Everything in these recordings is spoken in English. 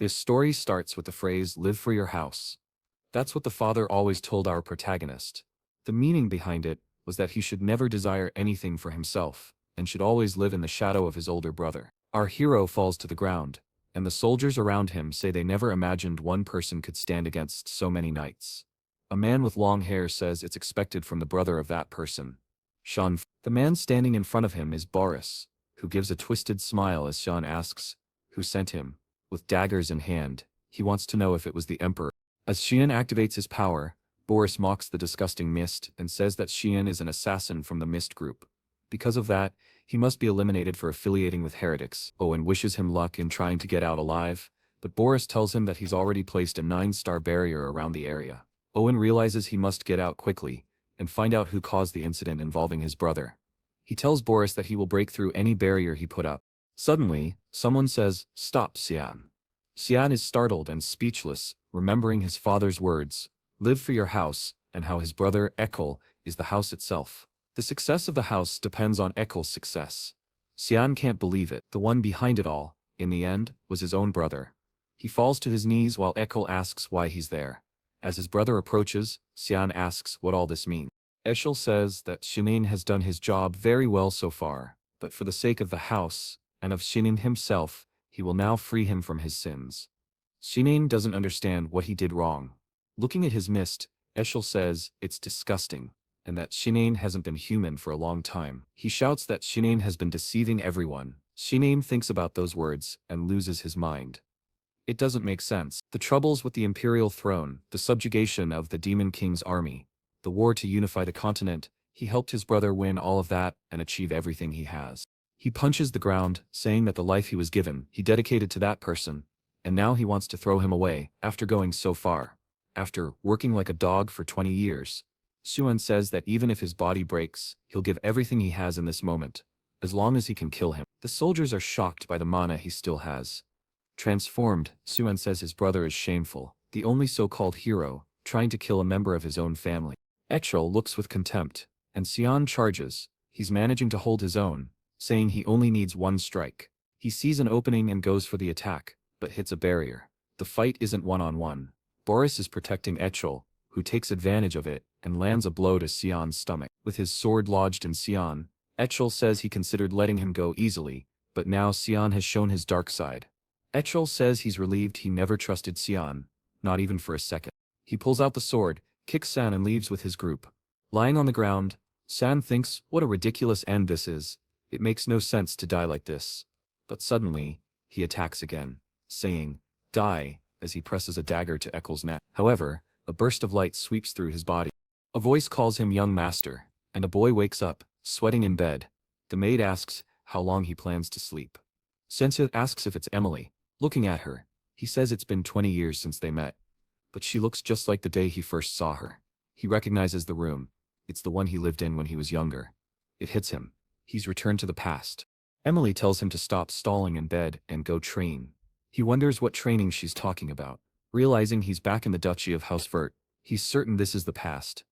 This story starts with the phrase, live for your house. That's what the father always told our protagonist. The meaning behind it was that he should never desire anything for himself, and should always live in the shadow of his older brother. Our hero falls to the ground, and the soldiers around him say they never imagined one person could stand against so many knights. A man with long hair says it's expected from the brother of that person. The man standing in front of him is Boris, who gives a twisted smile as Sean asks, who sent him? With daggers in hand, he wants to know if it was the Emperor. As Xian activates his power, Boris mocks the disgusting Mist and says that Xian is an assassin from the Mist group. Because of that, he must be eliminated for affiliating with heretics. Owen wishes him luck in trying to get out alive, but Boris tells him that he's already placed a 9-star barrier around the area. Owen realizes he must get out quickly and find out who caused the incident involving his brother. He tells Boris that he will break through any barrier he put up. Suddenly, someone says, "Stop, Xian." Xian is startled and speechless, remembering his father's words, "Live for your house," and how his brother, Ekal, is the house itself. The success of the house depends on Ekal's success. Xian can't believe it. The one behind it all, in the end, was his own brother. He falls to his knees while Ekal asks why he's there. As his brother approaches, Xian asks what all this means. Eshel says that Shinin has done his job very well so far, but for the sake of the house, and of Shinin himself, he will now free him from his sins. Shinin doesn't understand what he did wrong. Looking at his mist, Eshel says it's disgusting, and that Shinin hasn't been human for a long time. He shouts that Shinin has been deceiving everyone. Shinin thinks about those words and loses his mind. It doesn't make sense. The troubles with the imperial throne, the subjugation of the Demon King's army, the war to unify the continent, he helped his brother win all of that and achieve everything he has. He punches the ground, saying that the life he was given, he dedicated to that person, and now he wants to throw him away, after going so far. After working like a dog for 20 years. Xuan says that even if his body breaks, he'll give everything he has in this moment, as long as he can kill him. The soldiers are shocked by the mana he still has. Transformed, Xuan says his brother is shameful, the only so-called hero, trying to kill a member of his own family. Echel looks with contempt, and Xian charges. He's managing to hold his own, saying he only needs one strike. He sees an opening and goes for the attack, but hits a barrier. The fight isn't one-on-one. Boris is protecting Echel, who takes advantage of it, and lands a blow to Xian's stomach. With his sword lodged in Xian, Echel says he considered letting him go easily, but now Xian has shown his dark side. Echel says he's relieved he never trusted Xian, not even for a second. He pulls out the sword, kicks San and leaves with his group. Lying on the ground, San thinks what a ridiculous end this is. It makes no sense to die like this. But suddenly, he attacks again, saying, "Die," as he presses a dagger to Echel's neck. However, a burst of light sweeps through his body. A voice calls him young master, and a boy wakes up, sweating in bed. The maid asks how long he plans to sleep. Sensei asks if it's Emily. Looking at her, he says it's been 20 years since they met. But she looks just like the day he first saw her. He recognizes the room. It's the one he lived in when he was younger. It hits him. He's returned to the past. Emily tells him to stop stalling in bed and go train. He wonders what training she's talking about. Realizing he's back in the Duchy of House Vert, he's certain this is the past.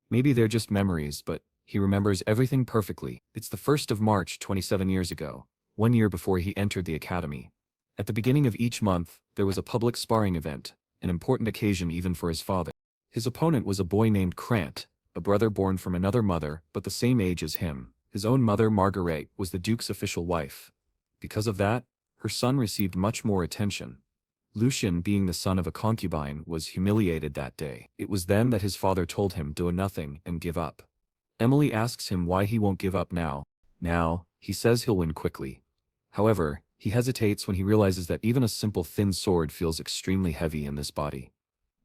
Maybe they're just memories, but he remembers everything perfectly. It's the 1st of March 27 years ago, 1 year before he entered the academy. At the beginning of each month, there was a public sparring event, an important occasion even for his father. His opponent was a boy named Krant, a brother born from another mother but the same age as him. His own mother, Marguerite, was the Duke's official wife. Because of that, her son received much more attention. Lucien, being the son of a concubine, was humiliated that day. It was then that his father told him do nothing and give up. Emily asks him why he won't give up now. Now, he says he'll win quickly. However, he hesitates when he realizes that even a simple thin sword feels extremely heavy in this body.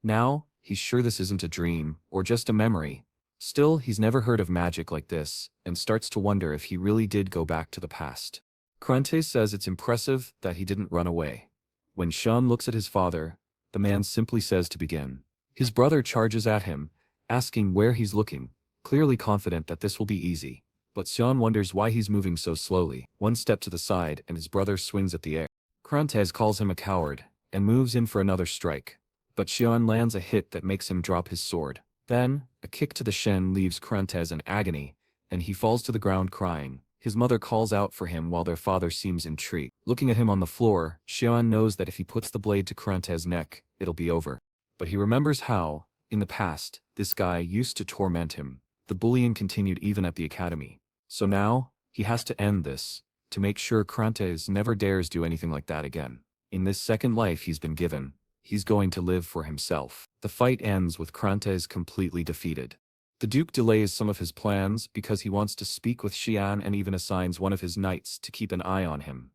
Now, he's sure this isn't a dream, or just a memory. Still, he's never heard of magic like this, and starts to wonder if he really did go back to the past. Krante says it's impressive that he didn't run away. When Sean looks at his father, the man simply says to begin. His brother charges at him, asking where he's looking, clearly confident that this will be easy. But Sean wonders why he's moving so slowly. One step to the side and his brother swings at the air. Krantez calls him a coward, and moves in for another strike. But Sean lands a hit that makes him drop his sword. Then, a kick to the shin leaves Krantez in agony, and he falls to the ground crying. His mother calls out for him while their father seems intrigued. Looking at him on the floor, Cyan knows that if he puts the blade to Krante's neck, it'll be over. But he remembers how, in the past, this guy used to torment him. The bullying continued even at the academy. So now, he has to end this, to make sure Krantes never dares do anything like that again. In this second life he's been given, he's going to live for himself. The fight ends with Krantes completely defeated. The Duke delays some of his plans because he wants to speak with Xian and even assigns one of his knights to keep an eye on him.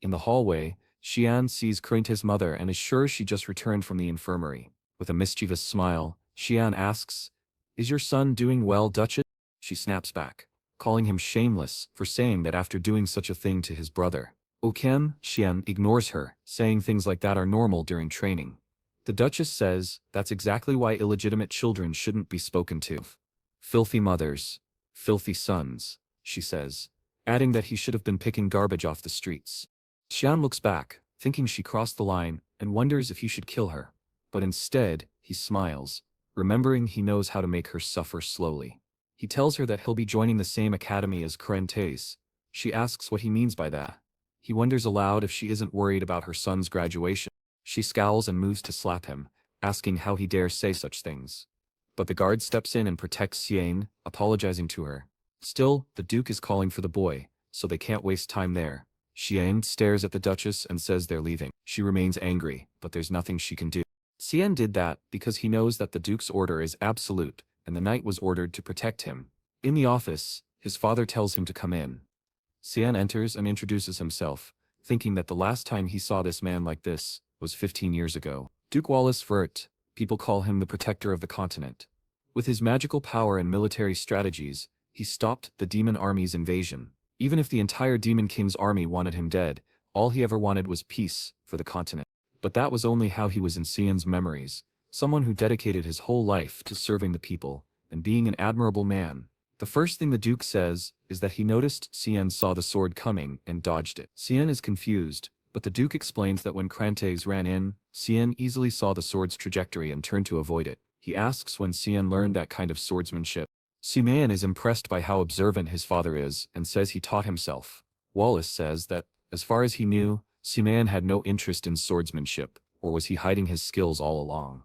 In the hallway, Xian sees Krante's mother and is sure she just returned from the infirmary. With a mischievous smile, Xian asks, "Is your son doing well, Duchess?" She snaps back, calling him shameless for saying that after doing such a thing to his brother. Ken, Xian ignores her, saying things like that are normal during training. The Duchess says that's exactly why illegitimate children shouldn't be spoken to. Filthy mothers, filthy sons, she says, adding that he should have been picking garbage off the streets. Xian looks back, thinking she crossed the line, and wonders if he should kill her. But instead, he smiles, remembering he knows how to make her suffer slowly. He tells her that he'll be joining the same academy as Krantes. She asks what he means by that. He wonders aloud if she isn't worried about her son's graduation. She scowls and moves to slap him, asking how he dares say such things. But the guard steps in and protects Xian, apologizing to her. Still, the Duke is calling for the boy, so they can't waste time there. Xian stares at the Duchess and says they're leaving. She remains angry, but there's nothing she can do. Xian did that because he knows that the Duke's order is absolute, and the knight was ordered to protect him. In the office, his father tells him to come in. Xian enters and introduces himself, thinking that the last time he saw this man like this was 15 years ago. Duke Vert, people call him the protector of the continent. With his magical power and military strategies, he stopped the demon army's invasion. Even if the entire Demon King's army wanted him dead, all he ever wanted was peace for the continent. But that was only how he was in Xian's memories, someone who dedicated his whole life to serving the people and being an admirable man. The first thing the Duke says is that he noticed Xian saw the sword coming and dodged it. Xian is confused, but the Duke explains that when Krantes ran in, Xian easily saw the sword's trajectory and turned to avoid it. He asks when Xian learned that kind of swordsmanship. Xian is impressed by how observant his father is and says he taught himself. Wallace says that, as far as he knew, Xian had no interest in swordsmanship, or was he hiding his skills all along?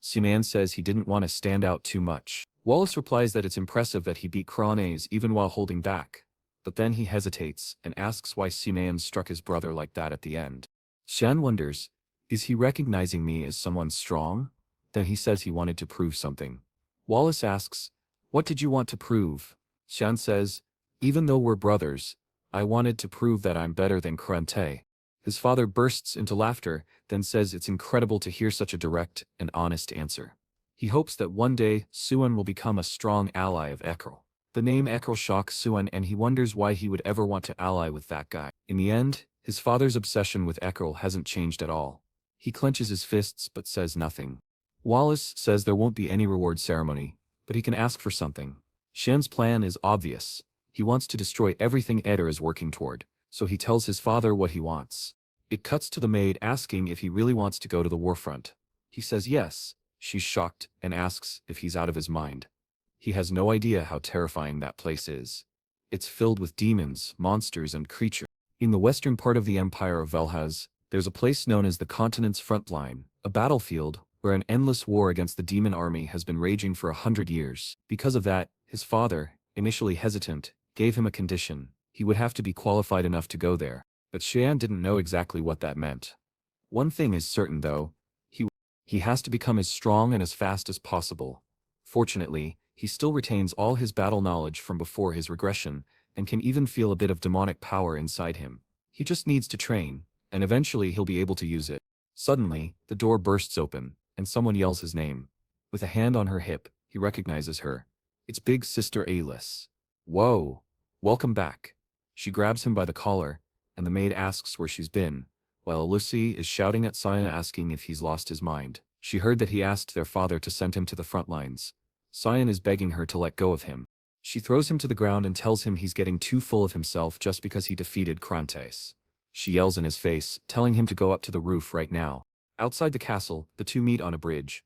Xian says he didn't want to stand out too much. Wallace replies that it's impressive that he beat Krantes even while holding back, but then he hesitates and asks why Xian struck his brother like that at the end. Xian wonders, is he recognizing me as someone strong? Then he says he wanted to prove something. Wallace asks, what did you want to prove? Xian says, even though we're brothers, I wanted to prove that I'm better than Krante. His father bursts into laughter, then says it's incredible to hear such a direct and honest answer. He hopes that one day, Suan will become a strong ally of Ekrel. The name Ekrel shocks Suan and he wonders why he would ever want to ally with that guy. In the end, his father's obsession with Ekrel hasn't changed at all. He clenches his fists but says nothing. Wallace says there won't be any reward ceremony, but he can ask for something. Shen's plan is obvious. He wants to destroy everything Eder is working toward, so he tells his father what he wants. It cuts to the maid asking if he really wants to go to the warfront. He says yes. She's shocked and asks if he's out of his mind. He has no idea how terrifying that place is. It's filled with demons, monsters, and creatures. In the western part of the Empire of Velhaz, there's a place known as the Continent's Frontline, a battlefield where an endless war against the demon army has been raging for 100 years. Because of that, his father, initially hesitant, gave him a condition. He would have to be qualified enough to go there. But Xian didn't know exactly what that meant. One thing is certain though, he has to become as strong and as fast as possible. Fortunately, he still retains all his battle knowledge from before his regression, and can even feel a bit of demonic power inside him. He just needs to train, and eventually he'll be able to use it. Suddenly, the door bursts open, and someone yells his name. With a hand on her hip, he recognizes her. It's big sister Alice. Whoa! Welcome back. She grabs him by the collar, and the maid asks where she's been, while Lucy is shouting at Cyan asking if he's lost his mind. She heard that he asked their father to send him to the front lines. Cyan is begging her to let go of him. She throws him to the ground and tells him he's getting too full of himself just because he defeated Krantes. She yells in his face, telling him to go up to the roof right now. Outside the castle, the two meet on a bridge.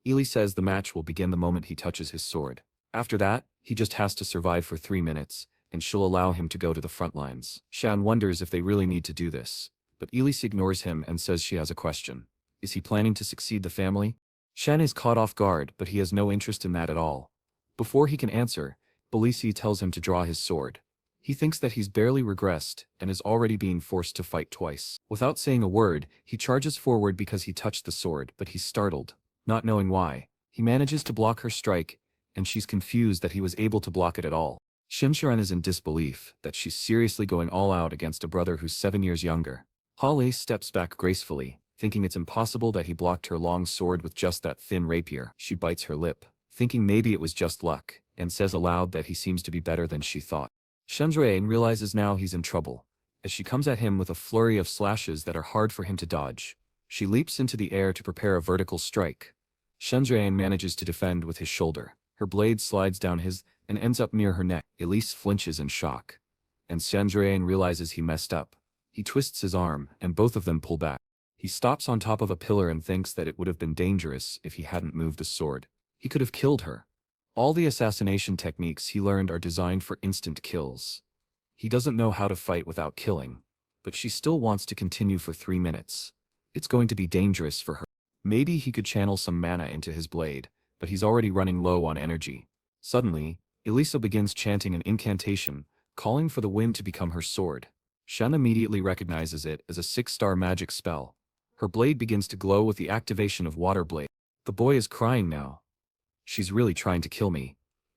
Ely says the match will begin the moment he touches his sword. After that, he just has to survive for 3 minutes, and she'll allow him to go to the front lines. Shan wonders if they really need to do this, but Elise ignores him and says she has a question. Is he planning to succeed the family? Shan is caught off guard, but he has no interest in that at all. Before he can answer, Elise tells him to draw his sword. He thinks that he's barely regressed and is already being forced to fight twice. Without saying a word, he charges forward because he touched the sword, but he's startled, not knowing why. He manages to block her strike, and she's confused that he was able to block it at all. Shincharan is in disbelief that she's seriously going all out against a brother who's 7 years younger. Hale steps back gracefully, thinking it's impossible that he blocked her long sword with just that thin rapier. She bites her lip, thinking maybe it was just luck, and says aloud that he seems to be better than she thought. Shendrain realizes now he's in trouble, as she comes at him with a flurry of slashes that are hard for him to dodge. She leaps into the air to prepare a vertical strike. Shendrain manages to defend with his shoulder. Her blade slides down his and ends up near her neck. Elise flinches in shock, and Shendrain realizes he messed up. He twists his arm, and both of them pull back. He stops on top of a pillar and thinks that it would have been dangerous if he hadn't moved the sword. He could have killed her. All the assassination techniques he learned are designed for instant kills. He doesn't know how to fight without killing, but she still wants to continue for 3 minutes. It's going to be dangerous for her. Maybe he could channel some mana into his blade, but he's already running low on energy. Suddenly, Elisa begins chanting an incantation, calling for the wind to become her sword. Shen immediately recognizes it as a 6-star magic spell. Her blade begins to glow with the activation of water blade. The boy is crying now. She's really trying to kill me.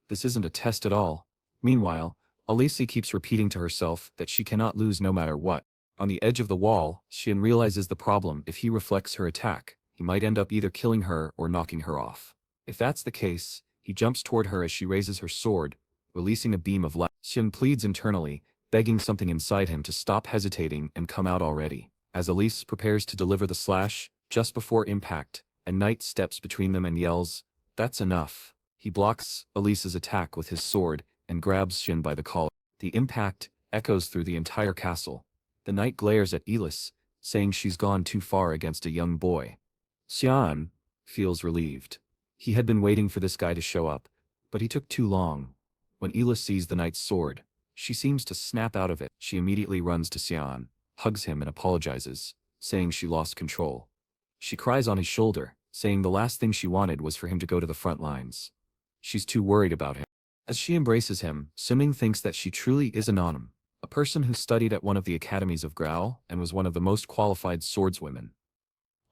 This isn't a test at all. Meanwhile, Elise keeps repeating to herself that she cannot lose no matter what. On the edge of the wall, Shin realizes the problem. If he reflects her attack, he might end up either killing her or knocking her off. If that's the case, he jumps toward her as she raises her sword, releasing a beam of light. Shin pleads internally, begging something inside him to stop hesitating and come out already. As Elise prepares to deliver the slash, just before impact, a knight steps between them and yells, "That's enough." He blocks Elise's attack with his sword and grabs Shin by the collar. The impact echoes through the entire castle. The knight glares at Elise, saying she's gone too far against a young boy. Cyan feels relieved. He had been waiting for this guy to show up, but he took too long. When Elise sees the knight's sword, she seems to snap out of it. She immediately runs to Cyan, hugs him and apologizes, saying she lost control. She cries on his shoulder, saying the last thing she wanted was for him to go to the front lines. She's too worried about him. As she embraces him, Simming thinks that she truly is an Onim, a person who studied at one of the academies of Grau and was one of the most qualified swordswomen.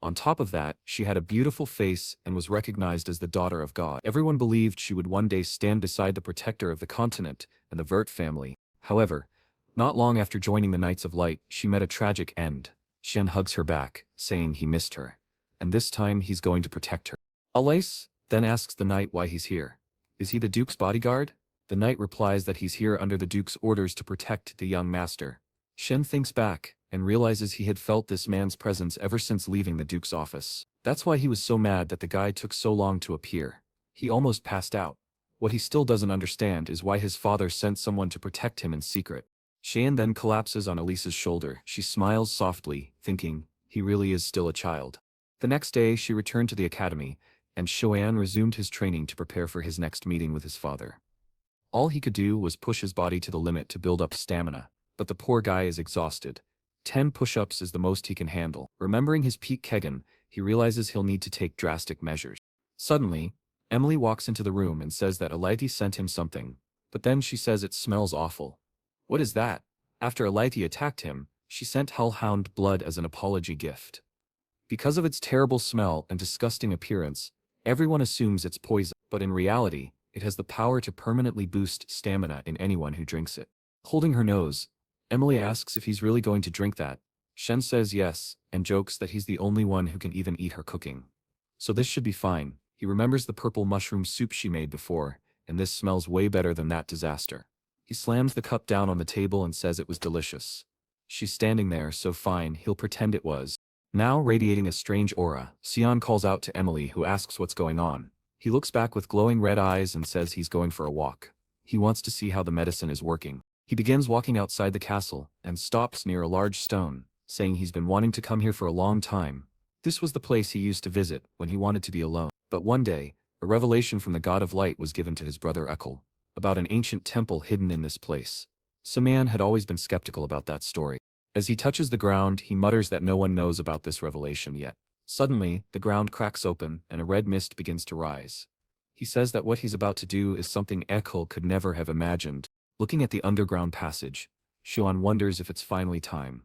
On top of that, she had a beautiful face and was recognized as the daughter of God. Everyone believed she would one day stand beside the protector of the continent and the Vert family. However, not long after joining the Knights of Light, she met a tragic end. Shen hugs her back, saying he missed her, and this time he's going to protect her. Elise then asks the knight why he's here. Is he the Duke's bodyguard? The knight replies that he's here under the Duke's orders to protect the young master. Shen thinks back and realizes he had felt this man's presence ever since leaving the Duke's office. That's why he was so mad that the guy took so long to appear. He almost passed out. What he still doesn't understand is why his father sent someone to protect him in secret. Shan then collapses on Elise's shoulder. She smiles softly, thinking, he really is still a child. The next day she returned to the academy, and Shoan resumed his training to prepare for his next meeting with his father. All he could do was push his body to the limit to build up stamina, but the poor guy is exhausted. 10 push-ups is the most he can handle. Remembering his peak Kegan, he realizes he'll need to take drastic measures. Suddenly, Emily walks into the room and says that Alaiti sent him something, but then she says it smells awful. What is that? After Alaiti attacked him, she sent Hellhound blood as an apology gift. Because of its terrible smell and disgusting appearance, everyone assumes it's poison, but in reality, it has the power to permanently boost stamina in anyone who drinks it. Holding her nose, Emily asks if he's really going to drink that. Shen says yes, and jokes that he's the only one who can even eat her cooking. So this should be fine. He remembers the purple mushroom soup she made before, and this smells way better than that disaster. He slams the cup down on the table and says it was delicious. She's standing there, so fine, he'll pretend it was. Now radiating a strange aura, Cyan calls out to Emily, who asks what's going on. He looks back with glowing red eyes and says he's going for a walk. He wants to see how the medicine is working. He begins walking outside the castle, and stops near a large stone, saying he's been wanting to come here for a long time. This was the place he used to visit when he wanted to be alone. But one day, a revelation from the God of Light was given to his brother Ekal, about an ancient temple hidden in this place. Saman had always been skeptical about that story. As he touches the ground, he mutters that no one knows about this revelation yet. Suddenly, the ground cracks open and a red mist begins to rise. He says that what he's about to do is something Ekul could never have imagined. Looking at the underground passage, Xuan wonders if it's finally time.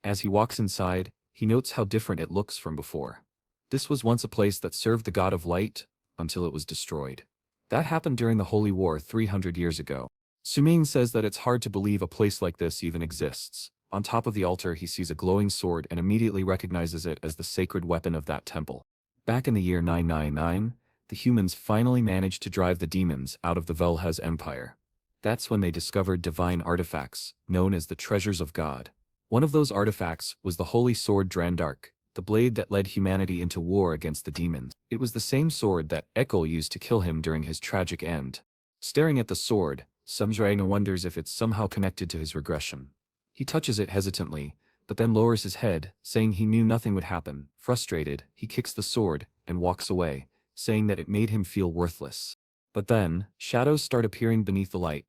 As he walks inside, he notes how different it looks from before. This was once a place that served the god of light, until it was destroyed. That happened during the Holy War 300 years ago. Suming says that it's hard to believe a place like this even exists. On top of the altar he sees a glowing sword and immediately recognizes it as the sacred weapon of that temple. Back in the year 999, the humans finally managed to drive the demons out of the Velha's empire. That's when they discovered divine artifacts, known as the Treasures of God. One of those artifacts was the holy sword Drandark, the blade that led humanity into war against the demons. It was the same sword that Ekul used to kill him during his tragic end. Staring at the sword, Sumjranga wonders if it's somehow connected to his regression. He touches it hesitantly, but then lowers his head, saying he knew nothing would happen. Frustrated, he kicks the sword and walks away, saying that it made him feel worthless. But then, shadows start appearing beneath the light.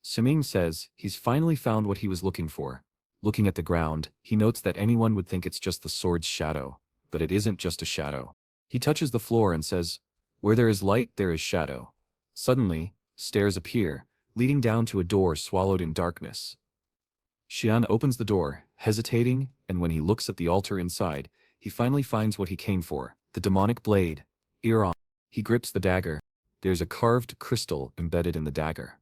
Suming says he's finally found what he was looking for. Looking at the ground, he notes that anyone would think it's just the sword's shadow, but it isn't just a shadow. He touches the floor and says, "Where there is light, there is shadow." Suddenly, stairs appear, leading down to a door swallowed in darkness. Xian opens the door, hesitating, and when he looks at the altar inside, he finally finds what he came for, the demonic blade. Ear on. He grips the dagger. There's a carved crystal embedded in the dagger.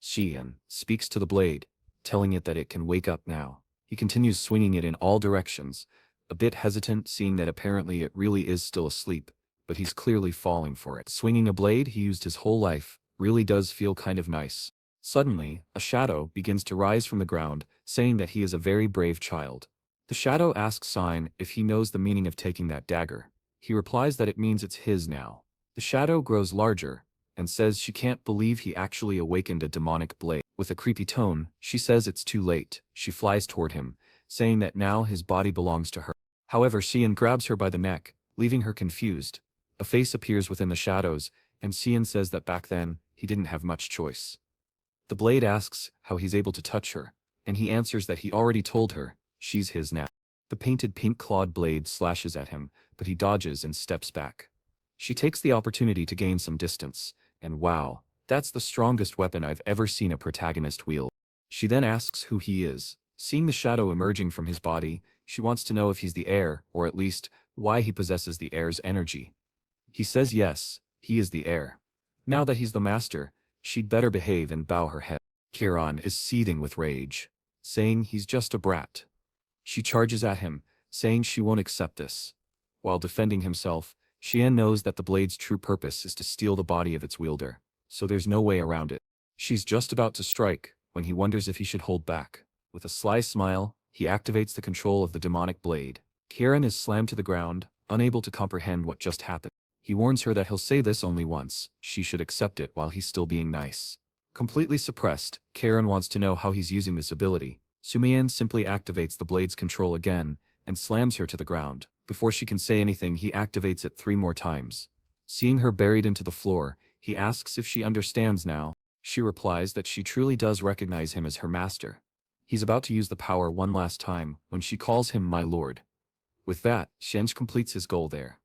Xian speaks to the blade, telling it that it can wake up now. He continues swinging it in all directions, a bit hesitant seeing that apparently it really is still asleep, but he's clearly falling for it. Swinging a blade he used his whole life really does feel kind of nice. Suddenly, a shadow begins to rise from the ground, saying that he is a very brave child. The shadow asks Cyan if he knows the meaning of taking that dagger. He replies that it means it's his now. The shadow grows larger, and says she can't believe he actually awakened a demonic blade. With a creepy tone, she says it's too late. She flies toward him, saying that now his body belongs to her. However, Xian grabs her by the neck, leaving her confused. A face appears within the shadows, and Xian says that back then, he didn't have much choice. The blade asks how he's able to touch her, and he answers that he already told her, she's his now. The painted pink-clawed blade slashes at him, but he dodges and steps back. She takes the opportunity to gain some distance, and wow, that's the strongest weapon I've ever seen a protagonist wield. She then asks who he is. Seeing the shadow emerging from his body, she wants to know if he's the heir, or at least, why he possesses the heir's energy. He says yes, he is the heir. Now that he's the master, she'd better behave and bow her head. Kiran is seething with rage, saying he's just a brat. She charges at him, saying she won't accept this. While defending himself, Xian knows that the blade's true purpose is to steal the body of its wielder, so there's no way around it. She's just about to strike, when he wonders if he should hold back. With a sly smile, he activates the control of the demonic blade. Kiran is slammed to the ground, unable to comprehend what just happened. He warns her that he'll say this only once, she should accept it while he's still being nice. Completely suppressed, Kiran wants to know how he's using this ability. Sumian simply activates the blade's control again, and slams her to the ground. Before she can say anything he activates it 3 more times. Seeing her buried into the floor, he asks if she understands now. She replies that she truly does recognize him as her master. He's about to use the power one last time, when she calls him my lord. With that, Shenj completes his goal there.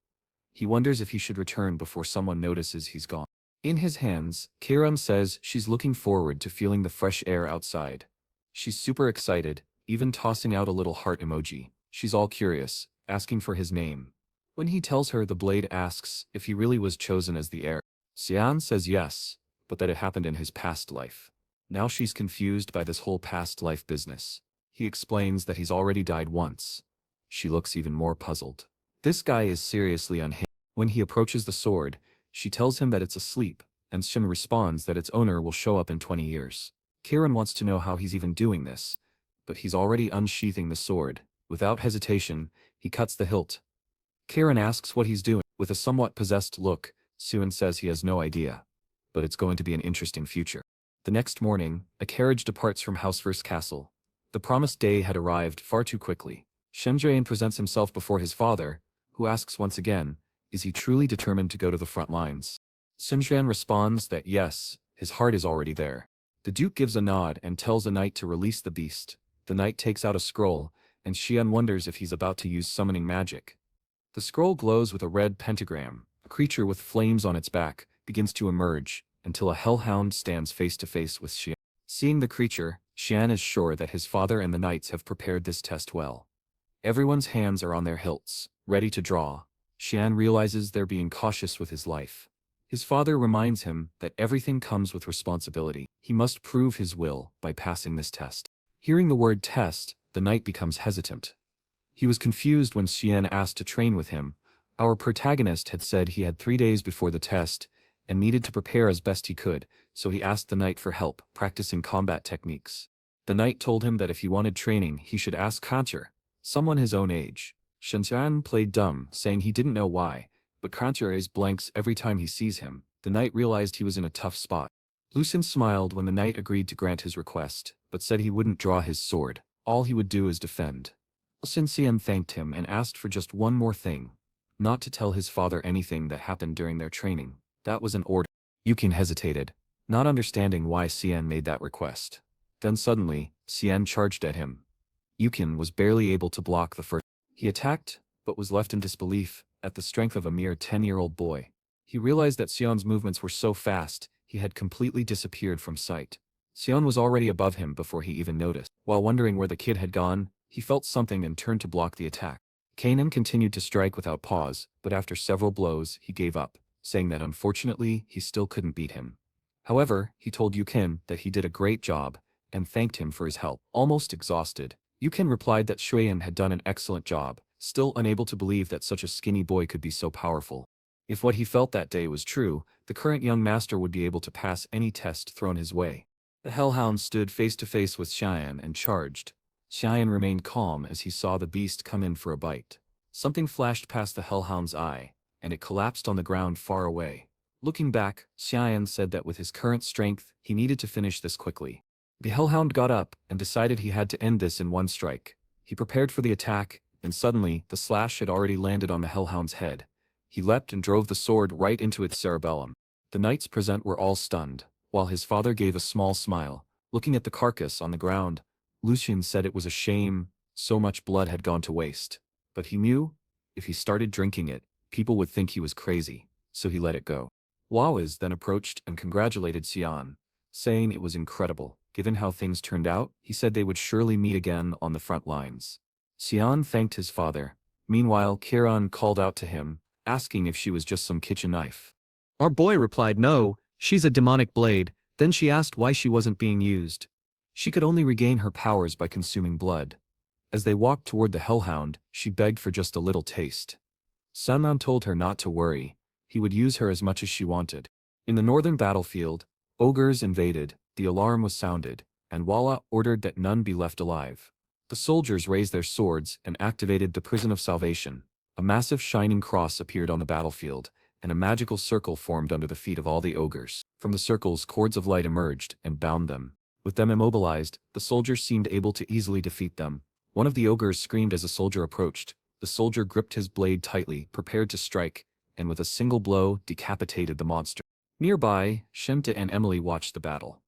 He wonders if he should return before someone notices he's gone. In his hands, Kiran says she's looking forward to feeling the fresh air outside. She's super excited, even tossing out a little heart emoji. She's all curious, asking for his name. When he tells her, the blade asks if he really was chosen as the heir. Xian says yes, but that it happened in his past life. Now she's confused by this whole past life business. He explains that he's already died once. She looks even more puzzled. This guy is seriously unhinged. When he approaches the sword, she tells him that it's asleep, and Shin responds that its owner will show up in 20 years. Kiran wants to know how he's even doing this, but he's already unsheathing the sword. Without hesitation, he cuts the hilt. Kiran asks what he's doing. With a somewhat possessed look, Suin says he has no idea, but it's going to be an interesting future. The next morning, a carriage departs from Houseverse Castle. The promised day had arrived far too quickly. Shemdrayan presents himself before his father, who asks once again, is he truly determined to go to the front lines? Simshan responds that yes, his heart is already there. The Duke gives a nod and tells the knight to release the beast. The knight takes out a scroll, and Cyan wonders if he's about to use summoning magic. The scroll glows with a red pentagram. A creature with flames on its back begins to emerge, until a hellhound stands face to face with Cyan. Seeing the creature, Cyan is sure that his father and the knights have prepared this test well. Everyone's hands are on their hilts, ready to draw. Cyan realizes they're being cautious with his life. His father reminds him that everything comes with responsibility. He must prove his will by passing this test. Hearing the word test, the knight becomes hesitant. He was confused when Cyan asked to train with him. Our protagonist had said he had 3 days before the test and needed to prepare as best he could, so he asked the knight for help practicing combat techniques. The knight told him that if he wanted training, he should ask Kancher, someone his own age. Cyan played dumb, saying he didn't know why, but Kancher blanks every time he sees him. The knight realized he was in a tough spot. Lucien smiled when the knight agreed to grant his request, but said he wouldn't draw his sword. All he would do is defend. Cyan thanked him and asked for just one more thing. Not to tell his father anything that happened during their training. That was an order. Yukin hesitated, not understanding why Cyan made that request. Then suddenly, Cyan charged at him. Yukin was barely able to block the first. He attacked, but was left in disbelief at the strength of a mere 10-year-old boy. He realized that Cyan's movements were so fast, he had completely disappeared from sight. Cyan was already above him before he even noticed. While wondering where the kid had gone, he felt something and turned to block the attack. Kanan continued to strike without pause, but after several blows, he gave up, saying that unfortunately, he still couldn't beat him. However, he told Yukin that he did a great job, and thanked him for his help. Almost exhausted, Yukin replied that Shuyan had done an excellent job, still unable to believe that such a skinny boy could be so powerful. If what he felt that day was true, the current young master would be able to pass any test thrown his way. The hellhound stood face to face with Cyan and charged. Cyan remained calm as he saw the beast come in for a bite. Something flashed past the hellhound's eye, and it collapsed on the ground far away. Looking back, Cyan said that with his current strength, he needed to finish this quickly. The hellhound got up and decided he had to end this in one strike. He prepared for the attack, and suddenly, the slash had already landed on the hellhound's head. He leapt and drove the sword right into its cerebellum. The knights present were all stunned, while his father gave a small smile. Looking at the carcass on the ground, Lucien said it was a shame, so much blood had gone to waste. But he knew, if he started drinking it, people would think he was crazy, so he let it go. Wawiz then approached and congratulated Cyan, saying it was incredible. Given how things turned out, he said they would surely meet again on the front lines. Cyan thanked his father. Meanwhile, Kiran called out to him, asking if she was just some kitchen knife. Our boy replied no, she's a demonic blade. Then she asked why she wasn't being used. She could only regain her powers by consuming blood. As they walked toward the hellhound, she begged for just a little taste. Sanman told her not to worry, he would use her as much as she wanted. In the northern battlefield, ogres invaded, the alarm was sounded, and Walla ordered that none be left alive. The soldiers raised their swords and activated the Prison of Salvation. A massive shining cross appeared on the battlefield, and a magical circle formed under the feet of all the ogres. From the circles, cords of light emerged and bound them. With them immobilized, the soldiers seemed able to easily defeat them. One of the ogres screamed as a soldier approached. The soldier gripped his blade tightly, prepared to strike, and with a single blow, decapitated the monster. Nearby, Shemta and Emily watched the battle.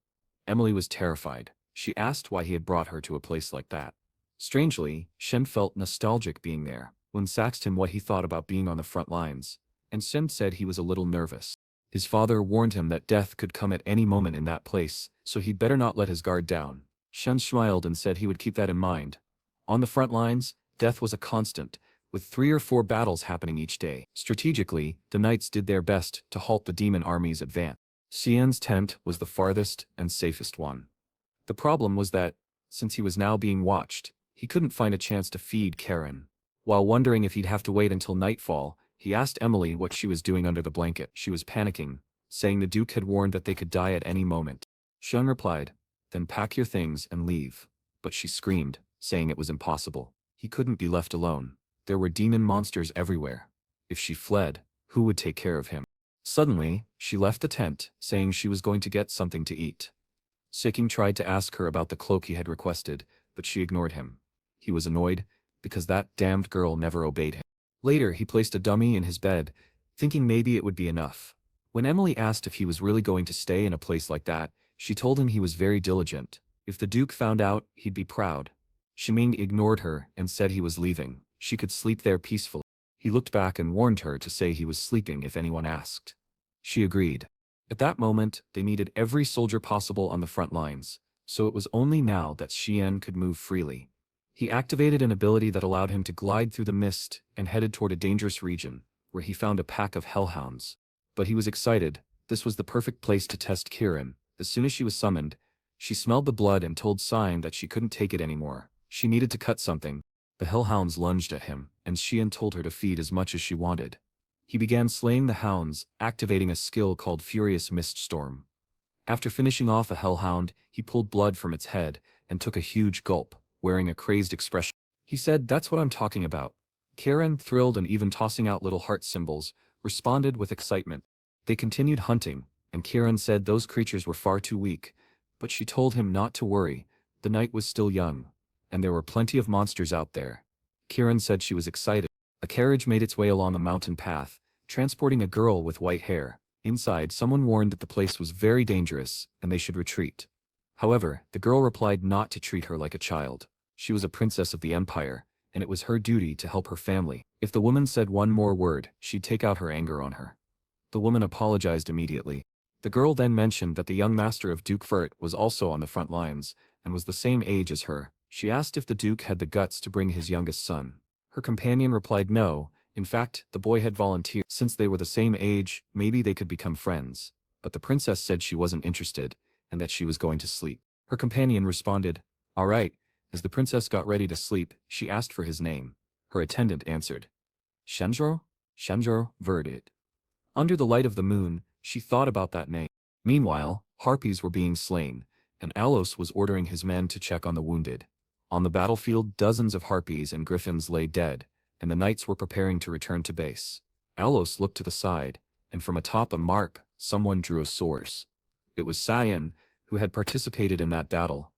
Emily was terrified. She asked why he had brought her to a place like that. Strangely, Shem felt nostalgic being there. When asked him what he thought about being on the front lines, and Shem said he was a little nervous. His father warned him that death could come at any moment in that place, so he'd better not let his guard down. Shem smiled and said he would keep that in mind. On the front lines, death was a constant, with 3 or 4 battles happening each day. Strategically, the knights did their best to halt the demon army's advance. Cyan's tent was the farthest and safest one. The problem was that, since he was now being watched, he couldn't find a chance to feed Karen. While wondering if he'd have to wait until nightfall, he asked Emily what she was doing under the blanket. She was panicking, saying the Duke had warned that they could die at any moment. Shun replied, "Then pack your things and leave." But she screamed, saying it was impossible. He couldn't be left alone. There were demon monsters everywhere. If she fled, who would take care of him? Suddenly, she left the tent, saying she was going to get something to eat. Seking tried to ask her about the cloak he had requested, but she ignored him. He was annoyed, because that damned girl never obeyed him. Later, he placed a dummy in his bed, thinking maybe it would be enough. When Emily asked if he was really going to stay in a place like that, She told him he was very diligent. If the Duke found out, he'd be proud. Shiming ignored her and said he was leaving. She could sleep there peacefully. He looked back and warned her to say he was sleeping if anyone asked. She agreed. At that moment, they needed every soldier possible on the front lines, so it was only now that Xian could move freely. He activated an ability that allowed him to glide through the mist and headed toward a dangerous region, where he found a pack of hellhounds. But he was excited. This was the perfect place to test Kirin. As soon as she was summoned, she smelled the blood and told Cyan that she couldn't take it anymore. She needed to cut something. The hellhounds lunged at him, and Xian told her to feed as much as she wanted. He began slaying the hounds, activating a skill called Furious Mist Storm. After finishing off a hellhound, he pulled blood from its head and took a huge gulp, wearing a crazed expression. He said, "That's what I'm talking about." Karen, thrilled and even tossing out little heart symbols, responded with excitement. They continued hunting, and Karen said those creatures were far too weak, but she told him not to worry. The night was still young, and there were plenty of monsters out there. Karen said she was excited. A carriage made its way along a mountain path, transporting a girl with white hair. Inside, someone warned that the place was very dangerous, and they should retreat. However, the girl replied not to treat her like a child. She was a princess of the empire, and it was her duty to help her family. If the woman said one more word, she'd take out her anger on her. The woman apologized immediately. The girl then mentioned that the young master of Duke Vert was also on the front lines, and was the same age as her. She asked if the Duke had the guts to bring his youngest son. Her companion replied no. In fact, the boy had volunteered. Since they were the same age, maybe they could become friends. But the princess said she wasn't interested, and that she was going to sleep. Her companion responded, "All right." As the princess got ready to sleep, she asked for his name. Her attendant answered, "Cyan Vert." Under the light of the moon, she thought about that name. Meanwhile, harpies were being slain, and Alos was ordering his men to check on the wounded. On the battlefield, dozens of harpies and griffins lay dead, and the knights were preparing to return to base. Alos looked to the side, and from atop a mark, someone drew a sword. It was Cyan, who had participated in that battle.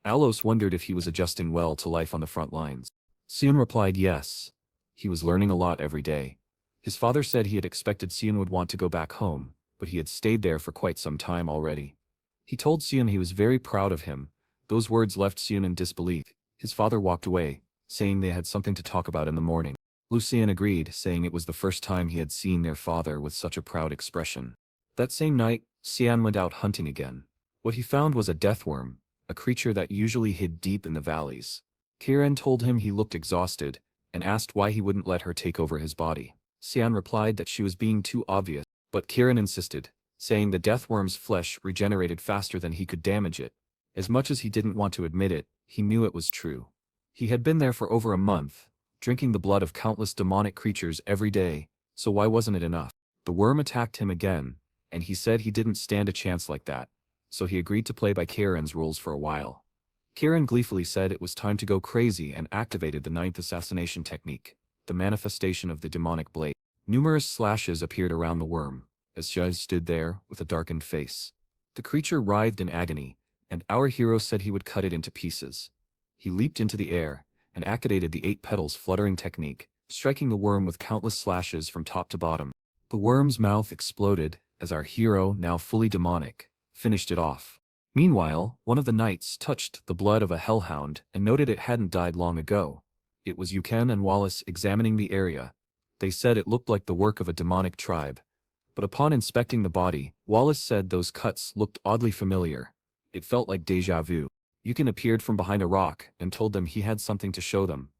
Alos wondered if he was adjusting well to life on the front lines. Cyan replied yes. He was learning a lot every day. His father said he had expected Cyan would want to go back home, but he had stayed there for quite some time already. He told Cyan he was very proud of him. Those words left Cyan in disbelief. His father walked away, saying they had something to talk about in the morning. Lucien agreed, saying it was the first time he had seen their father with such a proud expression. That same night, Cyan went out hunting again. What he found was a deathworm, a creature that usually hid deep in the valleys. Kiran told him he looked exhausted, and asked why he wouldn't let her take over his body. Cyan replied that she was being too obvious, but Kiran insisted, saying the deathworm's flesh regenerated faster than he could damage it. As much as he didn't want to admit it, he knew it was true. He had been there for over a month, drinking the blood of countless demonic creatures every day, so why wasn't it enough? The worm attacked him again, and he said he didn't stand a chance like that, so he agreed to play by Kiran's rules for a while. Kiran gleefully said it was time to go crazy and activated the 9th assassination technique, the manifestation of the demonic blade. Numerous slashes appeared around the worm, as Shaz stood there with a darkened face. The creature writhed in agony, and our hero said he would cut it into pieces. He leaped into the air, and activated the 8 petals fluttering technique, striking the worm with countless slashes from top to bottom. The worm's mouth exploded, as our hero, now fully demonic, finished it off. Meanwhile, one of the knights touched the blood of a hellhound and noted it hadn't died long ago. It was Yuken and Wallace examining the area. They said it looked like the work of a demonic tribe. But upon inspecting the body, Wallace said those cuts looked oddly familiar. It felt like déjà vu. Yuken appeared from behind a rock and told them he had something to show them.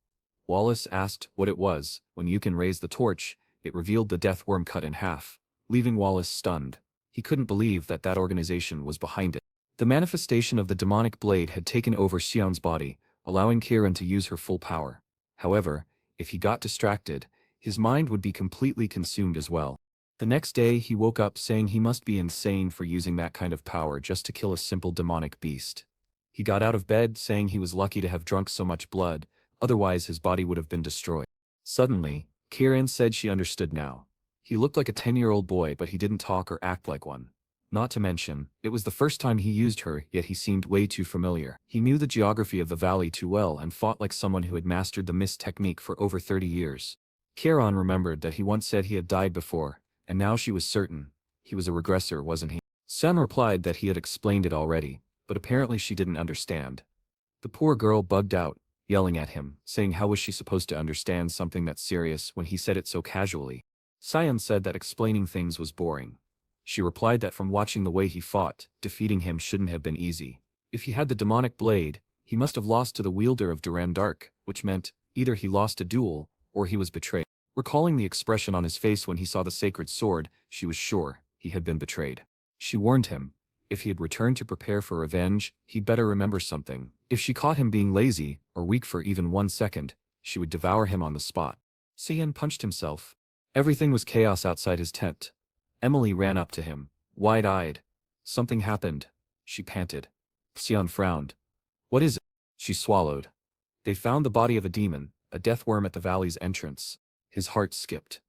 Wallace asked what it was. When Yuken raised the torch, it revealed the death worm cut in half, leaving Wallace stunned. He couldn't believe that that organization was behind it. The manifestation of the demonic blade had taken over Xian's body, allowing Kiran to use her full power. However, if he got distracted, his mind would be completely consumed as well. The next day he woke up saying he must be insane for using that kind of power just to kill a simple demonic beast. He got out of bed saying he was lucky to have drunk so much blood, otherwise his body would have been destroyed. Suddenly, Kiran said she understood now. He looked like a 10-year-old boy, but he didn't talk or act like one. Not to mention, it was the first time he used her, yet he seemed way too familiar. He knew the geography of the valley too well and fought like someone who had mastered the mist technique for over 30 years. Kiran remembered that he once said he had died before, and now she was certain. He was a regressor, wasn't he? Cyan replied that he had explained it already, but apparently she didn't understand. The poor girl bugged out, yelling at him, saying how was she supposed to understand something that's serious when he said it so casually. Cyan said that explaining things was boring. She replied that from watching the way he fought, defeating him shouldn't have been easy. If he had the demonic blade, he must have lost to the wielder of Duran Dark, which meant either he lost a duel, or he was betrayed. Recalling the expression on his face when he saw the sacred sword, she was sure he had been betrayed. She warned him, if he had returned to prepare for revenge, he'd better remember something. If she caught him being lazy, or weak for even 1 second, she would devour him on the spot. Cyan punched himself. Everything was chaos outside his tent. Emily ran up to him, wide-eyed. Something happened, she panted. Cyan frowned. What is it? She swallowed. They found the body of a demon, a death worm at the valley's entrance. His heart skipped.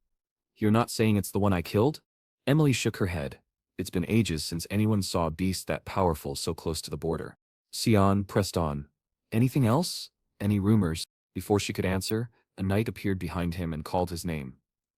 You're not saying it's the one I killed? Emily shook her head. It's been ages since anyone saw a beast that powerful so close to the border. Cyan pressed on. Anything else? Any rumors? Before she could answer, a knight appeared behind him and called his name.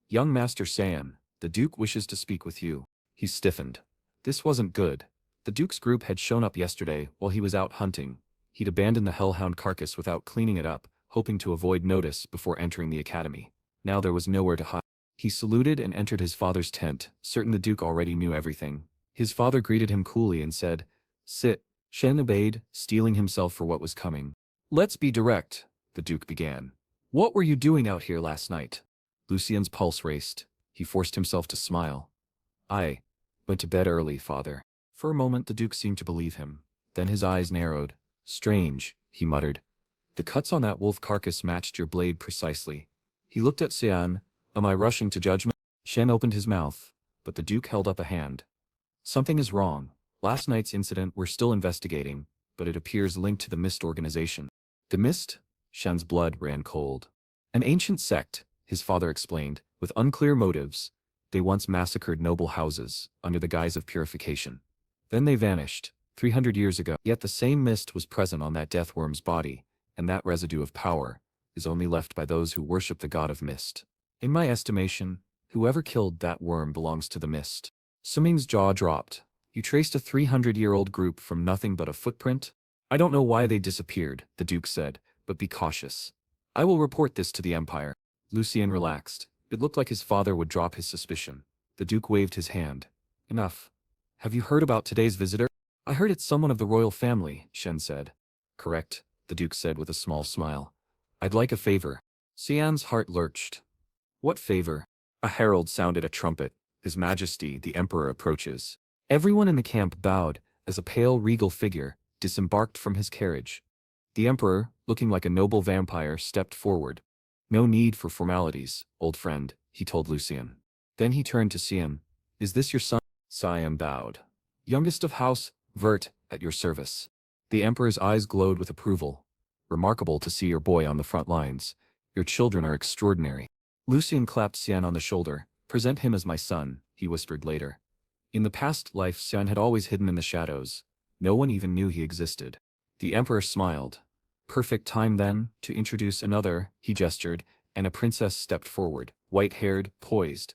Young Master Cyan, the Duke wishes to speak with you. He stiffened. This wasn't good. The Duke's group had shown up yesterday while he was out hunting. He'd abandoned the hellhound carcass without cleaning it up, hoping to avoid notice before entering the academy. Now there was nowhere to hide. He saluted and entered his father's tent, certain the Duke already knew everything. His father greeted him coolly and said, "Sit." Shen obeyed, steeling himself for what was coming. "Let's be direct," the Duke began. "What were you doing out here last night?" Lucien's pulse raced. He forced himself to smile. "I went to bed early, father." For a moment the Duke seemed to believe him. Then his eyes narrowed. "Strange," he muttered. "The cuts on that wolf carcass matched your blade precisely." He looked at Cyan. "Am I rushing to judgment?" Shen opened his mouth, but the Duke held up a hand. "Something is wrong. Last night's incident we're still investigating, but it appears linked to the Mist organization." "The Mist?" Shen's blood ran cold. "An ancient sect," his father explained, "with unclear motives. They once massacred noble houses, under the guise of purification. Then they vanished, 300 years ago. Yet the same mist was present on that death worm's body, and that residue of power is only left by those who worship the god of mist. In my estimation, whoever killed that worm belongs to the mist." Suming's jaw dropped. "You traced a 300-year-old group from nothing but a footprint?" "I don't know why they disappeared," the Duke said, "but be cautious. I will report this to the Empire." Lucien relaxed. It looked like his father would drop his suspicion. The Duke waved his hand. "Enough. Have you heard about today's visitor?" "I heard it's someone of the royal family," Shen said. "Correct," the Duke said with a small smile. "I'd like a favor." Cyan's heart lurched. "What favor?" A herald sounded a trumpet. "His Majesty, the Emperor approaches." Everyone in the camp bowed, as a pale regal figure disembarked from his carriage. The Emperor, looking like a noble vampire, stepped forward. "No need for formalities, old friend," he told Lucien. Then he turned to Cyan. "Is this your son?" Cyan bowed. "Youngest of House Vert, at your service." The Emperor's eyes glowed with approval. "Remarkable to see your boy on the front lines. Your children are extraordinary." Lucien clapped Cyan on the shoulder. "Present him as my son," he whispered later. In the past life Cyan had always hidden in the shadows. No one even knew he existed. The Emperor smiled. "Perfect time then, to introduce another," he gestured, and a princess stepped forward, white-haired, poised.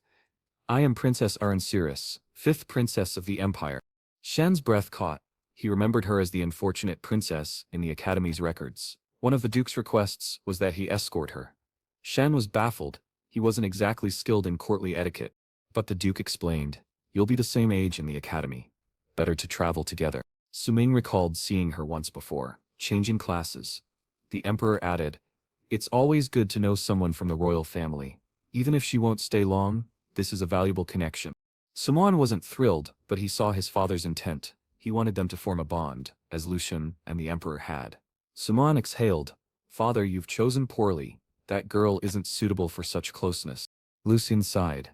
"I am Princess Aranciris, 5th Princess of the Empire." Shen's breath caught. He remembered her as the unfortunate princess in the Academy's records. One of the Duke's requests was that he escort her. Shen was baffled. He wasn't exactly skilled in courtly etiquette. But the Duke explained, "You'll be the same age in the Academy. Better to travel together." Suming recalled seeing her once before, changing classes. The Emperor added, "It's always good to know someone from the royal family. Even if she won't stay long, this is a valuable connection." Simon wasn't thrilled, but he saw his father's intent. He wanted them to form a bond, as Lucien and the Emperor had. Simon exhaled. "Father, you've chosen poorly. That girl isn't suitable for such closeness." Lucien sighed.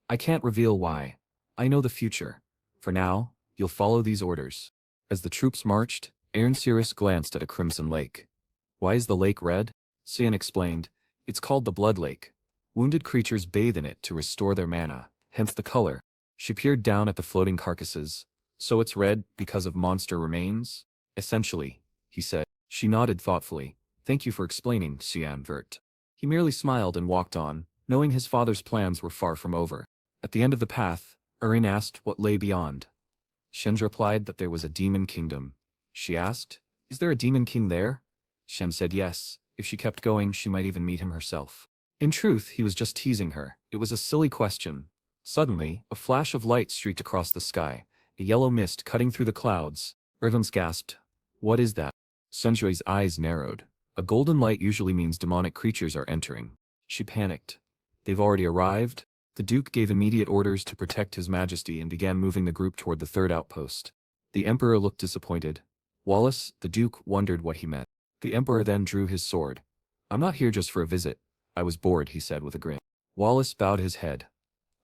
"I can't reveal why. I know the future. For now, you'll follow these orders." As the troops marched, Aranciris glanced at a crimson lake. "Why is the lake red?" Cyan explained. "It's called the Blood Lake. Wounded creatures bathe in it to restore their mana, hence the color." She peered down at the floating carcasses. "So it's red because of monster remains?" "Essentially," he said. She nodded thoughtfully. "Thank you for explaining, Cyan Vert." He merely smiled and walked on, knowing his father's plans were far from over. At the end of the path, Erin asked what lay beyond. Shen replied that there was a demon kingdom. She asked, "Is there a demon king there?" Shen said yes. If she kept going, she might even meet him herself. In truth, he was just teasing her. It was a silly question. Suddenly, a flash of light streaked across the sky, a yellow mist cutting through the clouds. Ervins gasped. "What is that?" Sunjui's eyes narrowed. A golden light usually means demonic creatures are entering. She panicked. "They've already arrived?" The Duke gave immediate orders to protect His Majesty and began moving the group toward the third outpost. The Emperor looked disappointed. Wallace, the Duke, wondered what he meant. The Emperor then drew his sword. "I'm not here just for a visit. I was bored," he said with a grin. Wallace bowed his head.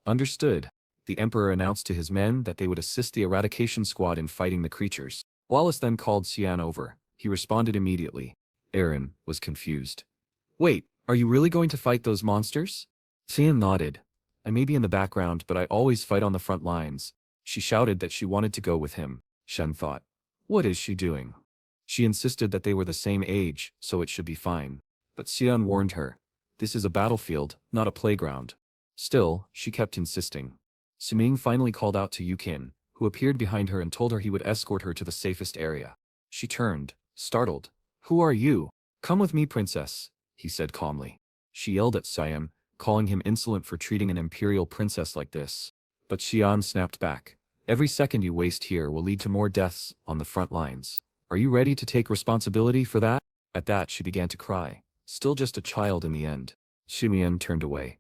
"Understood." The Emperor announced to his men that they would assist the eradication squad in fighting the creatures. Wallace then called Cyan over. He responded immediately. Aaron was confused. "Wait, are you really going to fight those monsters?" Cyan nodded. "I may be in the background, but I always fight on the front lines." She shouted that she wanted to go with him. Shen thought, "What is she doing?" She insisted that they were the same age, so it should be fine. But Cyan warned her. "This is a battlefield, not a playground." Still, she kept insisting. Suming finally called out to Yukin, who appeared behind her and told her he would escort her to the safest area. She turned, startled. "Who are you?" "Come with me, princess," he said calmly. She yelled at Cyan, calling him insolent for treating an imperial princess like this. But Xian snapped back. "Every second you waste here will lead to more deaths on the front lines. Are you ready to take responsibility for that?" At that she began to cry. Still just a child in the end. Xumian turned away.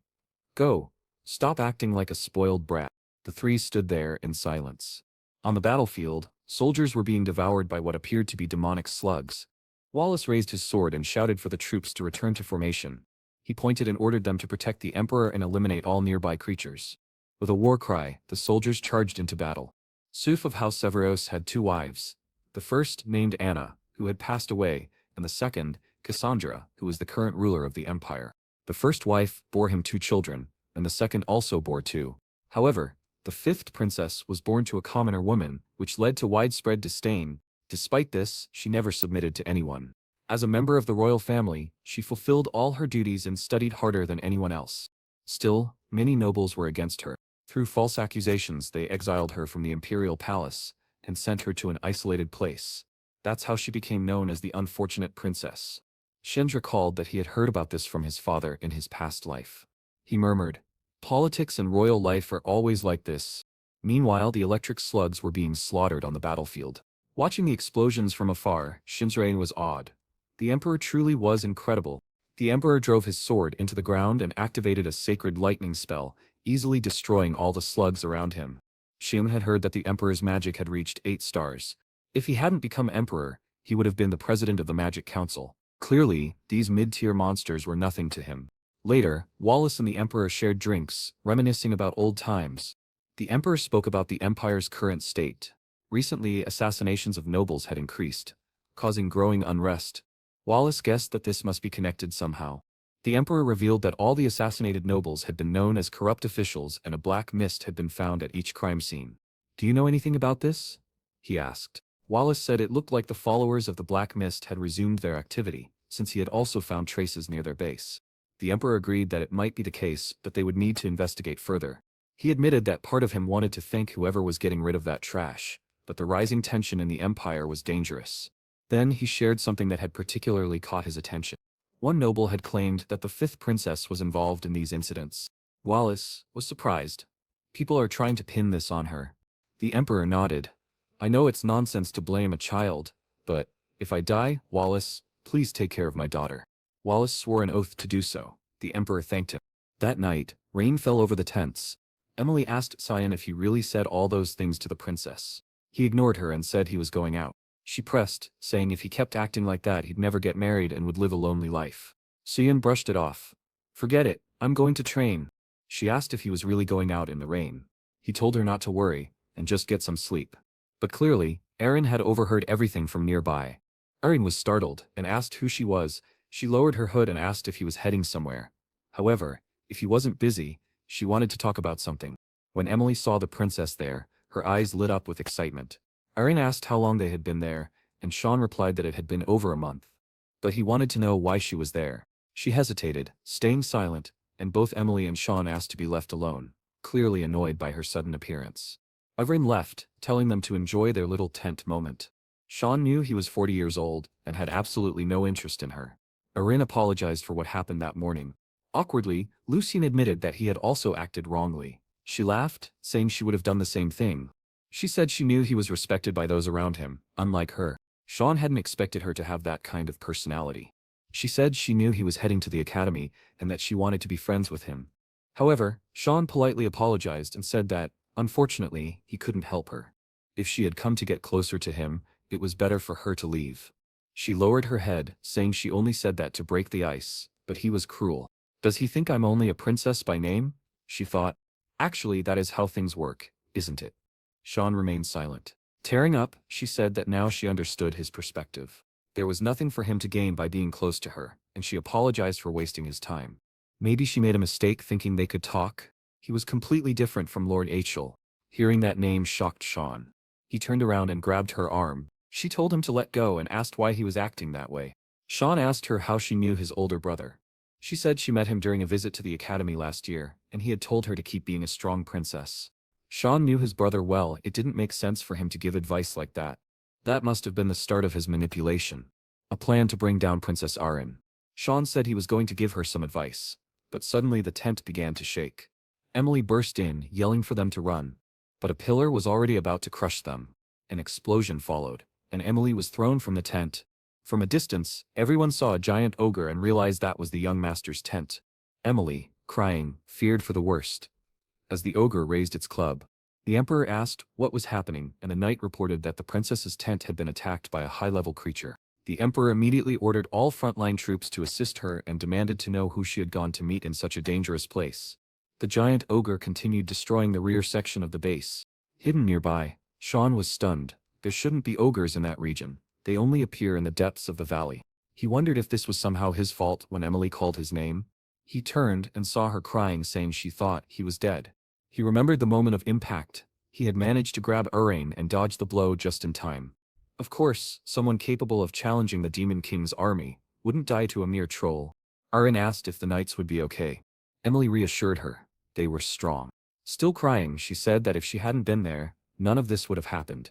"Go. Stop acting like a spoiled brat." The three stood there in silence. On the battlefield, soldiers were being devoured by what appeared to be demonic slugs. Wallace raised his sword and shouted for the troops to return to formation. He pointed and ordered them to protect the Emperor and eliminate all nearby creatures. With a war cry, the soldiers charged into battle. Suf of House Severos had two wives. The first, named Anna, who had passed away, and the second, Cassandra, who was the current ruler of the empire. The first wife bore him two children, and the second also bore two. However, the fifth princess was born to a commoner woman, which led to widespread disdain. Despite this, she never submitted to anyone. As a member of the royal family, she fulfilled all her duties and studied harder than anyone else. Still, many nobles were against her. Through false accusations, they exiled her from the imperial palace and sent her to an isolated place. That's how she became known as the unfortunate princess. Shinj recalled that he had heard about this from his father in his past life. He murmured, "Politics and royal life are always like this." Meanwhile, the electric slugs were being slaughtered on the battlefield. Watching the explosions from afar, Shinrain was awed. The Emperor truly was incredible. The Emperor drove his sword into the ground and activated a sacred lightning spell, easily destroying all the slugs around him. Shin had heard that the Emperor's magic had reached 8 stars. If he hadn't become Emperor, he would have been the president of the Magic Council. Clearly, these mid-tier monsters were nothing to him. Later, Wallace and the Emperor shared drinks, reminiscing about old times. The Emperor spoke about the Empire's current state. Recently, assassinations of nobles had increased, causing growing unrest. Wallace guessed that this must be connected somehow. The Emperor revealed that all the assassinated nobles had been known as corrupt officials and a black mist had been found at each crime scene. "Do you know anything about this?" he asked. Wallace said it looked like the followers of the Black Mist had resumed their activity, since he had also found traces near their base. The Emperor agreed that it might be the case, but they would need to investigate further. He admitted that part of him wanted to thank whoever was getting rid of that trash, but the rising tension in the Empire was dangerous. Then he shared something that had particularly caught his attention. One noble had claimed that the fifth princess was involved in these incidents. Wallace was surprised. "People are trying to pin this on her." The Emperor nodded. "I know it's nonsense to blame a child, but if I die, Wallace, please take care of my daughter." Wallace swore an oath to do so. The Emperor thanked him. That night, rain fell over the tents. Emily asked Cyan if he really said all those things to the princess. He ignored her and said he was going out. She pressed, saying if he kept acting like that he'd never get married and would live a lonely life. Cyan brushed it off. "Forget it, I'm going to train." She asked if he was really going out in the rain. He told her not to worry, and just get some sleep. But clearly, Erin had overheard everything from nearby. Erin was startled and asked who she was. She lowered her hood and asked if he was heading somewhere. However, if he wasn't busy, she wanted to talk about something. When Emily saw the princess there, her eyes lit up with excitement. Erin asked how long they had been there, and Sean replied that it had been over a month. But he wanted to know why she was there. She hesitated, staying silent, and both Emily and Sean asked to be left alone, clearly annoyed by her sudden appearance. Everyone left, telling them to enjoy their little tent moment. Sean knew he was 40 years old and had absolutely no interest in her. Erin apologized for what happened that morning. Awkwardly, Lucien admitted that he had also acted wrongly. She laughed, saying she would have done the same thing. She said she knew he was respected by those around him, unlike her. Sean hadn't expected her to have that kind of personality. She said she knew he was heading to the academy and that she wanted to be friends with him. However, Sean politely apologized and said that, unfortunately, he couldn't help her. If she had come to get closer to him, it was better for her to leave. She lowered her head, saying she only said that to break the ice, but he was cruel. Does he think I'm only a princess by name? She thought. Actually, that is how things work, isn't it? Sean remained silent. Tearing up, she said that now she understood his perspective. There was nothing for him to gain by being close to her, and she apologized for wasting his time. Maybe she made a mistake thinking they could talk. He was completely different from Lord Achel. Hearing that name shocked Sean. He turned around and grabbed her arm. She told him to let go and asked why he was acting that way. Sean asked her how she knew his older brother. She said she met him during a visit to the academy last year, and he had told her to keep being a strong princess. Sean knew his brother well. It didn't make sense for him to give advice like that. That must have been the start of his manipulation. A plan to bring down Princess Arin. Sean said he was going to give her some advice. But suddenly the tent began to shake. Emily burst in, yelling for them to run. But a pillar was already about to crush them. An explosion followed, and Emily was thrown from the tent. From a distance, everyone saw a giant ogre and realized that was the young master's tent. Emily, crying, feared for the worst. As the ogre raised its club, the emperor asked what was happening, and the knight reported that the princess's tent had been attacked by a high-level creature. The emperor immediately ordered all frontline troops to assist her and demanded to know who she had gone to meet in such a dangerous place. The giant ogre continued destroying the rear section of the base. Hidden nearby, Sean was stunned. There shouldn't be ogres in that region. They only appear in the depths of the valley. He wondered if this was somehow his fault when Emily called his name. He turned and saw her crying, saying she thought he was dead. He remembered the moment of impact. He had managed to grab Urain and dodge the blow just in time. Of course, someone capable of challenging the Demon King's army wouldn't die to a mere troll. Urain asked if the knights would be okay. Emily reassured her. They were strong. Still crying, she said that if she hadn't been there, none of this would have happened.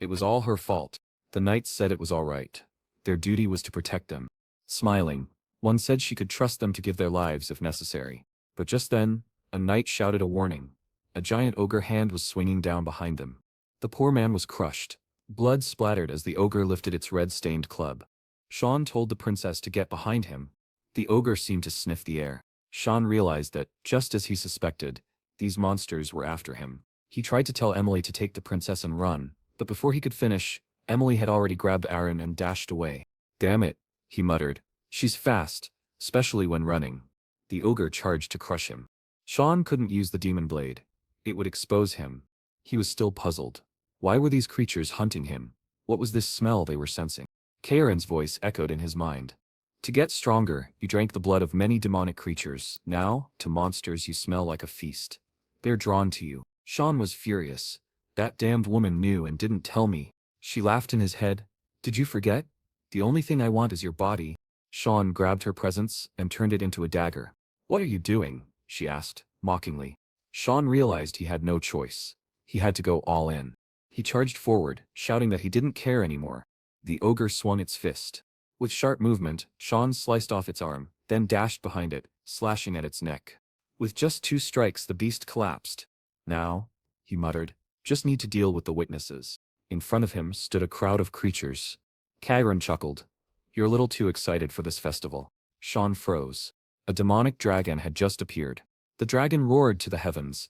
It was all her fault. The knights said it was all right. Their duty was to protect them. Smiling, one said she could trust them to give their lives if necessary. But just then, a knight shouted a warning. A giant ogre hand was swinging down behind them. The poor man was crushed. Blood splattered as the ogre lifted its red-stained club. Sean told the princess to get behind him. The ogre seemed to sniff the air. Sean realized that, just as he suspected, these monsters were after him. He tried to tell Emily to take the princess and run, but before he could finish, Emily had already grabbed Aaron and dashed away. "Damn it," he muttered. "She's fast, especially when running." The ogre charged to crush him. Sean couldn't use the demon blade. It would expose him. He was still puzzled. Why were these creatures hunting him? What was this smell they were sensing? Karen's voice echoed in his mind. To get stronger, you drank the blood of many demonic creatures. Now, to monsters you smell like a feast. They're drawn to you. Sean was furious. That damned woman knew and didn't tell me. She laughed in his head. Did you forget? The only thing I want is your body. Sean grabbed her presence and turned it into a dagger. What are you doing? She asked, mockingly. Sean realized he had no choice. He had to go all in. He charged forward, shouting that he didn't care anymore. The ogre swung its fist. With sharp movement, Sean sliced off its arm, then dashed behind it, slashing at its neck. With just 2 strikes the beast collapsed. Now, he muttered, just need to deal with the witnesses. In front of him stood a crowd of creatures. Kagran chuckled. You're a little too excited for this festival. Sean froze. A demonic dragon had just appeared. The dragon roared to the heavens.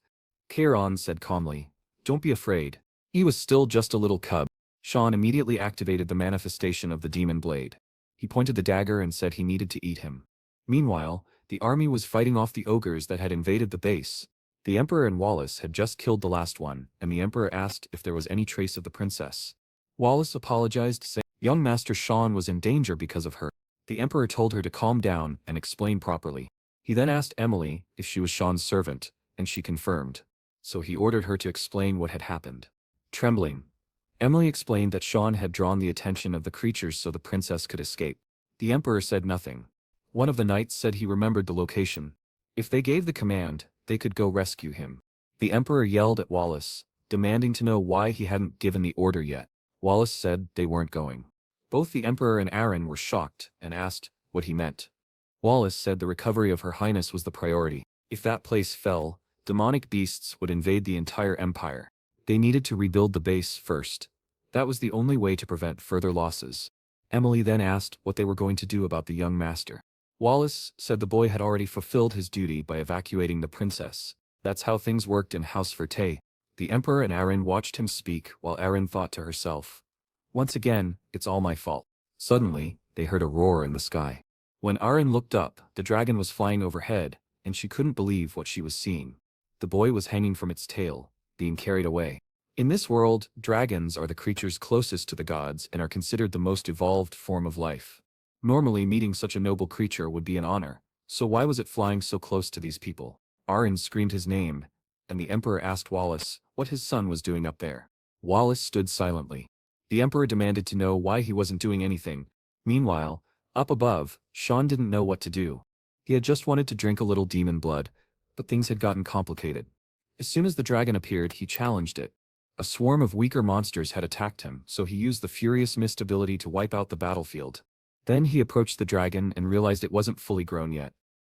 Kairon said calmly, don't be afraid. He was still just a little cub. Sean immediately activated the manifestation of the demon blade. He pointed the dagger and said he needed to eat him. Meanwhile, the army was fighting off the ogres that had invaded the base. The Emperor and Wallace had just killed the last one, and the Emperor asked if there was any trace of the princess. Wallace apologized, saying young Master Sean was in danger because of her. The Emperor told her to calm down and explain properly. He then asked Emily if she was Sean's servant, and she confirmed. So he ordered her to explain what had happened. Trembling, Emily explained that Sean had drawn the attention of the creatures so the princess could escape. The Emperor said nothing. One of the knights said he remembered the location. If they gave the command, they could go rescue him. The Emperor yelled at Wallace, demanding to know why he hadn't given the order yet. Wallace said they weren't going. Both the Emperor and Aaron were shocked and asked what he meant. Wallace said the recovery of Her Highness was the priority. If that place fell, demonic beasts would invade the entire empire. They needed to rebuild the base first. That was the only way to prevent further losses. Emily then asked what they were going to do about the young master. Wallace said the boy had already fulfilled his duty by evacuating the princess. That's how things worked in House Verte. The Emperor and Aaron watched him speak while Aaron thought to herself, "Once again, it's all my fault." Suddenly, they heard a roar in the sky. When Aaron looked up, the dragon was flying overhead, and she couldn't believe what she was seeing. The boy was hanging from its tail, being carried away. In this world, dragons are the creatures closest to the gods and are considered the most evolved form of life. Normally, meeting such a noble creature would be an honor, so why was it flying so close to these people? Aaron screamed his name, and the Emperor asked Wallace what his son was doing up there. Wallace stood silently. The Emperor demanded to know why he wasn't doing anything. Meanwhile, up above, Sean didn't know what to do. He had just wanted to drink a little demon blood, but things had gotten complicated. As soon as the dragon appeared, he challenged it. A swarm of weaker monsters had attacked him, so he used the Furious Mist ability to wipe out the battlefield. Then he approached the dragon and realized it wasn't fully grown yet.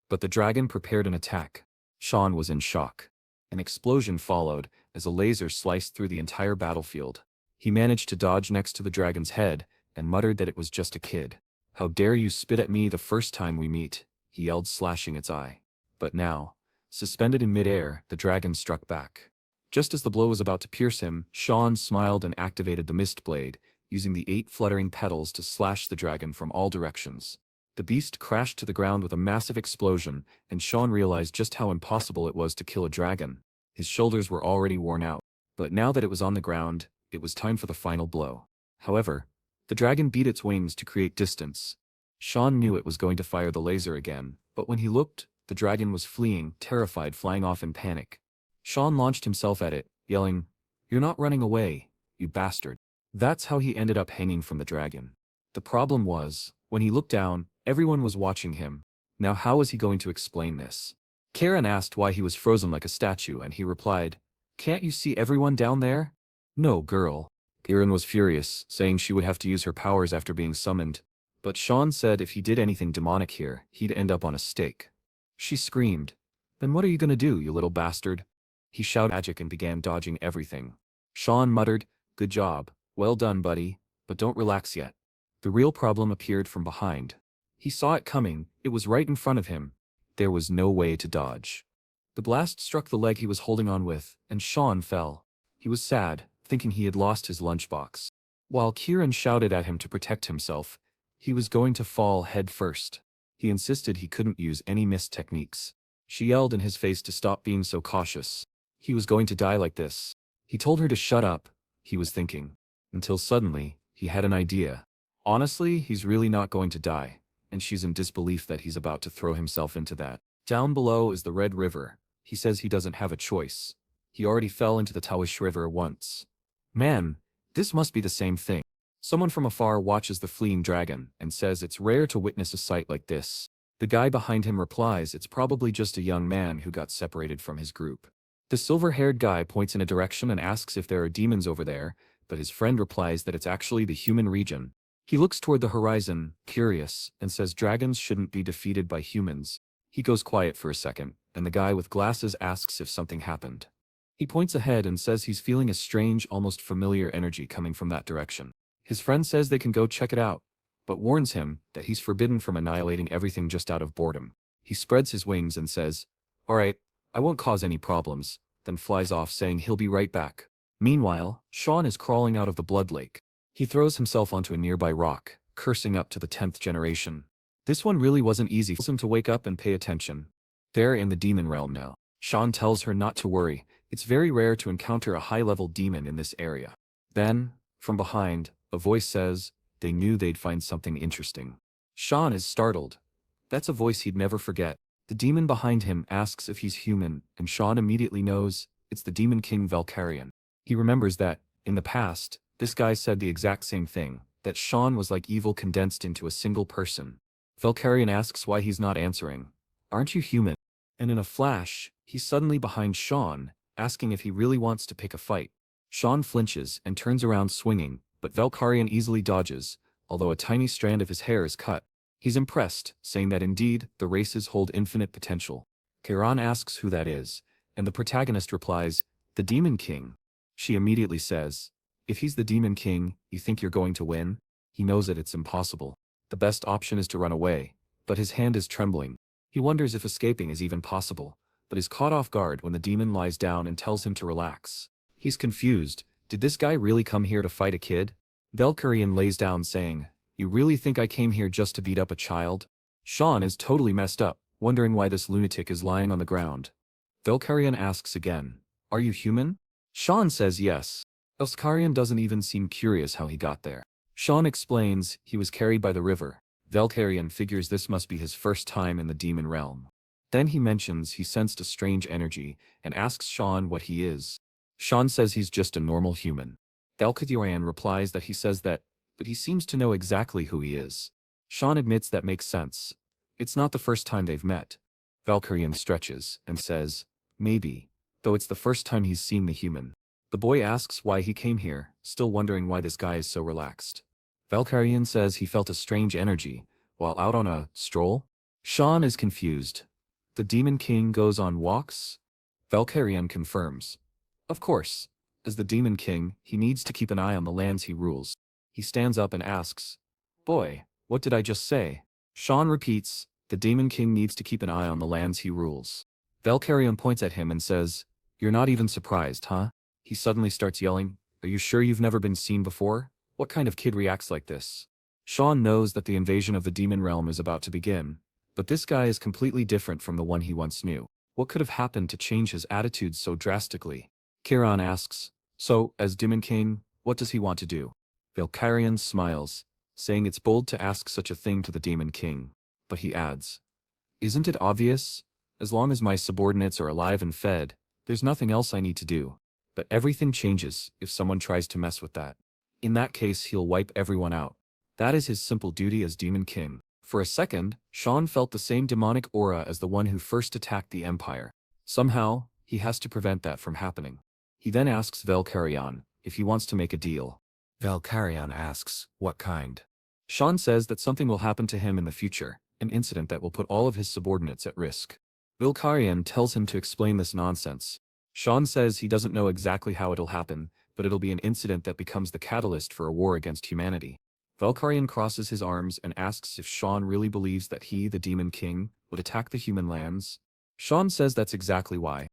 But the dragon prepared an attack. Sean was in shock. An explosion followed, as a laser sliced through the entire battlefield. He managed to dodge next to the dragon's head, and muttered that it was just a kid. "How dare you spit at me the first time we meet," he yelled, slashing its eye. But now, suspended in midair, the dragon struck back. Just as the blow was about to pierce him, Sean smiled and activated the mist blade, using the 8 fluttering petals to slash the dragon from all directions. The beast crashed to the ground with a massive explosion, and Sean realized just how impossible it was to kill a dragon. His shoulders were already worn out. But now that it was on the ground, it was time for the final blow. However, the dragon beat its wings to create distance. Sean knew it was going to fire the laser again, but when he looked, the dragon was fleeing, terrified, flying off in panic. Sean launched himself at it, yelling, "You're not running away, you bastard." That's how he ended up hanging from the dragon. The problem was, when he looked down, everyone was watching him. Now how was he going to explain this? Karen asked why he was frozen like a statue, and he replied, "Can't you see everyone down there?" "No, girl." Karen was furious, saying she would have to use her powers after being summoned. But Sean said if he did anything demonic here, he'd end up on a stake. She screamed, "Then what are you gonna do, you little bastard?" He shouted magic and began dodging everything. Sean muttered, "Good job, well done, buddy, but don't relax yet." The real problem appeared from behind. He saw it coming, it was right in front of him. There was no way to dodge. The blast struck the leg he was holding on with, and Sean fell. He was sad, thinking he had lost his lunchbox. While Kieran shouted at him to protect himself, he was going to fall head first. He insisted he couldn't use any mist techniques. She yelled in his face to stop being so cautious. He was going to die like this. He told her to shut up, he was thinking. Until suddenly, he had an idea. Honestly, he's really not going to die, and she's in disbelief that he's about to throw himself into that. Down below is the Red River. He says he doesn't have a choice. He already fell into the Tawish River once. Man, this must be the same thing. Someone from afar watches the fleeing dragon and says it's rare to witness a sight like this. The guy behind him replies it's probably just a young man who got separated from his group. The silver-haired guy points in a direction and asks if there are demons over there, but his friend replies that it's actually the human region. He looks toward the horizon, curious, and says dragons shouldn't be defeated by humans. He goes quiet for a second, and the guy with glasses asks if something happened. He points ahead and says he's feeling a strange, almost familiar energy coming from that direction. His friend says they can go check it out, but warns him that he's forbidden from annihilating everything just out of boredom. He spreads his wings and says, "All right, I won't cause any problems," then flies off saying he'll be right back. Meanwhile, Sean is crawling out of the blood lake. He throws himself onto a nearby rock, cursing up to the 10th generation. This one really wasn't easy for him to wake up and pay attention. They're in the demon realm now. Sean tells her not to worry, it's very rare to encounter a high-level demon in this area. Then, from behind, a voice says, they knew they'd find something interesting. Sean is startled. That's a voice he'd never forget. The demon behind him asks if he's human, and Sean immediately knows it's the demon king Valkyrian. He remembers that, in the past, this guy said the exact same thing, that Sean was like evil condensed into a single person. Valkyrian asks why he's not answering. "Aren't you human?" And in a flash, he's suddenly behind Sean, asking if he really wants to pick a fight. Sean flinches and turns around swinging, but Valkyrian easily dodges, although a tiny strand of his hair is cut. He's impressed, saying that indeed, the races hold infinite potential. Kairon asks who that is, and the protagonist replies, the Demon King. She immediately says, if he's the Demon King, you think you're going to win? He knows that it's impossible. The best option is to run away, but his hand is trembling. He wonders if escaping is even possible, but is caught off guard when the demon lies down and tells him to relax. He's confused. Did this guy really come here to fight a kid? Valkyrian lays down saying, you really think I came here just to beat up a child? Sean is totally messed up, wondering why this lunatic is lying on the ground. Valkyrian asks again, are you human? Sean says yes. Valkyrian doesn't even seem curious how he got there. Sean explains he was carried by the river. Valkyrian figures this must be his first time in the demon realm. Then he mentions he sensed a strange energy and asks Sean what he is. Sean says he's just a normal human. Valkyrian replies that he says that, but he seems to know exactly who he is. Sean admits that makes sense. It's not the first time they've met. Valkyrian stretches and says, maybe, though it's the first time he's seen the human. The boy asks why he came here, still wondering why this guy is so relaxed. Valkyrian says he felt a strange energy, while out on a stroll. Sean is confused. The Demon King goes on walks? Valkyrian confirms. Of course. As the Demon King, he needs to keep an eye on the lands he rules. He stands up and asks, boy, what did I just say? Sean repeats, the Demon King needs to keep an eye on the lands he rules. Valkyrian points at him and says, you're not even surprised, huh? He suddenly starts yelling, are you sure you've never been seen before? What kind of kid reacts like this? Sean knows that the invasion of the demon realm is about to begin, but this guy is completely different from the one he once knew. What could have happened to change his attitude so drastically? Kairon asks, so, as Demon King, what does he want to do? Valkyrian smiles, saying it's bold to ask such a thing to the Demon King, but he adds, isn't it obvious? As long as my subordinates are alive and fed, there's nothing else I need to do. But everything changes if someone tries to mess with that. In that case, he'll wipe everyone out. That is his simple duty as Demon King. For a second, Sean felt the same demonic aura as the one who first attacked the Empire. Somehow, he has to prevent that from happening. He then asks Valkyrian if he wants to make a deal. Valkyrian asks, what kind? Sean says that something will happen to him in the future, an incident that will put all of his subordinates at risk. Valkyrian tells him to explain this nonsense. Sean says he doesn't know exactly how it'll happen, but it'll be an incident that becomes the catalyst for a war against humanity. Valkyrian crosses his arms and asks if Sean really believes that he, the Demon King, would attack the human lands. Sean says that's exactly why.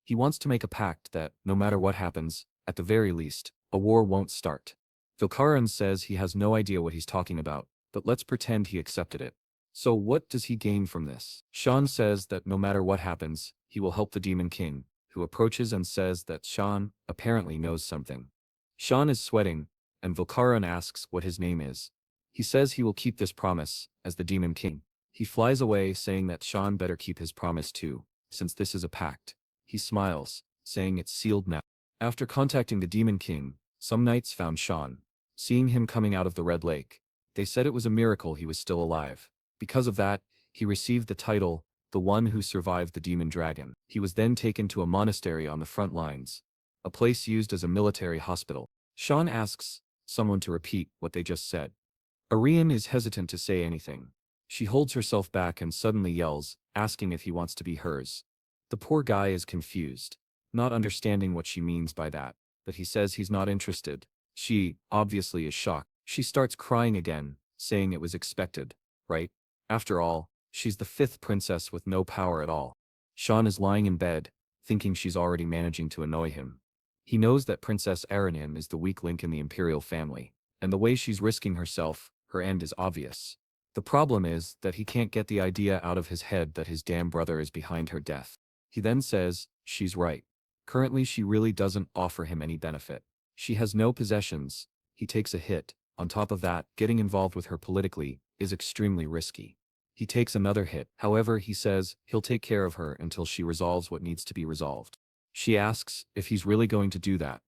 He wants to make a pact that, no matter what happens, at the very least, a war won't start. Valkyrian says he has no idea what he's talking about, but let's pretend he accepted it. So what does he gain from this? Sean says that no matter what happens, he will help the Demon King, who approaches and says that Sean apparently knows something. Sean is sweating, and Valkyrian asks what his name is. He says he will keep this promise, as the Demon King. He flies away saying that Sean better keep his promise too, since this is a pact. He smiles, saying it's sealed now. After contacting the Demon King, some knights found Sean. Seeing him coming out of the Red Lake, they said it was a miracle he was still alive. Because of that, he received the title, the one who survived the demon dragon. He was then taken to a monastery on the front lines, a place used as a military hospital. Sean asks someone to repeat what they just said. Ariane is hesitant to say anything. She holds herself back and suddenly yells, asking if he wants to be hers. The poor guy is confused, not understanding what she means by that, but he says he's not interested. She, obviously, is shocked. She starts crying again, saying it was expected, right? After all, she's the fifth princess with no power at all. Sean is lying in bed, thinking she's already managing to annoy him. He knows that Princess Aranin is the weak link in the imperial family, and the way she's risking herself, her end is obvious. The problem is that he can't get the idea out of his head that his damn brother is behind her death. He then says, she's right. Currently she really doesn't offer him any benefit. She has no possessions. He takes a hit, On top of that, getting involved with her politically is extremely risky. He takes another hit. However, he says he'll take care of her until she resolves what needs to be resolved. She asks if he's really going to do that.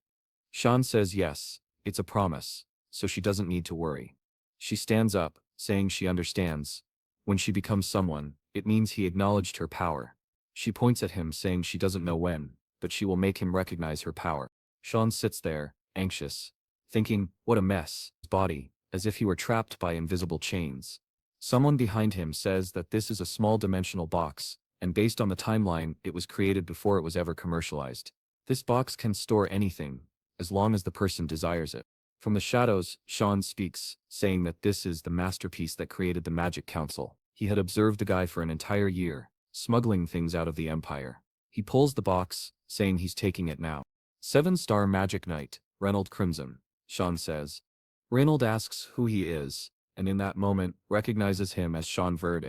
Sean says yes, it's a promise, so she doesn't need to worry. She stands up, saying she understands. When she becomes someone, it means he acknowledged her power. She points at him saying she doesn't know when, but she will make him recognize her power. Sean sits there, anxious, thinking, what a mess, his body, as if he were trapped by invisible chains. Someone behind him says that this is a small dimensional box, and based on the timeline, it was created before it was ever commercialized. This box can store anything, as long as the person desires it. From the shadows, Sean speaks, saying that this is the masterpiece that created the Magic Council. He had observed the guy for an entire year, smuggling things out of the Empire. He pulls the box, saying he's taking it now. 7-star Magic Knight, Reynold Crimson, Sean says. Reynold asks who he is, and in that moment, recognizes him as Cyan Vert.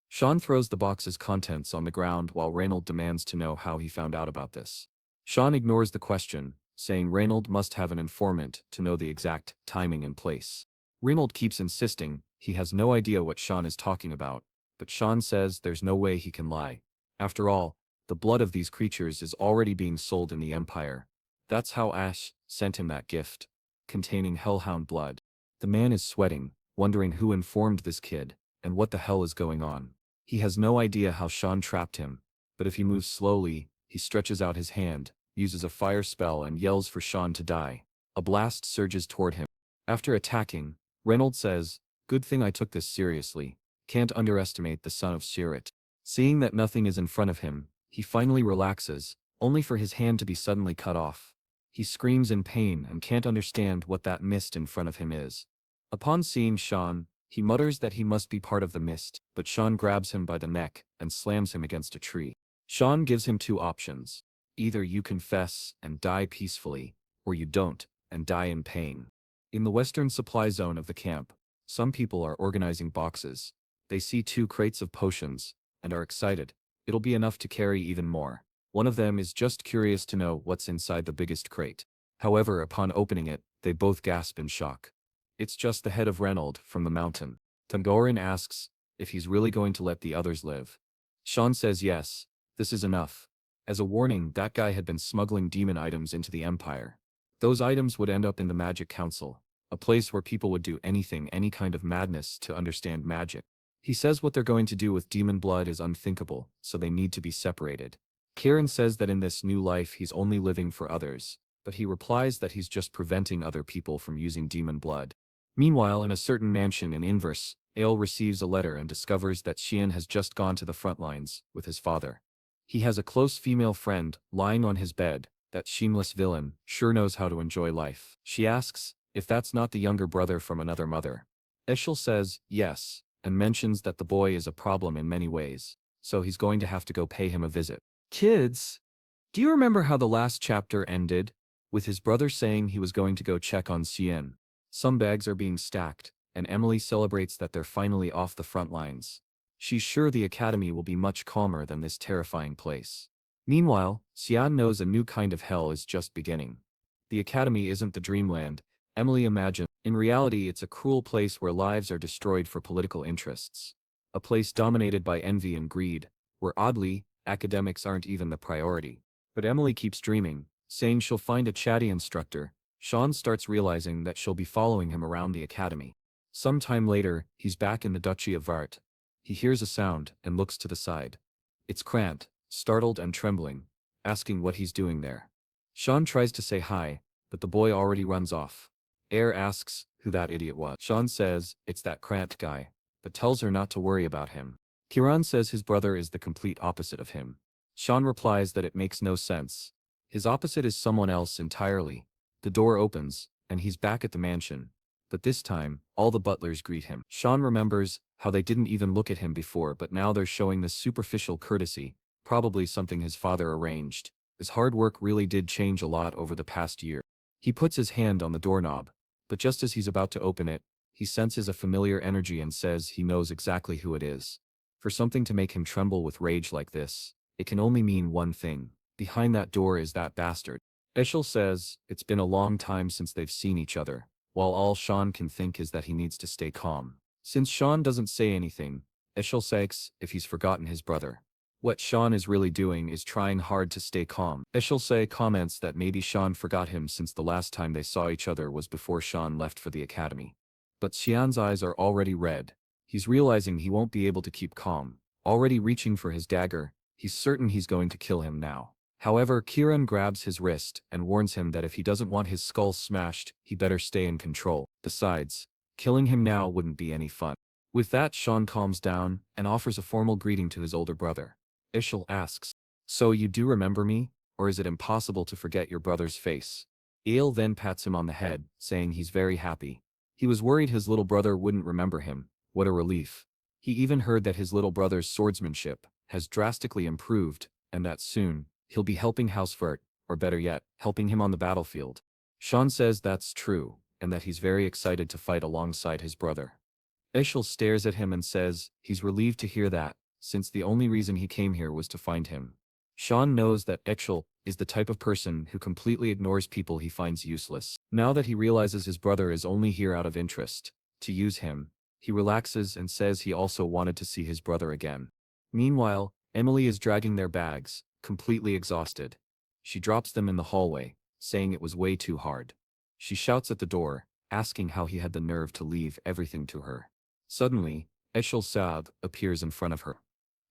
Sean throws the box's contents on the ground while Reynold demands to know how he found out about this. Sean ignores the question, saying Reynold must have an informant to know the exact timing and place. Reynold keeps insisting he has no idea what Sean is talking about, but Sean says there's no way he can lie. After all, the blood of these creatures is already being sold in the Empire. That's how Ash sent him that gift, containing hellhound blood. The man is sweating, wondering who informed this kid, and what the hell is going on. He has no idea how Sean trapped him, but if he moves slowly, he stretches out his hand, uses a fire spell and yells for Sean to die. A blast surges toward him. After attacking, Reynold says, good thing I took this seriously. Can't underestimate the son of Sirit. Seeing that nothing is in front of him, he finally relaxes, only for his hand to be suddenly cut off. He screams in pain and can't understand what that mist in front of him is. Upon seeing Sean, he mutters that he must be part of the mist, but Sean grabs him by the neck and slams him against a tree. Sean gives him two options. Either you confess and die peacefully, or you don't, and die in pain. In the western supply zone of the camp, some people are organizing boxes. They see 2 crates of potions, and are excited. It'll be enough to carry even more. One of them is just curious to know what's inside the biggest crate. However, upon opening it, they both gasp in shock. It's just the head of Reynold from the mountain. Tangoran asks if he's really going to let the others live. Sean says yes, this is enough. As a warning, that guy had been smuggling demon items into the Empire. Those items would end up in the Magic Council, a place where people would do anything, any kind of madness to understand magic. He says what they're going to do with demon blood is unthinkable, so they need to be separated. Kieran says that in this new life he's only living for others, but he replies that he's just preventing other people from using demon blood. Meanwhile, in a certain mansion in Inverse, Ale receives a letter and discovers that Cyan has just gone to the front lines with his father. He has a close female friend lying on his bed. That shameless villain sure knows how to enjoy life. She asks if that's not the younger brother from another mother. Eshel says yes, and mentions that the boy is a problem in many ways, so he's going to have to go pay him a visit. Kids, do you remember how the last chapter ended? With his brother saying he was going to go check on Cyan. Some bags are being stacked, and Emily celebrates that they're finally off the front lines. She's sure the academy will be much calmer than this terrifying place. Meanwhile, Cyan knows a new kind of hell is just beginning. The academy isn't the dreamland Emily imagined. In reality, it's a cruel place where lives are destroyed for political interests. A place dominated by envy and greed, where oddly, academics aren't even the priority. But Emily keeps dreaming, saying she'll find a chatty instructor. Sean starts realizing that she'll be following him around the academy. Some time later, he's back in the Duchy of Vart. He hears a sound and looks to the side. It's Krant, startled and trembling, asking what he's doing there. Sean tries to say hi, but the boy already runs off. Air asks who that idiot was. Sean says it's that Krant guy, but tells her not to worry about him. Kiran says his brother is the complete opposite of him. Sean replies that it makes no sense. His opposite is someone else entirely. The door opens, and he's back at the mansion. But this time, all the butlers greet him. Sean remembers how they didn't even look at him before, but now they're showing this superficial courtesy, probably something his father arranged. His hard work really did change a lot over the past year. He puts his hand on the doorknob, but just as he's about to open it, he senses a familiar energy and says he knows exactly who it is. For something to make him tremble with rage like this, it can only mean one thing. Behind that door is that bastard. Eshel says it's been a long time since they've seen each other, while all Sean can think is that he needs to stay calm. Since Sean doesn't say anything, Ishil asks if he's forgotten his brother. What Sean is really doing is trying hard to stay calm. Ishil comments that maybe Sean forgot him since the last time they saw each other was before Sean left for the academy. But Cyan's eyes are already red. He's realizing he won't be able to keep calm. Already reaching for his dagger, he's certain he's going to kill him now. However, Kieran grabs his wrist and warns him that if he doesn't want his skull smashed, he better stay in control. Besides, killing him now wouldn't be any fun. With that, Sean calms down and offers a formal greeting to his older brother. Ishil asks, "So you do remember me, or is it impossible to forget your brother's face?" Ail then pats him on the head, saying he's very happy. He was worried his little brother wouldn't remember him. What a relief. He even heard that his little brother's swordsmanship has drastically improved, and that soon, he'll be helping House Vert, or better yet, helping him on the battlefield. Sean says that's true, and that he's very excited to fight alongside his brother. Ishil stares at him and says he's relieved to hear that, since the only reason he came here was to find him. Sean knows that Ishil is the type of person who completely ignores people he finds useless. Now that he realizes his brother is only here out of interest, to use him, he relaxes and says he also wanted to see his brother again. Meanwhile, Emily is dragging their bags, completely exhausted. She drops them in the hallway, saying it was way too hard. She shouts at the door, asking how he had the nerve to leave everything to her. Suddenly, Eshel Saab appears in front of her.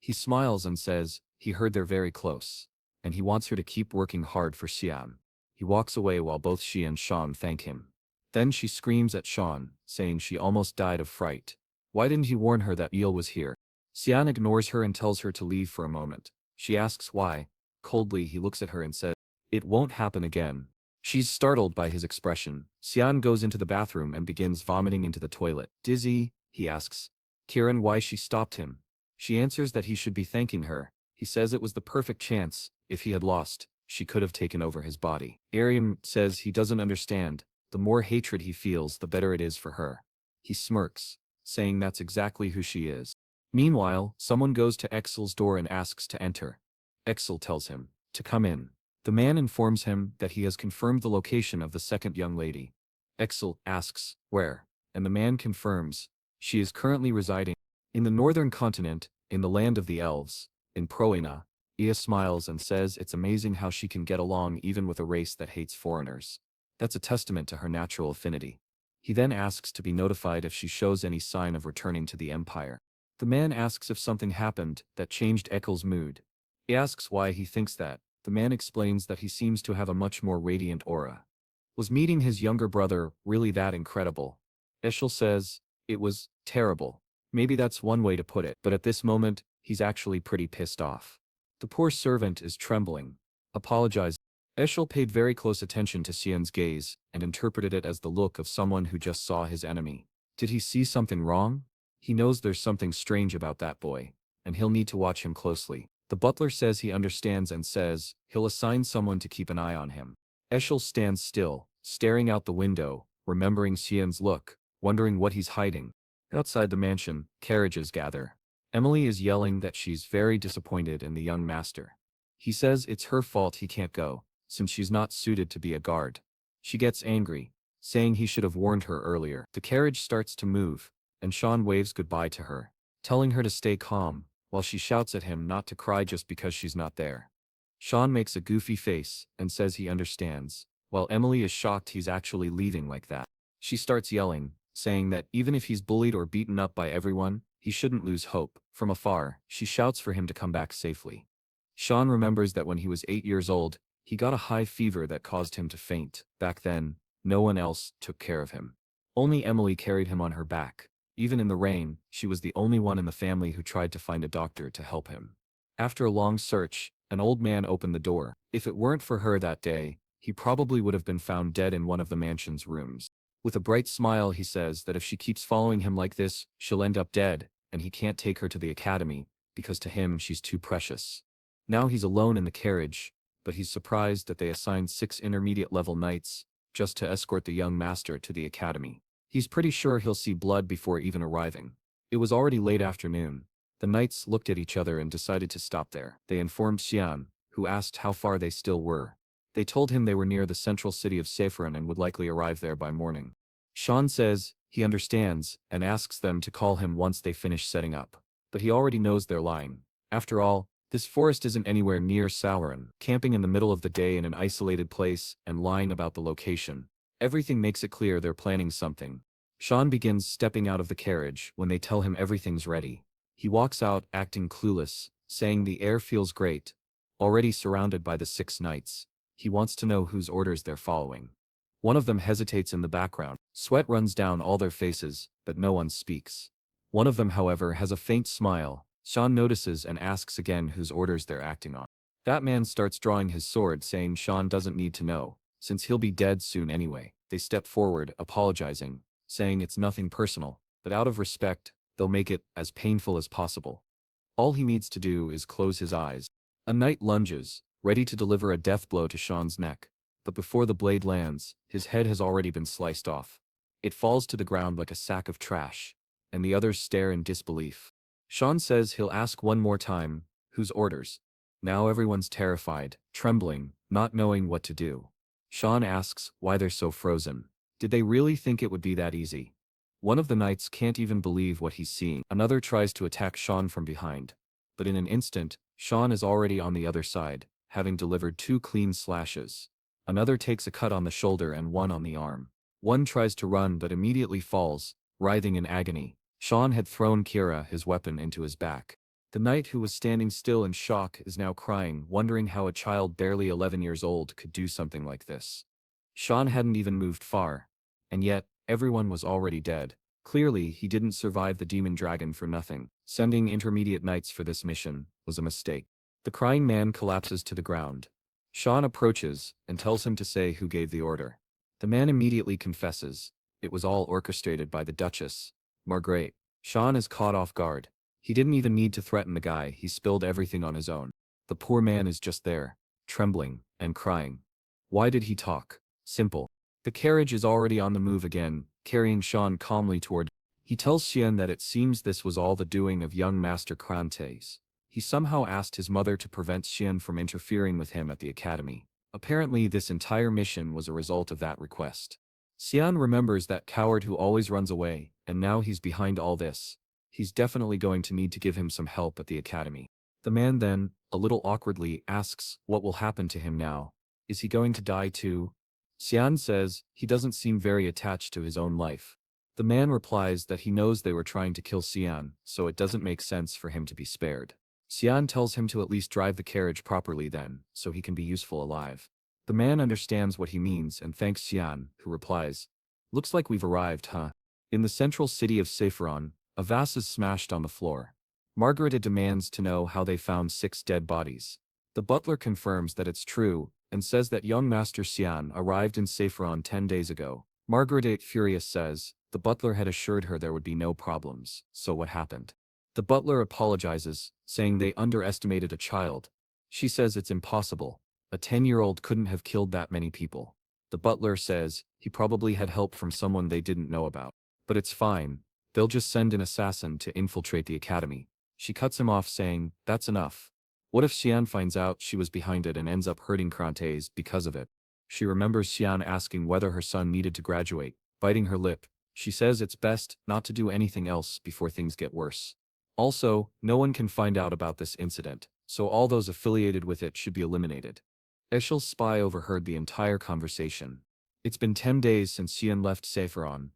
He smiles and says he heard they're very close, and he wants her to keep working hard for Xian. He walks away while both she and Sean thank him. Then she screams at Sean, saying she almost died of fright. Why didn't he warn her that Eel was here? Xian ignores her and tells her to leave for a moment. She asks why. Coldly he looks at her and says, "It won't happen again." She's startled by his expression. Xian goes into the bathroom and begins vomiting into the toilet. Dizzy, he asks Kieran why she stopped him. She answers that he should be thanking her. He says it was the perfect chance. If he had lost, she could have taken over his body. Ariam says he doesn't understand. The more hatred he feels, the better it is for her. He smirks, saying that's exactly who she is. Meanwhile, someone goes to Exel's door and asks to enter. Exel tells him to come in. The man informs him that he has confirmed the location of the second young lady. Exel asks where, and the man confirms she is currently residing in the northern continent, in the land of the elves, in Proina. Ia smiles and says it's amazing how she can get along even with a race that hates foreigners. That's a testament to her natural affinity. He then asks to be notified if she shows any sign of returning to the Empire. The man asks if something happened that changed Ekel's mood. He asks why he thinks that. The man explains that he seems to have a much more radiant aura. Was meeting his younger brother really that incredible? Eshel says, it was terrible. Maybe that's one way to put it, but at this moment, he's actually pretty pissed off. The poor servant is trembling. Apologizing. Eshel paid very close attention to Xian's gaze and interpreted it as the look of someone who just saw his enemy. Did he see something wrong? He knows there's something strange about that boy, and he'll need to watch him closely. The butler says he understands and says he'll assign someone to keep an eye on him. Eshel stands still, staring out the window, remembering Xian's look, wondering what he's hiding. Outside the mansion, carriages gather. Emily is yelling that she's very disappointed in the young master. He says it's her fault he can't go, since she's not suited to be a guard. She gets angry, saying he should have warned her earlier. The carriage starts to move, and Sean waves goodbye to her, telling her to stay calm, while she shouts at him not to cry just because she's not there. Sean makes a goofy face and says he understands, while Emily is shocked he's actually leaving like that. She starts yelling, saying that even if he's bullied or beaten up by everyone, he shouldn't lose hope. From afar, she shouts for him to come back safely. Sean remembers that when he was 8 years old, he got a high fever that caused him to faint. Back then, no one else took care of him. Only Emily carried him on her back. Even in the rain, she was the only one in the family who tried to find a doctor to help him. After a long search, an old man opened the door. If it weren't for her that day, he probably would have been found dead in one of the mansion's rooms. With a bright smile he says that if she keeps following him like this, she'll end up dead, and he can't take her to the academy, because to him she's too precious. Now he's alone in the carriage, but he's surprised that they assigned 6 intermediate-level knights, just to escort the young master to the academy. He's pretty sure he'll see blood before even arriving. It was already late afternoon. The knights looked at each other and decided to stop there. They informed Xian, who asked how far they still were. They told him they were near the central city of Saffron and would likely arrive there by morning. Sean says he understands and asks them to call him once they finish setting up. But he already knows they're lying. After all, this forest isn't anywhere near Sauron, camping in the middle of the day in an isolated place and lying about the location. Everything makes it clear they're planning something. Sean begins stepping out of the carriage when they tell him everything's ready. He walks out acting clueless, saying the air feels great. Already surrounded by the 6 knights, he wants to know whose orders they're following. One of them hesitates in the background. Sweat runs down all their faces, but no one speaks. One of them, however, has a faint smile. Sean notices and asks again whose orders they're acting on. That man starts drawing his sword, saying Sean doesn't need to know, since he'll be dead soon anyway. They step forward, apologizing, saying it's nothing personal, but out of respect, they'll make it as painful as possible. All he needs to do is close his eyes. A knight lunges, ready to deliver a death blow to Sean's neck, but before the blade lands, his head has already been sliced off. It falls to the ground like a sack of trash, and the others stare in disbelief. Sean says he'll ask one more time, whose orders? Now everyone's terrified, trembling, not knowing what to do. Sean asks why they're so frozen. Did they really think it would be that easy? One of the knights can't even believe what he's seeing. Another tries to attack Sean from behind. But in an instant, Sean is already on the other side, having delivered 2 clean slashes. Another takes a cut on the shoulder and one on the arm. One tries to run but immediately falls, writhing in agony. Sean had thrown Kira, his weapon, into his back. The knight, who was standing still in shock, is now crying, wondering how a child barely 11 years old could do something like this. Sean hadn't even moved far. And yet, everyone was already dead. Clearly, he didn't survive the demon dragon for nothing. Sending intermediate knights for this mission was a mistake. The crying man collapses to the ground. Sean approaches and tells him to say who gave the order. The man immediately confesses. It was all orchestrated by the Duchess, Margaret. Sean is caught off guard. He didn't even need to threaten the guy, he spilled everything on his own. The poor man is just there, trembling and crying. Why did he talk? Simple. The carriage is already on the move again, carrying Sean calmly toward. He tells Cyan that it seems this was all the doing of young Master Krantes. He somehow asked his mother to prevent Cyan from interfering with him at the academy. Apparently this entire mission was a result of that request. Cyan remembers that coward who always runs away, and now he's behind all this. He's definitely going to need to give him some help at the academy. The man then, a little awkwardly, asks what will happen to him now. Is he going to die too? Cyan says he doesn't seem very attached to his own life. The man replies that he knows they were trying to kill Cyan, so it doesn't make sense for him to be spared. Cyan tells him to at least drive the carriage properly then, so he can be useful alive. The man understands what he means and thanks Cyan, who replies, "Looks like we've arrived, huh?" In the central city of Sapphiron, a vase is smashed on the floor. Margaret demands to know how they found 6 dead bodies. The butler confirms that it's true, and says that young Master Cyan arrived in Sapphiron 10 days ago. Margaret, furious, says the butler had assured her there would be no problems, so what happened? The butler apologizes, saying they underestimated a child. She says it's impossible. A 10-year-old couldn't have killed that many people. The butler says he probably had help from someone they didn't know about. But it's fine. They'll just send an assassin to infiltrate the academy. She cuts him off, saying, that's enough. What if Cyan finds out she was behind it and ends up hurting Krantes because of it? She remembers Cyan asking whether her son needed to graduate. Biting her lip, she says it's best not to do anything else before things get worse. Also, no one can find out about this incident, so all those affiliated with it should be eliminated. Eshel's spy overheard the entire conversation. It's been 10 days since Cyan left Sapphiron.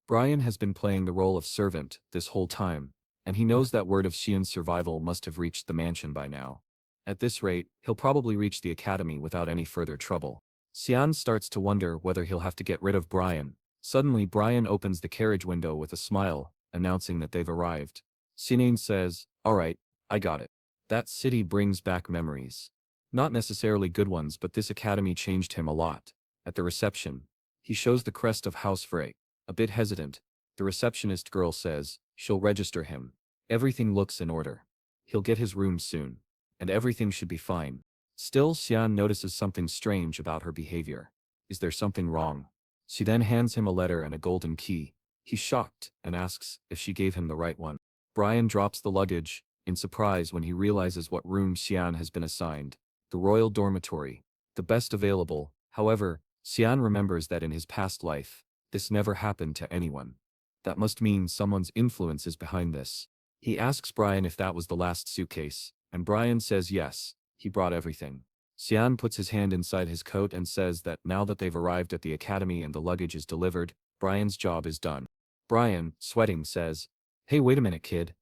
Brian has been playing the role of servant this whole time, and he knows that word of Cyan's survival must have reached the mansion by now. At this rate, he'll probably reach the academy without any further trouble. Cyan starts to wonder whether he'll have to get rid of Brian. Suddenly Brian opens the carriage window with a smile, announcing that they've arrived. Cyan says, alright, I got it. That city brings back memories. Not necessarily good ones, but this academy changed him a lot. At the reception, he shows the crest of House Frey. A bit hesitant, the receptionist girl says she'll register him. Everything looks in order. He'll get his room soon, and everything should be fine. Still, Cyan notices something strange about her behavior. Is there something wrong? She then hands him a letter and a golden key. He's shocked and asks if she gave him the right one. Brian drops the luggage, in surprise when he realizes what room Cyan has been assigned. The royal dormitory. The best available. However, Cyan remembers that in his past life, This never happened to anyone. That must mean someone's influence is behind this. He asks Brian if that was the last suitcase, and Brian says yes, he brought everything. Cyan puts his hand inside his coat and says that now that they've arrived at the academy and the luggage is delivered, Brian's job is done. Brian, sweating, says, "Hey, wait a minute, kid."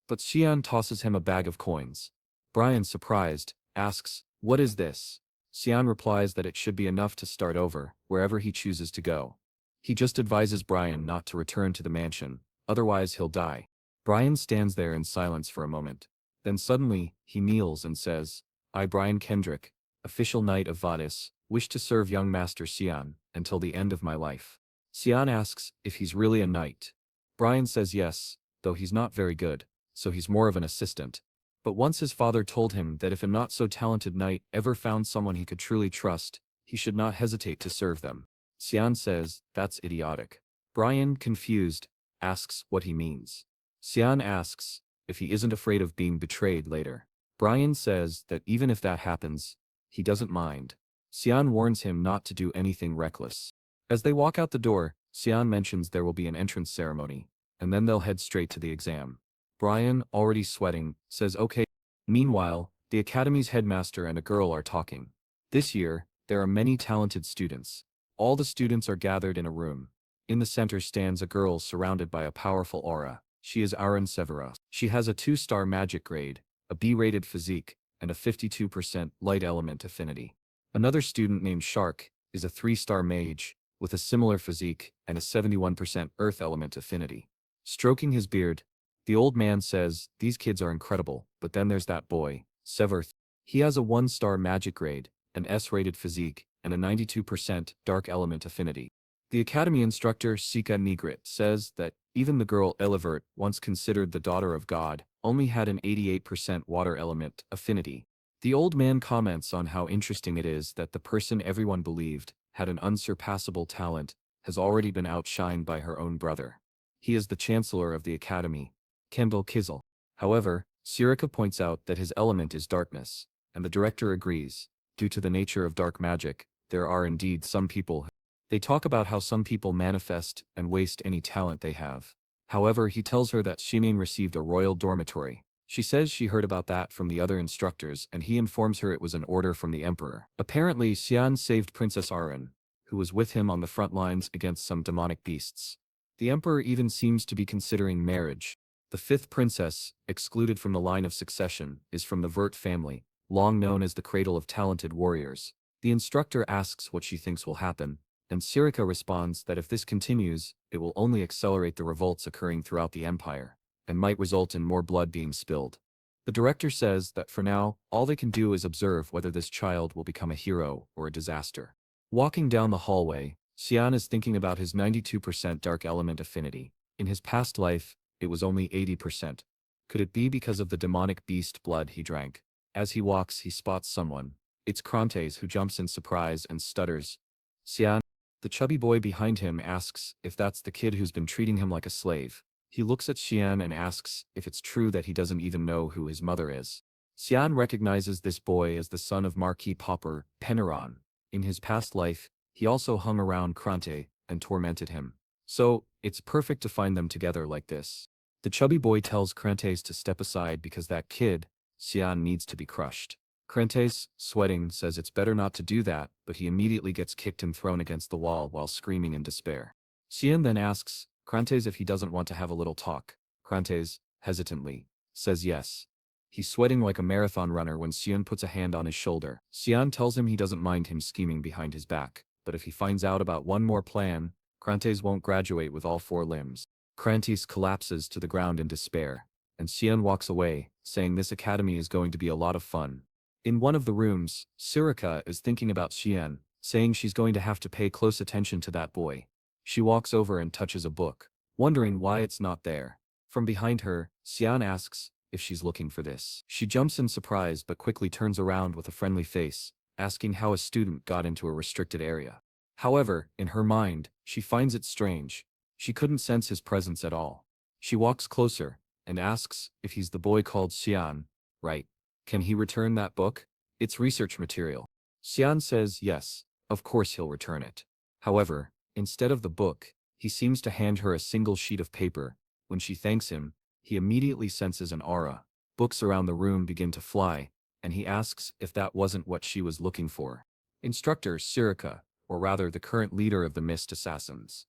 But Cyan tosses him a bag of coins. Brian, surprised, asks, "What is this?" Cyan replies that it should be enough to start over, wherever he chooses to go. He just advises Brian not to return to the mansion, otherwise he'll die. Brian stands there in silence for a moment. Then suddenly, he kneels and says, "I, Brian Kendrick, official knight of Vadis, wish to serve young Master Cyan until the end of my life." Cyan asks if he's really a knight. Brian says yes, though he's not very good, so he's more of an assistant. But once his father told him that if a not-so-talented knight ever found someone he could truly trust, he should not hesitate to serve them. Cyan says, "That's idiotic." Brian, confused, asks what he means. Cyan asks if he isn't afraid of being betrayed later. Brian says that even if that happens, he doesn't mind. Cyan warns him not to do anything reckless. As they walk out the door, Cyan mentions there will be an entrance ceremony, and then they'll head straight to the exam. Brian, already sweating, says okay. Meanwhile, the academy's headmaster and a girl are talking. This year, there are many talented students. All the students are gathered in a room. In the center stands a girl surrounded by a powerful aura. She is Aaron Severa. She has a 2-star magic grade, a B-rated physique, and a 52% light element affinity. Another student named Shark is a 3-star mage, with a similar physique and a 71% earth element affinity. Stroking his beard, the old man says, "These kids are incredible, but then there's that boy, Severth. He has a 1-star magic grade, an S-rated physique, and a 92% dark element affinity." The academy instructor Sika Nigrit says that even the girl Elevert, once considered the daughter of God, only had an 88% water element affinity. The old man comments on how interesting it is that the person everyone believed had an unsurpassable talent has already been outshined by her own brother. He is the chancellor of the academy, Kendall Kizel. However, Sirika points out that his element is darkness, and the director agrees. Due to the nature of dark magic, there are indeed some people. They talk about how some people manifest and waste any talent they have. However, he tells her that Shimin received a royal dormitory. She says she heard about that from the other instructors, and he informs her it was an order from the emperor. Apparently, Cyan saved Princess Arin, who was with him on the front lines against some demonic beasts. The emperor even seems to be considering marriage. The 5th princess, excluded from the line of succession, is from the Vert family, long known as the cradle of talented warriors. The instructor asks what she thinks will happen, and Sirika responds that if this continues, it will only accelerate the revolts occurring throughout the empire, and might result in more blood being spilled. The director says that for now, all they can do is observe whether this child will become a hero or a disaster. Walking down the hallway, Cyan is thinking about his 92% dark element affinity. In his past life, it was only 80%. Could it be because of the demonic beast blood he drank? As he walks, he spots someone. It's Krantes, who jumps in surprise and stutters. "Cyan?" The chubby boy behind him asks if that's the kid who's been treating him like a slave. He looks at Cyan and asks if it's true that he doesn't even know who his mother is. Cyan recognizes this boy as the son of Marquis Popper, Peneron. In his past life, he also hung around Krante and tormented him. So, it's perfect to find them together like this. The chubby boy tells Krantes to step aside because that kid, Cyan, needs to be crushed. Krantes, sweating, says it's better not to do that, but he immediately gets kicked and thrown against the wall while screaming in despair. Cyan then asks Krantes if he doesn't want to have a little talk. Krantes, hesitantly, says yes. He's sweating like a marathon runner when Cyan puts a hand on his shoulder. Cyan tells him he doesn't mind him scheming behind his back, but if he finds out about one more plan, Krantes won't graduate with all 4 limbs. Krantes collapses to the ground in despair, and Cyan walks away, saying this academy is going to be a lot of fun. In one of the rooms, Sirika is thinking about Cyan, saying she's going to have to pay close attention to that boy. She walks over and touches a book, wondering why it's not there. From behind her, Cyan asks if she's looking for this. She jumps in surprise but quickly turns around with a friendly face, asking how a student got into a restricted area. However, in her mind, she finds it strange. She couldn't sense his presence at all. She walks closer and asks if he's the boy called Cyan, right? Can he return that book? It's research material. Cyan says yes, of course he'll return it. However, instead of the book, He seems to hand her a single sheet of paper. When she thanks him, he immediately senses an aura. Books around the room begin to fly, and he asks if that wasn't what she was looking for. Instructor Sirika, or rather the current leader of the Mist Assassins.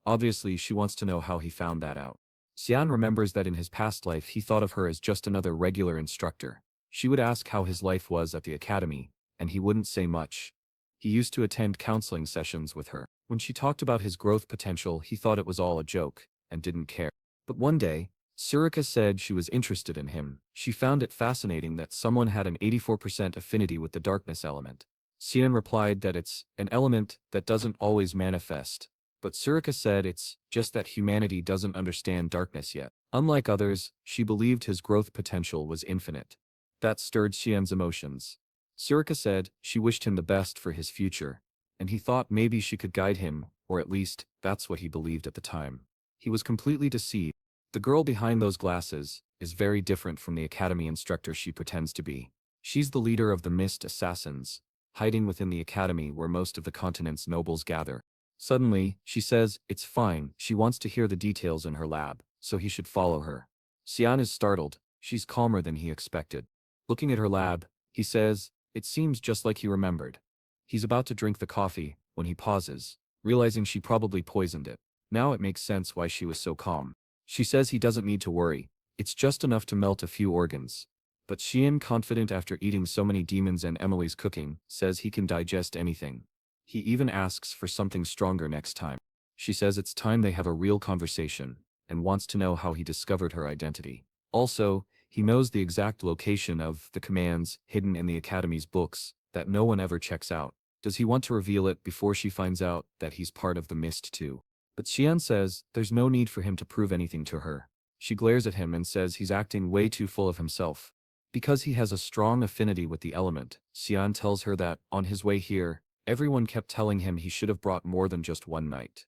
Obviously, she wants to know how he found that out. Cyan remembers that in his past life he thought of her as just another regular instructor. She would ask how his life was at the academy, and he wouldn't say much. He used to attend counseling sessions with her. When she talked about his growth potential, he thought it was all a joke, and didn't care. But one day, Surika said she was interested in him. She found it fascinating that someone had an 84% affinity with the darkness element. Cyan replied that it's an element that doesn't always manifest. But Surika said it's just that humanity doesn't understand darkness yet. Unlike others, she believed his growth potential was infinite. That stirred Xian's emotions. Surika said she wished him the best for his future, and he thought maybe she could guide him, or at least, that's what he believed at the time. He was completely deceived. The girl behind those glasses is very different from the academy instructor she pretends to be. She's the leader of the Mist Assassins, hiding within the academy where most of the continent's nobles gather. Suddenly, she says it's fine, she wants to hear the details in her lab, so he should follow her. Xian is startled. She's calmer than he expected. Looking at her lab, he says, it seems just like he remembered. He's about to drink the coffee, when he pauses, realizing she probably poisoned it. Now it makes sense why she was so calm. She says he doesn't need to worry, it's just enough to melt a few organs. But Xian, confident after eating so many demons and Emily's cooking, says he can digest anything. He even asks for something stronger next time. She says it's time they have a real conversation, and wants to know how he discovered her identity. Also, he knows the exact location of the commands hidden in the Academy's books that no one ever checks out. Does he want to reveal it before she finds out that he's part of the Mist too? But Xian says there's no need for him to prove anything to her. She glares at him and says he's acting way too full of himself. Because he has a strong affinity with the element, Xian tells her that, on his way here, everyone kept telling him he should have brought more than just one knight.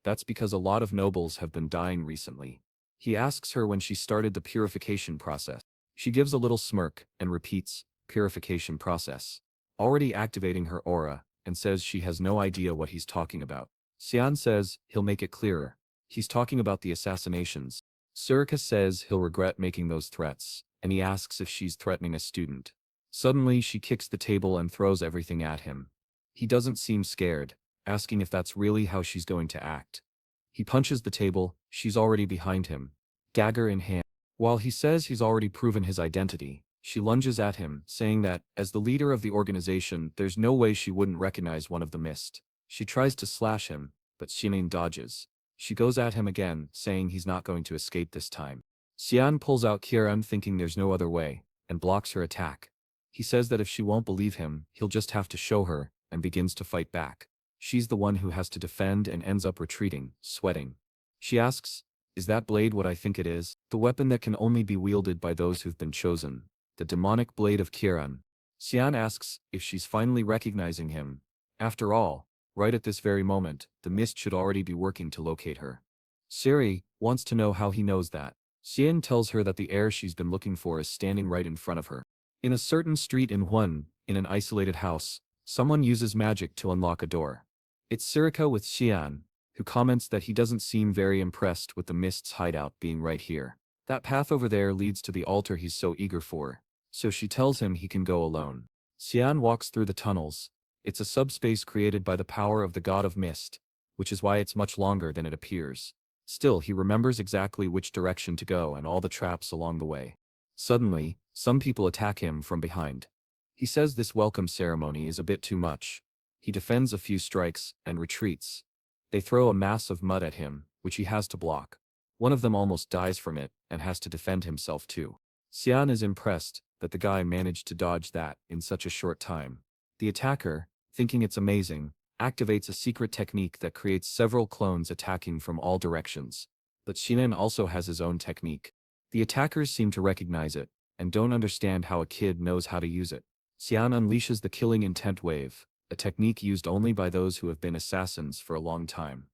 That's because a lot of nobles have been dying recently. He asks her when she started the purification process. She gives a little smirk and repeats, purification process, already activating her aura, and says she has no idea what he's talking about. Xian says he'll make it clearer. He's talking about the assassinations. Surika says he'll regret making those threats, and he asks if she's threatening a student. Suddenly she kicks the table and throws everything at him. He doesn't seem scared, asking if that's really how she's going to act. He punches the table, she's already behind him, dagger in hand. While he says he's already proven his identity, she lunges at him, saying that, as the leader of the organization, there's no way she wouldn't recognize one of the Mist. She tries to slash him, but Xian dodges. She goes at him again, saying he's not going to escape this time. Xian pulls out Kieran thinking there's no other way, and blocks her attack. He says that if she won't believe him, he'll just have to show her, and begins to fight back. She's the one who has to defend and ends up retreating, sweating. She asks, is that blade what I think it is? The weapon that can only be wielded by those who've been chosen. The demonic blade of Kieran. Xian asks if she's finally recognizing him. After all, right at this very moment, the Mist should already be working to locate her. Siri wants to know how he knows that. Xian tells her that the heir she's been looking for is standing right in front of her. In a certain street in Huan, in an isolated house, someone uses magic to unlock a door. It's Sirika with Xian, who comments that he doesn't seem very impressed with the Mist's hideout being right here. That path over there leads to the altar he's so eager for, so she tells him he can go alone. Xian walks through the tunnels. It's a subspace created by the power of the god of mist, which is why it's much longer than it appears. Still, he remembers exactly which direction to go and all the traps along the way. Suddenly, some people attack him from behind. He says this welcome ceremony is a bit too much. He defends a few strikes and retreats. They throw a mass of mud at him, which he has to block. One of them almost dies from it and has to defend himself too. Xian is impressed that the guy managed to dodge that in such a short time. The attacker, thinking it's amazing, activates a secret technique that creates several clones attacking from all directions. But Xian also has his own technique. The attackers seem to recognize it, and don't understand how a kid knows how to use it. Xian unleashes the killing intent wave, a technique used only by those who have been assassins for a long time.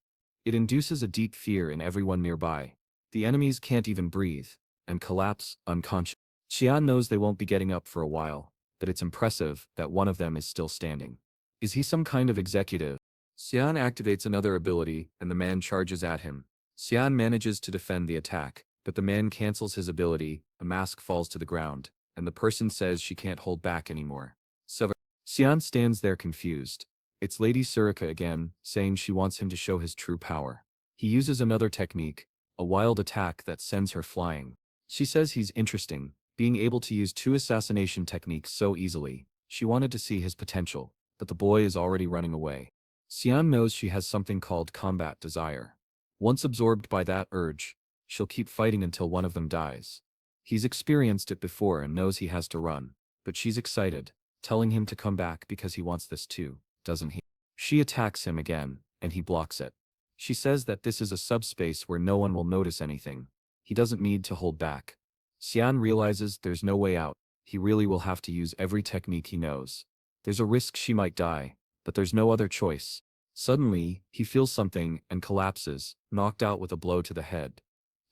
It induces a deep fear in everyone nearby. The enemies can't even breathe, and collapse, unconscious. Xian knows they won't be getting up for a while, but it's impressive that one of them is still standing. Is he some kind of executive? Cyan activates another ability, and the man charges at him. Cyan manages to defend the attack, but the man cancels his ability, a mask falls to the ground, and the person says she can't hold back anymore. So Cyan stands there confused. It's Lady Surika again, saying she wants him to show his true power. He uses another technique, a wild attack that sends her flying. She says he's interesting, being able to use two assassination techniques so easily. She wanted to see his potential, but the boy is already running away. Cyan knows she has something called combat desire. Once absorbed by that urge, she'll keep fighting until one of them dies. He's experienced it before and knows he has to run, but she's excited, telling him to come back because he wants this too, doesn't he? She attacks him again, and he blocks it. She says that this is a subspace where no one will notice anything. He doesn't need to hold back. Cyan realizes there's no way out. He really will have to use every technique he knows. There's a risk she might die, but there's no other choice. Suddenly, he feels something and collapses, knocked out with a blow to the head.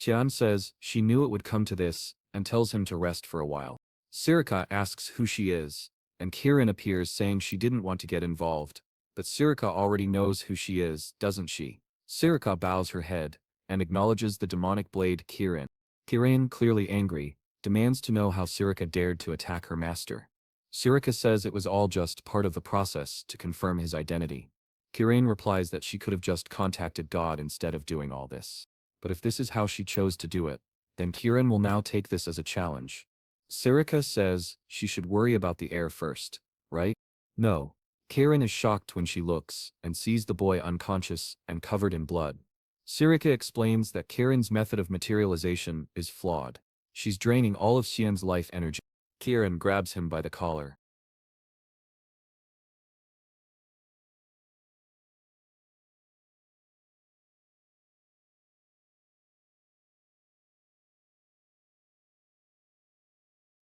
Cyan says she knew it would come to this, and tells him to rest for a while. Surika asks who she is, and Kiran appears saying she didn't want to get involved, but Surika already knows who she is, doesn't she? Surika bows her head, and acknowledges the demonic blade Kiran. Kiran, clearly angry, demands to know how Surika dared to attack her master. Surika says it was all just part of the process to confirm his identity. Kiran replies that she could have just contacted God instead of doing all this. But if this is how she chose to do it, then Kiran will now take this as a challenge. Surika says she should worry about the heir first, right? No. Kiran is shocked when she looks and sees the boy unconscious and covered in blood. Surika explains that Kiran's method of materialization is flawed. She's draining all of Cyan's life energy. Kiran grabs him by the collar.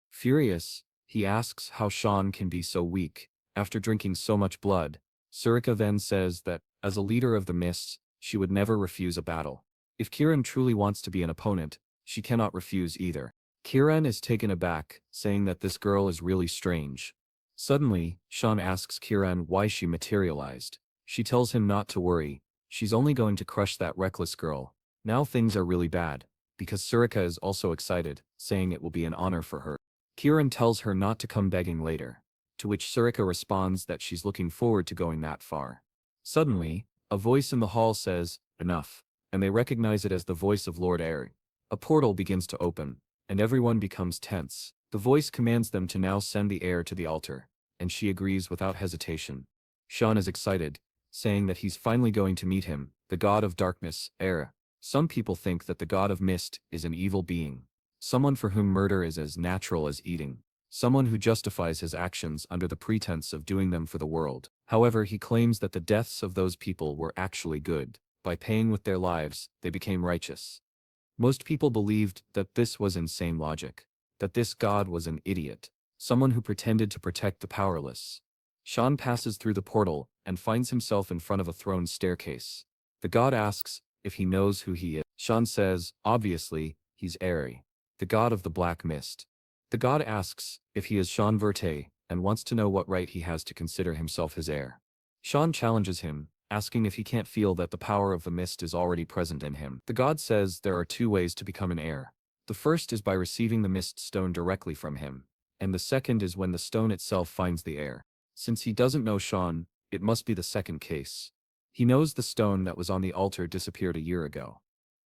Furious, he asks how Sean can be so weak, after drinking so much blood. Surika then says that, as a leader of the Mists, she would never refuse a battle. If Kiran truly wants to be an opponent, she cannot refuse either. Kiran is taken aback, saying that this girl is really strange. Suddenly, Sean asks Kiran why she materialized. She tells him not to worry, she's only going to crush that reckless girl. Now things are really bad, because Surika is also excited, saying it will be an honor for her. Kiran tells her not to come begging later, to which Surika responds that she's looking forward to going that far. Suddenly, a voice in the hall says, "Enough," and they recognize it as the voice of Lord Air. A portal begins to open, and everyone becomes tense. The voice commands them to now send the heir to the altar, and she agrees without hesitation. Sean is excited, saying that he's finally going to meet him, the god of darkness, Air. Some people think that the god of mist is an evil being. Someone for whom murder is as natural as eating. Someone who justifies his actions under the pretense of doing them for the world. However, he claims that the deaths of those people were actually good. By paying with their lives, they became righteous. Most people believed that this was insane logic. That this god was an idiot. Someone who pretended to protect the powerless. Sean passes through the portal and finds himself in front of a throne staircase. The god asks if he knows who he is. Sean says, obviously, he's Eri, the god of the black mist. The god asks if he is Cyan Vert and wants to know what right he has to consider himself his heir. Sean challenges him, asking if he can't feel that the power of the mist is already present in him. The god says there are two ways to become an heir. The first is by receiving the mist stone directly from him, and the second is when the stone itself finds the heir. Since he doesn't know Sean, it must be the second case. He knows the stone that was on the altar disappeared a year ago.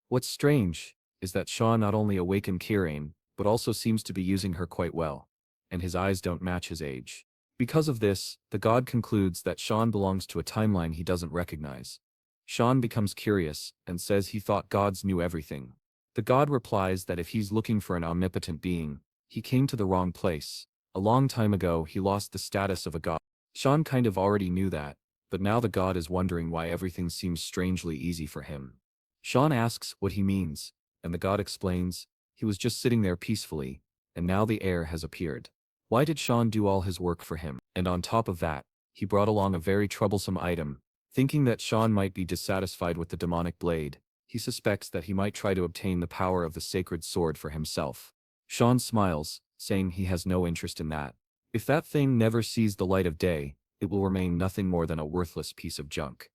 What's strange is that Sean not only awakened Kiran, but also seems to be using her quite well, and his eyes don't match his age. Because of this, the god concludes that Sean belongs to a timeline he doesn't recognize. Sean becomes curious and says he thought gods knew everything. The god replies that if he's looking for an omnipotent being, he came to the wrong place. A long time ago he lost the status of a god. Sean kind of already knew that, but now the god is wondering why everything seems strangely easy for him. Sean asks what he means, and the god explains, he was just sitting there peacefully, and now the heir has appeared. Why did Sean do all his work for him? And on top of that, he brought along a very troublesome item. Thinking that Sean might be dissatisfied with the demonic blade, he suspects that he might try to obtain the power of the sacred sword for himself. Sean smiles, saying he has no interest in that. If that thing never sees the light of day, it will remain nothing more than a worthless piece of junk.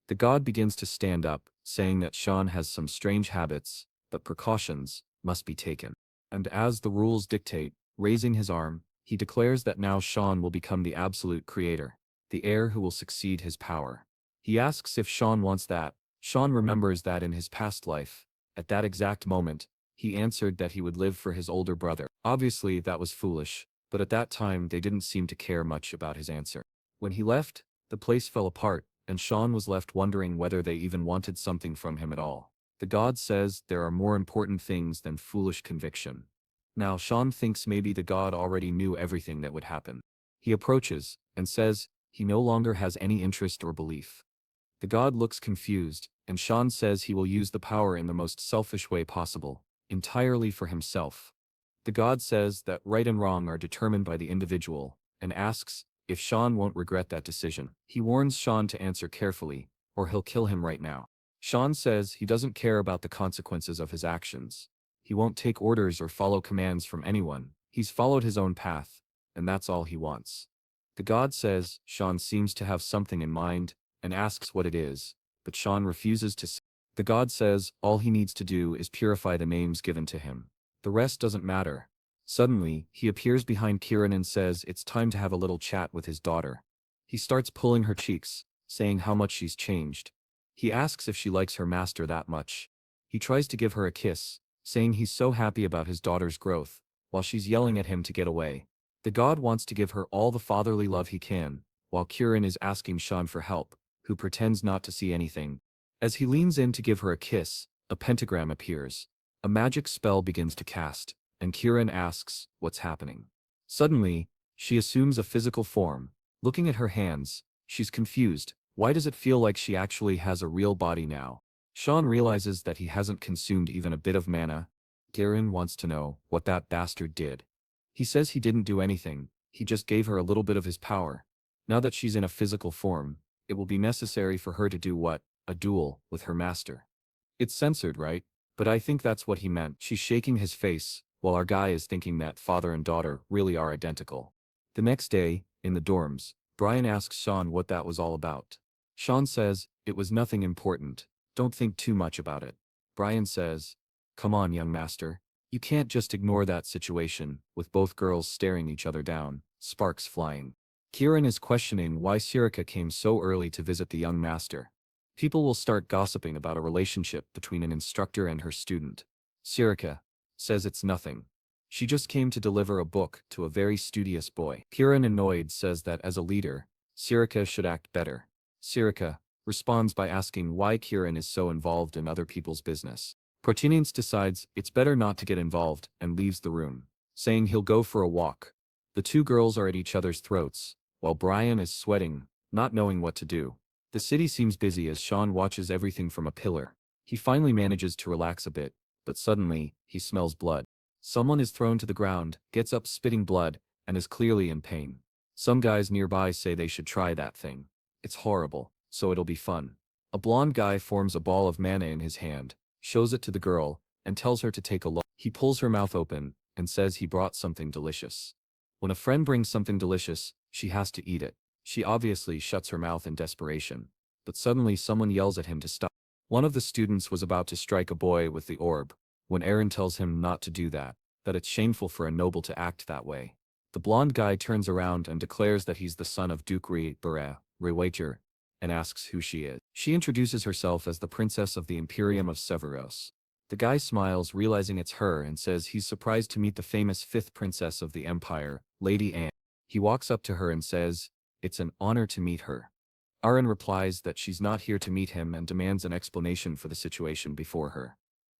The god begins to stand up, saying that Sean has some strange habits, but precautions must be taken. And as the rules dictate, raising his arm, he declares that now Sean will become the absolute creator, the heir who will succeed his power. He asks if Sean wants that. Sean remembers that in his past life, at that exact moment, he answered that he would live for his older brother. Obviously, that was foolish, but at that time they didn't seem to care much about his answer. When he left, the place fell apart, and Sean was left wondering whether they even wanted something from him at all. The god says there are more important things than foolish conviction. Now Sean thinks maybe the god already knew everything that would happen. He approaches, and says he no longer has any interest or belief. The god looks confused, and Sean says he will use the power in the most selfish way possible, entirely for himself. The god says that right and wrong are determined by the individual, and asks if Sean won't regret that decision. He warns Sean to answer carefully, or he'll kill him right now. Sean says he doesn't care about the consequences of his actions. He won't take orders or follow commands from anyone. He's followed his own path, and that's all he wants. The god says Sean seems to have something in mind, and asks what it is, but Sean refuses to say. The god says all he needs to do is purify the names given to him. The rest doesn't matter. Suddenly, he appears behind Kieran and says it's time to have a little chat with his daughter. He starts pulling her cheeks, saying how much she's changed. He asks if she likes her master that much. He tries to give her a kiss, saying he's so happy about his daughter's growth, while she's yelling at him to get away. The god wants to give her all the fatherly love he can, while Kieran is asking Sean for help, who pretends not to see anything. As he leans in to give her a kiss, a pentagram appears. A magic spell begins to cast, and Kieran asks what's happening. Suddenly, she assumes a physical form. Looking at her hands, she's confused. Why does it feel like she actually has a real body now? Sean realizes that he hasn't consumed even a bit of mana. Kieran wants to know what that bastard did. He says he didn't do anything, he just gave her a little bit of his power. Now that she's in a physical form, it will be necessary for her to do what? A duel with her master. It's censored, right? But I think that's what he meant. She's shaking his face, while our guy is thinking that father and daughter really are identical. The next day, in the dorms, Brian asks Sean what that was all about. Sean says, it was nothing important, don't think too much about it. Brian says, come on young master, you can't just ignore that situation, with both girls staring each other down, sparks flying. Kieran is questioning why Sirika came so early to visit the young master. People will start gossiping about a relationship between an instructor and her student. Sirika says it's nothing. She just came to deliver a book to a very studious boy. Kieran, annoyed, says that as a leader, Sirika should act better. Sirika responds by asking why Kieran is so involved in other people's business. Protinence decides it's better not to get involved and leaves the room, saying he'll go for a walk. The two girls are at each other's throats, while Brian is sweating, not knowing what to do. The city seems busy as Sean watches everything from a pillar. He finally manages to relax a bit, but suddenly, he smells blood. Someone is thrown to the ground, gets up spitting blood, and is clearly in pain. Some guys nearby say they should try that thing. It's horrible, so it'll be fun. A blonde guy forms a ball of mana in his hand, shows it to the girl, and tells her to take a look. He pulls her mouth open, and says he brought something delicious. When a friend brings something delicious, she has to eat it. She obviously shuts her mouth in desperation. But suddenly someone yells at him to stop. One of the students was about to strike a boy with the orb, when Aaron tells him not to do that it's shameful for a noble to act that way. The blonde guy turns around and declares that he's the son of Duke Rewager, and asks who she is. She introduces herself as the princess of the Imperium of Severos. The guy smiles, realizing it's her, and says he's surprised to meet the famous fifth princess of the Empire, Lady Anne. He walks up to her and says, it's an honor to meet her. Aaron replies that she's not here to meet him and demands an explanation for the situation before her.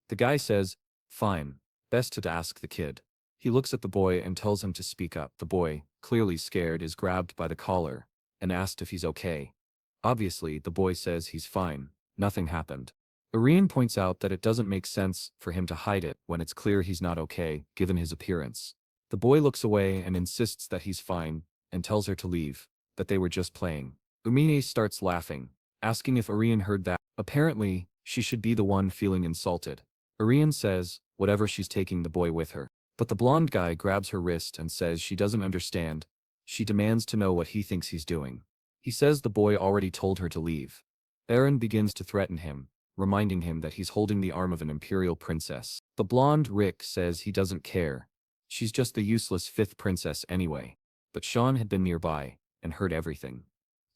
The guy says, fine, best to ask the kid. He looks at the boy and tells him to speak up. The boy, clearly scared, is grabbed by the collar and asked if he's okay. Obviously, the boy says he's fine, nothing happened. Arian points out that it doesn't make sense for him to hide it when it's clear he's not okay, given his appearance. The boy looks away and insists that he's fine, and tells her to leave, that they were just playing. Umine starts laughing, asking if Arian heard that. Apparently, she should be the one feeling insulted. Arian says, whatever, she's taking the boy with her. But the blonde guy grabs her wrist and says she doesn't understand. She demands to know what he thinks he's doing. He says the boy already told her to leave. Aaron begins to threaten him, reminding him that he's holding the arm of an imperial princess. The blonde Rick says he doesn't care. She's just the useless fifth princess anyway. But Sean had been nearby, and heard everything.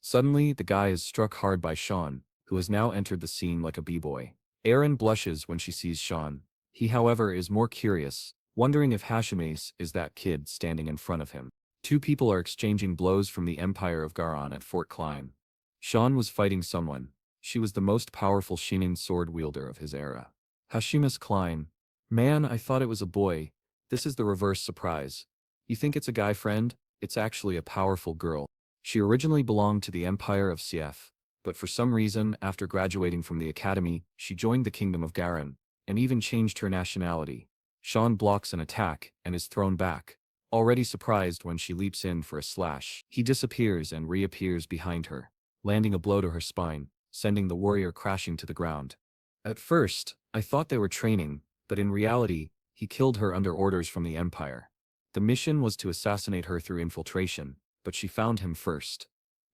Suddenly, the guy is struck hard by Sean, who has now entered the scene like a b-boy. Aaron blushes when she sees Sean. He, however, is more curious, wondering if Hashime is that kid standing in front of him. Two people are exchanging blows from the Empire of Garon at Fort Klein. Sean was fighting someone. She was the most powerful Shinin sword wielder of his era. Hashimas Klein. Man, I thought it was a boy. This is the reverse surprise. You think it's a guy friend? It's actually a powerful girl. She originally belonged to the Empire of CF, but for some reason, after graduating from the academy, she joined the Kingdom of Garon, and even changed her nationality. Sean blocks an attack, and is thrown back. Already surprised when she leaps in for a slash, he disappears and reappears behind her, landing a blow to her spine, sending the warrior crashing to the ground. At first, I thought they were training, but in reality, he killed her under orders from the Empire. The mission was to assassinate her through infiltration, but she found him first.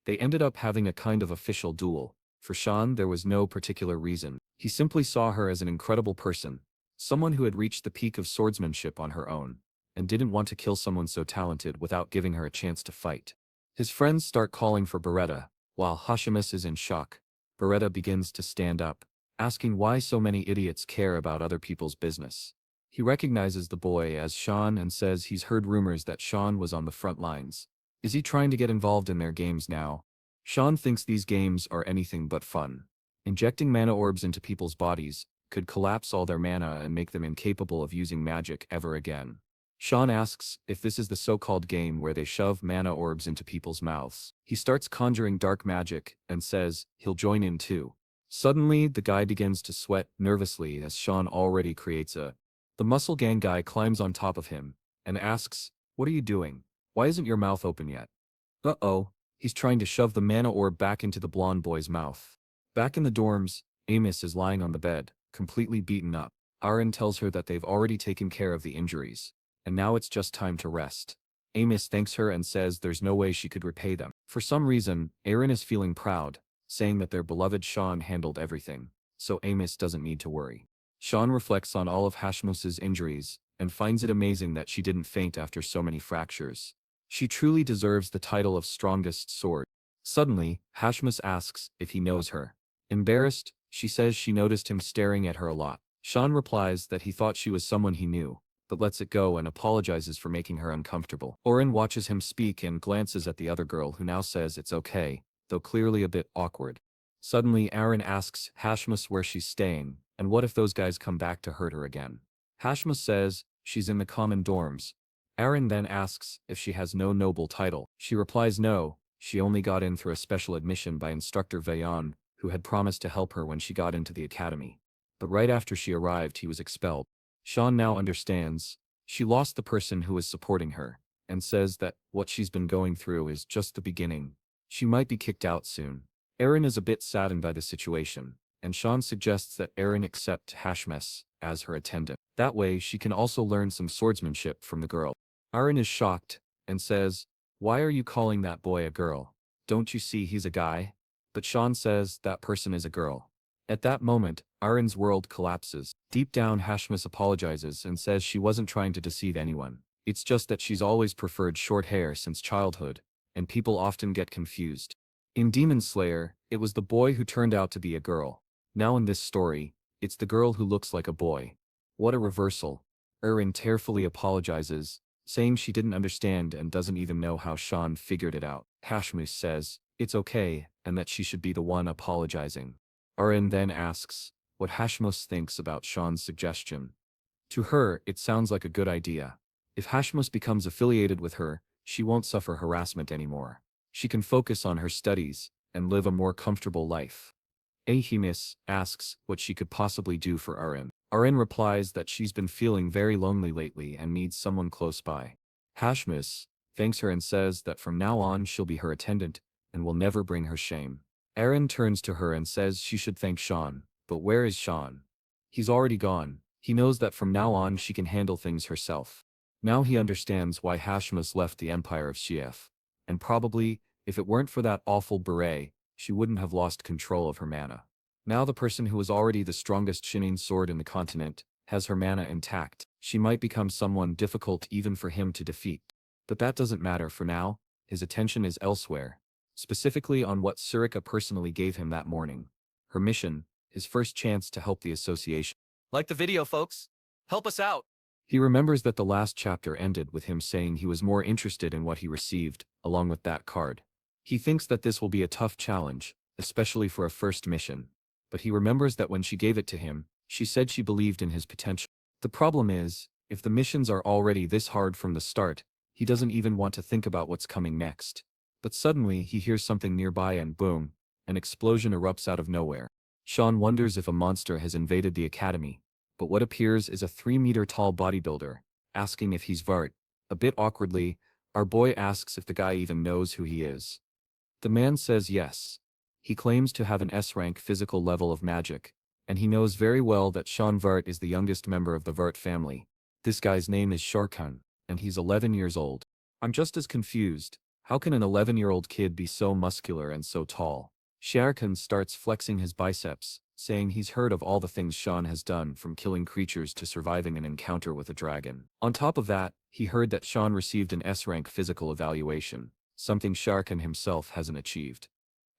They ended up having a kind of official duel. For Sean, there was no particular reason. He simply saw her as an incredible person, someone who had reached the peak of swordsmanship on her own, and didn't want to kill someone so talented without giving her a chance to fight. His friends start calling for Beretta, while Hashimus is in shock. Beretta begins to stand up, asking why so many idiots care about other people's business. He recognizes the boy as Sean and says he's heard rumors that Sean was on the front lines. Is he trying to get involved in their games now? Sean thinks these games are anything but fun. Injecting mana orbs into people's bodies could collapse all their mana and make them incapable of using magic ever again. Sean asks if this is the so-called game where they shove mana orbs into people's mouths. He starts conjuring dark magic and says he'll join in too. Suddenly, the guy begins to sweat nervously as Sean already creates a... The muscle gang guy climbs on top of him and asks, "What are you doing? Why isn't your mouth open yet?" Uh-oh, he's trying to shove the mana orb back into the blonde boy's mouth. Back in the dorms, Amos is lying on the bed, completely beaten up. Aaron tells her that they've already taken care of the injuries, and now it's just time to rest. Amos thanks her and says there's no way she could repay them. For some reason, Aaron is feeling proud, saying that their beloved Sean handled everything, so Amos doesn't need to worry. Sean reflects on all of Hashmus's injuries, and finds it amazing that she didn't faint after so many fractures. She truly deserves the title of strongest sword. Suddenly, Hashmus asks if he knows her. Embarrassed, she says she noticed him staring at her a lot. Sean replies that he thought she was someone he knew, but lets it go and apologizes for making her uncomfortable. Oren watches him speak and glances at the other girl who now says it's okay, though clearly a bit awkward. Suddenly, Aaron asks Hashmus where she's staying, and what if those guys come back to hurt her again. Hashmus says she's in the common dorms. Aaron then asks if she has no noble title. She replies no, she only got in through a special admission by instructor Vayan, who had promised to help her when she got into the academy. But right after she arrived he was expelled. Sean now understands. She lost the person who was supporting her, and says that what she's been going through is just the beginning. She might be kicked out soon. Aaron is a bit saddened by the situation, and Sean suggests that Aaron accept Hashmes as her attendant. That way she can also learn some swordsmanship from the girl. Aaron is shocked, and says, "Why are you calling that boy a girl? Don't you see he's a guy?" But Sean says that person is a girl. At that moment, Aaron's world collapses. Deep down Hashmes apologizes and says she wasn't trying to deceive anyone. It's just that she's always preferred short hair since childhood, and people often get confused. In Demon Slayer, it was the boy who turned out to be a girl. Now in this story, it's the girl who looks like a boy. What a reversal. Aaron tearfully apologizes, saying she didn't understand and doesn't even know how Sean figured it out. Hashmus says it's okay, and that she should be the one apologizing. Aaron then asks what Hashmus thinks about Sean's suggestion. To her, it sounds like a good idea. If Hashmus becomes affiliated with her, she won't suffer harassment anymore. She can focus on her studies and live a more comfortable life. Ahimis asks what she could possibly do for Aaron. Aaron replies that she's been feeling very lonely lately and needs someone close by. Hashmus thanks her and says that from now on she'll be her attendant and will never bring her shame. Aaron turns to her and says she should thank Sean, but where is Sean? He's already gone. He knows that from now on she can handle things herself. Now he understands why Hashmus left the Empire of Shief. And probably, if it weren't for that awful beret, she wouldn't have lost control of her mana. Now the person who was already the strongest Shining sword in the continent has her mana intact. She might become someone difficult even for him to defeat. But that doesn't matter for now. His attention is elsewhere, specifically on what Surika personally gave him that morning. Her mission, his first chance to help the association. Like the video, folks. Help us out. He remembers that the last chapter ended with him saying he was more interested in what he received, along with that card. He thinks that this will be a tough challenge, especially for a first mission. But he remembers that when she gave it to him, she said she believed in his potential. The problem is, if the missions are already this hard from the start, he doesn't even want to think about what's coming next. But suddenly he hears something nearby and boom, an explosion erupts out of nowhere. Sean wonders if a monster has invaded the academy, but what appears is a 3-meter-tall bodybuilder, asking if he's Vert. A bit awkwardly, our boy asks if the guy even knows who he is. The man says yes. He claims to have an S-rank physical level of magic, and he knows very well that Cyan Vert is the youngest member of the Vert family. This guy's name is Sharkan, and he's 11 years old. I'm just as confused. How can an 11-year-old kid be so muscular and so tall? Sharkan starts flexing his biceps, saying he's heard of all the things Sean has done, from killing creatures to surviving an encounter with a dragon. On top of that, he heard that Sean received an S-rank physical evaluation, something Sharkan himself hasn't achieved.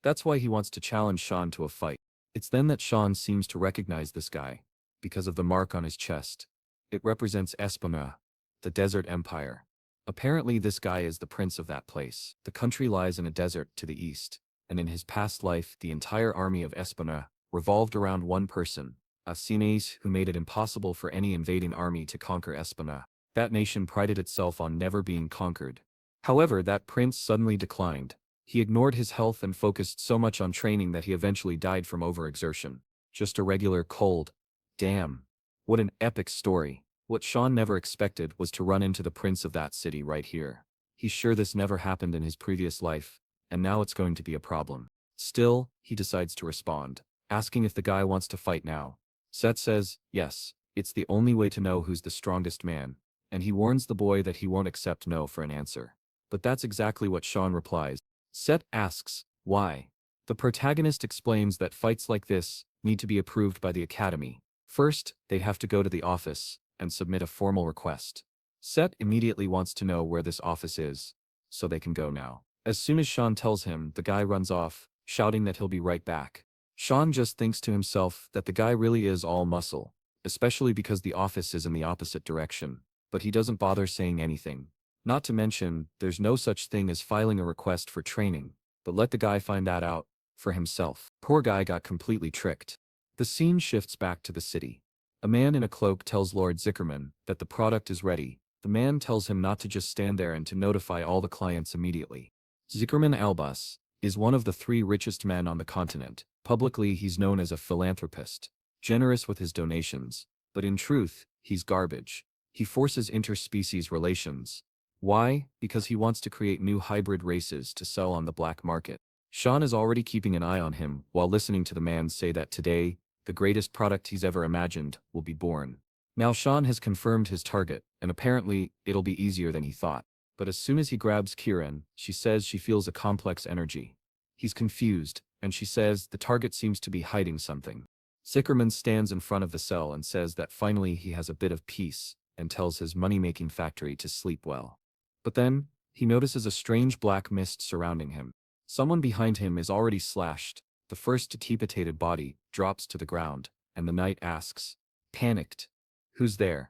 That's why he wants to challenge Sean to a fight. It's then that Sean seems to recognize this guy, because of the mark on his chest. It represents Espana, the desert empire. Apparently this guy is the prince of that place. The country lies in a desert to the east, and in his past life the entire army of Espana revolved around one person, Asines, who made it impossible for any invading army to conquer Espana. That nation prided itself on never being conquered. However, that prince suddenly declined. He ignored his health and focused so much on training that he eventually died from overexertion. Just a regular cold. Damn. What an epic story. What Sean never expected was to run into the prince of that city right here. He's sure this never happened in his previous life, and now it's going to be a problem. Still, he decides to respond, asking if the guy wants to fight now. Set says, yes, it's the only way to know who's the strongest man, and he warns the boy that he won't accept no for an answer. But that's exactly what Sean replies. Set asks, why? The protagonist explains that fights like this need to be approved by the academy. First, they have to go to the office and submit a formal request. Set immediately wants to know where this office is, so they can go now. As soon as Sean tells him, the guy runs off, shouting that he'll be right back. Sean just thinks to himself that the guy really is all muscle, especially because the office is in the opposite direction, but he doesn't bother saying anything. Not to mention, there's no such thing as filing a request for training, but let the guy find that out for himself. Poor guy got completely tricked. The scene shifts back to the city. A man in a cloak tells Lord Zickerman that the product is ready. The man tells him not to just stand there and to notify all the clients immediately. Zickerman Albus is one of the 3 richest men on the continent. Publicly, he's known as a philanthropist, generous with his donations, but in truth, he's garbage. He forces interspecies relations. Why? Because he wants to create new hybrid races to sell on the black market. Sean is already keeping an eye on him while listening to the man say that today, the greatest product he's ever imagined will be born. Now Sean has confirmed his target, and apparently, it'll be easier than he thought. But as soon as he grabs Kieran, she says she feels a complex energy. He's confused, and she says the target seems to be hiding something. Zickerman stands in front of the cell and says that finally he has a bit of peace, and tells his money-making factory to sleep well. But then, he notices a strange black mist surrounding him. Someone behind him is already slashed. The first decapitated body drops to the ground, and the knight asks, panicked, who's there?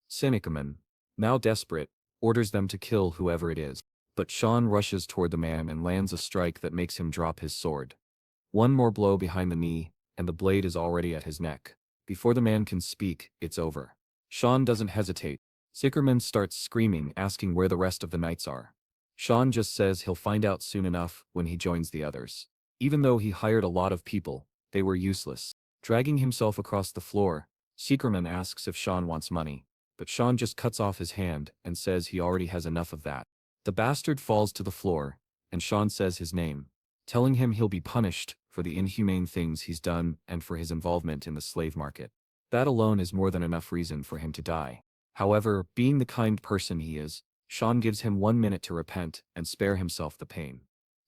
Cynicaman, now desperate, orders them to kill whoever it is. But Sean rushes toward the man and lands a strike that makes him drop his sword. One more blow behind the knee, and the blade is already at his neck. Before the man can speak, it's over. Sean doesn't hesitate. Zickerman starts screaming, asking where the rest of the knights are. Sean just says he'll find out soon enough when he joins the others. Even though he hired a lot of people, they were useless. Dragging himself across the floor, Zickerman asks if Sean wants money, but Sean just cuts off his hand and says he already has enough of that. The bastard falls to the floor, and Sean says his name, telling him he'll be punished for the inhumane things he's done and for his involvement in the slave market. That alone is more than enough reason for him to die. However, being the kind person he is, Sean gives him 1 minute to repent and spare himself the pain.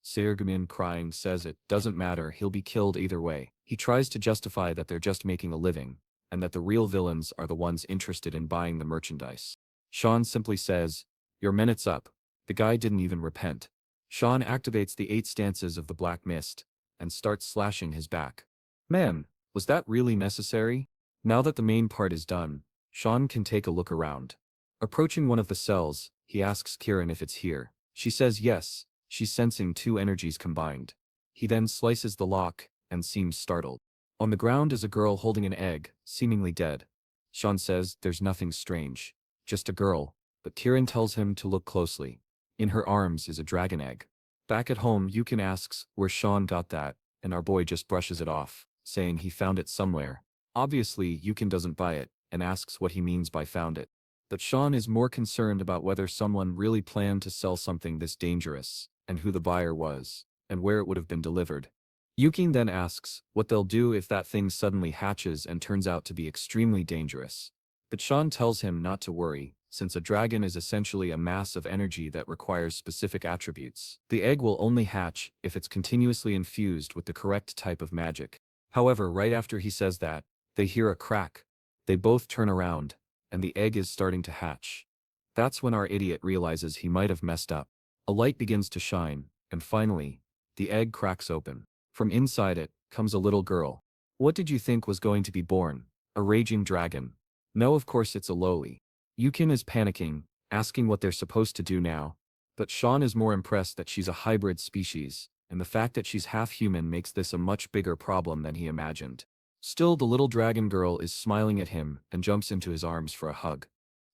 Seergamin, crying, says it doesn't matter, he'll be killed either way. He tries to justify that they're just making a living, and that the real villains are the ones interested in buying the merchandise. Sean simply says, "Your minute's up." The guy didn't even repent. Sean activates the 8 stances of the Black Mist, and starts slashing his back. Man, was that really necessary? Now that the main part is done, Sean can take a look around. Approaching one of the cells, he asks Kieran if it's here. She says yes, she's sensing 2 energies combined. He then slices the lock, and seems startled. On the ground is a girl holding an egg, seemingly dead. Sean says there's nothing strange, just a girl, but Kieran tells him to look closely. In her arms is a dragon egg. Back at home, Yukon asks where Sean got that, and our boy just brushes it off, saying he found it somewhere. Obviously, Yukon doesn't buy it, and asks what he means by found it. But Sean is more concerned about whether someone really planned to sell something this dangerous, and who the buyer was, and where it would have been delivered. Yukon then asks what they'll do if that thing suddenly hatches and turns out to be extremely dangerous. But Sean tells him not to worry, since a dragon is essentially a mass of energy that requires specific attributes. The egg will only hatch if it's continuously infused with the correct type of magic. However, right after he says that, they hear a crack. They both turn around, and the egg is starting to hatch. That's when our idiot realizes he might have messed up. A light begins to shine, and finally, the egg cracks open. From inside it comes a little girl. What did you think was going to be born? A raging dragon? No, of course it's a lowly. Yukon is panicking, asking what they're supposed to do now. But Sean is more impressed that she's a hybrid species, and the fact that she's half human makes this a much bigger problem than he imagined. Still, the little dragon girl is smiling at him and jumps into his arms for a hug.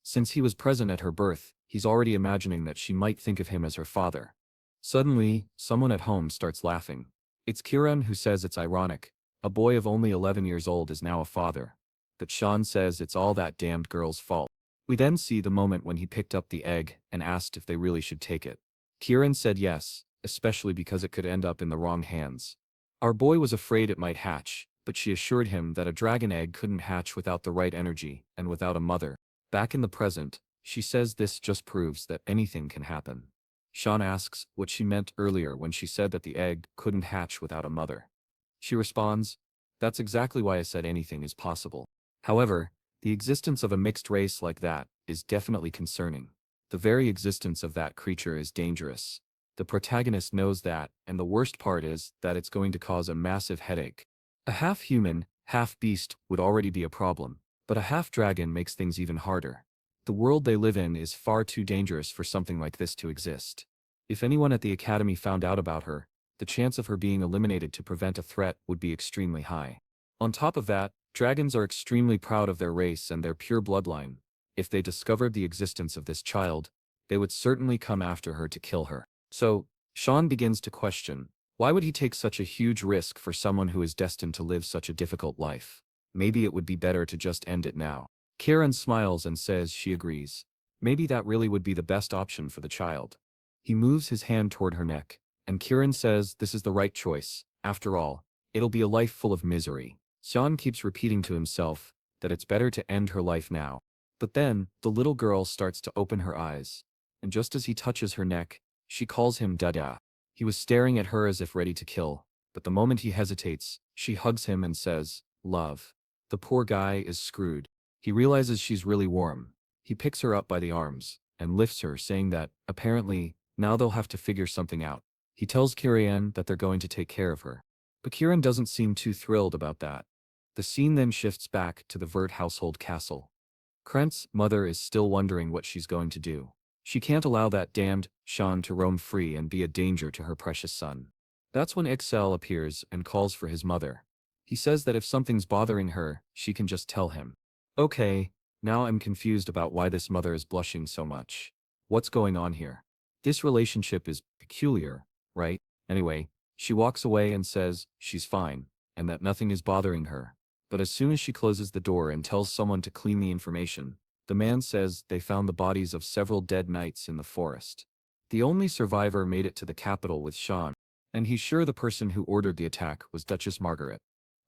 Since he was present at her birth, he's already imagining that she might think of him as her father. Suddenly, someone at home starts laughing. It's Kieran, who says it's ironic. A boy of only 11 years old is now a father. But Sean says it's all that damned girl's fault. We then see the moment when he picked up the egg and asked if they really should take it. Kieran said yes, especially because it could end up in the wrong hands. Our boy was afraid it might hatch, but she assured him that a dragon egg couldn't hatch without the right energy and without a mother. Back in the present, she says this just proves that anything can happen. Sean asks what she meant earlier when she said that the egg couldn't hatch without a mother. She responds, "That's exactly why I said anything is possible." However, the existence of a mixed race like that is definitely concerning. The very existence of that creature is dangerous. The protagonist knows that, and the worst part is that it's going to cause a massive headache. A half-human, half-beast would already be a problem, but a half-dragon makes things even harder. The world they live in is far too dangerous for something like this to exist. If anyone at the academy found out about her, the chance of her being eliminated to prevent a threat would be extremely high. On top of that, dragons are extremely proud of their race and their pure bloodline. If they discovered the existence of this child, they would certainly come after her to kill her. So, Sean begins to question, why would he take such a huge risk for someone who is destined to live such a difficult life? Maybe it would be better to just end it now. Kieran smiles and says she agrees. Maybe that really would be the best option for the child. He moves his hand toward her neck, and Kieran says this is the right choice. After all, it'll be a life full of misery. Sean keeps repeating to himself that it's better to end her life now. But then, the little girl starts to open her eyes, and just as he touches her neck, she calls him Dada. He was staring at her as if ready to kill, but the moment he hesitates, she hugs him and says, "Love." The poor guy is screwed. He realizes she's really warm. He picks her up by the arms and lifts her, saying that, apparently, now they'll have to figure something out. He tells Kieran that they're going to take care of her. But Kieran doesn't seem too thrilled about that. The scene then shifts back to the Vert household castle. Krent's mother is still wondering what she's going to do. She can't allow that damned Sean to roam free and be a danger to her precious son. That's when Excel appears and calls for his mother. He says that if something's bothering her, she can just tell him. Okay, now I'm confused about why this mother is blushing so much. What's going on here? This relationship is peculiar, right? Anyway, she walks away and says she's fine, and that nothing is bothering her. But as soon as she closes the door and tells someone to clean the information, the man says they found the bodies of several dead knights in the forest. The only survivor made it to the capital with Sean, and he's sure the person who ordered the attack was Duchess Margaret.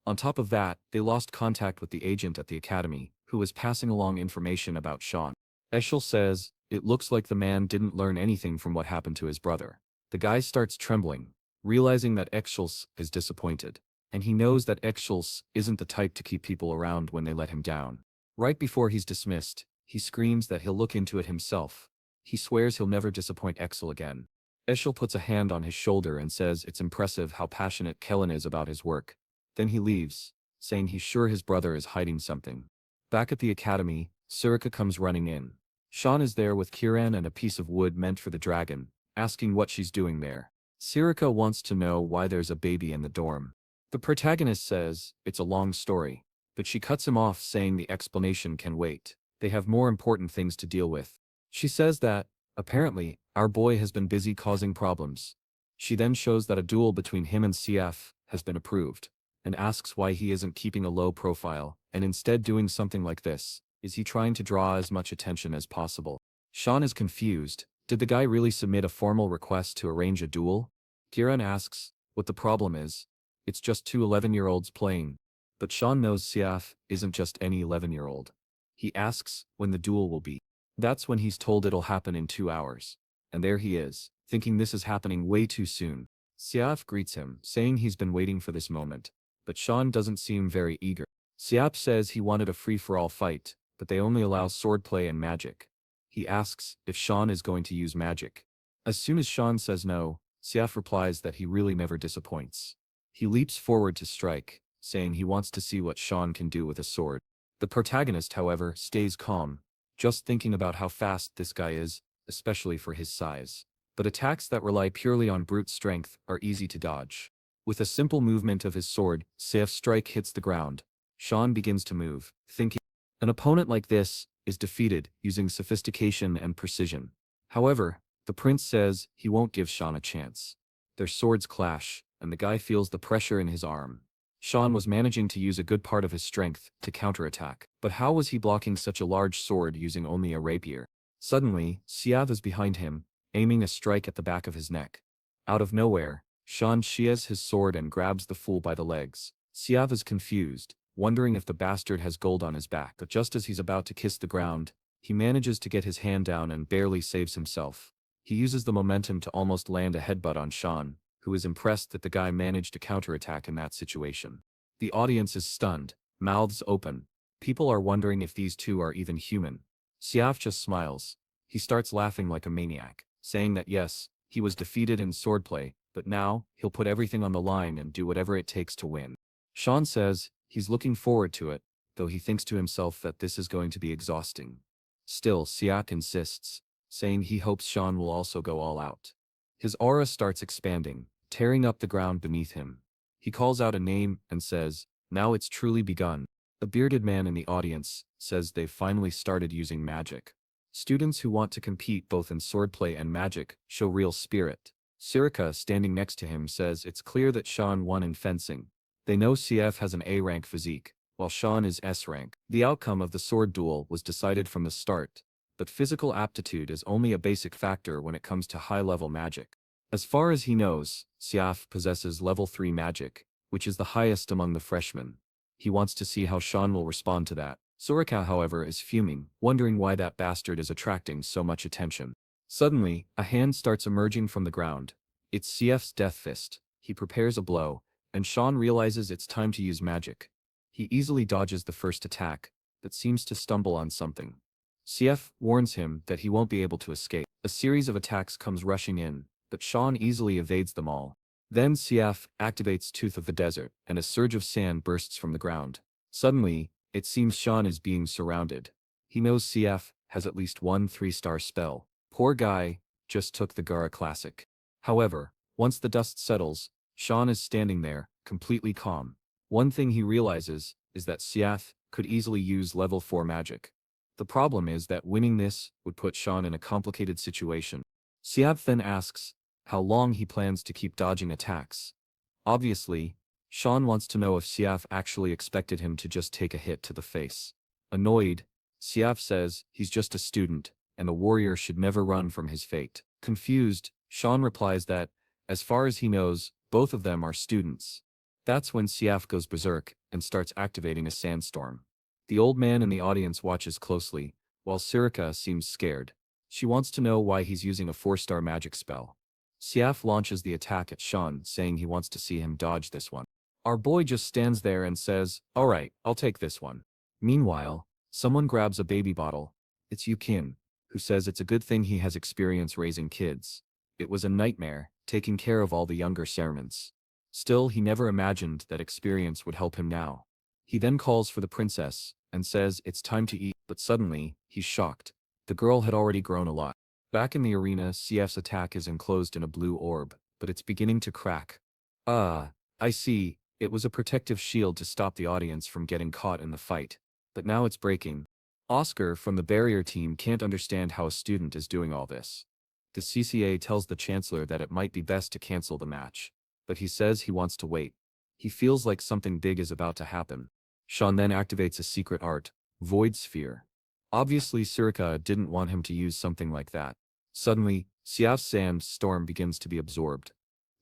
On top of that, they lost contact with the agent at the academy, who was passing along information about Sean. Eshel says, it looks like the man didn't learn anything from what happened to his brother. The guy starts trembling, realizing that Exschulz is disappointed. And he knows that Exschulz isn't the type to keep people around when they let him down. Right before he's dismissed, he screams that he'll look into it himself. He swears he'll never disappoint Exel again. Eschel puts a hand on his shoulder and says it's impressive how passionate Kellen is about his work. Then he leaves, saying he's sure his brother is hiding something. Back at the academy, Surika comes running in. Sean is there with Kiran and a piece of wood meant for the dragon, asking what she's doing there. Surika wants to know why there's a baby in the dorm. The protagonist says it's a long story, but she cuts him off saying the explanation can wait. They have more important things to deal with. She says that, apparently, our boy has been busy causing problems. She then shows that a duel between him and CF has been approved, and asks why he isn't keeping a low profile, and instead doing something like this. Is he trying to draw as much attention as possible? Sean is confused. Did the guy really submit a formal request to arrange a duel? Kiran asks what the problem is. It's just two 11-year-olds playing. But Sean knows CF isn't just any 11-year-old. He asks when the duel will be. That's when he's told it'll happen in 2 hours. And there he is, thinking this is happening way too soon. Siaf greets him, saying he's been waiting for this moment. But Sean doesn't seem very eager. Siaf says he wanted a free-for-all fight, but they only allow swordplay and magic. He asks if Sean is going to use magic. As soon as Sean says no, Siaf replies that he really never disappoints. He leaps forward to strike, saying he wants to see what Sean can do with a sword. The protagonist, however, stays calm, just thinking about how fast this guy is, especially for his size. But attacks that rely purely on brute strength are easy to dodge. With a simple movement of his sword, Siaf's strike hits the ground. Sean begins to move, thinking an opponent like this is defeated using sophistication and precision. However, the prince says he won't give Sean a chance. Their swords clash, and the guy feels the pressure in his arm. Sean was managing to use a good part of his strength to counterattack, but how was he blocking such a large sword using only a rapier? Suddenly, Siav is behind him, aiming a strike at the back of his neck. Out of nowhere, Sean shears his sword and grabs the fool by the legs. Siav is confused, wondering if the bastard has gold on his back, but just as he's about to kiss the ground, he manages to get his hand down and barely saves himself. He uses the momentum to almost land a headbutt on Sean, who is impressed that the guy managed to counterattack in that situation. The audience is stunned, mouths open. People are wondering if these two are even human. Siaf just smiles. He starts laughing like a maniac, saying that yes, he was defeated in swordplay, but now, he'll put everything on the line and do whatever it takes to win. Sean says he's looking forward to it, though he thinks to himself that this is going to be exhausting. Still, Siak insists, saying he hopes Sean will also go all out. His aura starts expanding, tearing up the ground beneath him. He calls out a name and says, "Now it's truly begun." A bearded man in the audience says they've finally started using magic. Students who want to compete both in swordplay and magic show real spirit. Sirika, standing next to him, says it's clear that Sean won in fencing. They know CF has an A-rank physique, while Sean is S-rank. The outcome of the sword duel was decided from the start, but physical aptitude is only a basic factor when it comes to high-level magic. As far as he knows, Siaf possesses level 3 magic, which is the highest among the freshmen. He wants to see how Sean will respond to that. Sorika, however, is fuming, wondering why that bastard is attracting so much attention. Suddenly, a hand starts emerging from the ground. It's Siaf's death fist. He prepares a blow, and Sean realizes it's time to use magic. He easily dodges the first attack, but seems to stumble on something. Siaf warns him that he won't be able to escape. A series of attacks comes rushing in, but Sean easily evades them all. Then Siaf activates Tooth of the Desert, and a surge of sand bursts from the ground. Suddenly, it seems Sean is being surrounded. He knows Siaf has at least one 3-star spell. Poor guy, just took the Gara Classic. However, once the dust settles, Sean is standing there, completely calm. One thing he realizes is that Siaf could easily use level 4 magic. The problem is that winning this would put Sean in a complicated situation. Siaf then asks how long he plans to keep dodging attacks. Obviously, Sean wants to know if Siaf actually expected him to just take a hit to the face. Annoyed, Siaf says he's just a student, and the warrior should never run from his fate. Confused, Sean replies that, as far as he knows, both of them are students. That's when Siaf goes berserk and starts activating a sandstorm. The old man in the audience watches closely, while Sirika seems scared. She wants to know why he's using a 4-star magic spell. Siaf launches the attack at Sean, saying he wants to see him dodge this one. Our boy just stands there and says, "Alright, I'll take this one." Meanwhile, someone grabs a baby bottle. It's Yukin, who says it's a good thing he has experience raising kids. It was a nightmare, taking care of all the younger servants. Still, he never imagined that experience would help him now. He then calls for the princess, and says it's time to eat, but suddenly, he's shocked. The girl had already grown a lot. Back in the arena, CF's attack is enclosed in a blue orb, but it's beginning to crack. Ah, I see, it was a protective shield to stop the audience from getting caught in the fight. But now it's breaking. Oscar from the barrier team can't understand how a student is doing all this. The CCA tells the chancellor that it might be best to cancel the match, but he says he wants to wait. He feels like something big is about to happen. Sean then activates a secret art, Void Sphere. Obviously Surika didn't want him to use something like that. Suddenly, Siaf Sam's storm begins to be absorbed.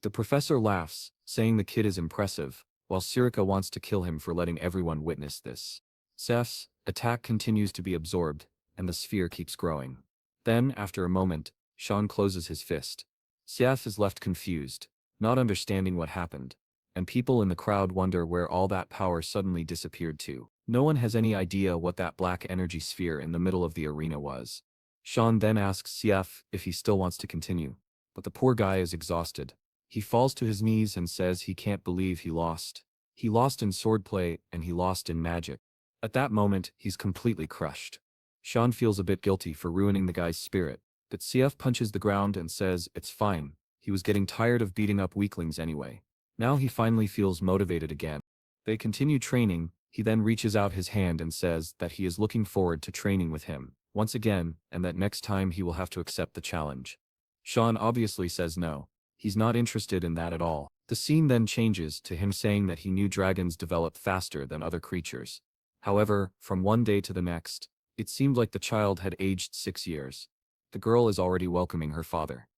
The professor laughs, saying the kid is impressive, while Surika wants to kill him for letting everyone witness this. Siaf's attack continues to be absorbed, and the sphere keeps growing. Then, after a moment, Sean closes his fist. Siaf is left confused, not understanding what happened, and people in the crowd wonder where all that power suddenly disappeared to. No one has any idea what that black energy sphere in the middle of the arena was. Sean then asks Siaf if he still wants to continue, but the poor guy is exhausted. He falls to his knees and says he can't believe he lost. He lost in swordplay and he lost in magic. At that moment, he's completely crushed. Sean feels a bit guilty for ruining the guy's spirit, but Siaf punches the ground and says it's fine. He was getting tired of beating up weaklings anyway. Now he finally feels motivated again. They continue training. He then reaches out his hand and says that he is looking forward to training with him once again, and that next time he will have to accept the challenge. Sean obviously says no. He's not interested in that at all. The scene then changes to him saying that he knew dragons develop faster than other creatures. However, from one day to the next, it seemed like the child had aged 6 years. The girl is already welcoming her father.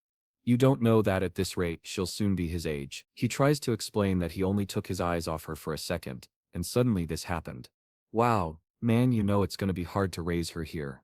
You don't know that at this rate she'll soon be his age. He tries to explain that he only took his eyes off her for a second, and suddenly this happened. Wow, man, you know it's gonna be hard to raise her here.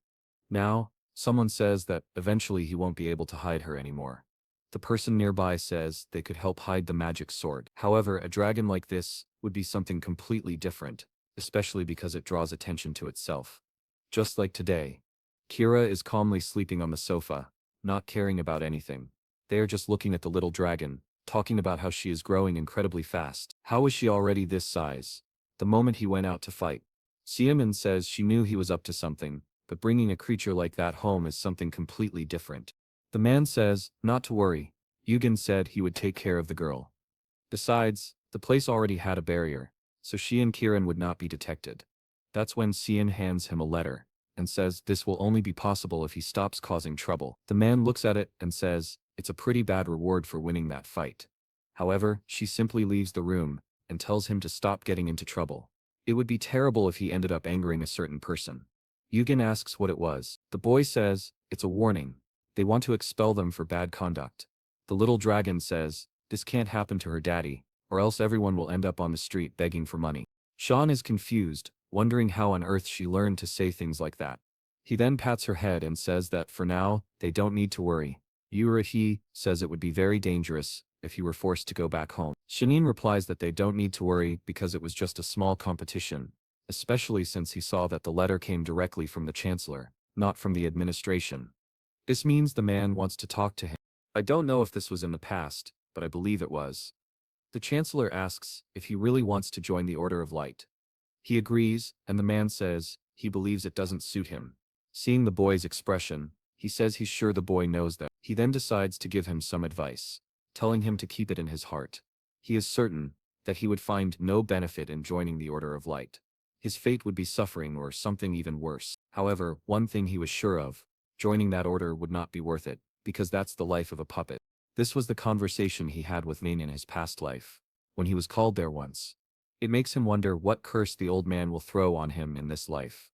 Now, someone says that eventually he won't be able to hide her anymore. The person nearby says they could help hide the magic sword. However, a dragon like this would be something completely different, especially because it draws attention to itself. Just like today, Kira is calmly sleeping on the sofa, not caring about anything. They are just looking at the little dragon, talking about how she is growing incredibly fast. How is she already this size? The moment he went out to fight. Siamin says she knew he was up to something, but bringing a creature like that home is something completely different. The man says, not to worry. Yugen said he would take care of the girl. Besides, the place already had a barrier, so she and Kiran would not be detected. That's when Sian hands him a letter, and says this will only be possible if he stops causing trouble. The man looks at it and says, it's a pretty bad reward for winning that fight. However, she simply leaves the room, and tells him to stop getting into trouble. It would be terrible if he ended up angering a certain person. Yugen asks what it was. The boy says, it's a warning. They want to expel them for bad conduct. The little dragon says, this can't happen to her daddy, or else everyone will end up on the street begging for money. Sean is confused, wondering how on earth she learned to say things like that. He then pats her head and says that for now, they don't need to worry. He says it would be very dangerous if he were forced to go back home. Shanine replies that they don't need to worry because it was just a small competition, especially since he saw that the letter came directly from the chancellor, not from the administration. This means the man wants to talk to him. I don't know if this was in the past, but I believe it was. The chancellor asks if he really wants to join the Order of Light. He agrees, and the man says he believes it doesn't suit him. Seeing the boy's expression, he says he's sure the boy knows that. He then decides to give him some advice, telling him to keep it in his heart. He is certain that he would find no benefit in joining the Order of Light. His fate would be suffering or something even worse. However, one thing he was sure of, joining that order would not be worth it, because that's the life of a puppet. This was the conversation he had with Main in his past life, when he was called there once. It makes him wonder what curse the old man will throw on him in this life.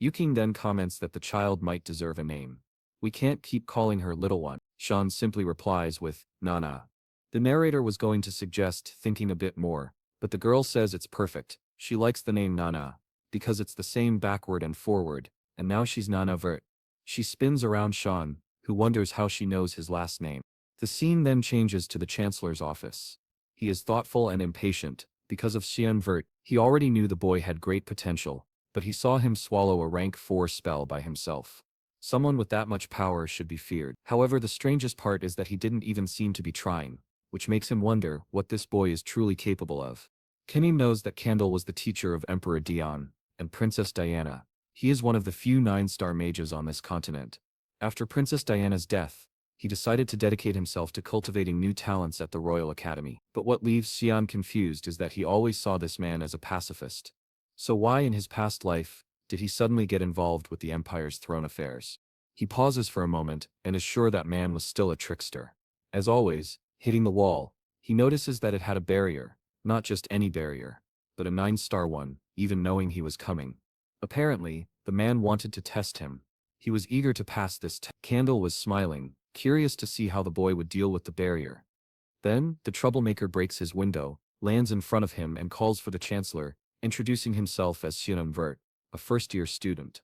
Yuking then comments that the child might deserve a name. We can't keep calling her little one. Sean simply replies with, Nana. The narrator was going to suggest thinking a bit more, but the girl says it's perfect. She likes the name Nana, because it's the same backward and forward, and now she's Nana Vert. She spins around Sean, who wonders how she knows his last name. The scene then changes to the Chancellor's office. He is thoughtful and impatient. Because of Cyan Vert, he already knew the boy had great potential, but he saw him swallow a rank 4 spell by himself. Someone with that much power should be feared. However, the strangest part is that he didn't even seem to be trying, which makes him wonder what this boy is truly capable of. Kenny knows that Candle was the teacher of Emperor Dion and Princess Diana. He is one of the few 9-star mages on this continent. After Princess Diana's death, he decided to dedicate himself to cultivating new talents at the Royal Academy. But what leaves Xian confused is that he always saw this man as a pacifist. So why in his past life did he suddenly get involved with the Empire's throne affairs? He pauses for a moment and is sure that man was still a trickster. As always, hitting the wall, he notices that it had a barrier, not just any barrier, but a 9-star one, even knowing he was coming. Apparently, the man wanted to test him. He was eager to pass this test. Candle was smiling, curious to see how the boy would deal with the barrier. Then, the troublemaker breaks his window, lands in front of him and calls for the Chancellor, introducing himself as Cyan Vert, a first-year student.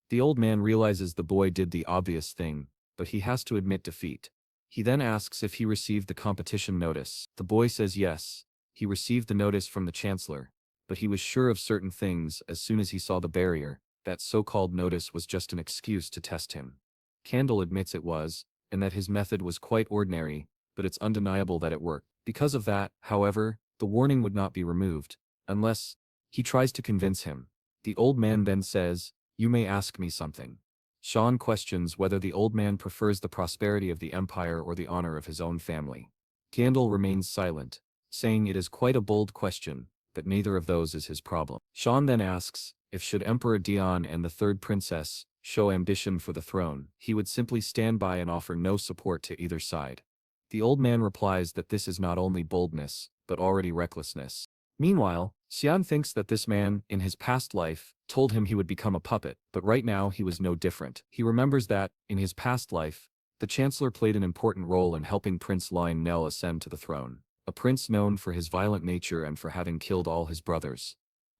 The old man realizes the boy did the obvious thing, but he has to admit defeat. He then asks if he received the competition notice. The boy says yes, he received the notice from the Chancellor, but he was sure of certain things as soon as he saw the barrier. That so-called notice was just an excuse to test him. Candle admits it was, and that his method was quite ordinary, but it's undeniable that it worked. Because of that, however, the warning would not be removed, unless he tries to convince him. The old man then says, "You may ask me something." Sean questions whether the old man prefers the prosperity of the Empire or the honor of his own family. Candle remains silent, saying it is quite a bold question, but neither of those is his problem. Sean then asks, if should Emperor Dion and the third princess show ambition for the throne, he would simply stand by and offer no support to either side. The old man replies that this is not only boldness, but already recklessness. Meanwhile, Xian thinks that this man, in his past life, told him he would become a puppet, but right now he was no different. He remembers that, in his past life, the Chancellor played an important role in helping Prince Lionel ascend to the throne, a prince known for his violent nature and for having killed all his brothers.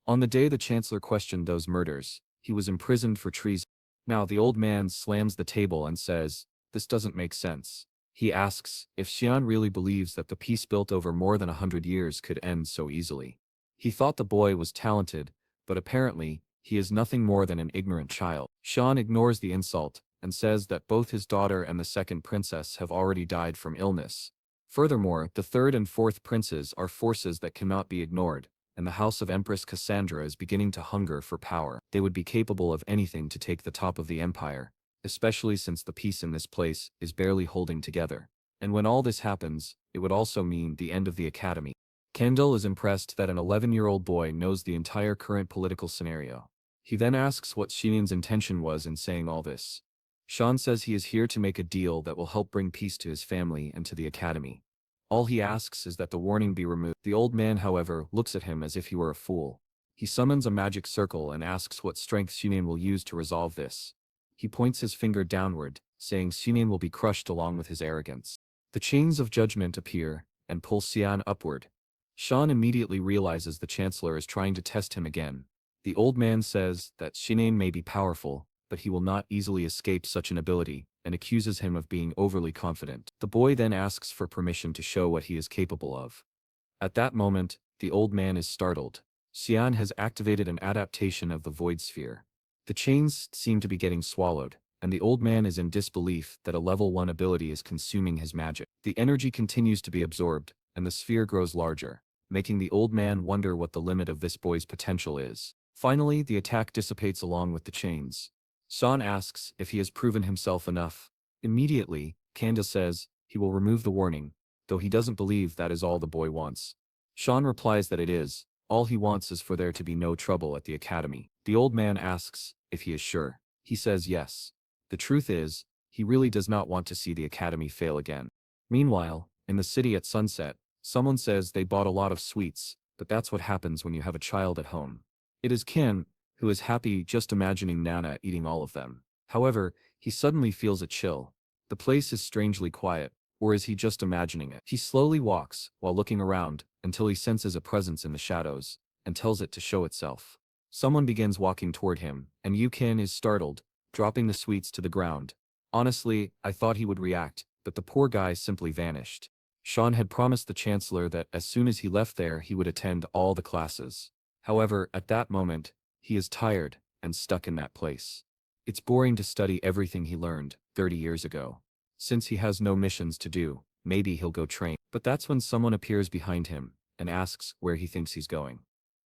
On the day the Chancellor questioned those murders, he was imprisoned for treason. Now the old man slams the table and says, "This doesn't make sense." He asks if Xian really believes that the peace built over more than 100 years could end so easily. He thought the boy was talented, but apparently, he is nothing more than an ignorant child. Xian ignores the insult and says that both his daughter and the second princess have already died from illness. Furthermore, the third and fourth princes are forces that cannot be ignored, and the house of Empress Cassandra is beginning to hunger for power. They would be capable of anything to take the top of the empire, especially since the peace in this place is barely holding together. And when all this happens, it would also mean the end of the academy. Kendall is impressed that an 11-year-old boy knows the entire current political scenario. He then asks what Xinyan's intention was in saying all this. Sean says he is here to make a deal that will help bring peace to his family and to the academy. All he asks is that the warning be removed. The old man, however, looks at him as if he were a fool. He summons a magic circle and asks what strength Xinyan will use to resolve this. He points his finger downward, saying Xinyan will be crushed along with his arrogance. The chains of judgment appear, and pull Xian upward. Sean immediately realizes the Chancellor is trying to test him again. The old man says that Xinyan may be powerful, but he will not easily escape such an ability, and accuses him of being overly confident. The boy then asks for permission to show what he is capable of. At that moment, the old man is startled. Xian has activated an adaptation of the void sphere. The chains seem to be getting swallowed, and the old man is in disbelief that a level 1 ability is consuming his magic. The energy continues to be absorbed, and the sphere grows larger, making the old man wonder what the limit of this boy's potential is. Finally, the attack dissipates along with the chains. Sean asks if he has proven himself enough. Immediately, Candace says he will remove the warning, though he doesn't believe that is all the boy wants. Sean replies that it is. All he wants is for there to be no trouble at the academy. The old man asks if he is sure. He says yes. The truth is, he really does not want to see the academy fail again. Meanwhile, in the city at sunset, someone says they bought a lot of sweets, but that's what happens when you have a child at home. It is Ken, who is happy just imagining Nana eating all of them. However, he suddenly feels a chill. The place is strangely quiet, or is he just imagining it? He slowly walks, while looking around, until he senses a presence in the shadows, and tells it to show itself. Someone begins walking toward him, and Yu Ken is startled, dropping the sweets to the ground. Honestly, I thought he would react, but the poor guy simply vanished. Sean had promised the chancellor that as soon as he left there he would attend all the classes. However, at that moment, he is tired and stuck in that place. It's boring to study everything he learned 30 years ago. Since he has no missions to do, maybe he'll go train. But that's when someone appears behind him and asks where he thinks he's going.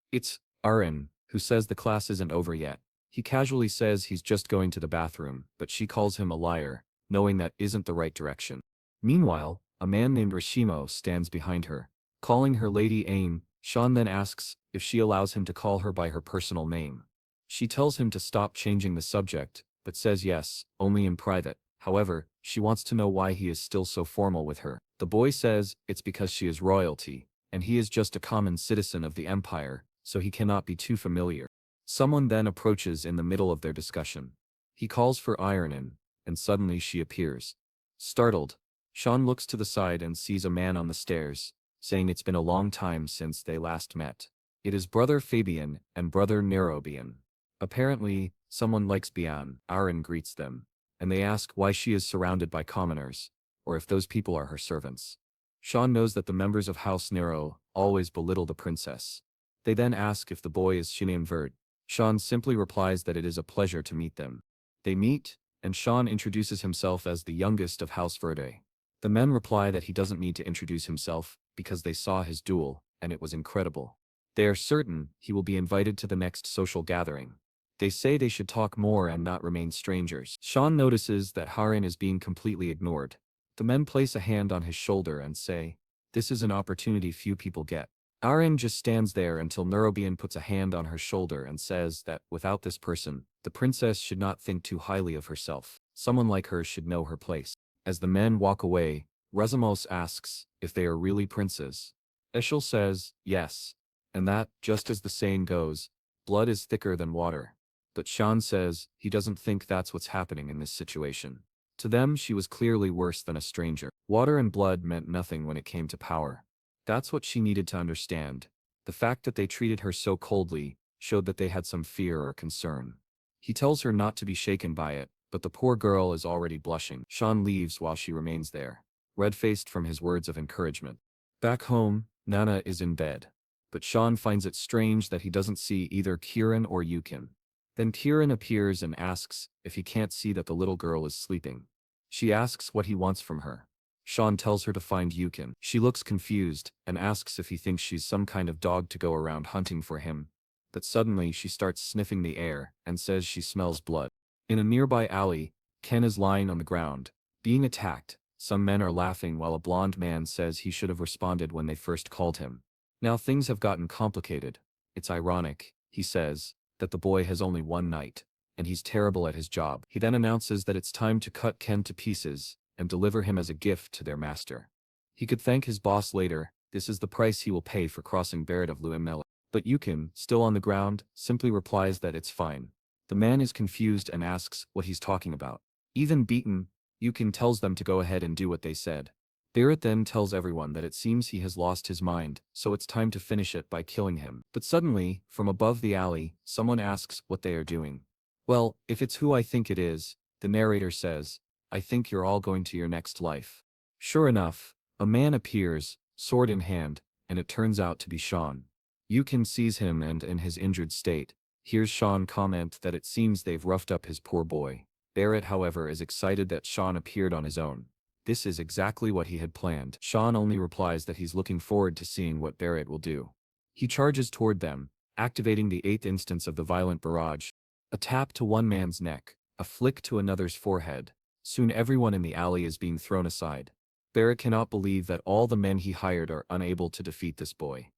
It's Arin, who says the class isn't over yet. He casually says he's just going to the bathroom, but she calls him a liar, knowing that isn't the right direction. Meanwhile, a man named Rashimo stands behind her, calling her Lady Aim. Sean then asks if she allows him to call her by her personal name. She tells him to stop changing the subject, but says yes, only in private. However, she wants to know why he is still so formal with her. The boy says it's because she is royalty, and he is just a common citizen of the empire, so he cannot be too familiar. Someone then approaches in the middle of their discussion. He calls for Ironin, and suddenly she appears. Startled, Sean looks to the side and sees a man on the stairs, saying it's been a long time since they last met. It is brother Fabian and brother Nerobian. Apparently, someone likes Bian. Aaron greets them, and they ask why she is surrounded by commoners, or if those people are her servants. Sean knows that the members of House Nero always belittle the princess. They then ask if the boy is Cyan Vert. Sean simply replies that it is a pleasure to meet them. They meet, and Sean introduces himself as the youngest of House Verde. The men reply that he doesn't need to introduce himself because they saw his duel, and it was incredible. They are certain he will be invited to the next social gathering. They say they should talk more and not remain strangers. Sean notices that Harin is being completely ignored. The men place a hand on his shoulder and say, "This is an opportunity few people get." Arin just stands there until Nerobian puts a hand on her shoulder and says that without this person, the princess should not think too highly of herself. Someone like her should know her place. As the men walk away, Resamos asks if they are really princes. Eshel says, yes. And that, just as the saying goes, blood is thicker than water. But Sean says he doesn't think that's what's happening in this situation. To them, she was clearly worse than a stranger. Water and blood meant nothing when it came to power. That's what she needed to understand. The fact that they treated her so coldly showed that they had some fear or concern. He tells her not to be shaken by it, but the poor girl is already blushing. Sean leaves while she remains there, red-faced from his words of encouragement. Back home, Nana is in bed. But Sean finds it strange that he doesn't see either Kieran or Yukin. Then Kieran appears and asks if he can't see that the little girl is sleeping. She asks what he wants from her. Sean tells her to find Yukin. She looks confused and asks if he thinks she's some kind of dog to go around hunting for him. But suddenly she starts sniffing the air and says she smells blood. In a nearby alley, Ken is lying on the ground, being attacked. Some men are laughing while a blonde man says he should have responded when they first called him. Now things have gotten complicated. It's ironic, he says, that the boy has only one night, and he's terrible at his job. He then announces that it's time to cut Ken to pieces and deliver him as a gift to their master. He could thank his boss later. This is the price he will pay for crossing Barrett of Luimela. But Yukin, still on the ground, simply replies that it's fine. The man is confused and asks what he's talking about. Even beaten, Yukin tells them to go ahead and do what they said. Barrett then tells everyone that it seems he has lost his mind, so it's time to finish it by killing him. But suddenly, from above the alley, someone asks what they are doing. Well, if it's who I think it is, the narrator says, I think you're all going to your next life. Sure enough, a man appears, sword in hand, and it turns out to be Sean. Yukin sees him and, in his injured state, hears Sean comment that it seems they've roughed up his poor boy. Barrett, however, is excited that Sean appeared on his own. This is exactly what he had planned. Sean only replies that he's looking forward to seeing what Barrett will do. He charges toward them, activating the 8th instance of the violent barrage. A tap to one man's neck, a flick to another's forehead. Soon everyone in the alley is being thrown aside. Barrett cannot believe that all the men he hired are unable to defeat this boy.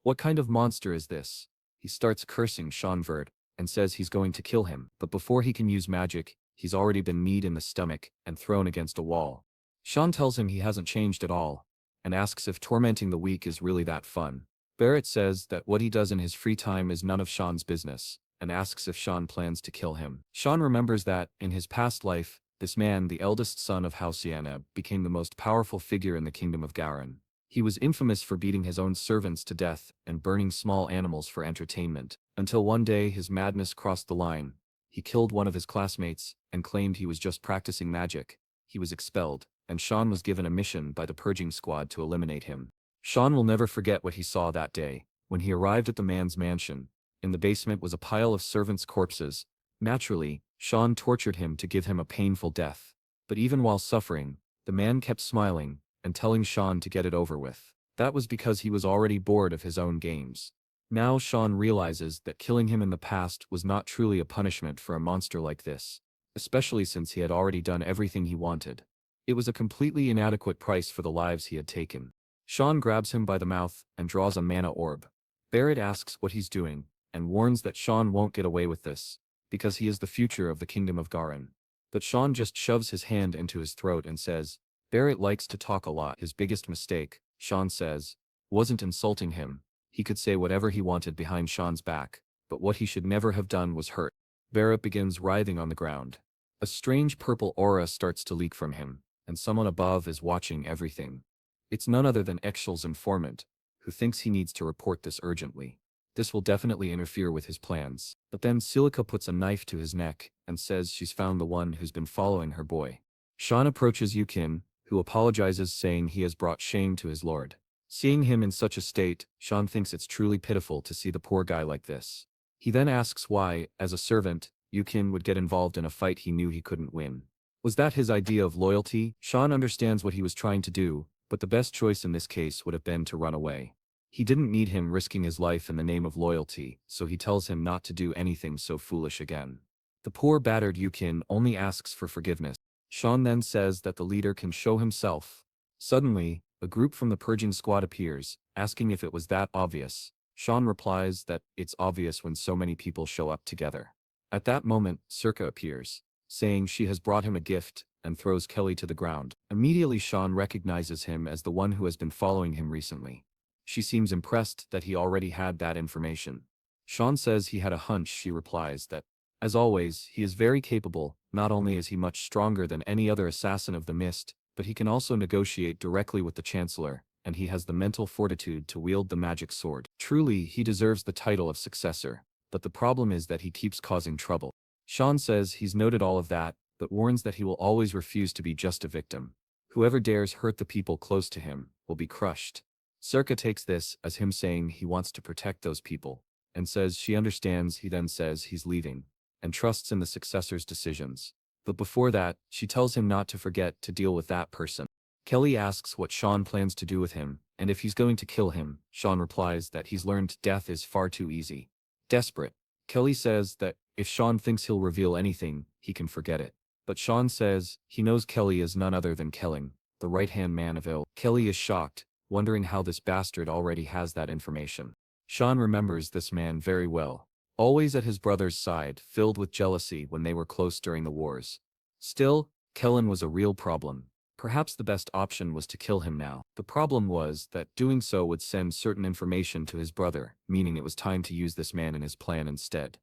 What kind of monster is this? He starts cursing Cyan Vert and says he's going to kill him, but before he can use magic, he's already been kneed in the stomach and thrown against a wall. Sean tells him he hasn't changed at all, and asks if tormenting the weak is really that fun. Barrett says that what he does in his free time is none of Sean's business, and asks if Sean plans to kill him. Sean remembers that, in his past life, this man, the eldest son of House Yaneb, became the most powerful figure in the kingdom of Garin. He was infamous for beating his own servants to death and burning small animals for entertainment, until one day his madness crossed the line. He killed one of his classmates and claimed he was just practicing magic. he was expelled, and Sean was given a mission by the purging squad to eliminate him. Sean will never forget what he saw that day. When he arrived at the man's mansion, in the basement was a pile of servants' corpses. Naturally, Sean tortured him to give him a painful death. But even while suffering, the man kept smiling and telling Sean to get it over with. That was because he was already bored of his own games. Now Sean realizes that killing him in the past was not truly a punishment for a monster like this, especially since he had already done everything he wanted. It was a completely inadequate price for the lives he had taken. Sean grabs him by the mouth and draws a mana orb. Barrett asks what he's doing, and warns that Sean won't get away with this, because he is the future of the kingdom of Garen. But Sean just shoves his hand into his throat and says, Barrett likes to talk a lot. His biggest mistake, Sean says, wasn't insulting him. He could say whatever he wanted behind Sean's back, but what he should never have done was hurt. Barrett begins writhing on the ground. A strange purple aura starts to leak from him, and someone above is watching everything. It's none other than Exhal's informant, who thinks he needs to report this urgently. This will definitely interfere with his plans. But then Silica puts a knife to his neck and says she's found the one who's been following her boy. Sean approaches Yukin, who apologizes, saying he has brought shame to his lord. Seeing him in such a state, Sean thinks it's truly pitiful to see the poor guy like this. He then asks why, as a servant, Yukin would get involved in a fight he knew he couldn't win. Was that his idea of loyalty? Sean understands what he was trying to do, but the best choice in this case would have been to run away. He didn't need him risking his life in the name of loyalty, so he tells him not to do anything so foolish again. The poor battered Yukin only asks for forgiveness. Sean then says that the leader can show himself. Suddenly, a group from the purging squad appears, asking if it was that obvious. Sean replies that it's obvious when so many people show up together. At that moment, Circa appears, saying she has brought him a gift, and throws Kelly to the ground. Immediately Sean recognizes him as the one who has been following him recently. She seems impressed that he already had that information. Sean says he had a hunch. She replies that, as always, he is very capable. Not only is he much stronger than any other assassin of the mist, but he can also negotiate directly with the Chancellor, and he has the mental fortitude to wield the magic sword. Truly, he deserves the title of successor, but the problem is that he keeps causing trouble. Sean says he's noted all of that, but warns that he will always refuse to be just a victim. Whoever dares hurt the people close to him will be crushed. Circa takes this as him saying he wants to protect those people, and says she understands. He then says he's leaving, and trusts in the successor's decisions. But before that, she tells him not to forget to deal with that person. Kelly asks what Sean plans to do with him, and if he's going to kill him. Sean replies that he's learned death is far too easy. Desperate, Kelly says that if Sean thinks he'll reveal anything, he can forget it. But Sean says he knows Kelly is none other than Kelling, the right-hand man of ill. Kelly is shocked, wondering how this bastard already has that information. Sean remembers this man very well, always at his brother's side, filled with jealousy when they were close during the wars. Still, Kellen was a real problem. Perhaps the best option was to kill him now. The problem was that doing so would send certain information to his brother, meaning it was time to use this man in his plan instead.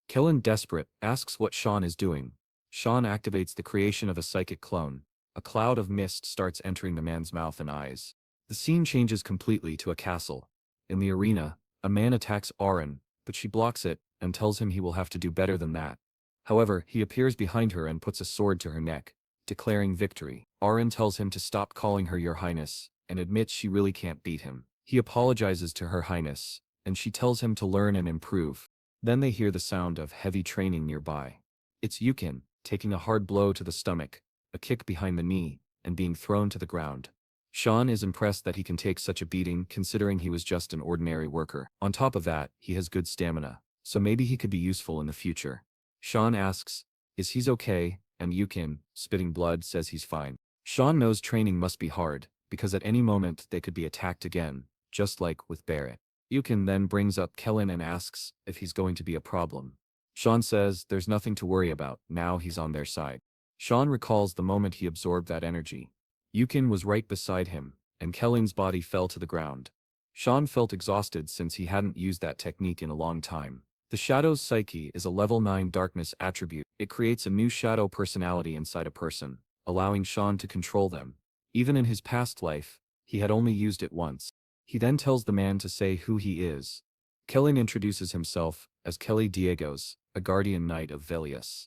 Kellen, desperate, asks what Sean is doing. Sean activates the creation of a psychic clone. A cloud of mist starts entering the man's mouth and eyes. The scene changes completely to a castle. In the arena, a man attacks Auron, but she blocks it, and tells him he will have to do better than that. However, he appears behind her and puts a sword to her neck, declaring victory. Auron tells him to stop calling her Your Highness, and admits she really can't beat him. He apologizes to Her Highness, and she tells him to learn and improve. Then they hear the sound of heavy training nearby. It's Yukin, taking a hard blow to the stomach, a kick behind the knee, and being thrown to the ground. Sean is impressed that he can take such a beating, considering he was just an ordinary worker. On top of that, he has good stamina, so maybe he could be useful in the future. Sean asks, is he's okay, and Yukin, spitting blood, says he's fine. Sean knows training must be hard, because at any moment they could be attacked again, just like with Barrett. Yukin then brings up Kellen and asks if he's going to be a problem. Sean says there's nothing to worry about, now he's on their side. Sean recalls the moment he absorbed that energy. Yukin was right beside him, and Kelling's body fell to the ground. Sean felt exhausted since he hadn't used that technique in a long time. The Shadow's Psyche is a level 9 darkness attribute. It creates a new shadow personality inside a person, allowing Sean to control them. Even in his past life, he had only used it once. He then tells the man to say who he is. Kelling introduces himself as Kelly Diegos, a guardian knight of Velius.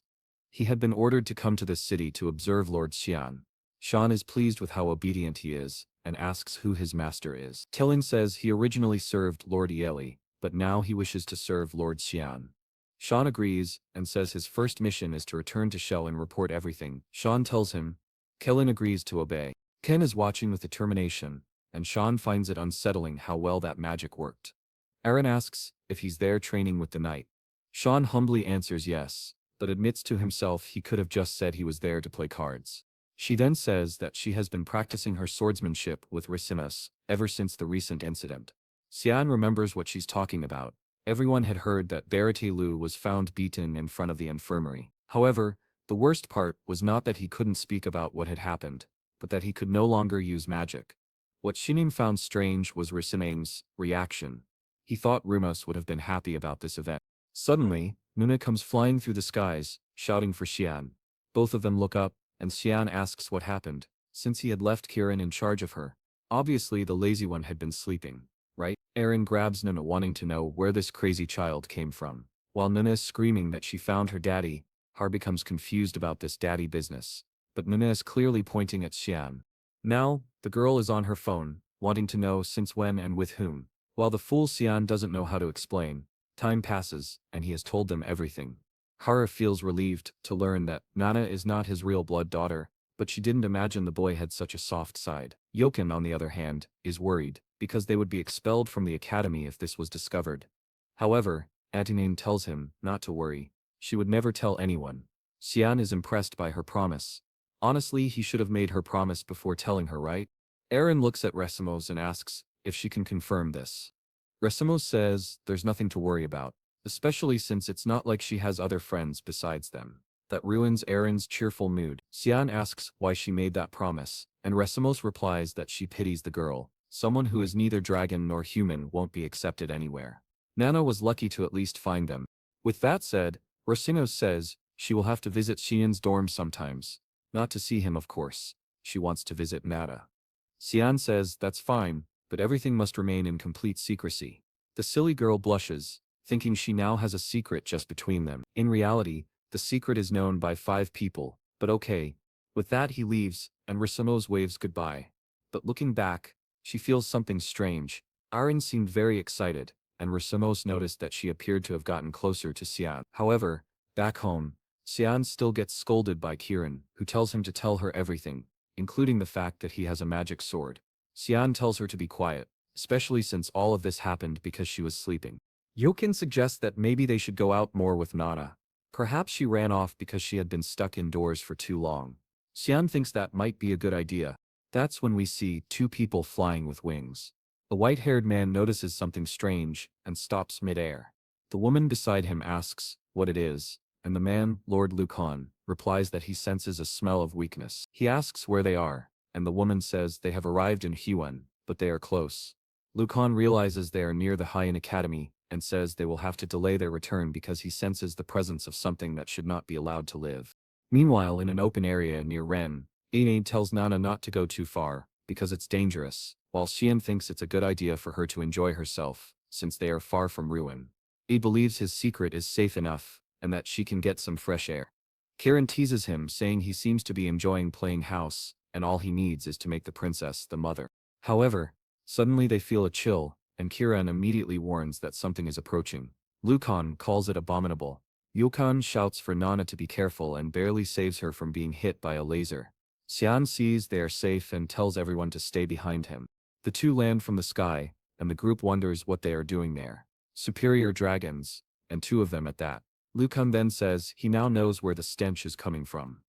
He had been ordered to come to this city to observe Lord Xian. Sean is pleased with how obedient he is, and asks who his master is. Cyan says he originally served Lord Ieli, but now he wishes to serve Lord Cyan. Sean agrees, and says his first mission is to return to Shell and report everything. Sean tells him. Kellen agrees to obey. Ken is watching with determination, and Sean finds it unsettling how well that magic worked. Aaron asks if he's there training with the knight. Sean humbly answers yes, but admits to himself he could have just said he was there to play cards. She then says that she has been practicing her swordsmanship with Ricimus ever since the recent incident. Cyan remembers what she's talking about. Everyone had heard that Barate Lu was found beaten in front of the infirmary. However, the worst part was not that he couldn't speak about what had happened, but that he could no longer use magic. What Shinin found strange was Ricinai's reaction. He thought Rumos would have been happy about this event. Suddenly, Nuna comes flying through the skies, shouting for Xian. Both of them look up, and Xian asks what happened, since he had left Kirin in charge of her. Obviously the lazy one had been sleeping, right? Aaron grabs Nuna wanting to know where this crazy child came from. While Nuna is screaming that she found her daddy, Har becomes confused about this daddy business. But Nuna is clearly pointing at Xian. Now, the girl is on her phone, wanting to know since when and with whom. While the fool Xian doesn't know how to explain, time passes, and he has told them everything. Hara feels relieved to learn that Nana is not his real blood daughter, but she didn't imagine the boy had such a soft side. Yoken, on the other hand, is worried, because they would be expelled from the academy if this was discovered. However, Atinane tells him not to worry. She would never tell anyone. Xian is impressed by her promise. Honestly, he should have made her promise before telling her, right? Aaron looks at Resamos and asks if she can confirm this. Resamos says there's nothing to worry about, especially since it's not like she has other friends besides them. That ruins Aaron's cheerful mood. Xian asks why she made that promise, and Resamos replies that she pities the girl. Someone who is neither dragon nor human won't be accepted anywhere. Nana was lucky to at least find them. With that said, Rosinos says she will have to visit Xian's dorm sometimes. Not to see him, of course. She wants to visit Nada. Xian says that's fine, but everything must remain in complete secrecy. The silly girl blushes, thinking she now has a secret just between them. In reality, the secret is known by 5 people, but okay. With that he leaves, and Risamos waves goodbye. But looking back, she feels something strange. Aaron seemed very excited, and Risamos noticed that she appeared to have gotten closer to Xian. However, back home, Xian still gets scolded by Kirin, who tells him to tell her everything, including the fact that he has a magic sword. Xian tells her to be quiet, especially since all of this happened because she was sleeping. Yokin suggests that maybe they should go out more with Nana. Perhaps she ran off because she had been stuck indoors for too long. Xian thinks that might be a good idea. That's when we see 2 people flying with wings. The white-haired man notices something strange and stops mid-air. The woman beside him asks what it is, and the man, Lord Lucan, replies that he senses a smell of weakness. He asks where they are, and the woman says they have arrived in Huan, but they are close. Lucan realizes they are near the Haiyan Academy, and says they will have to delay their return because he senses the presence of something that should not be allowed to live. Meanwhile, in an open area near Ren, Aine tells Nana not to go too far, because it's dangerous, while Xian thinks it's a good idea for her to enjoy herself, since they are far from ruin. He believes his secret is safe enough, and that she can get some fresh air. Kirin teases him, saying he seems to be enjoying playing house, and all he needs is to make the princess the mother. However, suddenly they feel a chill, and Kirin immediately warns that something is approaching. Lucan calls it abominable. Yukan shouts for Nana to be careful and barely saves her from being hit by a laser. Xian sees they are safe and tells everyone to stay behind him. The 2 land from the sky, and the group wonders what they are doing there. Superior dragons, and 2 of them at that. Lucan then says he now knows where the stench is coming from.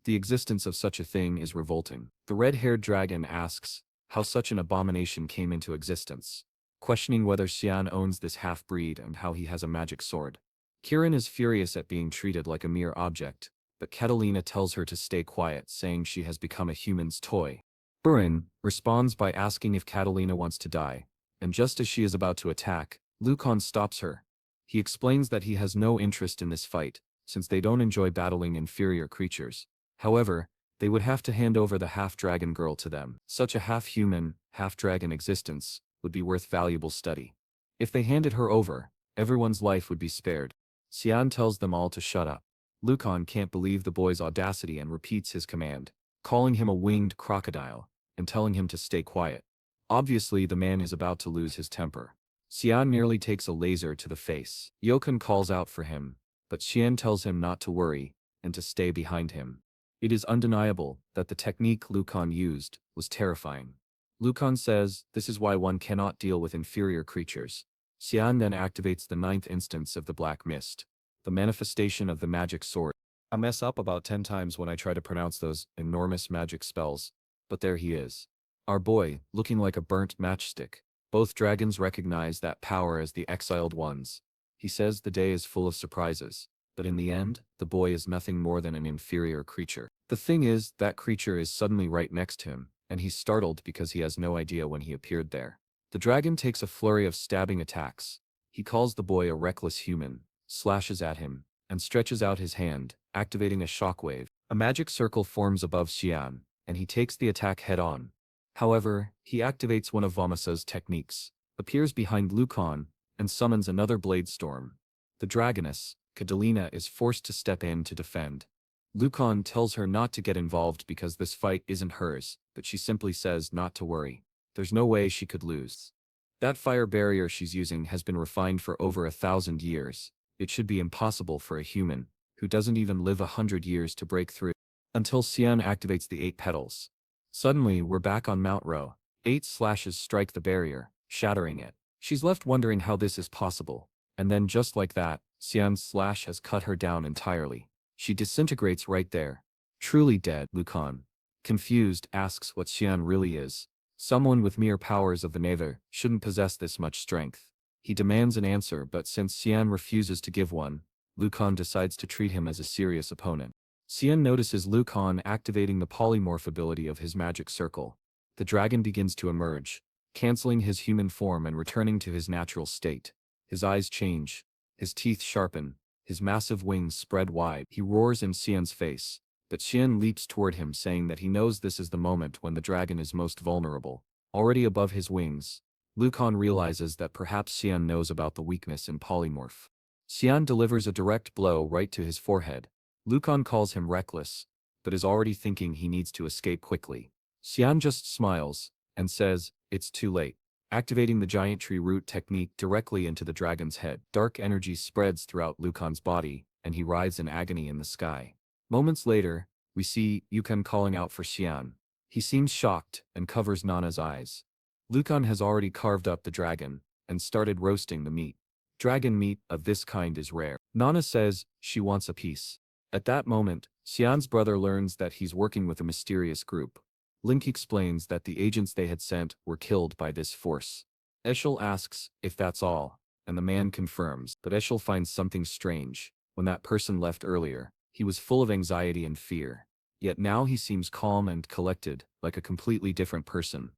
The existence of such a thing is revolting. The red-haired dragon asks how such an abomination came into existence, questioning whether Xian owns this half-breed and how he has a magic sword. Kirin is furious at being treated like a mere object, but Catalina tells her to stay quiet, saying she has become a human's toy. Burin responds by asking if Catalina wants to die, and just as she is about to attack, Lucan stops her. He explains that he has no interest in this fight, since they don't enjoy battling inferior creatures. However, they would have to hand over the half-dragon girl to them. Such a half-human, half-dragon existence would be worth valuable study. If they handed her over, everyone's life would be spared. Xian tells them all to shut up. Lucan can't believe the boy's audacity and repeats his command. calling him a winged crocodile, and telling him to stay quiet. Obviously, the man is about to lose his temper. Cyan nearly takes a laser to the face. Yokun calls out for him, but Xian tells him not to worry, and to stay behind him. It is undeniable that the technique Lucan used was terrifying. Lucan says this is why one cannot deal with inferior creatures. Xian then activates the ninth instance of the Black Mist, the manifestation of the magic sword. I mess up about 10 times when I try to pronounce those enormous magic spells, but there he is. Our boy, looking like a burnt matchstick. Both dragons recognize that power as the exiled ones. He says the day is full of surprises, but in the end, the boy is nothing more than an inferior creature. The thing is, that creature is suddenly right next to him, and he's startled because he has no idea when he appeared there. The dragon takes a flurry of stabbing attacks. He calls the boy a reckless human, slashes at him, and stretches out his hand, activating a shockwave. A magic circle forms above Xian, and he takes the attack head-on. However, he activates one of Vamasa's techniques, appears behind Lucan, and summons another blade storm. The dragoness, Catalina, is forced to step in to defend. Lucan tells her not to get involved because this fight isn't hers, but she simply says not to worry. There's no way she could lose. That fire barrier she's using has been refined for over 1,000 years. It should be impossible for a human, who doesn't even live 100 years, to break through. Until Xian activates the 8 petals. Suddenly, we're back on Mount Ro. 8 slashes strike the barrier, shattering it. She's left wondering how this is possible. And then just like that, Xian's slash has cut her down entirely. She disintegrates right there. Truly dead, Lucan, confused, asks what Xian really is. Someone with mere powers of the nether shouldn't possess this much strength. He demands an answer, but since Xian refuses to give one, Lucan decides to treat him as a serious opponent. Xian notices Lucan activating the polymorph ability of his magic circle. The dragon begins to emerge, canceling his human form and returning to his natural state. His eyes change, his teeth sharpen, his massive wings spread wide. He roars in Xian's face, but Xian leaps toward him, saying that he knows this is the moment when the dragon is most vulnerable. Already above his wings, Lucan realizes that perhaps Xian knows about the weakness in polymorph. Xian delivers a direct blow right to his forehead. Lucan calls him reckless, but is already thinking he needs to escape quickly. Xian just smiles, and says, it's too late. Activating the giant tree root technique directly into the dragon's head. Dark energy spreads throughout Lucan's body, and he writhes in agony in the sky. Moments later, we see Lucan calling out for Xian. He seems shocked, and covers Nana's eyes. Lucan has already carved up the dragon, and started roasting the meat. Dragon meat of this kind is rare. Nana says she wants a piece. At that moment, Xian's brother learns that he's working with a mysterious group. Link explains that the agents they had sent were killed by this force. Eshel asks if that's all, and the man confirms, but Eshel finds something strange. When that person left earlier, he was full of anxiety and fear. Yet now he seems calm and collected, like a completely different person.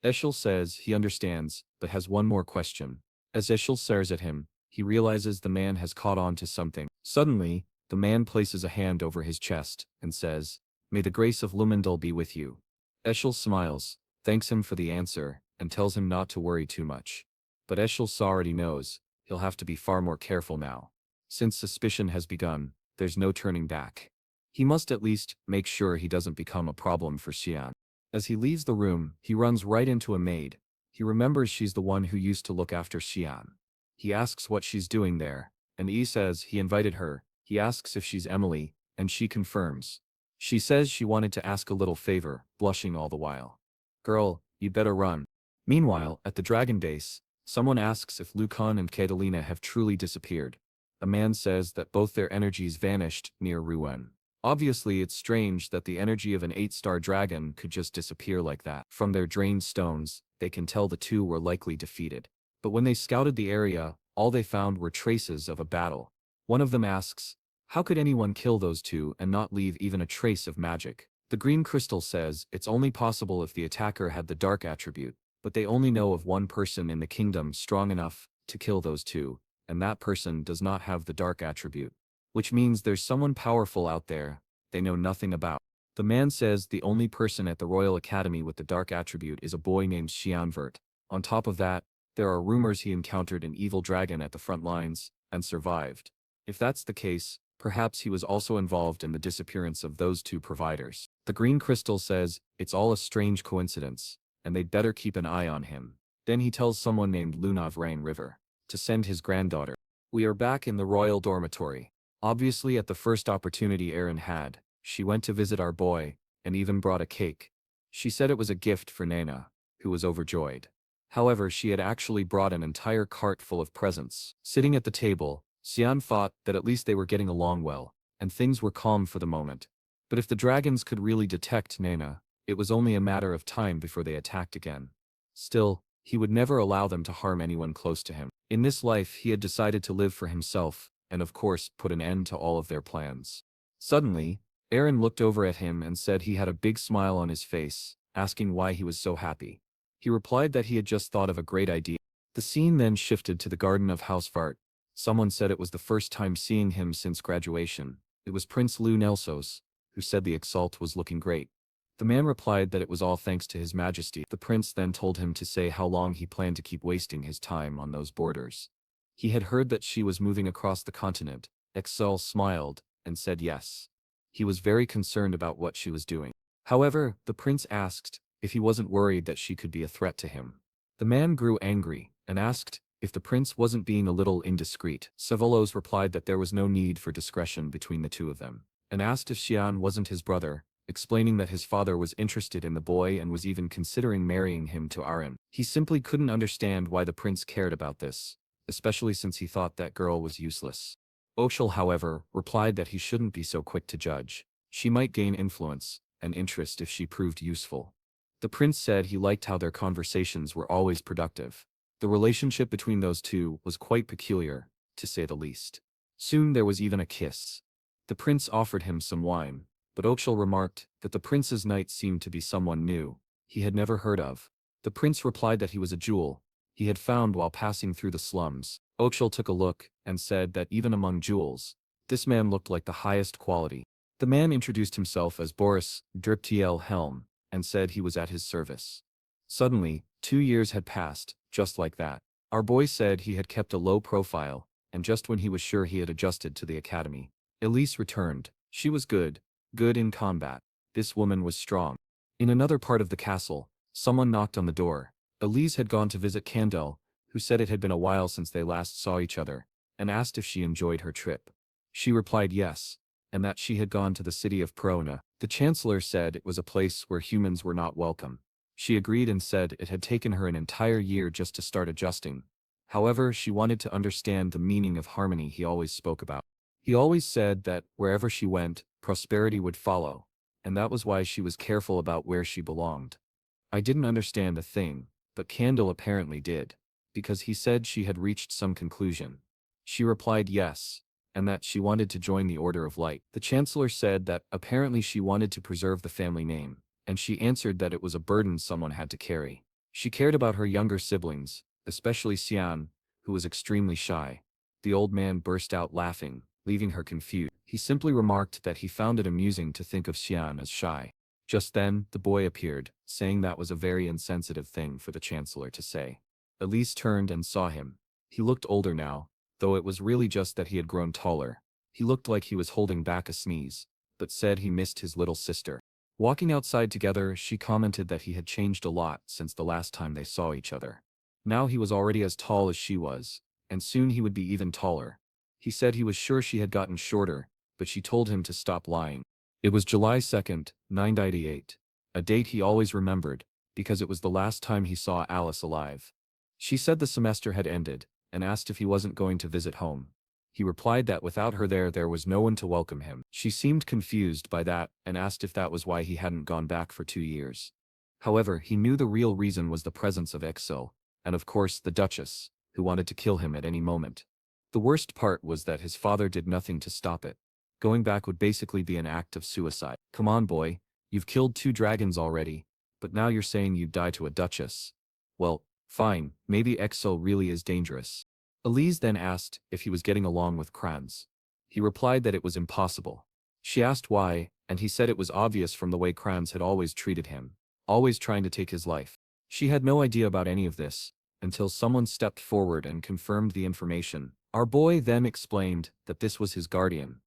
Eshel says he understands, but has one more question. As Eshel stares at him, he realizes the man has caught on to something. Suddenly, the man places a hand over his chest, and says, "May the grace of Lumendal be with you." Eshel smiles, thanks him for the answer, and tells him not to worry too much. But Eshel already knows, he'll have to be far more careful now. Since suspicion has begun, there's no turning back. He must at least make sure he doesn't become a problem for Xian. As he leaves the room, he runs right into a maid. He remembers she's the one who used to look after Xian. He asks what she's doing there, and Yi says he invited her. He asks if she's Emily, and she confirms. She says she wanted to ask a little favor, blushing all the while. "Girl, you'd better run." Meanwhile, at the dragon base, someone asks if Lucan and Catalina have truly disappeared. A man says that both their energies vanished near Rouen. Obviously, it's strange that the energy of an 8-star dragon could just disappear like that. From their drained stones, they can tell the two were likely defeated. But when they scouted the area, all they found were traces of a battle. One of them asks, how could anyone kill those two and not leave even a trace of magic? The green crystal says it's only possible if the attacker had the dark attribute, but they only know of one person in the kingdom strong enough to kill those two, and that person does not have the dark attribute. Which means there's someone powerful out there they know nothing about. The man says the only person at the Royal Academy with the dark attribute is a boy named Cyan Vert. On top of that, there are rumors he encountered an evil dragon at the front lines and survived. If that's the case, Perhaps he was also involved in the disappearance of those two providers. The green crystal says, it's all a strange coincidence, and they'd better keep an eye on him. Then he tells someone named Lunav Rain River to send his granddaughter. We are back in the royal dormitory. Obviously at the first opportunity Erin had, she went to visit our boy, and even brought a cake. She said it was a gift for Nana, who was overjoyed. However, she had actually brought an entire cart full of presents. Sitting at the table, Cyan thought that at least they were getting along well, and things were calm for the moment. But if the dragons could really detect Nana, it was only a matter of time before they attacked again. Still, he would never allow them to harm anyone close to him. In this life he had decided to live for himself, and of course put an end to all of their plans. Suddenly, Aaron looked over at him and said he had a big smile on his face, asking why he was so happy. He replied that he had just thought of a great idea. The scene then shifted to the garden of House Vert. Someone said it was the first time seeing him since graduation. It was Prince Lou Nelsos, who said the exalt was looking great. The man replied that it was all thanks to His Majesty. The prince then told him to say how long he planned to keep wasting his time on those borders. He had heard that she was moving across the continent. Exalt smiled and said yes. He was very concerned about what she was doing. However, the prince asked if he wasn't worried that she could be a threat to him. The man grew angry and asked if the prince wasn't being a little indiscreet. Savolos replied that there was no need for discretion between the two of them, and asked if Xian wasn't his brother, explaining that his father was interested in the boy and was even considering marrying him to Aaron. He simply couldn't understand why the prince cared about this, especially since he thought that girl was useless. Oshel, however, replied that he shouldn't be so quick to judge. She might gain influence and interest if she proved useful. The prince said he liked how their conversations were always productive. The relationship between those two was quite peculiar, to say the least. Soon there was even a kiss. The prince offered him some wine, but Oshel remarked that the prince's knight seemed to be someone new, he had never heard of. The prince replied that he was a jewel he had found while passing through the slums. Oshel took a look and said that even among jewels, this man looked like the highest quality. The man introduced himself as Boris Driptiel Helm and said he was at his service. Suddenly, 2 years had passed, just like that. Our boy said he had kept a low profile, and just when he was sure he had adjusted to the academy, Elise returned. She was good in combat. This woman was strong. In another part of the castle, someone knocked on the door. Elise had gone to visit Candel, who said it had been a while since they last saw each other, and asked if she enjoyed her trip. She replied yes, and that she had gone to the city of Perona. The chancellor said it was a place where humans were not welcome. She agreed and said it had taken her an entire year just to start adjusting. However, she wanted to understand the meaning of harmony he always spoke about. He always said that wherever she went, prosperity would follow, and that was why she was careful about where she belonged. I didn't understand a thing, but Candle apparently did, because he said she had reached some conclusion. She replied yes, and that she wanted to join the Order of Light. The chancellor said that apparently she wanted to preserve the family name, and she answered that it was a burden someone had to carry. She cared about her younger siblings, especially Xian, who was extremely shy. The old man burst out laughing, leaving her confused. He simply remarked that he found it amusing to think of Xian as shy. Just then, the boy appeared, saying that was a very insensitive thing for the chancellor to say. Elise turned and saw him. He looked older now, though it was really just that he had grown taller. He looked like he was holding back a sneeze, but said he missed his little sister. Walking outside together, she commented that he had changed a lot since the last time they saw each other. Now he was already as tall as she was, and soon he would be even taller. He said he was sure she had gotten shorter, but she told him to stop lying. It was July 2nd, 1998, a date he always remembered, because it was the last time he saw Alice alive. She said the semester had ended, and asked if he wasn't going to visit home. He replied that without her there was no one to welcome him. She seemed confused by that and asked if that was why he hadn't gone back for 2 years. However, he knew the real reason was the presence of Exil, and of course the Duchess, who wanted to kill him at any moment. The worst part was that his father did nothing to stop it. Going back would basically be an act of suicide. Come on, boy, you've killed 2 dragons already, but now you're saying you'd die to a Duchess. Well, fine, maybe Exil really is dangerous. Elise then asked if he was getting along with Kranz. He replied that it was impossible. She asked why, and he said it was obvious from the way Kranz had always treated him, always trying to take his life. She had no idea about any of this, until someone stepped forward and confirmed the information. Our boy then explained that this was his guardian.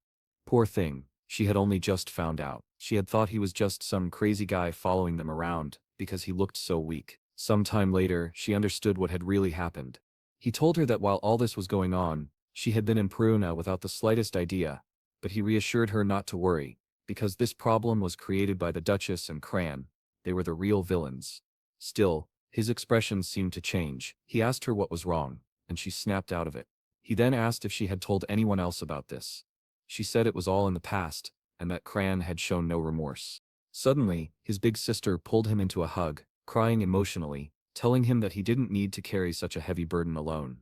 Poor thing, she had only just found out. She had thought he was just some crazy guy following them around, because he looked so weak. Some time later, she understood what had really happened. He told her that while all this was going on, she had been in Puruna without the slightest idea, but he reassured her not to worry, because this problem was created by the Duchess and Cran. They were the real villains. Still, his expression seemed to change. He asked her what was wrong, and she snapped out of it. He then asked if she had told anyone else about this. She said it was all in the past, and that Cran had shown no remorse. Suddenly, his big sister pulled him into a hug, crying emotionally, telling him that he didn't need to carry such a heavy burden alone.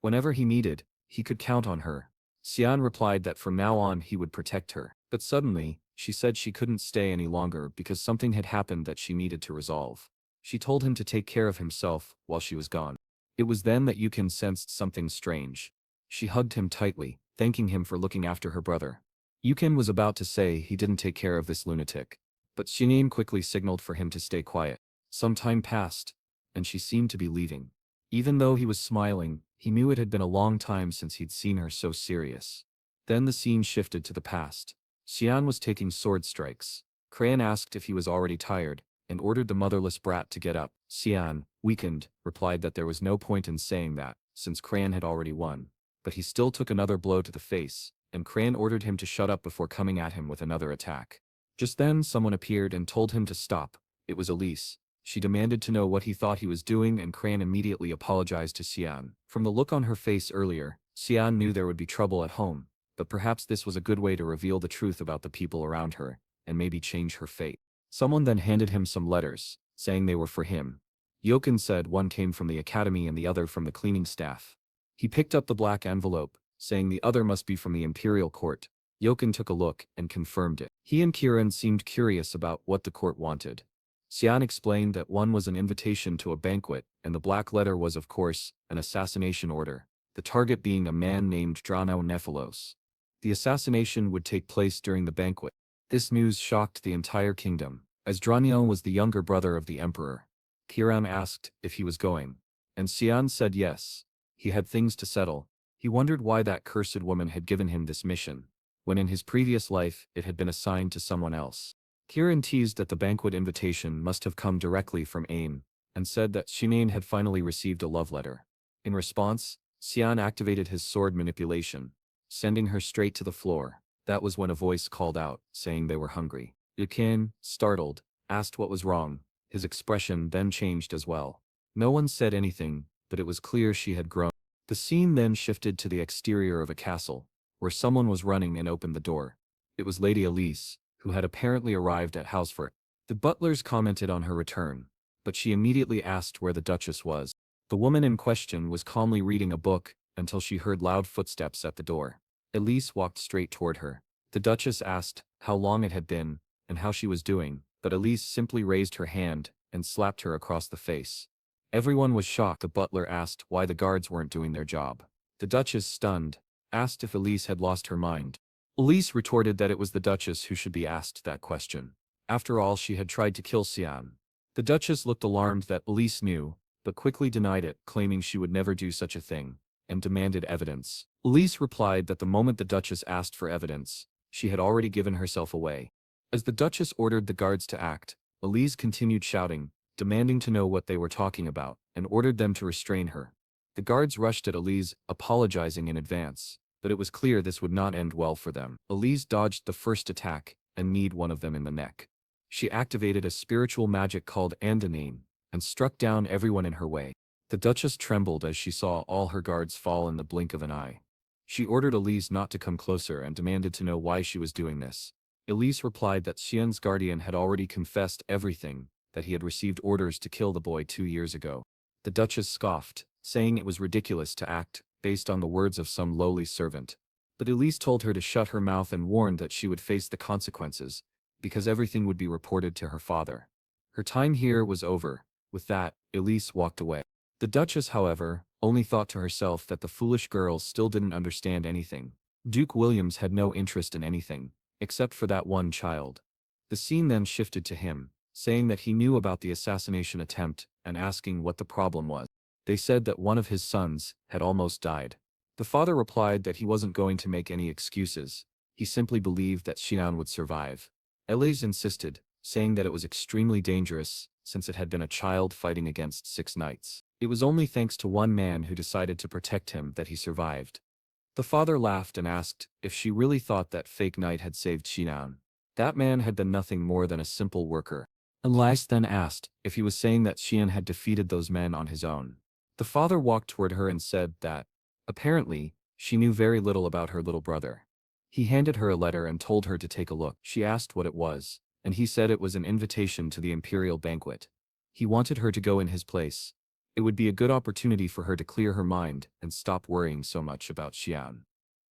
Whenever he needed, he could count on her. Cyan replied that from now on he would protect her. But suddenly, she said she couldn't stay any longer because something had happened that she needed to resolve. She told him to take care of himself while she was gone. It was then that Yukin sensed something strange. She hugged him tightly, thanking him for looking after her brother. Yukin was about to say he didn't take care of this lunatic, but Shinin quickly signaled for him to stay quiet. Some time passed, and she seemed to be leaving. Even though he was smiling, he knew it had been a long time since he'd seen her so serious. Then the scene shifted to the past. Xian was taking sword strikes. Cran asked if he was already tired, and ordered the motherless brat to get up. Xian, weakened, replied that there was no point in saying that, since Cran had already won. But he still took another blow to the face, and Cran ordered him to shut up before coming at him with another attack. Just then someone appeared and told him to stop. It was Elise. She demanded to know what he thought he was doing, and Cran immediately apologized to Xian. From the look on her face earlier, Xian knew there would be trouble at home, but perhaps this was a good way to reveal the truth about the people around her, and maybe change her fate. Someone then handed him some letters, saying they were for him. Yoken said one came from the academy and the other from the cleaning staff. He picked up the black envelope, saying the other must be from the imperial court. Yoken took a look and confirmed it. He and Kiran seemed curious about what the court wanted. Xian explained that one was an invitation to a banquet, and the black letter was of course, an assassination order, the target being a man named Drano Nephilos. The assassination would take place during the banquet. This news shocked the entire kingdom, as Drano was the younger brother of the emperor. Kiran asked if he was going, and Xian said yes. He had things to settle. He wondered why that cursed woman had given him this mission, when in his previous life it had been assigned to someone else. Kiran teased that the banquet invitation must have come directly from AIM, and said that Shinain had finally received a love letter. In response, Xian activated his sword manipulation, sending her straight to the floor. That was when a voice called out, saying they were hungry. Yukin, startled, asked what was wrong. His expression then changed as well. No one said anything, but it was clear she had grown. The scene then shifted to the exterior of a castle, where someone was running and opened the door. It was Lady Elise, who had apparently arrived at Housefort. The butlers commented on her return, but she immediately asked where the Duchess was. The woman in question was calmly reading a book until she heard loud footsteps at the door. Elise walked straight toward her. The Duchess asked how long it had been and how she was doing, but Elise simply raised her hand and slapped her across the face. Everyone was shocked. The butler asked why the guards weren't doing their job. The Duchess, stunned, asked if Elise had lost her mind. Elise retorted that it was the Duchess who should be asked that question. After all, she had tried to kill Xian. The Duchess looked alarmed that Elise knew, but quickly denied it, claiming she would never do such a thing, and demanded evidence. Elise replied that the moment the Duchess asked for evidence, she had already given herself away. As the Duchess ordered the guards to act, Elise continued shouting, demanding to know what they were talking about, and ordered them to restrain her. The guards rushed at Elise, apologizing in advance, but it was clear this would not end well for them. Elise dodged the first attack and kneed one of them in the neck. She activated a spiritual magic called Andanine, and struck down everyone in her way. The Duchess trembled as she saw all her guards fall in the blink of an eye. She ordered Elise not to come closer and demanded to know why she was doing this. Elise replied that Xian's guardian had already confessed everything, that he had received orders to kill the boy 2 years ago. The Duchess scoffed, saying it was ridiculous to act based on the words of some lowly servant. But Elise told her to shut her mouth and warned that she would face the consequences, because everything would be reported to her father. Her time here was over. With that, Elise walked away. The Duchess, however, only thought to herself that the foolish girl still didn't understand anything. Duke Williams had no interest in anything, except for that one child. The scene then shifted to him, saying that he knew about the assassination attempt and asking what the problem was. They said that one of his sons had almost died. The father replied that he wasn't going to make any excuses. He simply believed that Xian would survive. Elise insisted, saying that it was extremely dangerous, since it had been a child fighting against 6 knights. It was only thanks to one man who decided to protect him that he survived. The father laughed and asked if she really thought that fake knight had saved Xian. That man had been nothing more than a simple worker. Elise then asked if he was saying that Xian had defeated those men on his own. The father walked toward her and said that, apparently, she knew very little about her little brother. He handed her a letter and told her to take a look. She asked what it was, and he said it was an invitation to the imperial banquet. He wanted her to go in his place. It would be a good opportunity for her to clear her mind and stop worrying so much about Xian.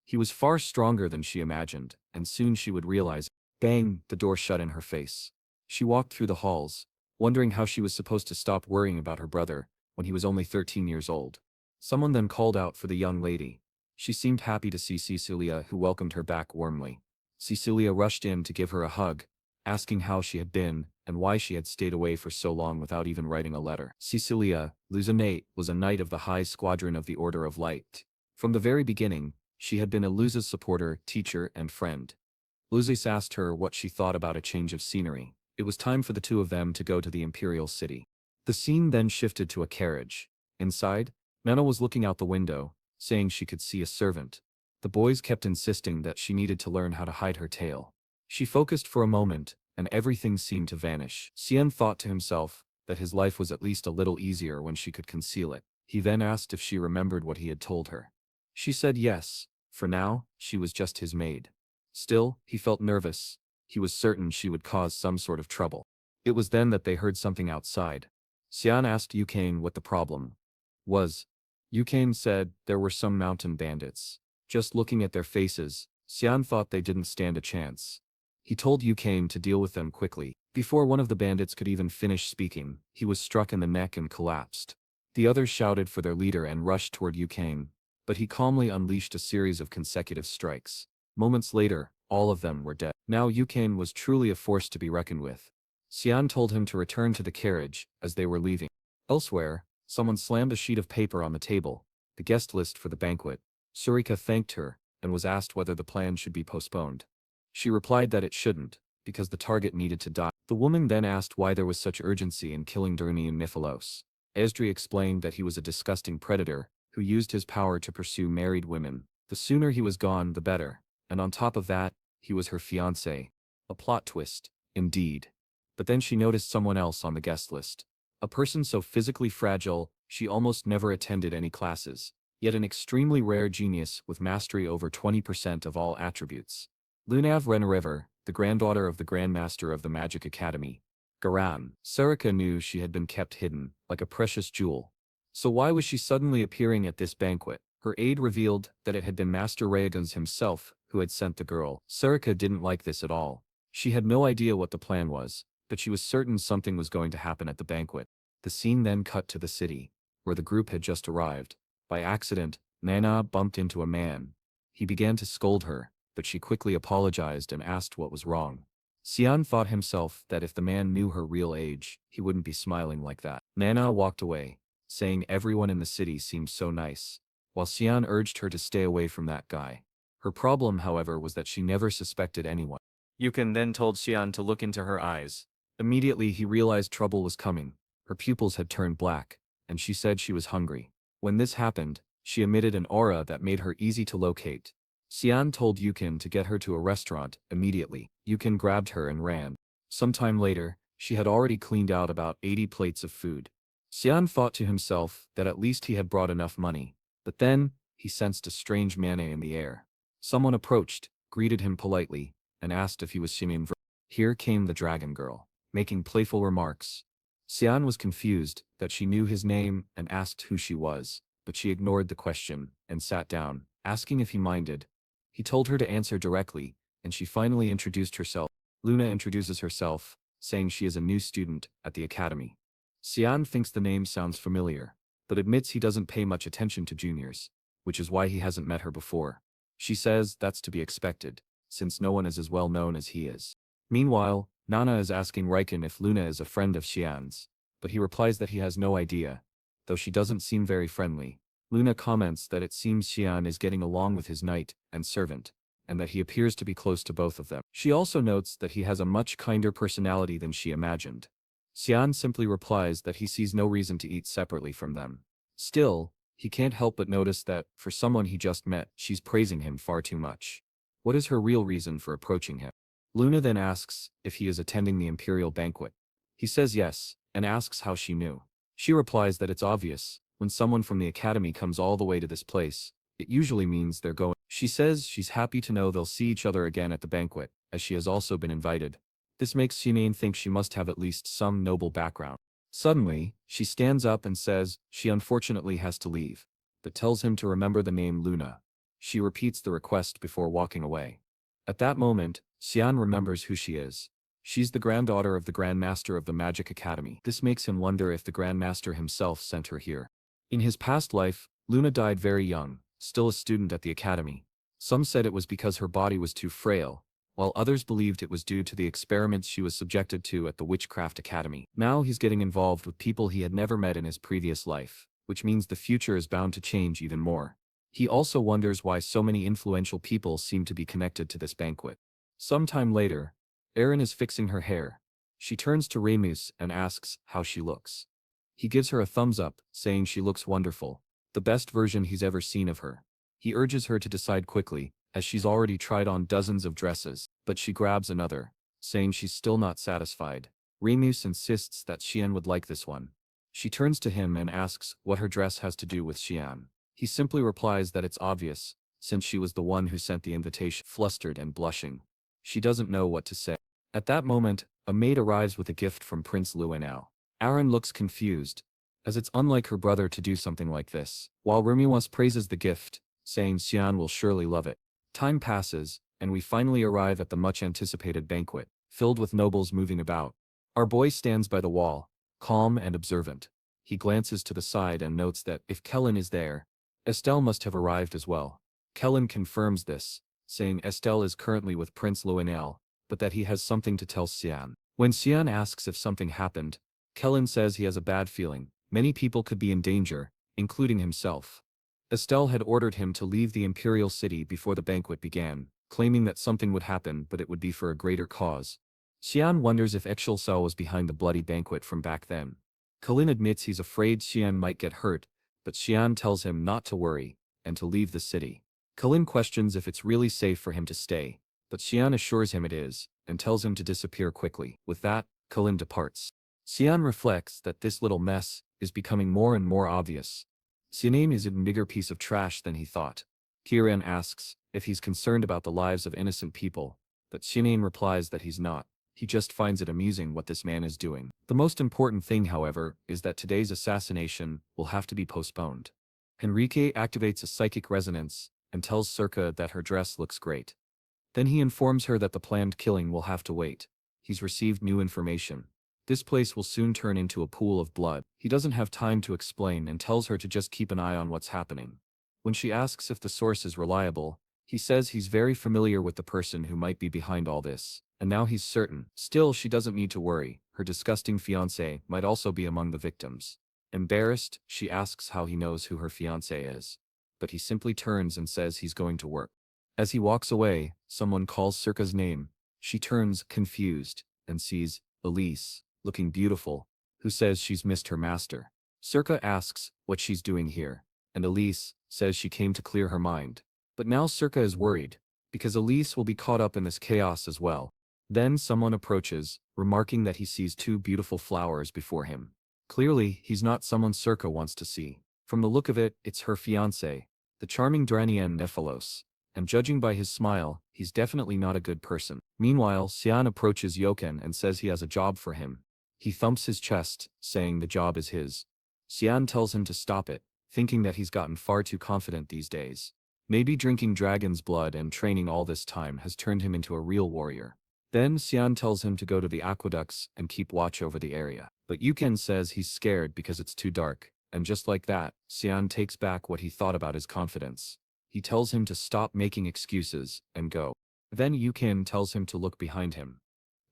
He was far stronger than she imagined, and soon she would realize. Bang! The door shut in her face. She walked through the halls, wondering how she was supposed to stop worrying about her brother when he was only 13 years old. Someone then called out for the young lady. She seemed happy to see Cecilia, who welcomed her back warmly. Cecilia rushed in to give her a hug, asking how she had been and why she had stayed away for so long without even writing a letter. Cecilia, Luzanate, was a knight of the High Squadron of the Order of Light. From the very beginning, she had been Luza's supporter, teacher, and friend. Luzis asked her what she thought about a change of scenery. It was time for the two of them to go to the imperial city. The scene then shifted to a carriage. Inside, Nana was looking out the window, saying she could see a servant. The boys kept insisting that she needed to learn how to hide her tail. She focused for a moment, and everything seemed to vanish. Cyan thought to himself that his life was at least a little easier when she could conceal it. He then asked if she remembered what he had told her. She said yes. For now, she was just his maid. Still, he felt nervous. He was certain she would cause some sort of trouble. It was then that they heard something outside. Cyan asked Yukane what the problem was. Yukane said there were some mountain bandits. Just looking at their faces, Cyan thought they didn't stand a chance. He told Yukane to deal with them quickly. Before one of the bandits could even finish speaking, he was struck in the neck and collapsed. The others shouted for their leader and rushed toward Yukane, but he calmly unleashed a series of consecutive strikes. Moments later, all of them were dead. Now Yukane was truly a force to be reckoned with. Cyan told him to return to the carriage as they were leaving. Elsewhere, someone slammed a sheet of paper on the table, the guest list for the banquet. Surika thanked her and was asked whether the plan should be postponed. She replied that it shouldn't, because the target needed to die. The woman then asked why there was such urgency in killing Durni and Niphalos. Esdri explained that he was a disgusting predator who used his power to pursue married women. The sooner he was gone, the better. And on top of that, he was her fiancé. A plot twist, indeed. But then she noticed someone else on the guest list. A person so physically fragile, she almost never attended any classes, yet an extremely rare genius with mastery over 20% of all attributes. Lunav Renriver, the granddaughter of the Grandmaster of the Magic Academy. Garan. Sarika knew she had been kept hidden, like a precious jewel. So why was she suddenly appearing at this banquet? Her aide revealed that it had been Master Rayagans himself who had sent the girl. Sarika didn't like this at all. She had no idea what the plan was, but she was certain something was going to happen at the banquet. The scene then cut to the city, where the group had just arrived. By accident, Nana bumped into a man. He began to scold her, but she quickly apologized and asked what was wrong. Cyan thought himself that if the man knew her real age, he wouldn't be smiling like that. Nana walked away, saying everyone in the city seemed so nice, while Cyan urged her to stay away from that guy. Her problem, however, was that she never suspected anyone. Yukon then told Cyan to look into her eyes. Immediately he realized trouble was coming. Her pupils had turned black, and she said she was hungry. When this happened, she emitted an aura that made her easy to locate. Cyan told Yukon to get her to a restaurant immediately. Yukon grabbed her and ran. Sometime later, she had already cleaned out about 80 plates of food. Cyan thought to himself that at least he had brought enough money, but then, he sensed a strange mane in the air. Someone approached, greeted him politely, and asked if he was Cyan Vert. Here came the dragon girl, making playful remarks. Cyan was confused that she knew his name and asked who she was, but she ignored the question and sat down, asking if he minded. He told her to answer directly, and she finally introduced herself. Luna introduces herself, saying she is a new student at the academy. Cyan thinks the name sounds familiar, but admits he doesn't pay much attention to juniors, which is why he hasn't met her before. She says that's to be expected, since no one is as well known as he is. Meanwhile, Nana is asking Riken if Luna is a friend of Cyan's, but he replies that he has no idea, though she doesn't seem very friendly. Luna comments that it seems Cyan is getting along with his knight and servant. and that he appears to be close to both of them. She also notes that he has a much kinder personality than she imagined. Cyan simply replies that he sees no reason to eat separately from them. Still, he can't help but notice that, for someone he just met, she's praising him far too much. What is her real reason for approaching him? Luna then asks if he is attending the imperial banquet. He says yes, and asks how she knew. She replies that it's obvious. When someone from the academy comes all the way to this place, it usually means they're going. She says she's happy to know they'll see each other again at the banquet, as she has also been invited. This makes Xinane think she must have at least some noble background. Suddenly, she stands up and says she unfortunately has to leave, but tells him to remember the name Luna. She repeats the request before walking away. At that moment, Xian remembers who she is. She's the granddaughter of the Grand Master of the Magic Academy. This makes him wonder if the Grand Master himself sent her here. In his past life, Luna died very young, still a student at the academy. Some said it was because her body was too frail, while others believed it was due to the experiments she was subjected to at the Witchcraft Academy. Now he's getting involved with people he had never met in his previous life, which means the future is bound to change even more. He also wonders why so many influential people seem to be connected to this banquet. Sometime later, Erin is fixing her hair. She turns to Remus and asks how she looks. He gives her a thumbs up, saying she looks wonderful, the best version he's ever seen of her. He urges her to decide quickly, as she's already tried on dozens of dresses, but she grabs another, saying she's still not satisfied. Remus insists that Xian would like this one. She turns to him and asks what her dress has to do with Xian. He simply replies that it's obvious, since she was the one who sent the invitation. Flustered and blushing, she doesn't know what to say. At that moment, a maid arrives with a gift from Prince Luenao. Aaron looks confused, as it's unlike her brother to do something like this, while Remus praises the gift, saying Xian will surely love it. Time passes, and we finally arrive at the much-anticipated banquet, filled with nobles moving about. Our boy stands by the wall, calm and observant. He glances to the side and notes that if Kellen is there, Estelle must have arrived as well. Kellen confirms this, saying Estelle is currently with Prince Luenel, but that he has something to tell Xian. When Xian asks if something happened, Kellen says he has a bad feeling. Many people could be in danger, including himself. Estelle had ordered him to leave the imperial city before the banquet began, claiming that something would happen but it would be for a greater cause. Xian wonders if Exilsao was behind the bloody banquet from back then. Kellen admits he's afraid Xian might get hurt, but Xian tells him not to worry, and to leave the city. Kellen questions if it's really safe for him to stay, but Xian assures him it is, and tells him to disappear quickly. With that, Kellen departs. Xian reflects that this little mess is becoming more and more obvious. Xianame is a bigger piece of trash than he thought. Kiran asks if he's concerned about the lives of innocent people, but Xianame replies that he's not. He just finds it amusing what this man is doing. The most important thing, however, is that today's assassination will have to be postponed. Henrique activates a psychic resonance and tells Circa that her dress looks great. Then he informs her that the planned killing will have to wait. He's received new information. This place will soon turn into a pool of blood. He doesn't have time to explain and tells her to just keep an eye on what's happening. When she asks if the source is reliable, he says he's very familiar with the person who might be behind all this, and now he's certain. Still, she doesn't need to worry. Her disgusting fiancé might also be among the victims. Embarrassed, she asks how he knows who her fiancé is. But he simply turns and says he's going to work. As he walks away, someone calls Circa's name. She turns, confused, and sees Elise, looking beautiful, who says she's missed her master. Circa asks what she's doing here, and Elise says she came to clear her mind. But now Circa is worried, because Elise will be caught up in this chaos as well. Then someone approaches, remarking that he sees two beautiful flowers before him. Clearly, he's not someone Circa wants to see. From the look of it, it's her fiancé, the charming Dranian Nephilos, and judging by his smile, he's definitely not a good person. Meanwhile, Xian approaches Yoken and says he has a job for him. He thumps his chest, saying the job is his. Xian tells him to stop it, thinking that he's gotten far too confident these days. Maybe drinking dragon's blood and training all this time has turned him into a real warrior. Then Xian tells him to go to the aqueducts and keep watch over the area. But Yuken says he's scared because it's too dark, and just like that, Xian takes back what he thought about his confidence. He tells him to stop making excuses and go. Then Yuken tells him to look behind him.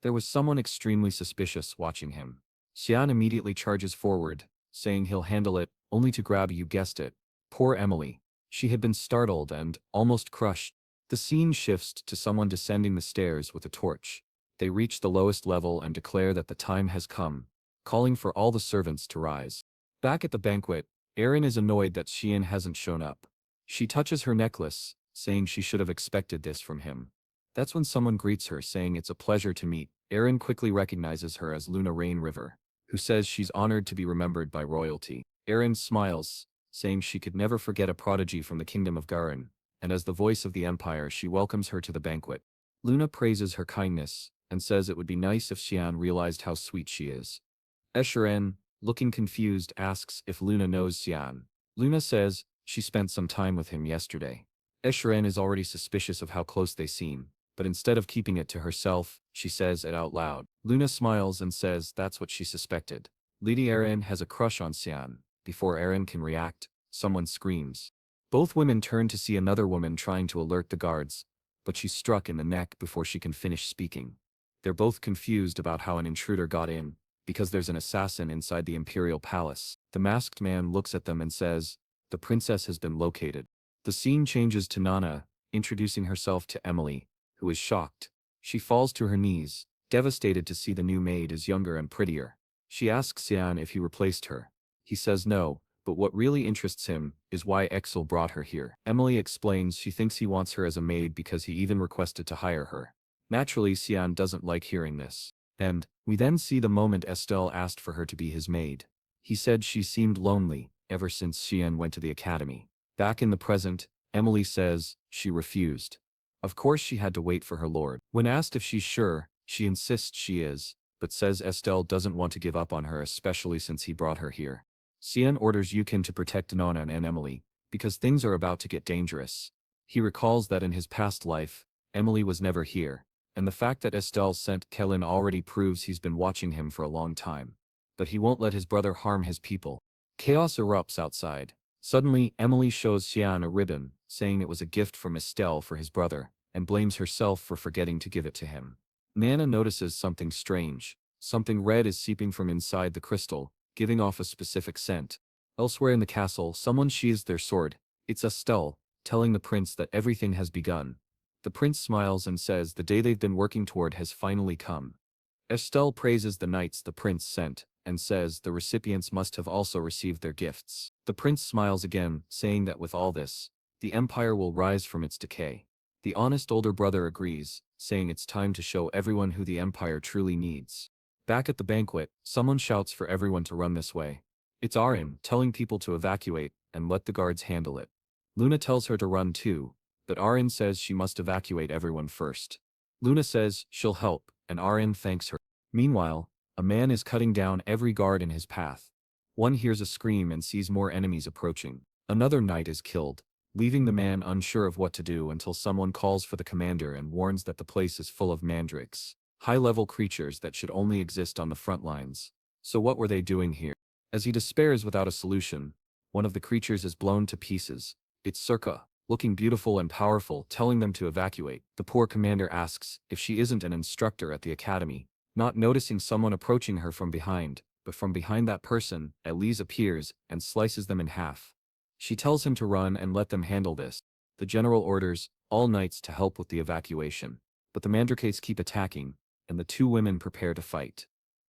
There was someone extremely suspicious watching him. Xian immediately charges forward, saying he'll handle it, only to grab, you guessed it, poor Emily. She had been startled and almost crushed. The scene shifts to someone descending the stairs with a torch. They reach the lowest level and declare that the time has come, calling for all the servants to rise. Back at the banquet, Erin is annoyed that Cyan hasn't shown up. She touches her necklace, saying she should have expected this from him. That's when someone greets her saying it's a pleasure to meet. Erin quickly recognizes her as Luna Rain River, who says she's honored to be remembered by royalty. Erin smiles, saying she could never forget a prodigy from the kingdom of Garen, and as the voice of the empire she welcomes her to the banquet. Luna praises her kindness, and says it would be nice if Cyan realized how sweet she is. Esherin, looking confused, asks if Luna knows Cyan. Luna says she spent some time with him yesterday. Esherin is already suspicious of how close they seem, but instead of keeping it to herself, she says it out loud. Luna smiles and says that's what she suspected. Lady Erin has a crush on Cyan. Before Erin can react, someone screams. Both women turn to see another woman trying to alert the guards, but she's struck in the neck before she can finish speaking. They're both confused about how an intruder got in, because there's an assassin inside the imperial palace. The masked man looks at them and says, "The princess has been located." The scene changes to Nana, introducing herself to Emily, who is shocked. She falls to her knees, devastated to see the new maid is younger and prettier. She asks Cyan if he replaced her. He says no, but what really interests him is why Exil brought her here. Emily explains she thinks he wants her as a maid because he even requested to hire her. Naturally, Cyan doesn't like hearing this. And we then see the moment Estelle asked for her to be his maid. He said she seemed lonely ever since Cyan went to the academy. Back in the present, Emily says she refused. Of course she had to wait for her lord. When asked if she's sure, she insists she is, but says Estelle doesn't want to give up on her, especially since he brought her here. Cyan orders Yukin to protect Nana and Emily, because things are about to get dangerous. He recalls that in his past life, Emily was never here, and the fact that Estelle sent Kellen already proves he's been watching him for a long time. But he won't let his brother harm his people. Chaos erupts outside. Suddenly, Emily shows Cyan a ribbon, saying it was a gift from Estelle for his brother, and blames herself for forgetting to give it to him. Nana notices something strange. Something red is seeping from inside the crystal, giving off a specific scent. Elsewhere in the castle, someone sheathes their sword. It's Estelle, telling the prince that everything has begun. The prince smiles and says the day they've been working toward has finally come. Estelle praises the knights the prince sent, and says the recipients must have also received their gifts. The prince smiles again, saying that with all this, the empire will rise from its decay. The honest older brother agrees, saying it's time to show everyone who the empire truly needs. Back at the banquet, someone shouts for everyone to run this way. It's Arin, telling people to evacuate and let the guards handle it. Luna tells her to run too, but Arin says she must evacuate everyone first. Luna says she'll help, and Arin thanks her. Meanwhile, a man is cutting down every guard in his path. One hears a scream and sees more enemies approaching. Another knight is killed, leaving the man unsure of what to do until someone calls for the commander and warns that the place is full of mandrakes, high-level creatures that should only exist on the front lines. So what were they doing here? As he despairs without a solution, one of the creatures is blown to pieces. It's Circa, looking beautiful and powerful, telling them to evacuate. The poor commander asks if she isn't an instructor at the academy, not noticing someone approaching her from behind, but from behind that person, Elise appears and slices them in half. She tells him to run and let them handle this. The general orders all knights to help with the evacuation, but the mandrakes keep attacking, and the two women prepare to fight.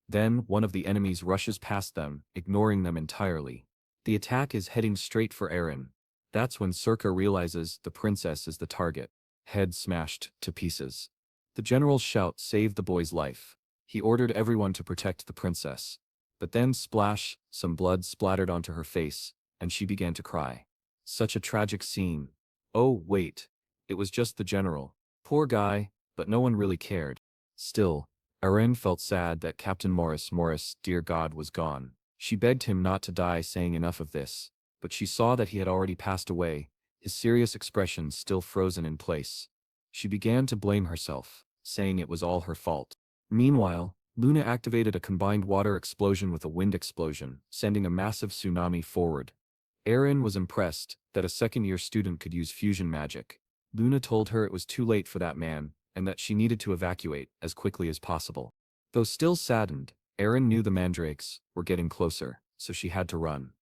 Then one of the enemies rushes past them, ignoring them entirely. The attack is heading straight for Erin. That's when Circa realizes the princess is the target. Head smashed to pieces. The general's shout saved the boy's life. He ordered everyone to protect the princess. But then splash, some blood splattered onto her face, and she began to cry. Such a tragic scene. Oh, wait. It was just the general. Poor guy, but no one really cared. Still, Erin felt sad that Captain Morris, dear God, was gone. She begged him not to die, saying enough of this. But she saw that he had already passed away, his serious expression still frozen in place. She began to blame herself, saying it was all her fault. Meanwhile, Luna activated a combined water explosion with a wind explosion, sending a massive tsunami forward. Erin was impressed that a second-year student could use fusion magic. Luna told her it was too late for that man, and that she needed to evacuate as quickly as possible. Though still saddened, Erin knew the mandrakes were getting closer, so she had to run.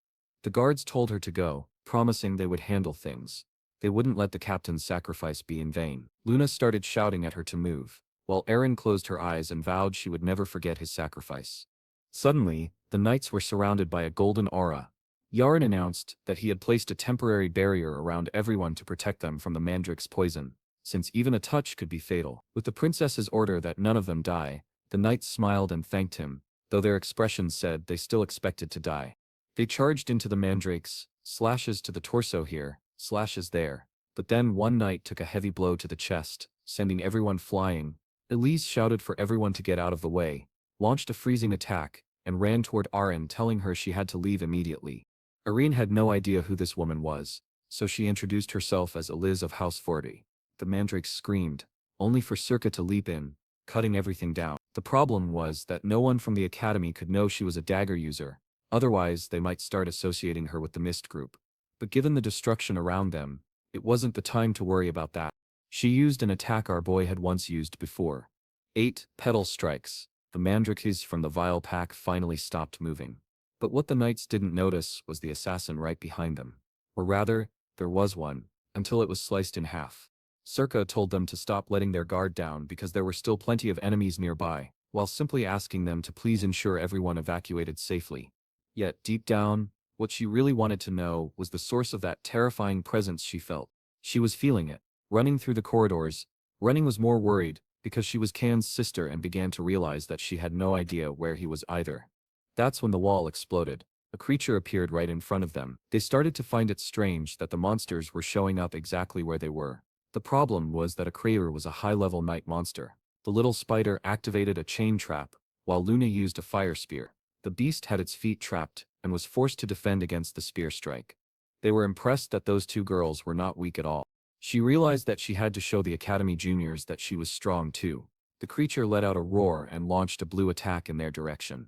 The guards told her to go, promising they would handle things. They wouldn't let the captain's sacrifice be in vain. Luna started shouting at her to move, while Erin closed her eyes and vowed she would never forget his sacrifice. Suddenly, the knights were surrounded by a golden aura. Yaren announced that he had placed a temporary barrier around everyone to protect them from the mandrake's poison, since even a touch could be fatal. With the princess's order that none of them die, the knights smiled and thanked him, though their expressions said they still expected to die. They charged into the mandrakes, slashes to the torso here, slashes there, but then one knight took a heavy blow to the chest, sending everyone flying. Elise shouted for everyone to get out of the way, launched a freezing attack, and ran toward Arin, telling her she had to leave immediately. Arin had no idea who this woman was, so she introduced herself as Eliz of House 40. The mandrakes screamed, only for Circa to leap in, cutting everything down. The problem was that no one from the academy could know she was a dagger user, otherwise they might start associating her with the Mist group. But given the destruction around them, it wasn't the time to worry about that. She used an attack our boy had once used before. 8 petal strikes. The mandrakes from the Vile pack finally stopped moving. But what the knights didn't notice was the assassin right behind them. Or rather, there was one, until it was sliced in half. Circa told them to stop letting their guard down because there were still plenty of enemies nearby, while simply asking them to please ensure everyone evacuated safely. Yet deep down, what she really wanted to know was the source of that terrifying presence she felt. She was feeling it, running through the corridors. Running was more worried, because she was Can's sister and began to realize that she had no idea where he was either. That's when the wall exploded. A creature appeared right in front of them. They started to find it strange that the monsters were showing up exactly where they were. The problem was that a creature was a high-level night monster. The little spider activated a chain trap, while Luna used a fire spear. The beast had its feet trapped, and was forced to defend against the spear strike. They were impressed that those two girls were not weak at all. She realized that she had to show the Academy juniors that she was strong too. The creature let out a roar and launched a blue attack in their direction.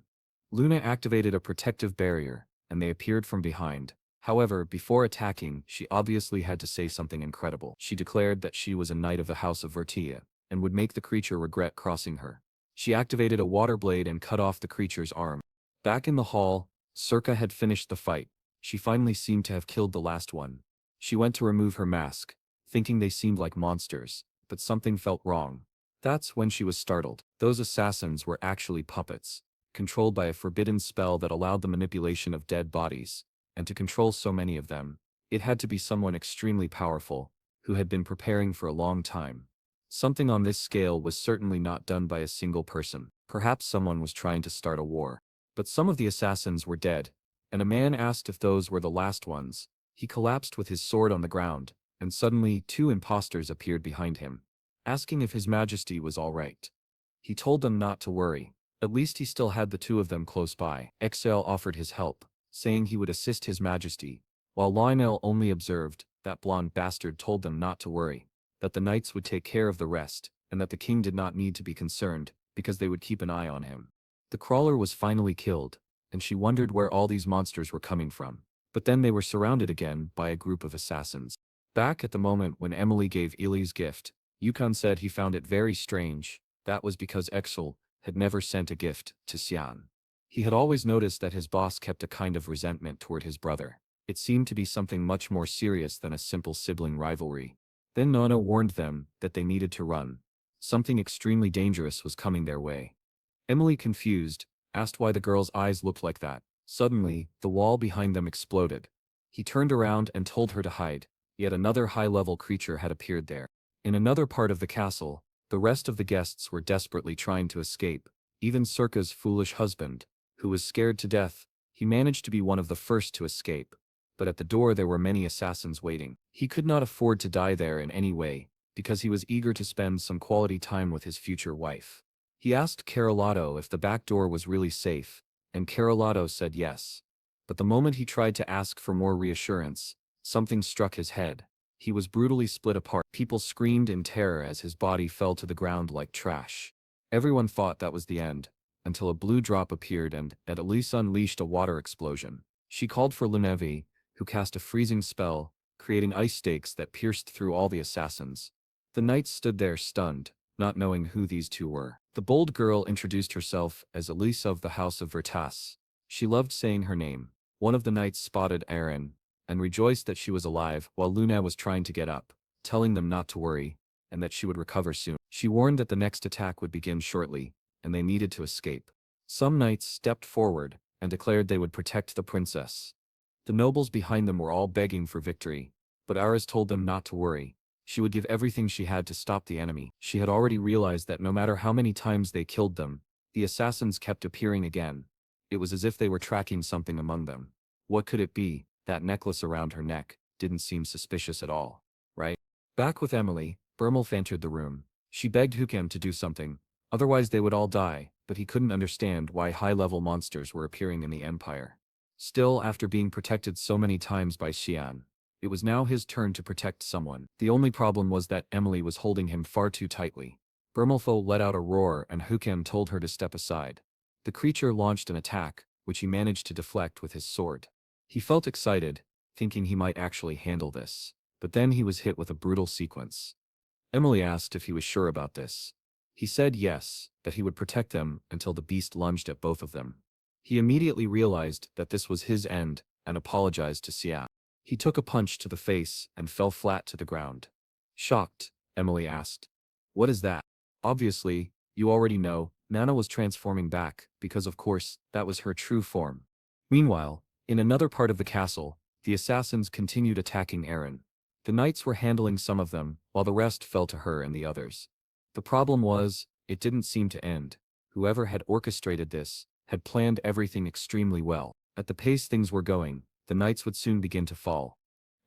Luna activated a protective barrier, and they appeared from behind. However, before attacking, she obviously had to say something incredible. She declared that she was a knight of the House of Vertia, and would make the creature regret crossing her. She activated a water blade and cut off the creature's arm. Back in the hall, Circa had finished the fight. She finally seemed to have killed the last one. She went to remove her mask, thinking they seemed like monsters, but something felt wrong. That's when she was startled. Those assassins were actually puppets, controlled by a forbidden spell that allowed the manipulation of dead bodies, and to control so many of them, it had to be someone extremely powerful, who had been preparing for a long time. Something on this scale was certainly not done by a single person. Perhaps someone was trying to start a war. But some of the assassins were dead, and a man asked if those were the last ones. He collapsed with his sword on the ground, and suddenly 2 imposters appeared behind him, asking if His Majesty was all right. He told them not to worry. At least he still had the 2 of them close by. Exel offered his help, saying he would assist His Majesty, while Lionel only observed. That blonde bastard told them not to worry, that the knights would take care of the rest, and that the king did not need to be concerned, because they would keep an eye on him. The crawler was finally killed, and she wondered where all these monsters were coming from. But then they were surrounded again by a group of assassins. Back at the moment when Emily gave Ely's gift, Yukon said he found it very strange. That was because Exel had never sent a gift to Cyan. He had always noticed that his boss kept a kind of resentment toward his brother. It seemed to be something much more serious than a simple sibling rivalry. Then Nana warned them that they needed to run. Something extremely dangerous was coming their way. Emily, confused, asked why the girl's eyes looked like that. Suddenly, the wall behind them exploded. He turned around and told her to hide, yet another high-level creature had appeared there. In another part of the castle, the rest of the guests were desperately trying to escape. Even Circa's foolish husband, who was scared to death, he managed to be one of the first to escape. But at the door there were many assassins waiting. He could not afford to die there in any way, because he was eager to spend some quality time with his future wife. He asked Carolato if the back door was really safe, and Carolato said yes. But the moment he tried to ask for more reassurance, something struck his head. He was brutally split apart. People screamed in terror as his body fell to the ground like trash. Everyone thought that was the end, until a blue drop appeared and Elise unleashed a water explosion. She called for Lunevi, who cast a freezing spell, creating ice stakes that pierced through all the assassins. The knights stood there stunned, not knowing who these 2 were. The bold girl introduced herself as Elise of the House of Vertas. She loved saying her name. One of the knights spotted Aaron, and rejoiced that she was alive while Luna was trying to get up, telling them not to worry, and that she would recover soon. She warned that the next attack would begin shortly, and they needed to escape. Some knights stepped forward and declared they would protect the princess. The nobles behind them were all begging for victory, but Aras told them not to worry. She would give everything she had to stop the enemy. She had already realized that no matter how many times they killed them, the assassins kept appearing again. It was as if they were tracking something among them. What could it be? That necklace around her neck didn't seem suspicious at all, right? Back with Emily, Bermulf entered the room. She begged Hukem to do something, otherwise they would all die, but he couldn't understand why high-level monsters were appearing in the Empire. Still, after being protected so many times by Cyan, it was now his turn to protect someone. The only problem was that Emily was holding him far too tightly. Bermulfo let out a roar and Hukem told her to step aside. The creature launched an attack, which he managed to deflect with his sword. He felt excited, thinking he might actually handle this, but then he was hit with a brutal sequence. Emily asked if he was sure about this. He said yes, that he would protect them until the beast lunged at both of them. He immediately realized that this was his end and apologized to Sia. He took a punch to the face and fell flat to the ground. Shocked, Emily asked, "What is that?" Obviously, you already know, Nana was transforming back, because of course, that was her true form. Meanwhile, in another part of the castle, the assassins continued attacking Aaron. The knights were handling some of them, while the rest fell to her and the others. The problem was, it didn't seem to end. Whoever had orchestrated this had planned everything extremely well. At the pace things were going, the knights would soon begin to fall.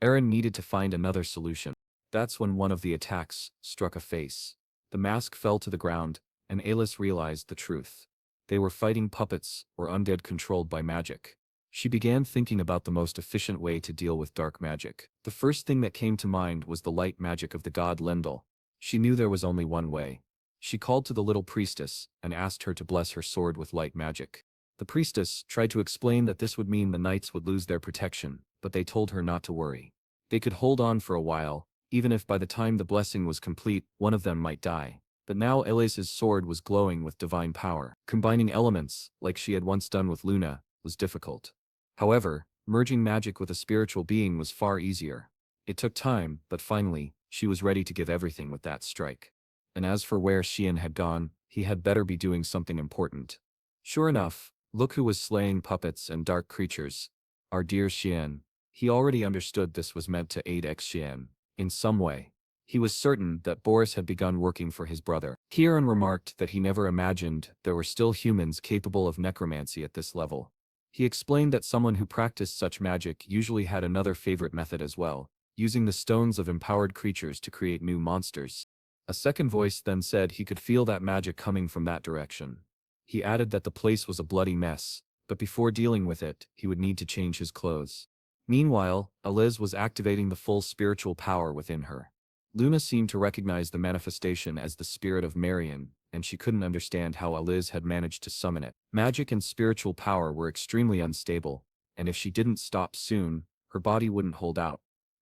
Aaron needed to find another solution. That's when one of the attacks struck a face. The mask fell to the ground, and Alice realized the truth. They were fighting puppets or undead controlled by magic. She began thinking about the most efficient way to deal with dark magic. The first thing that came to mind was the light magic of the god Lendl. She knew there was only one way. She called to the little priestess and asked her to bless her sword with light magic. The priestess tried to explain that this would mean the knights would lose their protection, but they told her not to worry. They could hold on for a while, even if by the time the blessing was complete, one of them might die. But now Elias's sword was glowing with divine power. Combining elements, like she had once done with Luna, was difficult. However, merging magic with a spiritual being was far easier. It took time, but finally, she was ready to give everything with that strike. And as for where Xian had gone, he had better be doing something important. Sure enough, look who was slaying puppets and dark creatures. Our dear Xian. He already understood this was meant to aid Xian, in some way. He was certain that Boris had begun working for his brother. Kieran remarked that he never imagined there were still humans capable of necromancy at this level. He explained that someone who practiced such magic usually had another favorite method as well, using the stones of empowered creatures to create new monsters. A second voice then said he could feel that magic coming from that direction. He added that the place was a bloody mess, but before dealing with it, he would need to change his clothes. Meanwhile, Eliz was activating the full spiritual power within her. Luna seemed to recognize the manifestation as the spirit of Marion, and she couldn't understand how Eliz had managed to summon it. Magic and spiritual power were extremely unstable, and if she didn't stop soon, her body wouldn't hold out.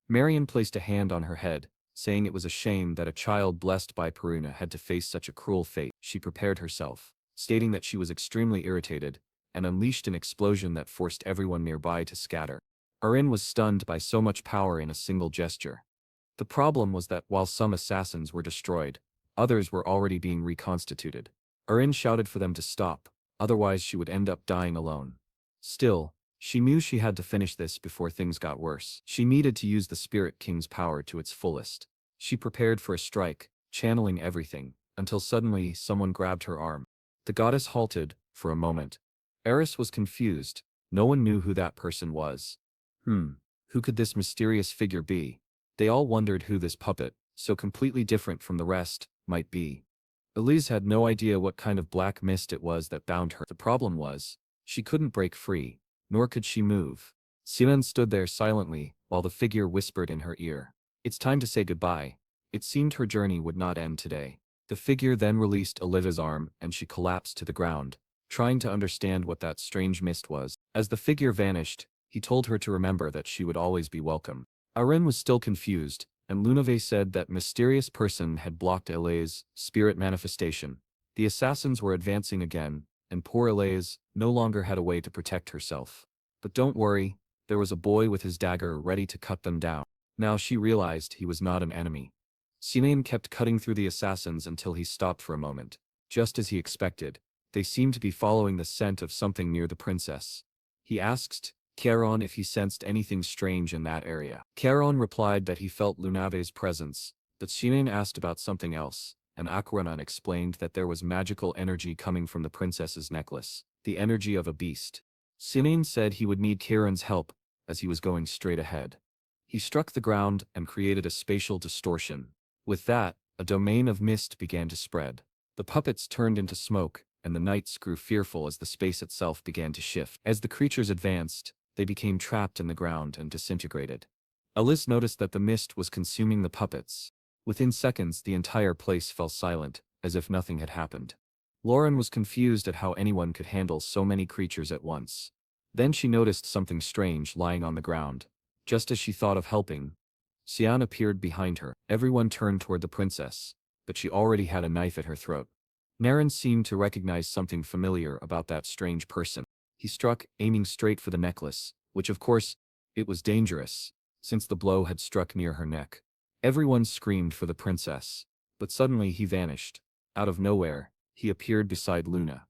Marion placed a hand on her head, saying it was a shame that a child blessed by Peruna had to face such a cruel fate. She prepared herself, stating that she was extremely irritated, and unleashed an explosion that forced everyone nearby to scatter. Arin was stunned by so much power in a single gesture. The problem was that while some assassins were destroyed, others were already being reconstituted. Arin shouted for them to stop, otherwise she would end up dying alone. Still, she knew she had to finish this before things got worse. She needed to use the Spirit King's power to its fullest. She prepared for a strike, channeling everything, until suddenly someone grabbed her arm. The goddess halted, for a moment. Eris was confused. No one knew who that person was. Who could this mysterious figure be? They all wondered who this puppet, so completely different from the rest, might be. Elise had no idea what kind of black mist it was that bound her. The problem was, she couldn't break free, nor could she move. Sinan stood there silently, while the figure whispered in her ear. "It's time to say goodbye." It seemed her journey would not end today. The figure then released Oliva's arm and she collapsed to the ground, trying to understand what that strange mist was. As the figure vanished, he told her to remember that she would always be welcome. Arin was still confused, and Lunave said that mysterious person had blocked Ele's spirit manifestation. The assassins were advancing again, and poor Elise no longer had a way to protect herself. But don't worry, there was a boy with his dagger ready to cut them down. Now she realized he was not an enemy. Cyan kept cutting through the assassins until he stopped for a moment. Just as he expected, they seemed to be following the scent of something near the princess. He asked Charon if he sensed anything strange in that area. Charon replied that he felt Lunave's presence, but Cyan asked about something else, and Akranon explained that there was magical energy coming from the princess's necklace, the energy of a beast. Cyan said he would need Charon's help, as he was going straight ahead. He struck the ground and created a spatial distortion. With that, a domain of mist began to spread. The puppets turned into smoke, and the nights grew fearful as the space itself began to shift. As the creatures advanced, they became trapped in the ground and disintegrated. Alice noticed that the mist was consuming the puppets. Within seconds, the entire place fell silent, as if nothing had happened. Lauren was confused at how anyone could handle so many creatures at once. Then she noticed something strange lying on the ground. Just as she thought of helping, Cyan appeared behind her. Everyone turned toward the princess, but she already had a knife at her throat. Naren seemed to recognize something familiar about that strange person. He struck, aiming straight for the necklace, which of course, it was dangerous, since the blow had struck near her neck. Everyone screamed for the princess, but suddenly he vanished. Out of nowhere, he appeared beside Luna.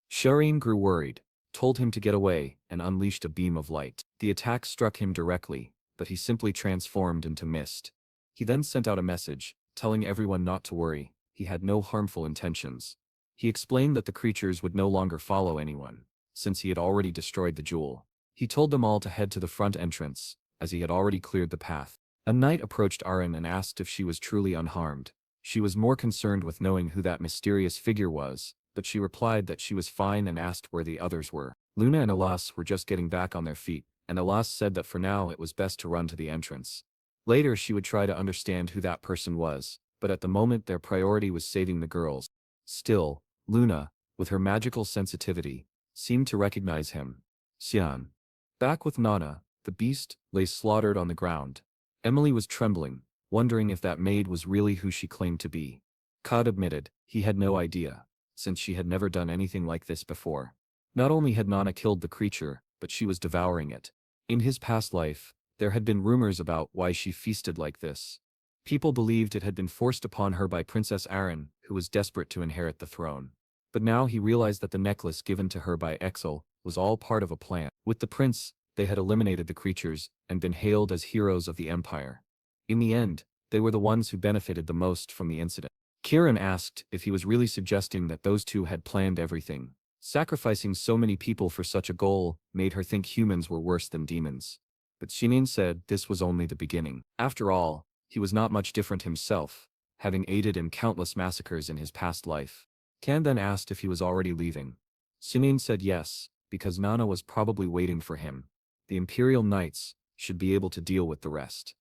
Shireen grew worried, told him to get away, and unleashed a beam of light. The attack struck him directly, but he simply transformed into mist. He then sent out a message, telling everyone not to worry, he had no harmful intentions. He explained that the creatures would no longer follow anyone, since he had already destroyed the jewel. He told them all to head to the front entrance, as he had already cleared the path. A knight approached Arin and asked if she was truly unharmed. She was more concerned with knowing who that mysterious figure was, but she replied that she was fine and asked where the others were. Luna and Alas were just getting back on their feet, and Alas said that for now it was best to run to the entrance. Later she would try to understand who that person was, but at the moment their priority was saving the girls. Still, Luna, with her magical sensitivity, seemed to recognize him. Cyan. Back with Nana, the beast lay slaughtered on the ground. Emily was trembling, wondering if that maid was really who she claimed to be. Cod admitted he had no idea, since she had never done anything like this before. Not only had Nana killed the creature, but she was devouring it. In his past life, there had been rumors about why she feasted like this. People believed it had been forced upon her by Princess Arin, who was desperate to inherit the throne. But now he realized that the necklace given to her by Exil was all part of a plan. With the prince, they had eliminated the creatures and been hailed as heroes of the empire. In the end, they were the ones who benefited the most from the incident. Kiran asked if he was really suggesting that those two had planned everything. Sacrificing so many people for such a goal made her think humans were worse than demons. But Shinin said this was only the beginning. After all, he was not much different himself, having aided in countless massacres in his past life. Kan then asked if he was already leaving. Shinin said yes, because Nana was probably waiting for him. The Imperial Knights should be able to deal with the rest.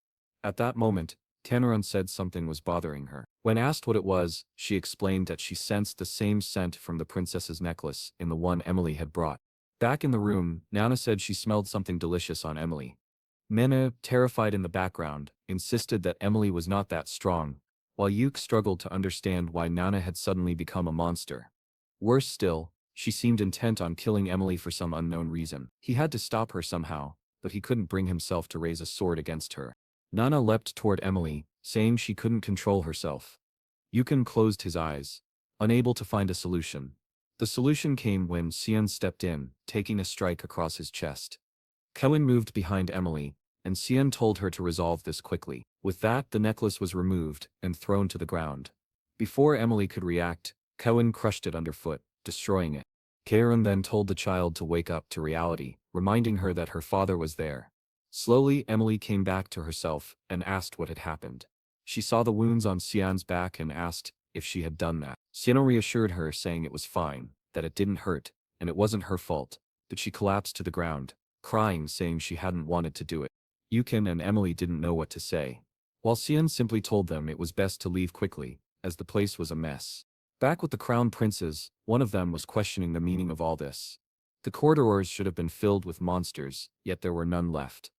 At that moment, Tanaran said something was bothering her. When asked what it was, she explained that she sensed the same scent from the princess's necklace in the one Emily had brought. Back in the room, Nana said she smelled something delicious on Emily. Mena, terrified in the background, insisted that Emily was not that strong, while Yuke struggled to understand why Nana had suddenly become a monster. Worse still, she seemed intent on killing Emily for some unknown reason. He had to stop her somehow, but he couldn't bring himself to raise a sword against her. Nana leapt toward Emily, saying she couldn't control herself. Yukon closed his eyes, unable to find a solution. The solution came when Cyan stepped in, taking a strike across his chest. Kewin moved behind Emily, and Cyan told her to resolve this quickly. With that, the necklace was removed and thrown to the ground. Before Emily could react, Kewin crushed it underfoot, destroying it. Karen then told the child to wake up to reality, reminding her that her father was there. Slowly, Emily came back to herself and asked what had happened. She saw the wounds on Cyan's back and asked if she had done that. Cyan reassured her, saying it was fine, that it didn't hurt, and it wasn't her fault, but she collapsed to the ground, crying, saying she hadn't wanted to do it. Yukon and Emily didn't know what to say, while Cyan simply told them it was best to leave quickly, as the place was a mess. Back with the crown princes, one of them was questioning the meaning of all this. The corridors should have been filled with monsters, yet there were none left.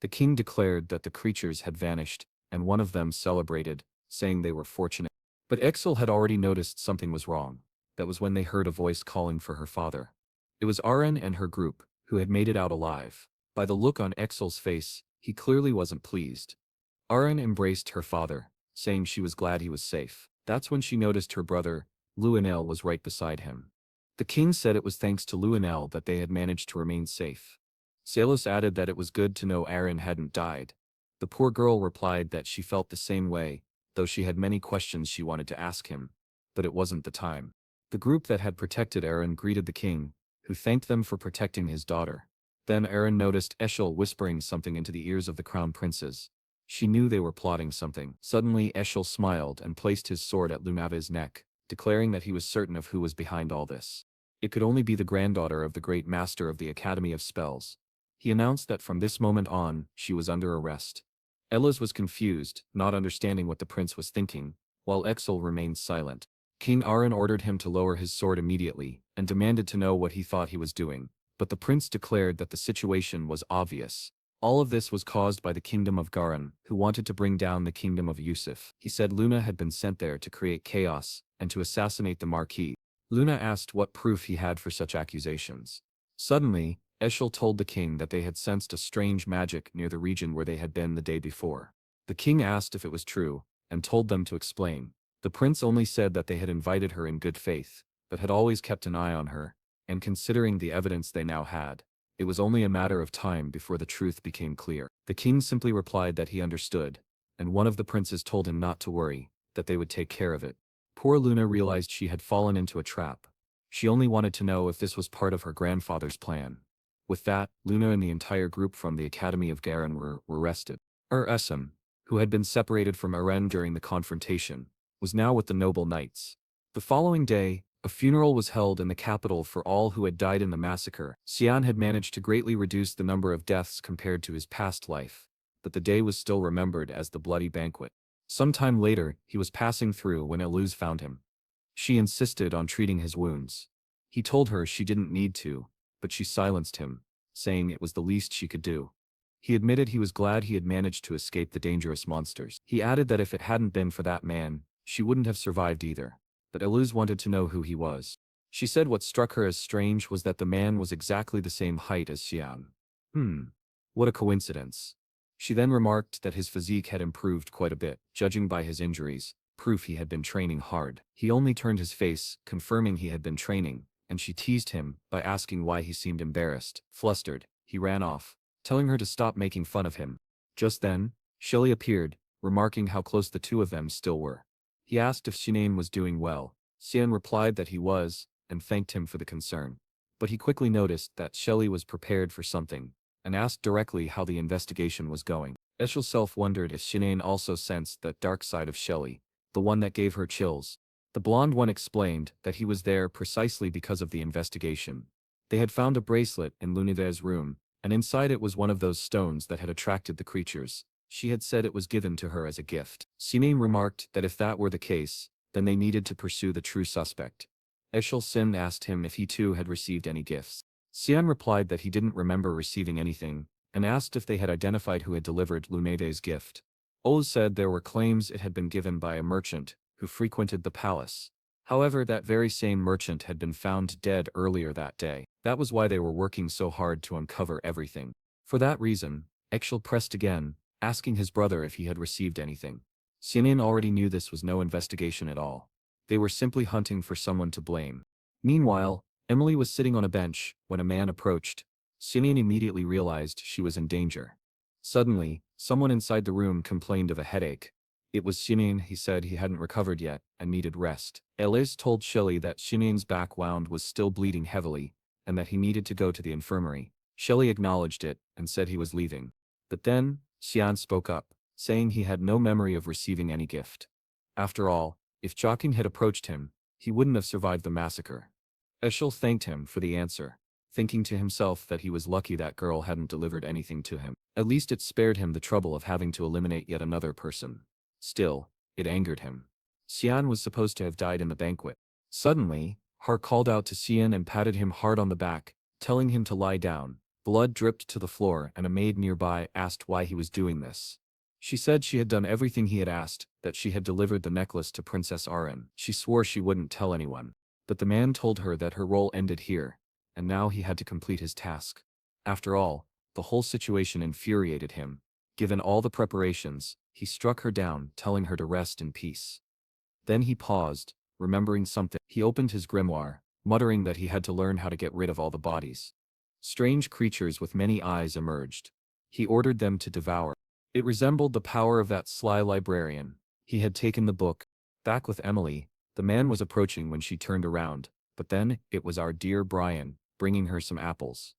The king declared that the creatures had vanished, and one of them celebrated, saying they were fortunate. But Exil had already noticed something was wrong. That was when they heard a voice calling for her father. It was Arin and her group, who had made it out alive. By the look on Exel's face, he clearly wasn't pleased. Aran embraced her father, saying she was glad he was safe. That's when she noticed her brother, Luenel, was right beside him. The king said it was thanks to Luenel that they had managed to remain safe. Salos added that it was good to know Aran hadn't died. The poor girl replied that she felt the same way, though she had many questions she wanted to ask him. But it wasn't the time. The group that had protected Aran greeted the king, who thanked them for protecting his daughter. Then Aran noticed Eshel whispering something into the ears of the crown princes. She knew they were plotting something. Suddenly Eshel smiled and placed his sword at Lunave's neck, declaring that he was certain of who was behind all this. It could only be the granddaughter of the great master of the Academy of Spells. He announced that from this moment on, she was under arrest. Elas was confused, not understanding what the prince was thinking, while Exel remained silent. King Aran ordered him to lower his sword immediately, and demanded to know what he thought he was doing. But the prince declared that the situation was obvious. All of this was caused by the kingdom of Garan, who wanted to bring down the kingdom of Yusuf. He said Luna had been sent there to create chaos, and to assassinate the Marquis. Luna asked what proof he had for such accusations. Suddenly, Eshel told the king that they had sensed a strange magic near the region where they had been the day before. The king asked if it was true, and told them to explain. The prince only said that they had invited her in good faith, but had always kept an eye on her, and considering the evidence they now had, it was only a matter of time before the truth became clear. The king simply replied that he understood, and one of the princes told him not to worry, that they would take care of it. Poor Luna realized she had fallen into a trap. She only wanted to know if this was part of her grandfather's plan. With that, Luna and the entire group from the Academy of Garan were arrested. Esem, who had been separated from Aren during the confrontation, was now with the noble knights. The following day, a funeral was held in the capital for all who had died in the massacre. Cyan had managed to greatly reduce the number of deaths compared to his past life, but the day was still remembered as the bloody banquet. Some time later, he was passing through when Eluz found him. She insisted on treating his wounds. He told her she didn't need to, but she silenced him, saying it was the least she could do. He admitted he was glad he had managed to escape the dangerous monsters. He added that if it hadn't been for that man, she wouldn't have survived either. But Eluz wanted to know who he was. She said what struck her as strange was that the man was exactly the same height as Xian. What a coincidence. She then remarked that his physique had improved quite a bit, judging by his injuries, proof he had been training hard. He only turned his face, confirming he had been training, and she teased him by asking why he seemed embarrassed. Flustered, he ran off, telling her to stop making fun of him. Just then, Shelly appeared, remarking how close the two of them still were. He asked if Shinain was doing well. Xian replied that he was, and thanked him for the concern. But he quickly noticed that Shelly was prepared for something, and asked directly how the investigation was going. Eshel self wondered if Shinain also sensed that dark side of Shelly, the one that gave her chills. The blonde one explained that he was there precisely because of the investigation. They had found a bracelet in Lunive's room, and inside it was one of those stones that had attracted the creatures. She had said it was given to her as a gift. Simain remarked that if that were the case, then they needed to pursue the true suspect. Eshel Sim asked him if he too had received any gifts. Xian replied that he didn't remember receiving anything, and asked if they had identified who had delivered Luneve's gift. Oz said there were claims it had been given by a merchant who frequented the palace. However, that very same merchant had been found dead earlier that day. That was why they were working so hard to uncover everything. For that reason, Eshel pressed again, asking his brother if he had received anything. Xianin already knew this was no investigation at all. They were simply hunting for someone to blame. Meanwhile, Emily was sitting on a bench when a man approached. Xianin immediately realized she was in danger. Suddenly, someone inside the room complained of a headache. It was Xianin. He said he hadn't recovered yet and needed rest. Elise told Shelly that Xianin's back wound was still bleeding heavily, and that he needed to go to the infirmary. Shelly acknowledged it and said he was leaving. But then, Xian spoke up, saying he had no memory of receiving any gift. After all, if Joking had approached him, he wouldn't have survived the massacre. Eshel thanked him for the answer, thinking to himself that he was lucky that girl hadn't delivered anything to him. At least it spared him the trouble of having to eliminate yet another person. Still, it angered him. Xian was supposed to have died in the banquet. Suddenly, Har called out to Xian and patted him hard on the back, telling him to lie down. Blood dripped to the floor and a maid nearby asked why he was doing this. She said she had done everything he had asked, that she had delivered the necklace to Princess Aran. She swore she wouldn't tell anyone. But the man told her that her role ended here, and now he had to complete his task. After all, The whole situation infuriated him. Given all the preparations, he struck her down, telling her to rest in peace. Then he paused, remembering something. He opened his grimoire, muttering that he had to learn how to get rid of all the bodies. Strange creatures with many eyes emerged. He ordered them to devour. It resembled the power of that sly librarian. He had taken the book. Back with Emily, the man was approaching when she turned around, but then it was our dear Brian, bringing her some apples.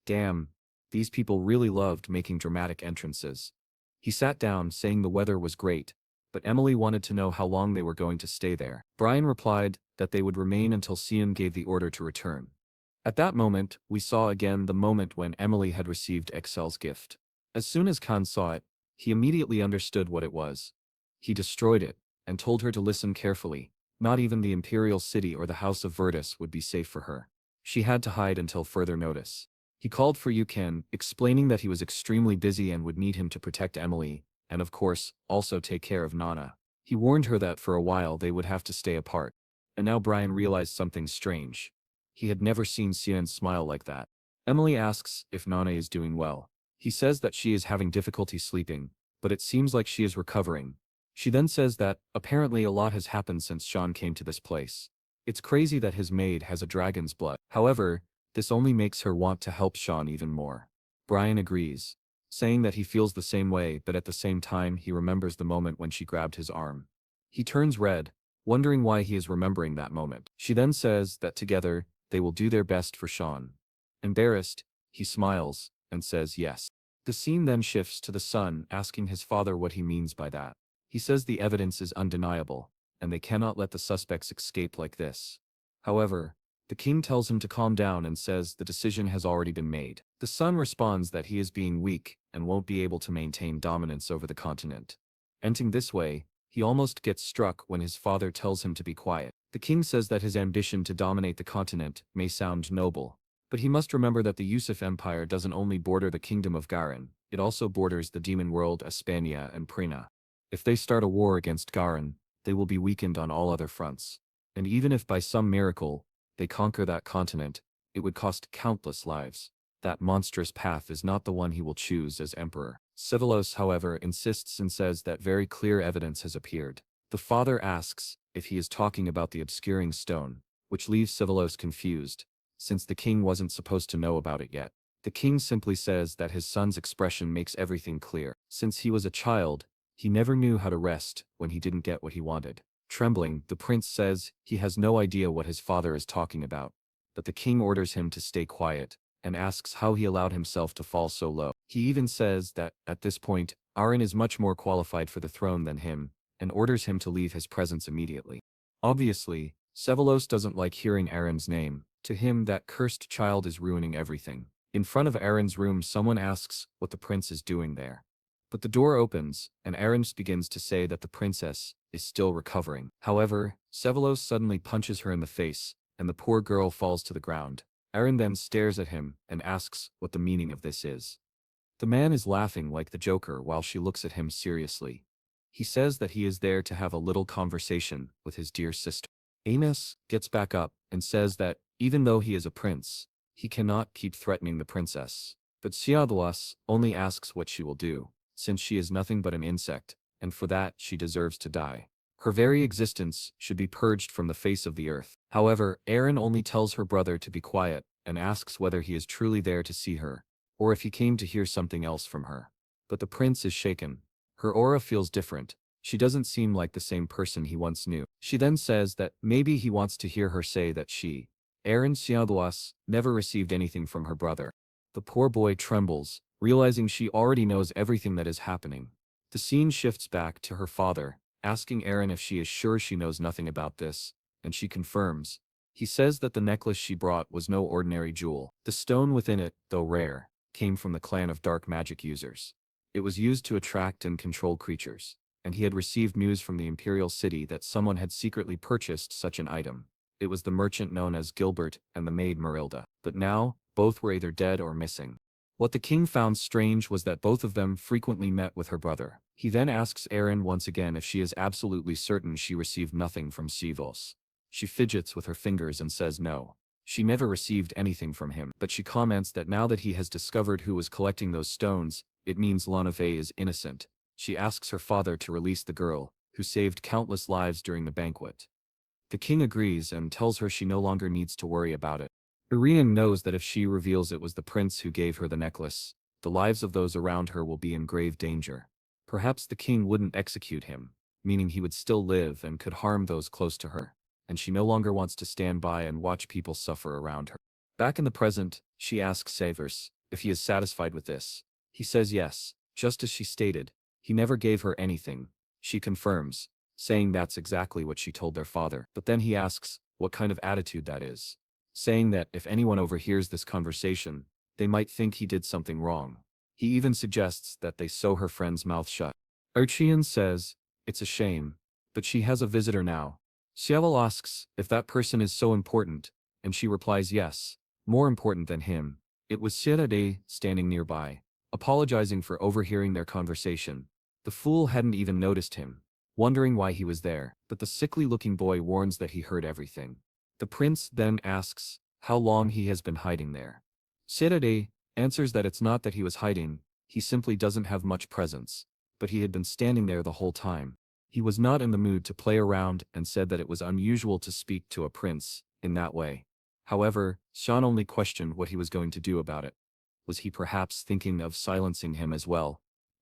Damn, these people really loved making dramatic entrances. He sat down, saying the weather was great, but Emily wanted to know how long they were going to stay there. Brian replied that they would remain until Cyan gave the order to return. At that moment, we saw again the moment when Emily had received Excel's gift. As soon as Khan saw it, he immediately understood what it was. He destroyed it, and told her to listen carefully. Not even the Imperial City or the House of Vertus would be safe for her. She had to hide until further notice. He called for Yuken, explaining that he was extremely busy and would need him to protect Emily, and of course, also take care of Nana. He warned her that for a while they would have to stay apart. And now Brian realized something strange. He had never seen Cyan smile like that. Emily asks if Nana is doing well. He says that she is having difficulty sleeping, but it seems like she is recovering. She then says that, apparently a lot has happened since Sean came to this place. It's crazy that his maid has a dragon's blood. However, this only makes her want to help Sean even more. Brian agrees, saying that he feels the same way, but at the same time he remembers the moment when she grabbed his arm. He turns red, wondering why he is remembering that moment. She then says that together, they will do their best for Sean. Embarrassed, he smiles, and says yes. The scene then shifts to the son asking his father what he means by that. He says the evidence is undeniable, and they cannot let the suspects escape like this. However, the king tells him to calm down and says the decision has already been made. The son responds that he is being weak and won't be able to maintain dominance over the continent. Ending this way, he almost gets struck when his father tells him to be quiet. The king says that his ambition to dominate the continent may sound noble, but he must remember that the Yusuf Empire doesn't only border the kingdom of Garin, it also borders the demon world Espania and Prina. If they start a war against Garin, they will be weakened on all other fronts. And even if by some miracle, they conquer that continent, it would cost countless lives. That monstrous path is not the one he will choose as emperor. Sivalos, however, insists and says that very clear evidence has appeared. The father asks if he is talking about the obscuring stone, which leaves Sivalos confused, since the king wasn't supposed to know about it yet. The king simply says that his son's expression makes everything clear. Since he was a child, he never knew how to rest when he didn't get what he wanted. Trembling, the prince says he has no idea what his father is talking about, but the king orders him to stay quiet, and asks how he allowed himself to fall so low. He even says that, at this point, Aaron is much more qualified for the throne than him, and orders him to leave his presence immediately. Obviously, Sevalos doesn't like hearing Aaron's name. To him, that cursed child is ruining everything. In front of Aaron's room, someone asks what the prince is doing there. But the door opens, and Aaron begins to say that the princess is still recovering. However, Sevalos suddenly punches her in the face, and the poor girl falls to the ground. Aaron then stares at him and asks what the meaning of this is. The man is laughing like the Joker while she looks at him seriously. He says that he is there to have a little conversation with his dear sister. Amos gets back up and says that, even though he is a prince, he cannot keep threatening the princess. But Siadwas only asks what she will do, since she is nothing but an insect, and for that she deserves to die. Her very existence should be purged from the face of the earth. However, Aaron only tells her brother to be quiet, and asks whether he is truly there to see her, or if he came to hear something else from her. But the prince is shaken. Her aura feels different. She doesn't seem like the same person he once knew. She then says that maybe he wants to hear her say that she, Aaron Siadwas, never received anything from her brother. The poor boy trembles, realizing she already knows everything that is happening. The scene shifts back to her father, asking Aaron if she is sure she knows nothing about this, and she confirms. He says that the necklace she brought was no ordinary jewel. The stone within it, though rare, came from the clan of dark magic users. It was used to attract and control creatures, and he had received news from the Imperial City that someone had secretly purchased such an item. It was the merchant known as Gilbert and the maid Marilda, but now, both were either dead or missing. What the king found strange was that both of them frequently met with her brother. He then asks Aaron once again if she is absolutely certain she received nothing from Sivos. She fidgets with her fingers and says no. She never received anything from him, but she comments that now that he has discovered who was collecting those stones, it means Lana Fei is innocent. She asks her father to release the girl, who saved countless lives during the banquet. The king agrees and tells her she no longer needs to worry about it. Irian knows that if she reveals it was the prince who gave her the necklace, the lives of those around her will be in grave danger. Perhaps the king wouldn't execute him, meaning he would still live and could harm those close to her, and she no longer wants to stand by and watch people suffer around her. Back in the present, she asks Savers if he is satisfied with this. He says yes, just as she stated. He never gave her anything. She confirms, saying that's exactly what she told their father. But then he asks what kind of attitude that is, saying that if anyone overhears this conversation, they might think he did something wrong. He even suggests that they sew her friend's mouth shut. Archean says, it's a shame, but she has a visitor now. Xiaola asks if that person is so important, and she replies yes, more important than him. It was Xierade standing nearby, apologizing for overhearing their conversation. The fool hadn't even noticed him, wondering why he was there, but the sickly-looking boy warns that he heard everything. The prince then asks how long he has been hiding there. Xierade answers that it's not that he was hiding, he simply doesn't have much presence, but he had been standing there the whole time. He was not in the mood to play around and said that it was unusual to speak to a prince in that way. However, Sean only questioned what he was going to do about it. Was he perhaps thinking of silencing him as well?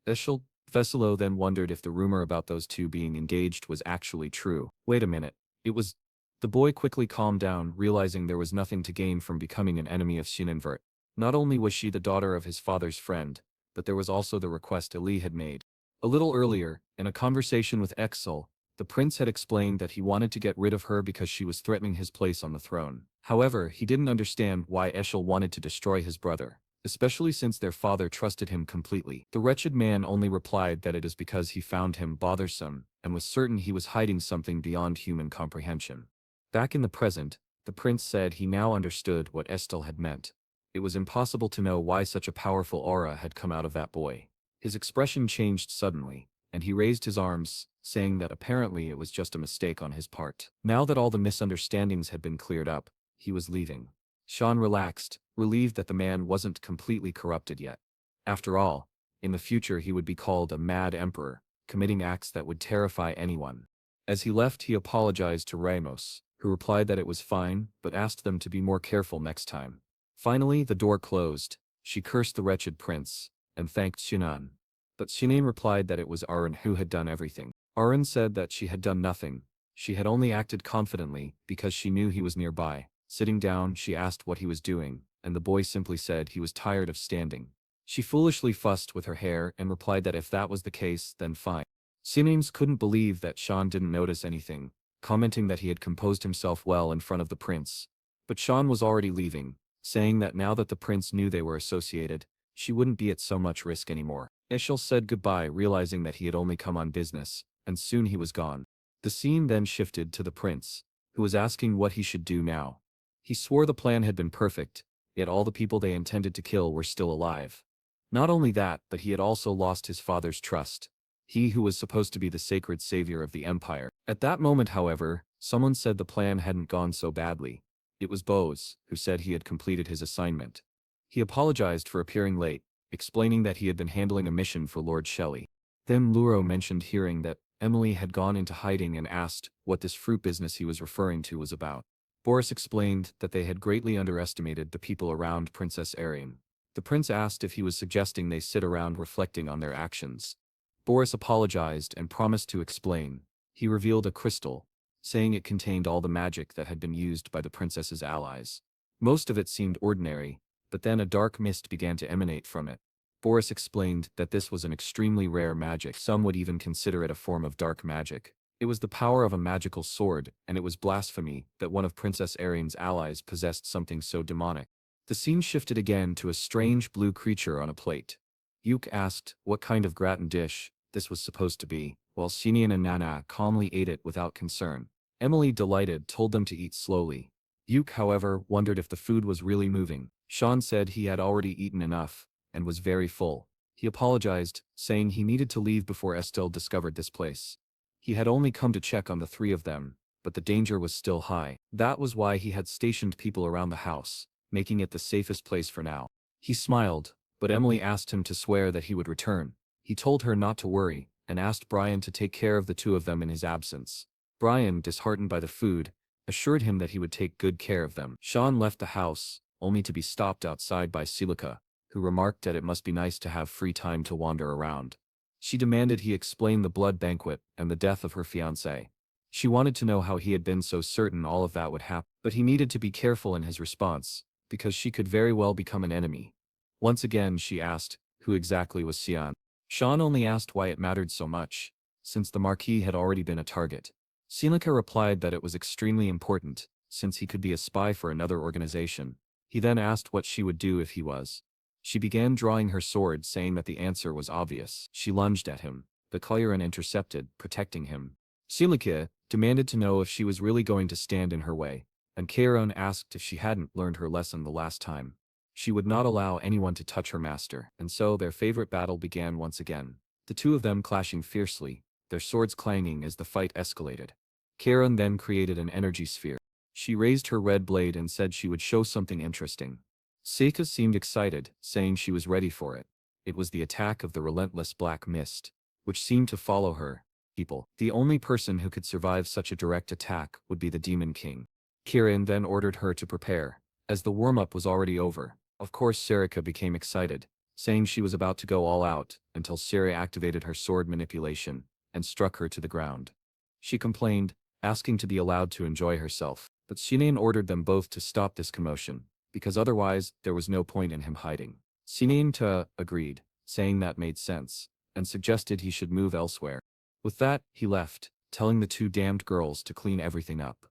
Eshel Veselo then wondered if the rumor about those two being engaged was actually true. Wait a minute, it was. The boy quickly calmed down, realizing there was nothing to gain from becoming an enemy of Cyan Vert. Not only was she the daughter of his father's friend, but there was also the request Eli had made. A little earlier, in a conversation with Exel, the prince had explained that he wanted to get rid of her because she was threatening his place on the throne. However, he didn't understand why Eshel wanted to destroy his brother, especially since their father trusted him completely. The wretched man only replied that it is because he found him bothersome, and was certain he was hiding something beyond human comprehension. Back in the present, the prince said he now understood what Estelle had meant. It was impossible to know why such a powerful aura had come out of that boy. His expression changed suddenly, and he raised his arms, saying that apparently it was just a mistake on his part. Now that all the misunderstandings had been cleared up, he was leaving. Sean relaxed, relieved that the man wasn't completely corrupted yet. After all, in the future he would be called a mad emperor, committing acts that would terrify anyone. As he left, he apologized to Ramos, who replied that it was fine, but asked them to be more careful next time. Finally, the door closed. She cursed the wretched prince, and thanked Shinan. But Shinan replied that it was Aran who had done everything. Aran said that she had done nothing. She had only acted confidently because she knew he was nearby. Sitting down, she asked what he was doing, and the boy simply said he was tired of standing. She foolishly fussed with her hair and replied that if that was the case, then fine. Sinanes couldn't believe that Sean didn't notice anything, commenting that he had composed himself well in front of the prince. But Sean was already leaving, saying that now that the prince knew they were associated, she wouldn't be at so much risk anymore. Eshel said goodbye, realizing that he had only come on business, and soon he was gone. The scene then shifted to the prince, who was asking what he should do now. He swore the plan had been perfect, yet all the people they intended to kill were still alive. Not only that, but he had also lost his father's trust, he who was supposed to be the sacred savior of the empire. At that moment, however, someone said the plan hadn't gone so badly. It was Bose, who said he had completed his assignment. He apologized for appearing late, explaining that he had been handling a mission for Lord Shelley. Then Luro mentioned hearing that Emily had gone into hiding and asked what this fruit business he was referring to was about. Boris explained that they had greatly underestimated the people around Princess Arian. The prince asked if he was suggesting they sit around reflecting on their actions. Boris apologized and promised to explain. He revealed a crystal, saying it contained all the magic that had been used by the princess's allies. Most of it seemed ordinary, but then a dark mist began to emanate from it. Boris explained that this was an extremely rare magic. Some would even consider it a form of dark magic. It was the power of a magical sword, and it was blasphemy that one of Princess Arian's allies possessed something so demonic. The scene shifted again to a strange blue creature on a plate. Yuk asked what kind of gratin dish this was supposed to be, while Xinian and Nana calmly ate it without concern. Emily, delighted, told them to eat slowly. Yuk, however, wondered if the food was really moving. Sean said he had already eaten enough, and was very full. He apologized, saying he needed to leave before Estelle discovered this place. He had only come to check on the three of them, but the danger was still high. That was why he had stationed people around the house, making it the safest place for now. He smiled, but Emily asked him to swear that he would return. He told her not to worry, and asked Brian to take care of the two of them in his absence. Brian, disheartened by the food, assured him that he would take good care of them. Sean left the house, only to be stopped outside by Silica, who remarked that it must be nice to have free time to wander around. She demanded he explain the blood banquet and the death of her fiancé. She wanted to know how he had been so certain all of that would happen, but he needed to be careful in his response, because she could very well become an enemy. Once again she asked, who exactly was Cyan? Sean only asked why it mattered so much, since the Marquis had already been a target. Silica replied that it was extremely important, since he could be a spy for another organization. He then asked what she would do if he was. She began drawing her sword, saying that the answer was obvious. She lunged at him, but Cyan intercepted, protecting him. Silica demanded to know if she was really going to stand in her way, and Cyan asked if she hadn't learned her lesson the last time. She would not allow anyone to touch her master, and so their favorite battle began once again. The two of them clashing fiercely, their swords clanging as the fight escalated. Cyan then created an energy sphere. She raised her red blade and said she would show something interesting. Seika seemed excited, saying she was ready for it. It was the attack of the relentless black mist, which seemed to follow her. People. The only person who could survive such a direct attack would be the Demon King. Cyan then ordered her to prepare, as the warm-up was already over. Of course Sarika became excited, saying she was about to go all out, until Siri activated her sword manipulation, and struck her to the ground. She complained, asking to be allowed to enjoy herself, but Sinan ordered them both to stop this commotion, because otherwise there was no point in him hiding. Sinan agreed, saying that made sense, and suggested he should move elsewhere. With that, he left, telling the two damned girls to clean everything up.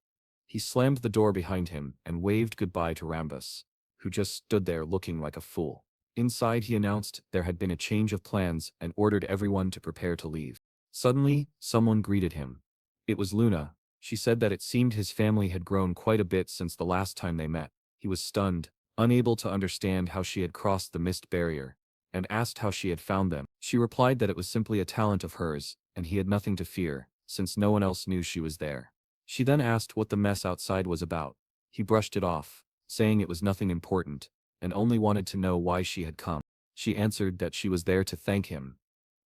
He slammed the door behind him and waved goodbye to Rambus, who just stood there looking like a fool. Inside he announced there had been a change of plans and ordered everyone to prepare to leave. Suddenly, someone greeted him. It was Luna. She said that it seemed his family had grown quite a bit since the last time they met. He was stunned, unable to understand how she had crossed the mist barrier, and asked how she had found them. She replied that it was simply a talent of hers, and he had nothing to fear, since no one else knew she was there. She then asked what the mess outside was about. He brushed it off, saying it was nothing important, and only wanted to know why she had come. She answered that she was there to thank him.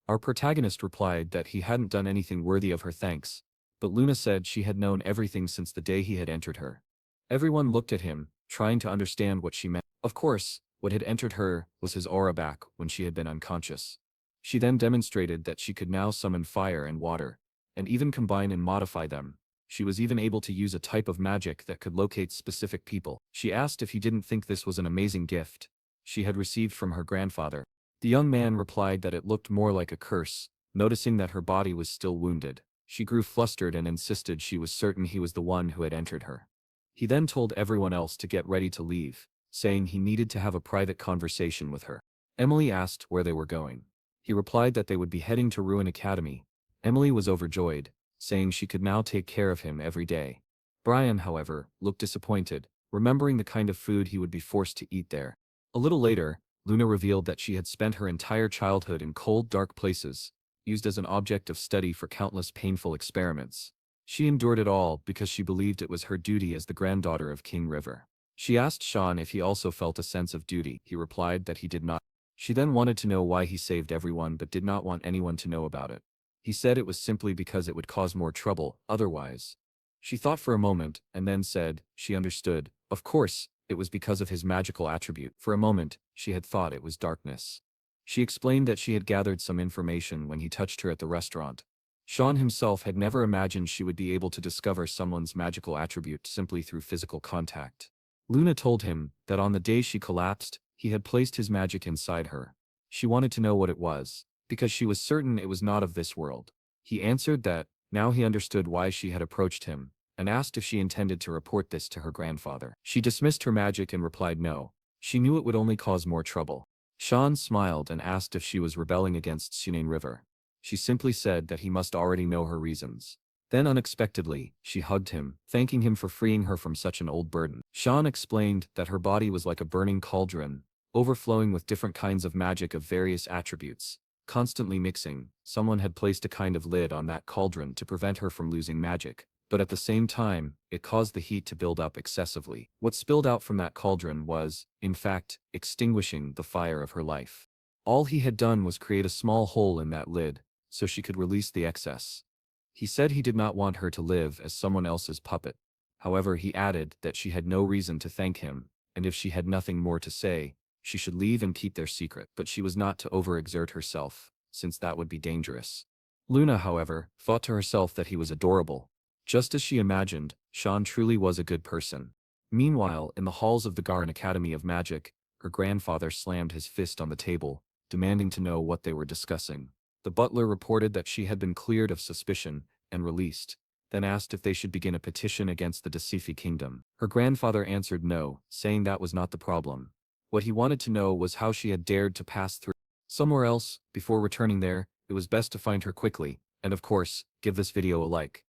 Our protagonist replied that he hadn't done anything worthy of her thanks, but Luna said she had known everything since the day he had entered her. Everyone looked at him, trying to understand what she meant. Of course, what had entered her was his aura back when she had been unconscious. She then demonstrated that she could now summon fire and water, and even combine and modify them. She was even able to use a type of magic that could locate specific people. She asked if he didn't think this was an amazing gift she had received from her grandfather. The young man replied that it looked more like a curse, noticing that her body was still wounded. She grew flustered and insisted she was certain he was the one who had entered her. He then told everyone else to get ready to leave, saying he needed to have a private conversation with her. Emily asked where they were going. He replied that they would be heading to Ruin Academy. Emily was overjoyed, saying she could now take care of him every day. Brian, however, looked disappointed, remembering the kind of food he would be forced to eat there. A little later, Luna revealed that she had spent her entire childhood in cold, dark places, used as an object of study for countless painful experiments. She endured it all because she believed it was her duty as the granddaughter of King River. She asked Sean if he also felt a sense of duty. He replied that he did not. She then wanted to know why he saved everyone but did not want anyone to know about it. He said it was simply because it would cause more trouble otherwise. She thought for a moment, and then said, she understood. Of course, it was because of his magical attribute. For a moment, she had thought it was darkness. She explained that she had gathered some information when he touched her at the restaurant. Sean himself had never imagined she would be able to discover someone's magical attribute simply through physical contact. Luna told him that on the day she collapsed, he had placed his magic inside her. She wanted to know what it was, because she was certain it was not of this world. He answered that, now he understood why she had approached him, and asked if she intended to report this to her grandfather. She dismissed her magic and replied no. She knew it would only cause more trouble. Sean smiled and asked if she was rebelling against Sunain River. She simply said that he must already know her reasons. Then unexpectedly, she hugged him, thanking him for freeing her from such an old burden. Sean explained that her body was like a burning cauldron, overflowing with different kinds of magic of various attributes, constantly mixing. Someone had placed a kind of lid on that cauldron to prevent her from losing magic, but at the same time, it caused the heat to build up excessively. What spilled out from that cauldron was, in fact, extinguishing the fire of her life. All he had done was create a small hole in that lid, so she could release the excess. He said he did not want her to live as someone else's puppet. However, he added that she had no reason to thank him, and if she had nothing more to say, she should leave and keep their secret. But she was not to overexert herself, since that would be dangerous. Luna, however, thought to herself that he was adorable. Just as she imagined, Sean truly was a good person. Meanwhile, in the halls of the Garan Academy of Magic, her grandfather slammed his fist on the table, demanding to know what they were discussing. The butler reported that she had been cleared of suspicion and released, then asked if they should begin a petition against the Decifi kingdom. Her grandfather answered no, saying that was not the problem. What he wanted to know was how she had dared to pass through somewhere else. Before returning there, it was best to find her quickly, and of course, give this video a like.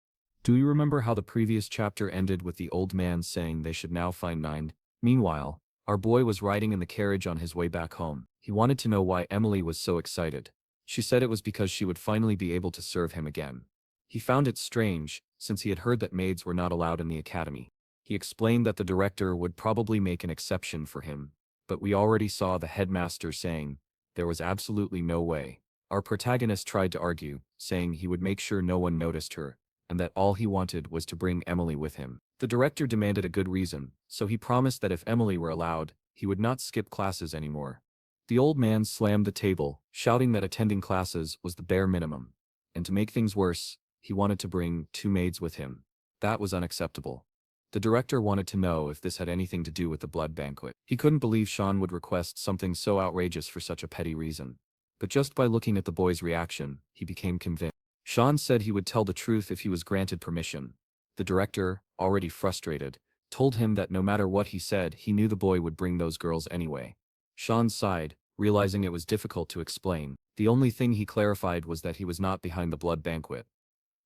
Do you remember how the previous chapter ended with the old man saying they should now find Nine? Meanwhile, our boy was riding in the carriage on his way back home. He wanted to know why Emily was so excited. She said it was because she would finally be able to serve him again. He found it strange, since he had heard that maids were not allowed in the academy. He explained that the director would probably make an exception for him, but we already saw the headmaster saying there was absolutely no way. Our protagonist tried to argue, saying he would make sure no one noticed her, and that all he wanted was to bring Emily with him. The director demanded a good reason, so he promised that if Emily were allowed, he would not skip classes anymore. The old man slammed the table, shouting that attending classes was the bare minimum. And to make things worse, he wanted to bring 2 maids with him. That was unacceptable. The director wanted to know if this had anything to do with the blood banquet. He couldn't believe Sean would request something so outrageous for such a petty reason. But just by looking at the boy's reaction, he became convinced. Sean said he would tell the truth if he was granted permission. The director, already frustrated, told him that no matter what he said, he knew the boy would bring those girls anyway. Sean sighed, realizing it was difficult to explain. The only thing he clarified was that he was not behind the blood banquet.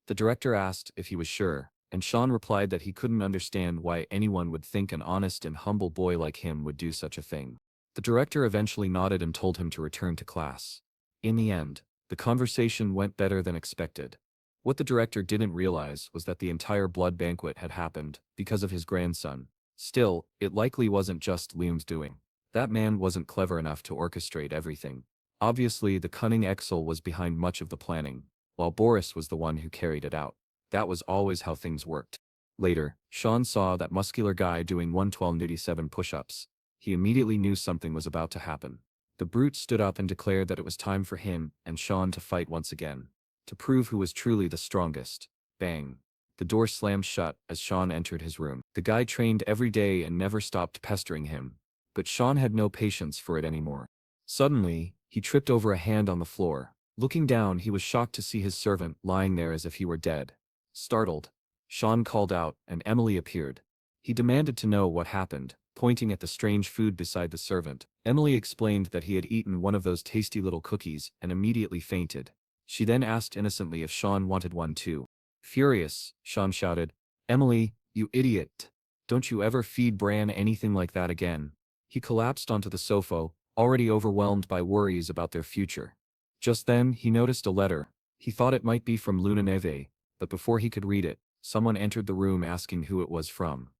The director asked if he was sure, and Sean replied that he couldn't understand why anyone would think an honest and humble boy like him would do such a thing. The director eventually nodded and told him to return to class. In the end, the conversation went better than expected. What the director didn't realize was that the entire blood banquet had happened because of his grandson. Still, it likely wasn't just Liam's doing. That man wasn't clever enough to orchestrate everything. Obviously, the cunning Exel was behind much of the planning, while Boris was the one who carried it out. That was always how things worked. Later, Sean saw that muscular guy doing 112-87 push-ups. He immediately knew something was about to happen. The brute stood up and declared that it was time for him and Sean to fight once again, to prove who was truly the strongest. Bang. The door slammed shut as Sean entered his room. The guy trained every day and never stopped pestering him, but Sean had no patience for it anymore. Suddenly, he tripped over a hand on the floor. Looking down, he was shocked to see his servant lying there as if he were dead. Startled, Sean called out, and Emily appeared. He demanded to know what happened, pointing at the strange food beside the servant. Emily explained that he had eaten one of those tasty little cookies and immediately fainted. She then asked innocently if Sean wanted one too. Furious, Sean shouted, "Emily, you idiot! Don't you ever feed Bran anything like that again." He collapsed onto the sofa, already overwhelmed by worries about their future. Just then, he noticed a letter. He thought it might be from Luna Neve, but before he could read it, someone entered the room asking who it was from.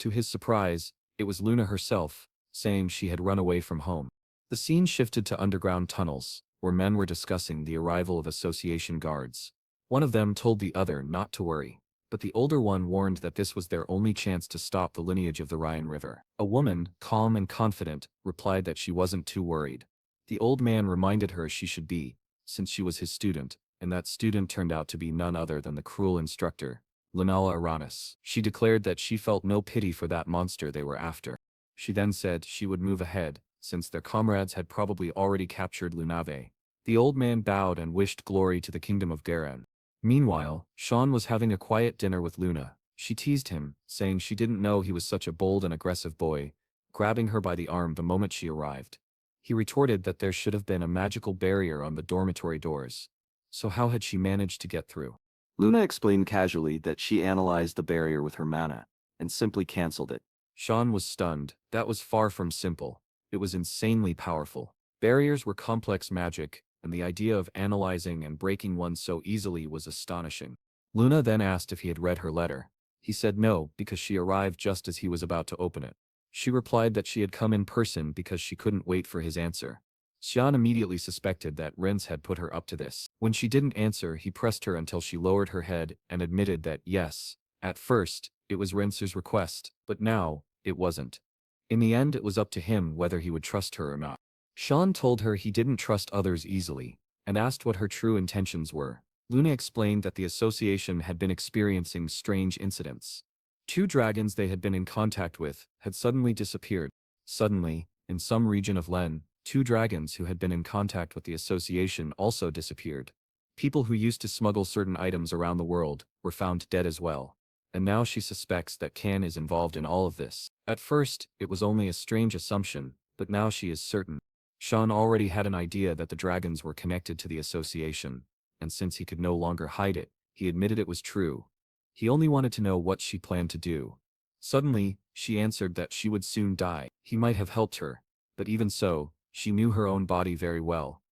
To his surprise, it was Luna herself, saying she had run away from home. The scene shifted to underground tunnels, where men were discussing the arrival of association guards. One of them told the other not to worry, but the older one warned that this was their only chance to stop the lineage of the Rhine River. A woman, calm and confident, replied that she wasn't too worried. The old man reminded her she should be, since she was his student, and that student turned out to be none other than the cruel instructor, Lunala Aranis. She declared that she felt no pity for that monster they were after. She then said she would move ahead, since their comrades had probably already captured Lunave. The old man bowed and wished glory to the kingdom of Garen. Meanwhile, Sean was having a quiet dinner with Luna. She teased him, saying she didn't know he was such a bold and aggressive boy, grabbing her by the arm the moment she arrived. He retorted that there should have been a magical barrier on the dormitory doors. So how had she managed to get through? Luna explained casually that she analyzed the barrier with her mana, and simply cancelled it. Sean was stunned. That was far from simple. It was insanely powerful. Barriers were complex magic, and the idea of analyzing and breaking one so easily was astonishing. Luna then asked if he had read her letter. He said no, because she arrived just as he was about to open it. She replied that she had come in person because she couldn't wait for his answer. Xian immediately suspected that Rince had put her up to this. When she didn't answer, he pressed her until she lowered her head and admitted that yes, at first, it was Rince's request, but now, it wasn't. In the end, it was up to him whether he would trust her or not. Xian told her he didn't trust others easily, and asked what her true intentions were. Luna explained that the association had been experiencing strange incidents. 2 dragons they had been in contact with had suddenly disappeared. Suddenly, in some region of Len, 2 dragons who had been in contact with the association also disappeared. People who used to smuggle certain items around the world were found dead as well. And now she suspects that Can is involved in all of this. At first, it was only a strange assumption, but now she is certain. Sean already had an idea that the dragons were connected to the association, and since he could no longer hide it, he admitted it was true. He only wanted to know what she planned to do. Suddenly, she answered that she would soon die. He might have helped her, but even so, she knew her own body very well.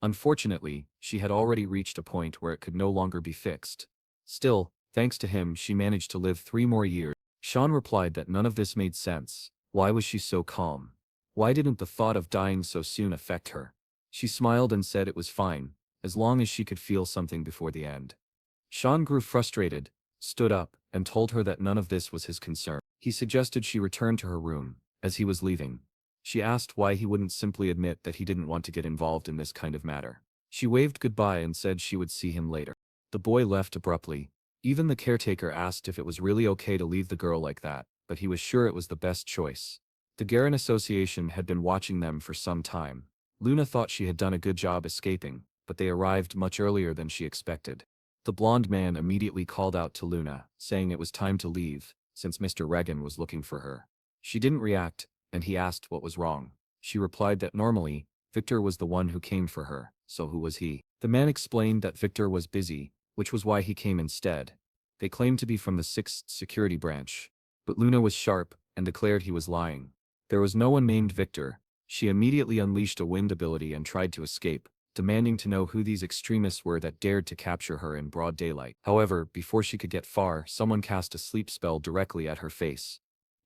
Unfortunately, she had already reached a point where it could no longer be fixed. Still, thanks to him, she managed to live 3 more years. Sean replied that none of this made sense. Why was she so calm? Why didn't the thought of dying so soon affect her? She smiled and said it was fine, as long as she could feel something before the end. Sean grew frustrated, stood up, and told her that none of this was his concern. He suggested she return to her room. As he was leaving, she asked why he wouldn't simply admit that he didn't want to get involved in this kind of matter. She waved goodbye and said she would see him later. The boy left abruptly. Even the caretaker asked if it was really okay to leave the girl like that, but he was sure it was the best choice. The Garen Association had been watching them for some time. Luna thought she had done a good job escaping, but they arrived much earlier than she expected. The blonde man immediately called out to Luna, saying it was time to leave, since Mr. Regan was looking for her. She didn't react, and he asked what was wrong. She replied that normally, Victor was the one who came for her, so who was he? The man explained that Victor was busy, which was why he came instead. They claimed to be from the 6th security branch, but Luna was sharp and declared he was lying. There was no one named Victor. She immediately unleashed a wind ability and tried to escape, demanding to know who these extremists were that dared to capture her in broad daylight. However, before she could get far, someone cast a sleep spell directly at her face.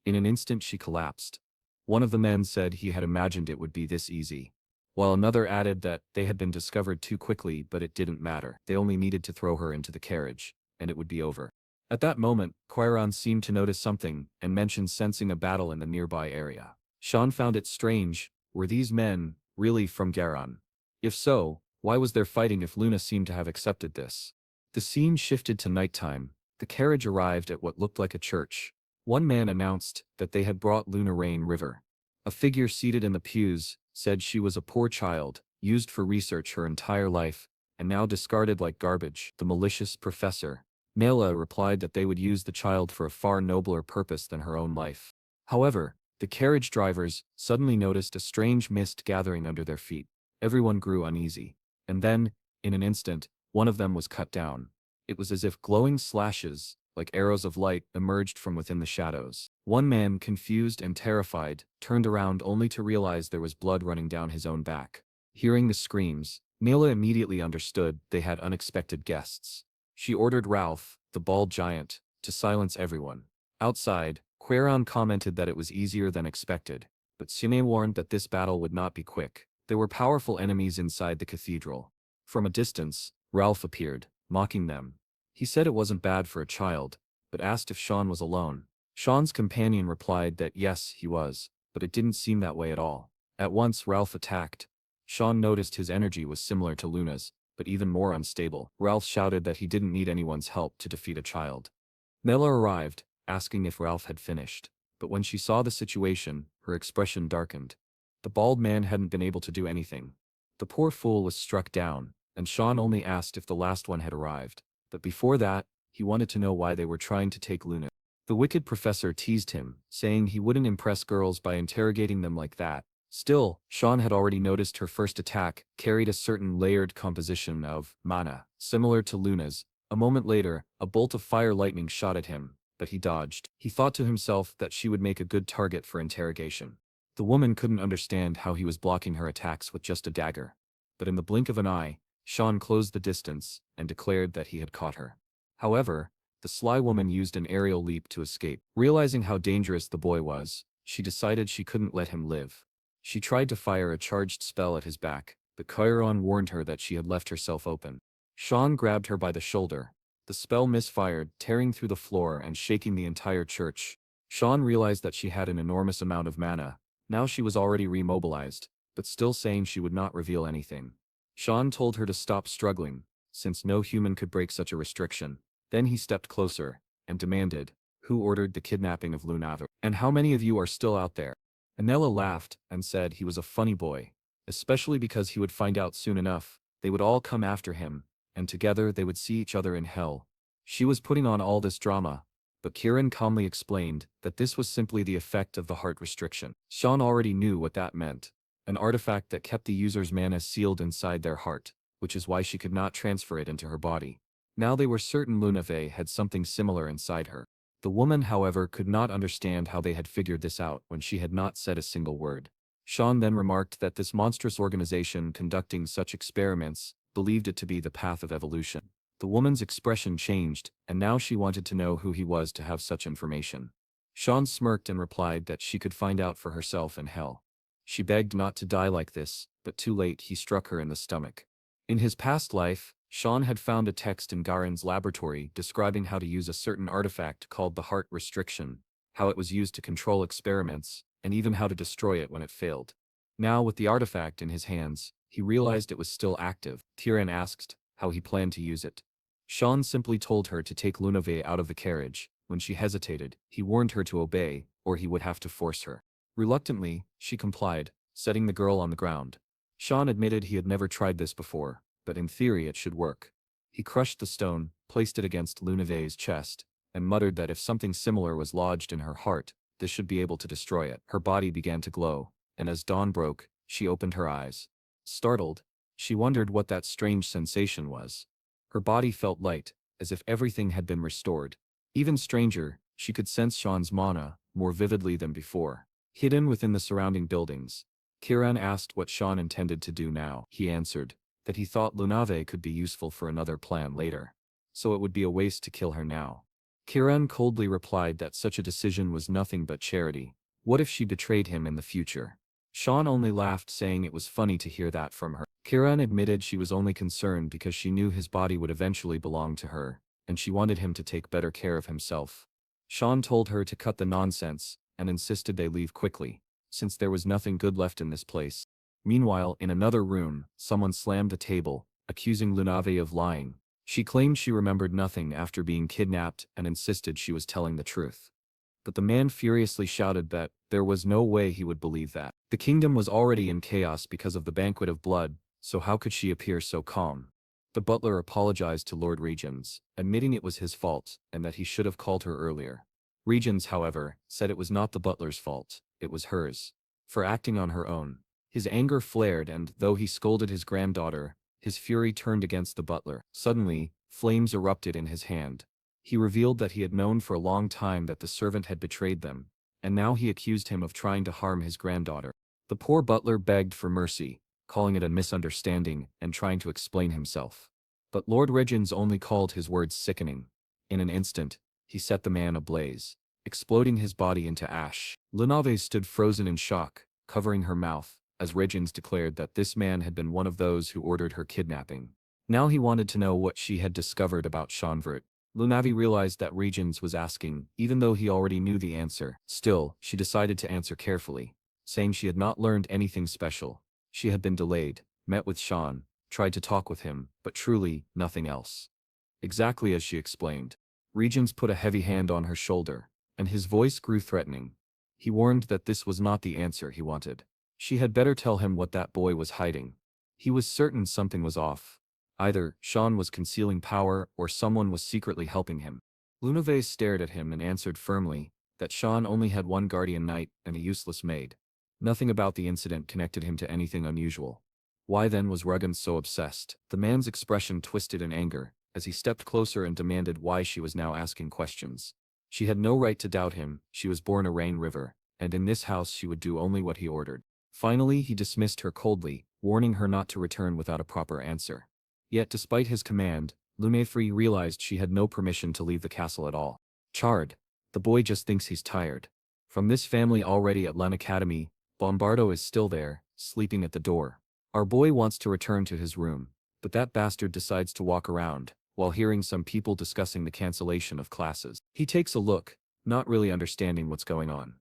In an instant she collapsed. One of the men said he had imagined it would be this easy, while another added that they had been discovered too quickly, but it didn't matter. They only needed to throw her into the carriage, and it would be over. At that moment, Quiron seemed to notice something and mentioned sensing a battle in the nearby area. Sean found it strange. Were these men really from Garon? If so, why was there fighting if Luna seemed to have accepted this? The scene shifted to nighttime. The carriage arrived at what looked like a church. One man announced that they had brought Luna Rain River. A figure seated in the pews said she was a poor child, used for research her entire life, and now discarded like garbage. The malicious professor, Mela, replied that they would use the child for a far nobler purpose than her own life. However, the carriage drivers suddenly noticed a strange mist gathering under their feet. Everyone grew uneasy. And then, in an instant, one of them was cut down. It was as if glowing slashes, like arrows of light, emerged from within the shadows. One man, confused and terrified, turned around only to realize there was blood running down his own back. Hearing the screams, Mela immediately understood they had unexpected guests. She ordered Ralph, the bald giant, to silence everyone. Outside, Quiron commented that it was easier than expected, but Sine warned that this battle would not be quick. There were powerful enemies inside the cathedral. From a distance, Ralph appeared, mocking them. He said it wasn't bad for a child, but asked if Sean was alone. Sean's companion replied that yes, he was, but it didn't seem that way at all. At once Ralph attacked. Sean noticed his energy was similar to Luna's, but even more unstable. Ralph shouted that he didn't need anyone's help to defeat a child. Mela arrived, asking if Ralph had finished, but when she saw the situation, her expression darkened. The bald man hadn't been able to do anything. The poor fool was struck down, and Sean only asked if the last one had arrived. But before that, he wanted to know why they were trying to take Luna. The wicked professor teased him, saying he wouldn't impress girls by interrogating them like that. Still, Sean had already noticed her first attack carried a certain layered composition of mana, similar to Luna's. A moment later, a bolt of fire lightning shot at him, but he dodged. He thought to himself that she would make a good target for interrogation. The woman couldn't understand how he was blocking her attacks with just a dagger. But in the blink of an eye, Sean closed the distance and declared that he had caught her. However, the sly woman used an aerial leap to escape. Realizing how dangerous the boy was, she decided she couldn't let him live. She tried to fire a charged spell at his back, but Chiron warned her that she had left herself open. Sean grabbed her by the shoulder. The spell misfired, tearing through the floor and shaking the entire church. Sean realized that she had an enormous amount of mana. Now she was already remobilized, but still saying she would not reveal anything. Sean told her to stop struggling, since no human could break such a restriction. Then he stepped closer and demanded, "Who ordered the kidnapping of Lunava? And how many of you are still out there?" Anella laughed and said he was a funny boy, especially because he would find out soon enough. They would all come after him, and together they would see each other in hell. She was putting on all this drama, but Kieran calmly explained that this was simply the effect of the heart restriction. Sean already knew what that meant, an artifact that kept the user's mana sealed inside their heart, which is why she could not transfer it into her body. Now they were certain Lunave had something similar inside her. The woman, however, could not understand how they had figured this out when she had not said a single word. Sean then remarked that this monstrous organization conducting such experiments believed it to be the path of evolution. The woman's expression changed, and now she wanted to know who he was to have such information. Sean smirked and replied that she could find out for herself in hell. She begged not to die like this, but too late he struck her in the stomach. In his past life, Sean had found a text in Garen's laboratory describing how to use a certain artifact called the heart restriction, how it was used to control experiments, and even how to destroy it when it failed. Now with the artifact in his hands, he realized it was still active. Kieran asked how he planned to use it. Sean simply told her to take Lunave out of the carriage. When she hesitated, he warned her to obey, or he would have to force her. Reluctantly, she complied, setting the girl on the ground. Sean admitted he had never tried this before, but in theory it should work. He crushed the stone, placed it against Lunave's chest, and muttered that if something similar was lodged in her heart, this should be able to destroy it. Her body began to glow, and as dawn broke, she opened her eyes. Startled, she wondered what that strange sensation was. Her body felt light, as if everything had been restored. Even stranger, she could sense Sean's mana more vividly than before. Hidden within the surrounding buildings, Kieran asked what Sean intended to do now. He answered that he thought Lunave could be useful for another plan later, so it would be a waste to kill her now. Kieran coldly replied that such a decision was nothing but charity. What if she betrayed him in the future? Sean only laughed, saying it was funny to hear that from her. Kieran admitted she was only concerned because she knew his body would eventually belong to her, and she wanted him to take better care of himself. Sean told her to cut the nonsense, and insisted they leave quickly, since there was nothing good left in this place. Meanwhile, in another room, someone slammed the table, accusing Lunave of lying. She claimed she remembered nothing after being kidnapped and insisted she was telling the truth. But the man furiously shouted that there was no way he would believe that. The kingdom was already in chaos because of the banquet of blood, so how could she appear so calm? The butler apologized to Lord Regions, admitting it was his fault and that he should have called her earlier. Regions, however, said it was not the butler's fault, it was hers, for acting on her own. His anger flared, and though he scolded his granddaughter, his fury turned against the butler. Suddenly, flames erupted in his hand. He revealed that he had known for a long time that the servant had betrayed them, and now he accused him of trying to harm his granddaughter. The poor butler begged for mercy, calling it a misunderstanding and trying to explain himself. But Lord Regions only called his words sickening. In an instant, he set the man ablaze, exploding his body into ash. Lunave stood frozen in shock, covering her mouth, as Regions declared that this man had been one of those who ordered her kidnapping. Now he wanted to know what she had discovered about Cyan Vert. Lunave realized that Regions was asking, even though he already knew the answer. Still, she decided to answer carefully, saying she had not learned anything special. She had been delayed, met with Sean, tried to talk with him, but truly, nothing else. Exactly as she explained. Regions put a heavy hand on her shoulder, and his voice grew threatening. He warned that this was not the answer he wanted. She had better tell him what that boy was hiding. He was certain something was off. Either Sean was concealing power or someone was secretly helping him. Lunave stared at him and answered firmly that Sean only had one guardian knight and a useless maid. Nothing about the incident connected him to anything unusual. Why then was Ruggin so obsessed? The man's expression twisted in anger as he stepped closer and demanded why she was now asking questions. She had no right to doubt him. She was born a Rain River, and in this house she would do only what he ordered. Finally, he dismissed her coldly, warning her not to return without a proper answer. Yet despite his command, Lunafri realized she had no permission to leave the castle at all. Charred. The boy just thinks he's tired. From this family already at Len Academy, Bombardo is still there, sleeping at the door. Our boy wants to return to his room, but that bastard decides to walk around, while hearing some people discussing the cancellation of classes. He takes a look, not really understanding what's going on.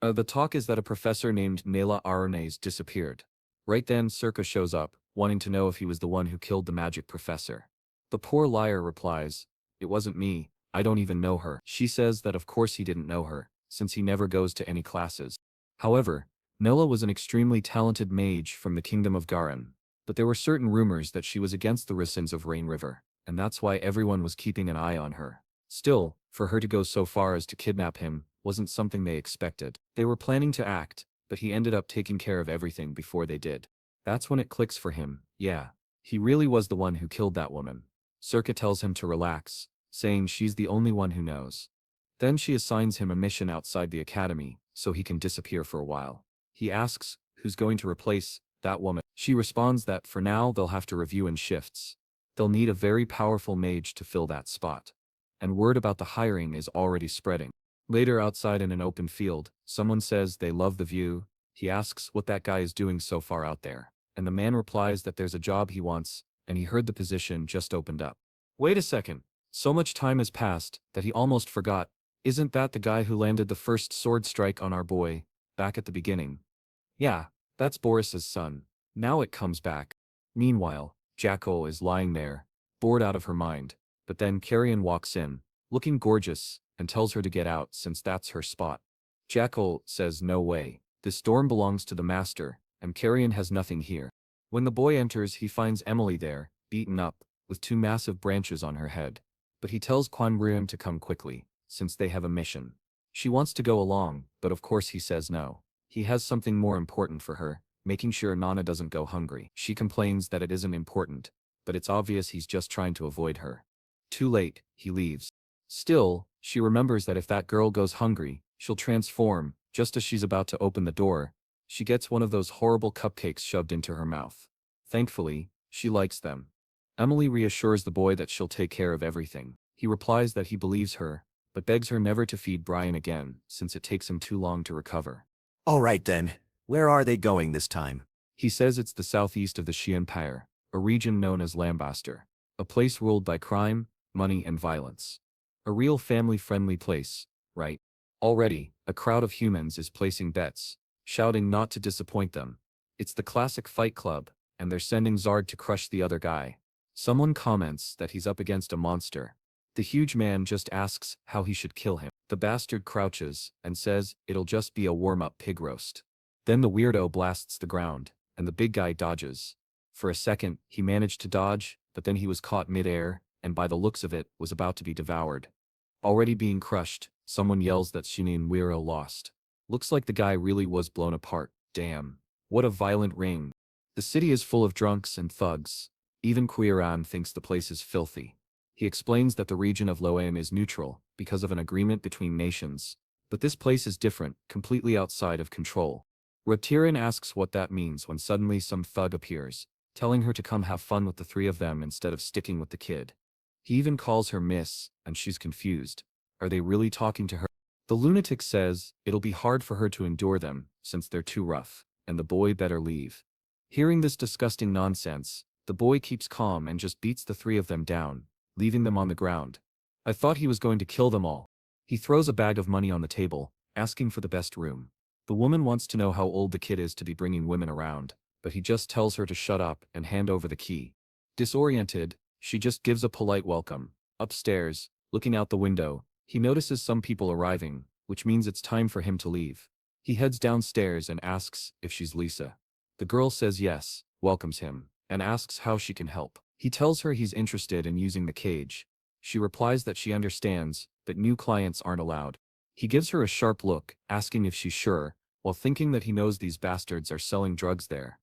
The talk is that a professor named Nela Arones disappeared. Right then Circa shows up, wanting to know if he was the one who killed the magic professor. The poor liar replies, "It wasn't me, I don't even know her." She says that of course he didn't know her, since he never goes to any classes. However, Nela was an extremely talented mage from the kingdom of Garan, but there were certain rumors that she was against the Risins of Rain River, and that's why everyone was keeping an eye on her. Still, for her to go so far as to kidnap him wasn't something they expected. They were planning to act, but he ended up taking care of everything before they did. That's when it clicks for him, yeah. He really was the one who killed that woman. Circa tells him to relax, saying she's the only one who knows. Then she assigns him a mission outside the academy, so he can disappear for a while. He asks, who's going to replace that woman? She responds that for now they'll have to review in shifts. They'll need a very powerful mage to fill that spot. And word about the hiring is already spreading. Later outside in an open field, someone says they love the view. He asks what that guy is doing so far out there, and the man replies that there's a job he wants, and he heard the position just opened up. Wait a second, so much time has passed that he almost forgot. Isn't that the guy who landed the first sword strike on our boy, back at the beginning? Yeah, that's Boris's son. Now it comes back. Meanwhile, Jackal is lying there, bored out of her mind, but then Carrion walks in, looking gorgeous, and tells her to get out since that's her spot. Jackal says no way, this dorm belongs to the master, and Carrion has nothing here. When the boy enters he finds Emily there, beaten up, with two massive branches on her head. But he tells Quanbrium to come quickly, since they have a mission. She wants to go along, but of course he says no. He has something more important for her, making sure Nana doesn't go hungry. She complains that it isn't important, but it's obvious he's just trying to avoid her. Too late, he leaves. Still, she remembers that if that girl goes hungry, she'll transform. Just as she's about to open the door, she gets one of those horrible cupcakes shoved into her mouth. Thankfully, she likes them. Emily reassures the boy that she'll take care of everything. He replies that he believes her, but begs her never to feed Brian again, since it takes him too long to recover. All right then, where are they going this time? He says it's the southeast of the Xi Empire, a region known as Lambaster, a place ruled by crime, money and violence. A real family-friendly place, right? Already, a crowd of humans is placing bets, shouting not to disappoint them. It's the classic Fight Club, and they're sending Zard to crush the other guy. Someone comments that he's up against a monster. The huge man just asks how he should kill him. The bastard crouches and says it'll just be a warm-up pig roast. Then the weirdo blasts the ground, and the big guy dodges. For a second, he managed to dodge, but then he was caught mid-air, and by the looks of it, was about to be devoured. Already being crushed, someone yells that Shinin Wiro lost. Looks like the guy really was blown apart. Damn. What a violent ring. The city is full of drunks and thugs. Even Quiran thinks the place is filthy. He explains that the region of Loam is neutral, because of an agreement between nations. But this place is different, completely outside of control. Reptirin asks what that means when suddenly some thug appears, telling her to come have fun with the three of them instead of sticking with the kid. He even calls her Miss, and she's confused. Are they really talking to her? The lunatic says it'll be hard for her to endure them, since they're too rough, and the boy better leave. Hearing this disgusting nonsense, the boy keeps calm and just beats the three of them down, leaving them on the ground. I thought he was going to kill them all. He throws a bag of money on the table, asking for the best room. The woman wants to know how old the kid is to be bringing women around, but he just tells her to shut up and hand over the key. Disoriented, she just gives a polite welcome. Upstairs, looking out the window, he notices some people arriving, which means it's time for him to leave. He heads downstairs and asks if she's Lisa. The girl says yes, welcomes him, and asks how she can help. He tells her he's interested in using the cage. She replies that she understands, but new clients aren't allowed. He gives her a sharp look, asking if she's sure, while thinking that he knows these bastards are selling drugs there.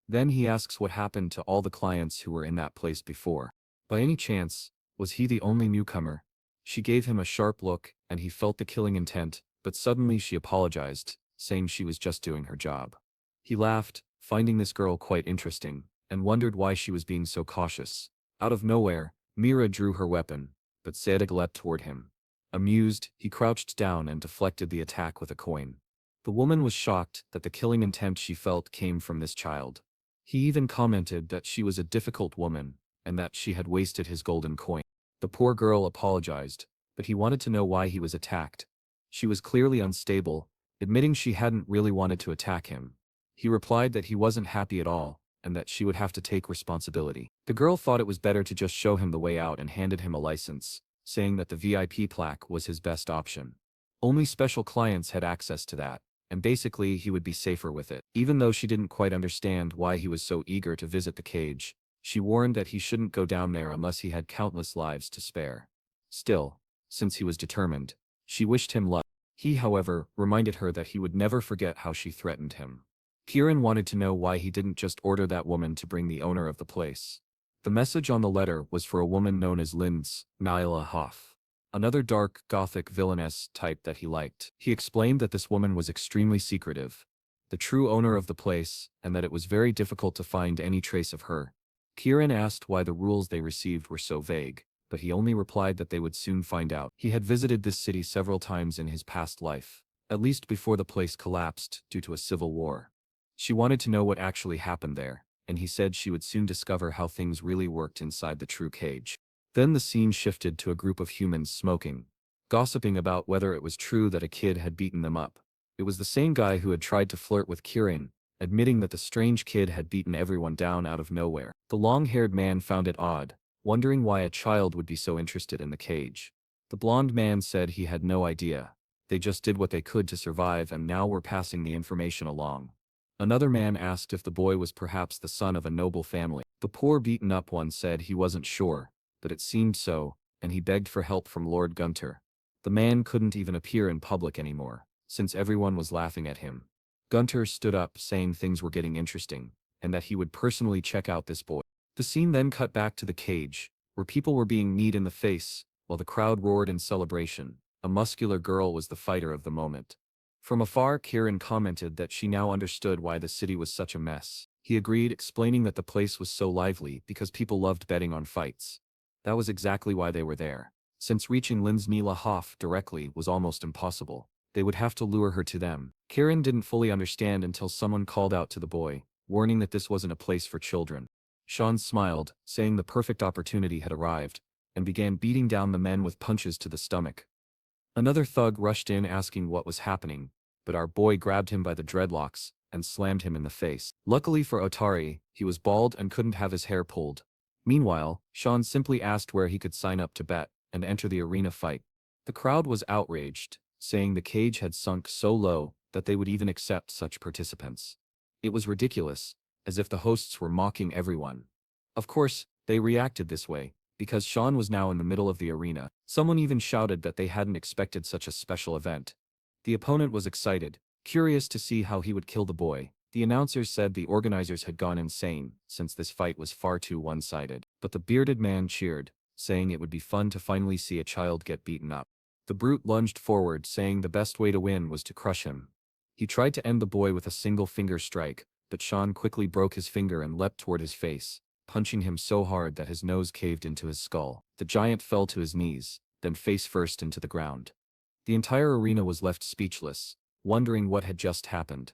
Then he asks what happened to all the clients who were in that place before. By any chance, was he the only newcomer? She gave him a sharp look, and he felt the killing intent, but suddenly she apologized, saying she was just doing her job. He laughed, finding this girl quite interesting, and wondered why she was being so cautious. Out of nowhere, Mira drew her weapon, but Saedig leapt toward him. Amused, he crouched down and deflected the attack with a coin. The woman was shocked that the killing intent she felt came from this child. He even commented that she was a difficult woman, and that she had wasted his golden coin. The poor girl apologized, but he wanted to know why he was attacked. She was clearly unstable, admitting she hadn't really wanted to attack him. He replied that he wasn't happy at all, and that she would have to take responsibility. The girl thought it was better to just show him the way out and handed him a license, saying that the VIP plaque was his best option. Only special clients had access to that, and basically he would be safer with it. Even though she didn't quite understand why he was so eager to visit the cage, she warned that he shouldn't go down there unless he had countless lives to spare. Still, since he was determined, she wished him luck. He, however, reminded her that he would never forget how she threatened him. Kieran wanted to know why he didn't just order that woman to bring the owner of the place. The message on the letter was for a woman known as Linz Nyla Hoff, another dark, gothic villainess type that he liked. He explained that this woman was extremely secretive, the true owner of the place, and that it was very difficult to find any trace of her. Kieran asked why the rules they received were so vague, but he only replied that they would soon find out. He had visited this city several times in his past life, at least before the place collapsed due to a civil war. She wanted to know what actually happened there, and he said she would soon discover how things really worked inside the true cage. Then the scene shifted to a group of humans smoking, gossiping about whether it was true that a kid had beaten them up. It was the same guy who had tried to flirt with Kieran, admitting that the strange kid had beaten everyone down out of nowhere. The long-haired man found it odd, wondering why a child would be so interested in the cage. The blonde man said he had no idea. They just did what they could to survive and now were passing the information along. Another man asked if the boy was perhaps the son of a noble family. The poor beaten-up one said he wasn't sure, but it seemed so, and he begged for help from Lord Gunter. The man couldn't even appear in public anymore, since everyone was laughing at him. Gunter stood up saying things were getting interesting, and that he would personally check out this boy. The scene then cut back to the cage, where people were being kneed in the face, while the crowd roared in celebration. A muscular girl was the fighter of the moment. From afar, Kieran commented that she now understood why the city was such a mess. He agreed, explaining that the place was so lively because people loved betting on fights. That was exactly why they were there. Since reaching Linz Nyla Hoff directly was almost impossible, they would have to lure her to them. Kieran didn't fully understand until someone called out to the boy, warning that this wasn't a place for children. Sean smiled, saying the perfect opportunity had arrived, and began beating down the men with punches to the stomach. Another thug rushed in asking what was happening, but our boy grabbed him by the dreadlocks and slammed him in the face. Luckily for Otari, he was bald and couldn't have his hair pulled. Meanwhile, Sean simply asked where he could sign up to bet and enter the arena fight. The crowd was outraged, saying the cage had sunk so low that they would even accept such participants. It was ridiculous, as if the hosts were mocking everyone. Of course, they reacted this way, because Sean was now in the middle of the arena. Someone even shouted that they hadn't expected such a special event. The opponent was excited, curious to see how he would kill the boy. The announcers said the organizers had gone insane, since this fight was far too one-sided. But the bearded man cheered, saying it would be fun to finally see a child get beaten up. The brute lunged forward, saying the best way to win was to crush him. He tried to end the boy with a single finger strike, but Sean quickly broke his finger and leapt toward his face, punching him so hard that his nose caved into his skull. The giant fell to his knees, then face first into the ground. The entire arena was left speechless, wondering what had just happened.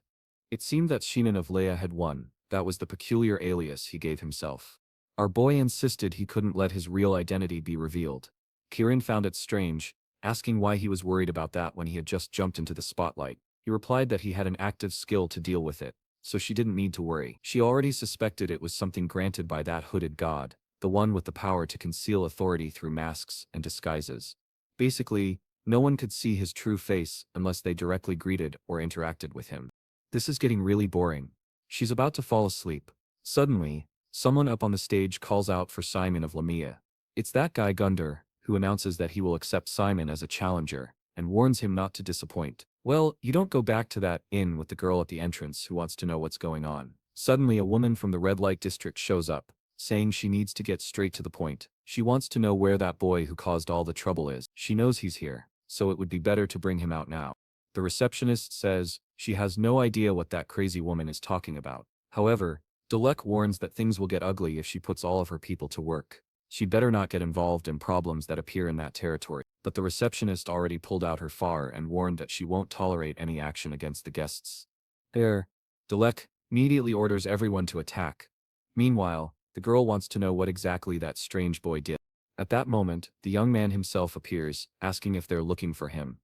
It seemed that Sheenan of Leia had won. That was the peculiar alias he gave himself. Our boy insisted he couldn't let his real identity be revealed. Kieran found it strange, asking why he was worried about that when he had just jumped into the spotlight. He replied that he had an active skill to deal with it, so she didn't need to worry. She already suspected it was something granted by that hooded god, the one with the power to conceal authority through masks and disguises. Basically, no one could see his true face unless they directly greeted or interacted with him. This is getting really boring. She's about to fall asleep. Suddenly, someone up on the stage calls out for Simon of Lamia. It's that guy Gunder, who announces that he will accept Simon as a challenger, and warns him not to disappoint. Well, you don't go back to that inn with the girl at the entrance who wants to know what's going on. Suddenly a woman from the red light district shows up, saying she needs to get straight to the point. She wants to know where that boy who caused all the trouble is. She knows he's here, so it would be better to bring him out now. The receptionist says she has no idea what that crazy woman is talking about. However, Dalek warns that things will get ugly if she puts all of her people to work. She'd better not get involved in problems that appear in that territory. But the receptionist already pulled out her FAR and warned that she won't tolerate any action against the guests. There, Dalek immediately orders everyone to attack. Meanwhile, the girl wants to know what exactly that strange boy did. At that moment, the young man himself appears, asking if they're looking for him.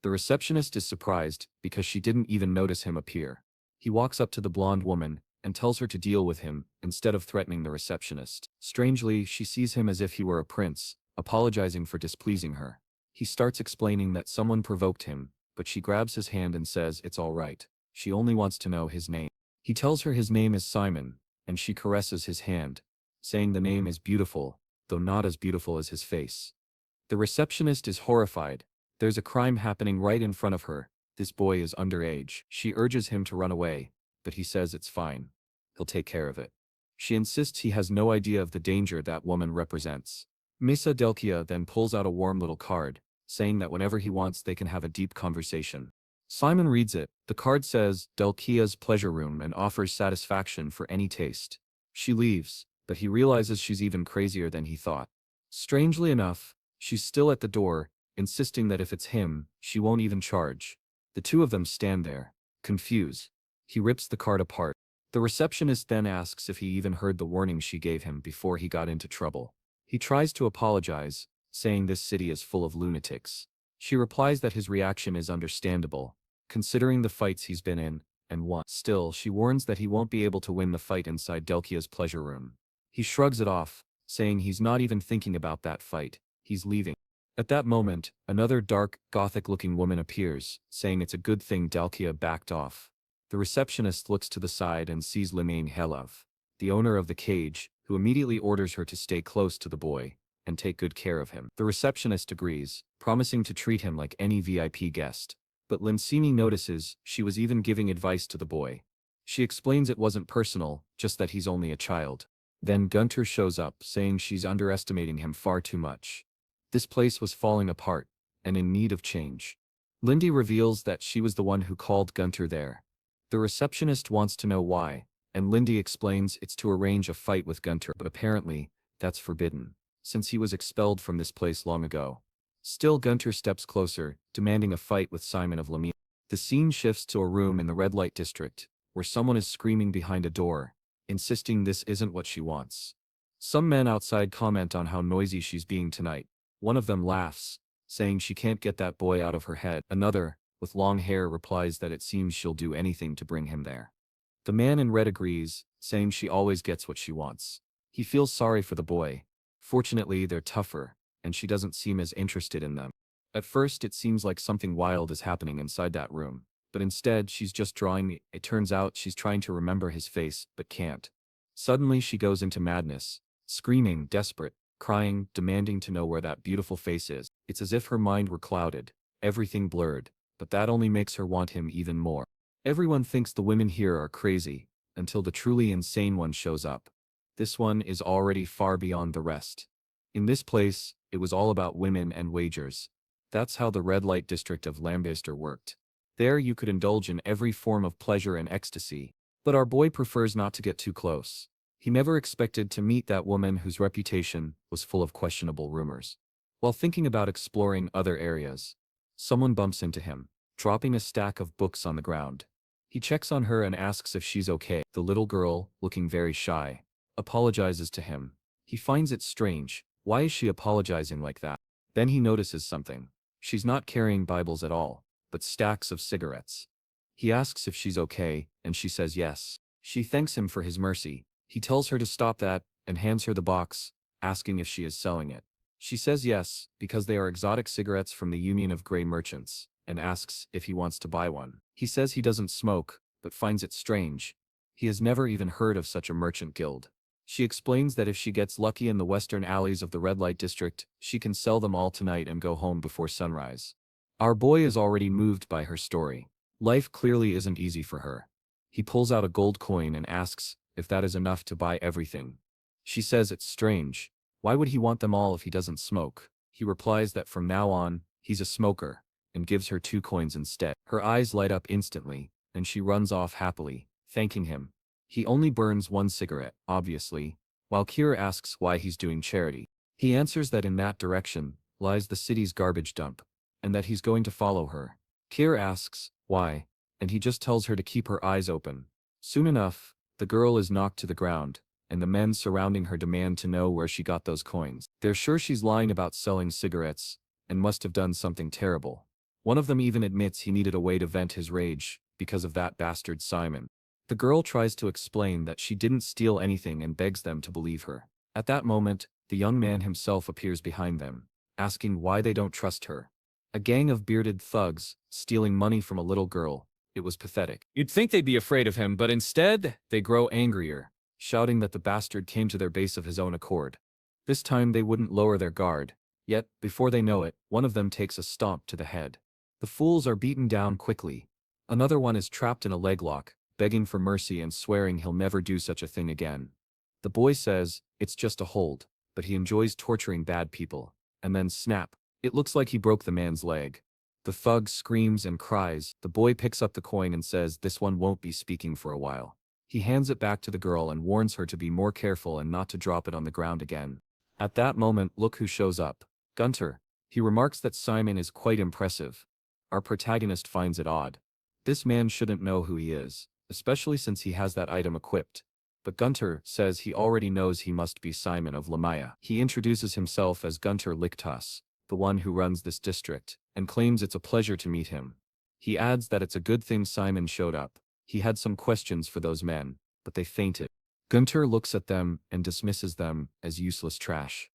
The receptionist is surprised because she didn't even notice him appear. He walks up to the blonde woman and tells her to deal with him instead of threatening the receptionist. Strangely, she sees him as if he were a prince, apologizing for displeasing her. He starts explaining that someone provoked him, but she grabs his hand and says it's all right. She only wants to know his name. He tells her his name is Simon, and she caresses his hand, saying the name is beautiful, though not as beautiful as his face. The receptionist is horrified. There's a crime happening right in front of her. This boy is underage. She urges him to run away, but he says it's fine. He'll take care of it. She insists he has no idea of the danger that woman represents. Misa Delkia then pulls out a warm little card, saying that whenever he wants they can have a deep conversation. Simon reads it. The card says Delkia's pleasure room and offers satisfaction for any taste. She leaves, but he realizes she's even crazier than he thought. Strangely enough, she's still at the door, insisting that if it's him, she won't even charge. The two of them stand there, confused. He rips the card apart. The receptionist then asks if he even heard the warning she gave him before he got into trouble. He tries to apologize, saying this city is full of lunatics. She replies that his reaction is understandable, considering the fights he's been in, and won. Still, she warns that he won't be able to win the fight inside Delkia's pleasure room. He shrugs it off, saying he's not even thinking about that fight. He's leaving. At that moment, another dark, gothic-looking woman appears, saying it's a good thing Delkia backed off. The receptionist looks to the side and sees Limaine Helov, the owner of the cage, who immediately orders her to stay close to the boy and take good care of him. The receptionist agrees, promising to treat him like any VIP guest. But Linsini notices she was even giving advice to the boy. She explains it wasn't personal, just that he's only a child. Then Gunter shows up, saying she's underestimating him far too much. This place was falling apart, and in need of change. Lindy reveals that she was the one who called Gunter there. The receptionist wants to know why, and Lindy explains it's to arrange a fight with Gunter, but apparently, that's forbidden, since he was expelled from this place long ago. Still, Gunter steps closer, demanding a fight with Simon of Lamia. The scene shifts to a room in the red light district, where someone is screaming behind a door, insisting this isn't what she wants. Some men outside comment on how noisy she's being tonight. One of them laughs, saying she can't get that boy out of her head. Another, with long hair, replies that it seems she'll do anything to bring him there. The man in red agrees, saying she always gets what she wants. He feels sorry for the boy. Fortunately, they're tougher, and she doesn't seem as interested in them. At first, it seems like something wild is happening inside that room, but instead, she's just drawing. It turns out she's trying to remember his face, but can't. Suddenly, she goes into madness, screaming, desperate, crying, demanding to know where that beautiful face is. It's as if her mind were clouded, everything blurred, but that only makes her want him even more. Everyone thinks the women here are crazy, until the truly insane one shows up. This one is already far beyond the rest. In this place, it was all about women and wagers. That's how the red light district of Lambister worked. There you could indulge in every form of pleasure and ecstasy, but our boy prefers not to get too close. He never expected to meet that woman whose reputation was full of questionable rumors. While thinking about exploring other areas, someone bumps into him, dropping a stack of books on the ground. He checks on her and asks if she's okay. The little girl, looking very shy, apologizes to him. He finds it strange. Why is she apologizing like that? Then he notices something. She's not carrying Bibles at all, but stacks of cigarettes. He asks if she's okay, and she says yes. She thanks him for his mercy. He tells her to stop that, and hands her the box, asking if she is selling it. She says yes, because they are exotic cigarettes from the Union of Grey Merchants, and asks if he wants to buy one. He says he doesn't smoke, but finds it strange. He has never even heard of such a merchant guild. She explains that if she gets lucky in the western alleys of the red light district, she can sell them all tonight and go home before sunrise. Our boy is already moved by her story. Life clearly isn't easy for her. He pulls out a gold coin and asks if that is enough to buy everything. She says it's strange. Why would he want them all if he doesn't smoke? He replies that from now on, he's a smoker, and gives her 2 coins instead. Her eyes light up instantly, and she runs off happily, thanking him. He only burns 1 cigarette, obviously, while Kira asks why he's doing charity. He answers that in that direction lies the city's garbage dump, and that he's going to follow her. Kira asks why, and he just tells her to keep her eyes open. Soon enough, the girl is knocked to the ground, and the men surrounding her demand to know where she got those coins. They're sure she's lying about selling cigarettes, and must have done something terrible. One of them even admits he needed a way to vent his rage, because of that bastard Simon. The girl tries to explain that she didn't steal anything and begs them to believe her. At that moment, the young man himself appears behind them, asking why they don't trust her. A gang of bearded thugs, stealing money from a little girl. It was pathetic. You'd think they'd be afraid of him, but instead, they grow angrier, shouting that the bastard came to their base of his own accord. This time they wouldn't lower their guard, yet, before they know it, one of them takes a stomp to the head. The fools are beaten down quickly. Another one is trapped in a leg lock, begging for mercy and swearing he'll never do such a thing again. The boy says, it's just a hold, but he enjoys torturing bad people. And then snap, it looks like he broke the man's leg. The thug screams and cries. The boy picks up the coin and says this one won't be speaking for a while. He hands it back to the girl and warns her to be more careful and not to drop it on the ground again. At that moment, look who shows up. Gunter. He remarks that Simon is quite impressive. Our protagonist finds it odd. This man shouldn't know who he is, especially since he has that item equipped. But Gunter says he already knows he must be Simon of Lamaya. He introduces himself as Gunter Lichtas, the one who runs this district, and claims it's a pleasure to meet him. He adds that it's a good thing Simon showed up. He had some questions for those men, but they fainted. Gunter looks at them and dismisses them as useless trash.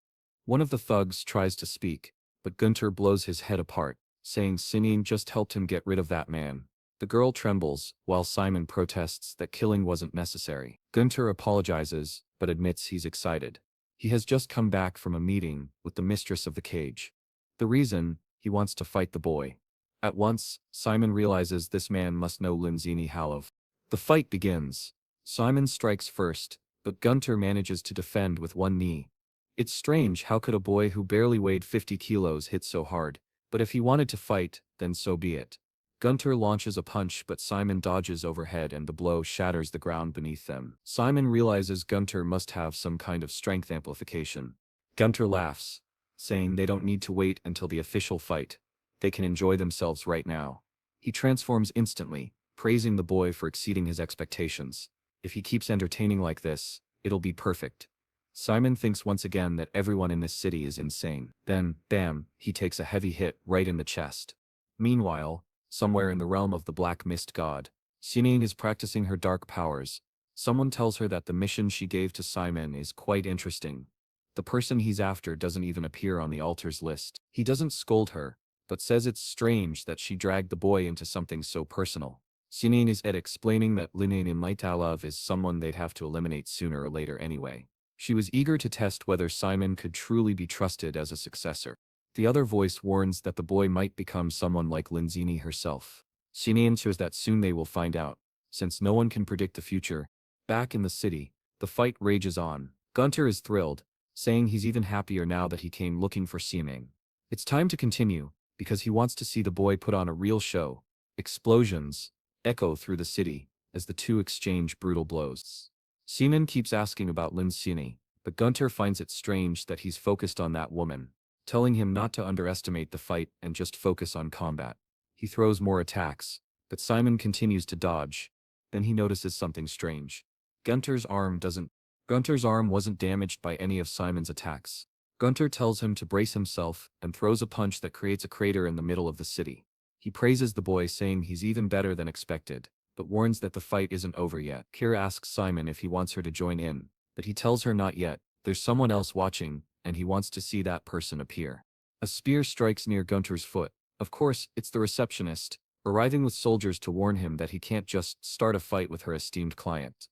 One of the thugs tries to speak, but Gunter blows his head apart, saying Sinin just helped him get rid of that man. The girl trembles, while Simon protests that killing wasn't necessary. Gunter apologizes, but admits he's excited. He has just come back from a meeting with the mistress of the cage. The reason, he wants to fight the boy. At once, Simon realizes this man must know Linzini Halov. The fight begins. Simon strikes first, but Gunter manages to defend with one knee. It's strange how could a boy who barely weighed 50 kilos hit so hard, but if he wanted to fight, then so be it. Gunter launches a punch but Simon dodges overhead and the blow shatters the ground beneath them. Simon realizes Gunter must have some kind of strength amplification. Gunter laughs, saying they don't need to wait until the official fight. They can enjoy themselves right now. He transforms instantly, praising the boy for exceeding his expectations. If he keeps entertaining like this, it'll be perfect. Simon thinks once again that everyone in this city is insane. Then, bam, he takes a heavy hit right in the chest. Meanwhile, somewhere in the realm of the Black Mist God, Sinin is practicing her dark powers. Someone tells her that the mission she gave to Simon is quite interesting. The person he's after doesn't even appear on the altar's list. He doesn't scold her, but says it's strange that she dragged the boy into something so personal. Sinin is explaining that Linin Maitalov is someone they'd have to eliminate sooner or later anyway. She was eager to test whether Simon could truly be trusted as a successor. The other voice warns that the boy might become someone like Linzini herself. Sinin answers that soon they will find out, since no one can predict the future. Back in the city, the fight rages on. Gunter is thrilled, saying he's even happier now that he came looking for Sinin. It's time to continue, because he wants to see the boy put on a real show. Explosions echo through the city as the two exchange brutal blows. Sinin keeps asking about Linzini, but Gunter finds it strange that he's focused on that woman, telling him not to underestimate the fight and just focus on combat. He throws more attacks, but Simon continues to dodge. Then he notices something strange. Gunter's arm wasn't damaged by any of Simon's attacks. Gunter tells him to brace himself and throws a punch that creates a crater in the middle of the city. He praises the boy, saying he's even better than expected, but warns that the fight isn't over yet. Kira asks Simon if he wants her to join in, but he tells her not yet. There's someone else watching, and he wants to see that person appear. A spear strikes near Gunter's foot. Of course, it's the receptionist, arriving with soldiers to warn him that he can't just start a fight with her esteemed client.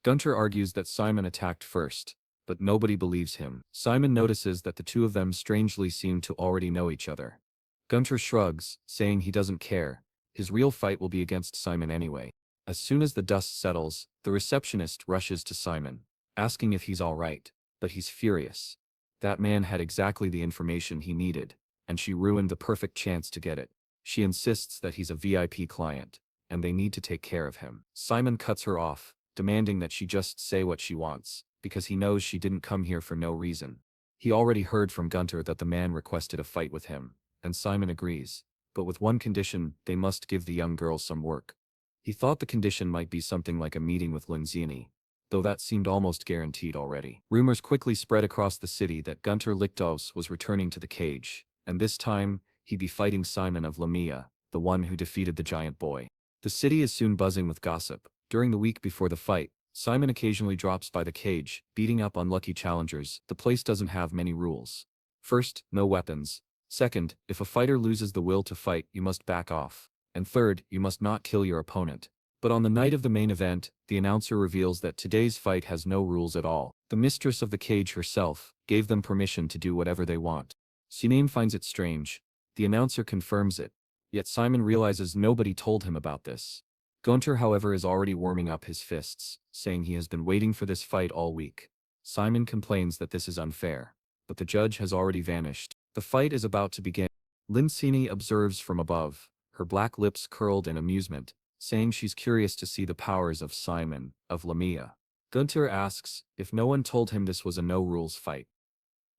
Gunter argues that Simon attacked first, but nobody believes him. Simon notices that the two of them strangely seem to already know each other. Gunter shrugs, saying he doesn't care. His real fight will be against Simon anyway. As soon as the dust settles, the receptionist rushes to Simon, asking if he's all right, but he's furious. That man had exactly the information he needed, and she ruined the perfect chance to get it. She insists that he's a VIP client, and they need to take care of him. Simon cuts her off, demanding that she just say what she wants, because he knows she didn't come here for no reason. He already heard from Gunter that the man requested a fight with him, and Simon agrees, but with one condition: they must give the young girl some work. He thought the condition might be something like a meeting with Linziani, though that seemed almost guaranteed already. Rumors quickly spread across the city that Gunter Lichtos was returning to the cage, and this time, he'd be fighting Simon of Lamia, the one who defeated the giant boy. The city is soon buzzing with gossip. During the week before the fight, Simon occasionally drops by the cage, beating up unlucky challengers. The place doesn't have many rules. First, no weapons. Second, if a fighter loses the will to fight, you must back off. And third, you must not kill your opponent. But on the night of the main event, the announcer reveals that today's fight has no rules at all. The mistress of the cage herself gave them permission to do whatever they want. Sinead finds it strange. The announcer confirms it. Yet Simon realizes nobody told him about this. Gunter, however, is already warming up his fists, saying he has been waiting for this fight all week. Simon complains that this is unfair, but the judge has already vanished. The fight is about to begin. Lincini observes from above, her black lips curled in amusement, saying she's curious to see the powers of Simon of Lamia. Gunter asks if no one told him this was a no-rules fight.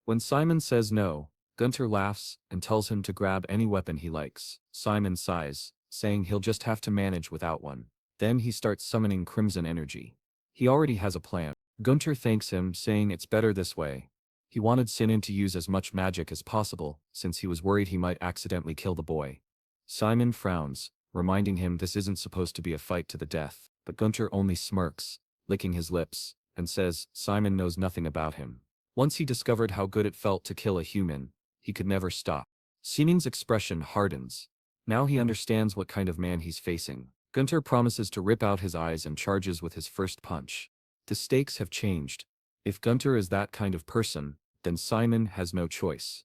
When Simon says no, Gunter laughs and tells him to grab any weapon he likes. Simon sighs, saying he'll just have to manage without one. Then he starts summoning crimson energy. He already has a plan. Gunter thanks him, saying it's better this way. He wanted Sinan to use as much magic as possible, since he was worried he might accidentally kill the boy. Simon frowns, reminding him this isn't supposed to be a fight to the death, but Gunter only smirks, licking his lips, and says Simon knows nothing about him. Once he discovered how good it felt to kill a human, he could never stop. Sinan's expression hardens. Now he understands what kind of man he's facing. Gunter promises to rip out his eyes and charges with his first punch. The stakes have changed. If Gunter is that kind of person, then Simon has no choice.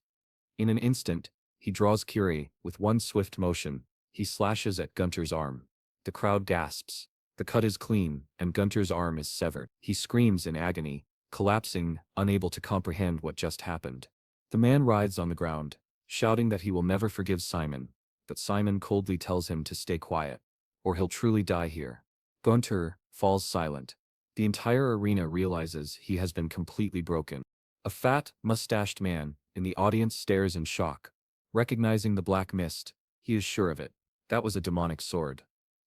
In an instant, he draws Kiri. With one swift motion, he slashes at Gunter's arm. The crowd gasps. The cut is clean, and Gunter's arm is severed. He screams in agony, collapsing, unable to comprehend what just happened. The man writhes on the ground, shouting that he will never forgive Simon, but Simon coldly tells him to stay quiet, or he'll truly die here. Gunter falls silent. The entire arena realizes he has been completely broken. A fat, mustached man in the audience stares in shock. Recognizing the black mist, he is sure of it. That was a demonic sword.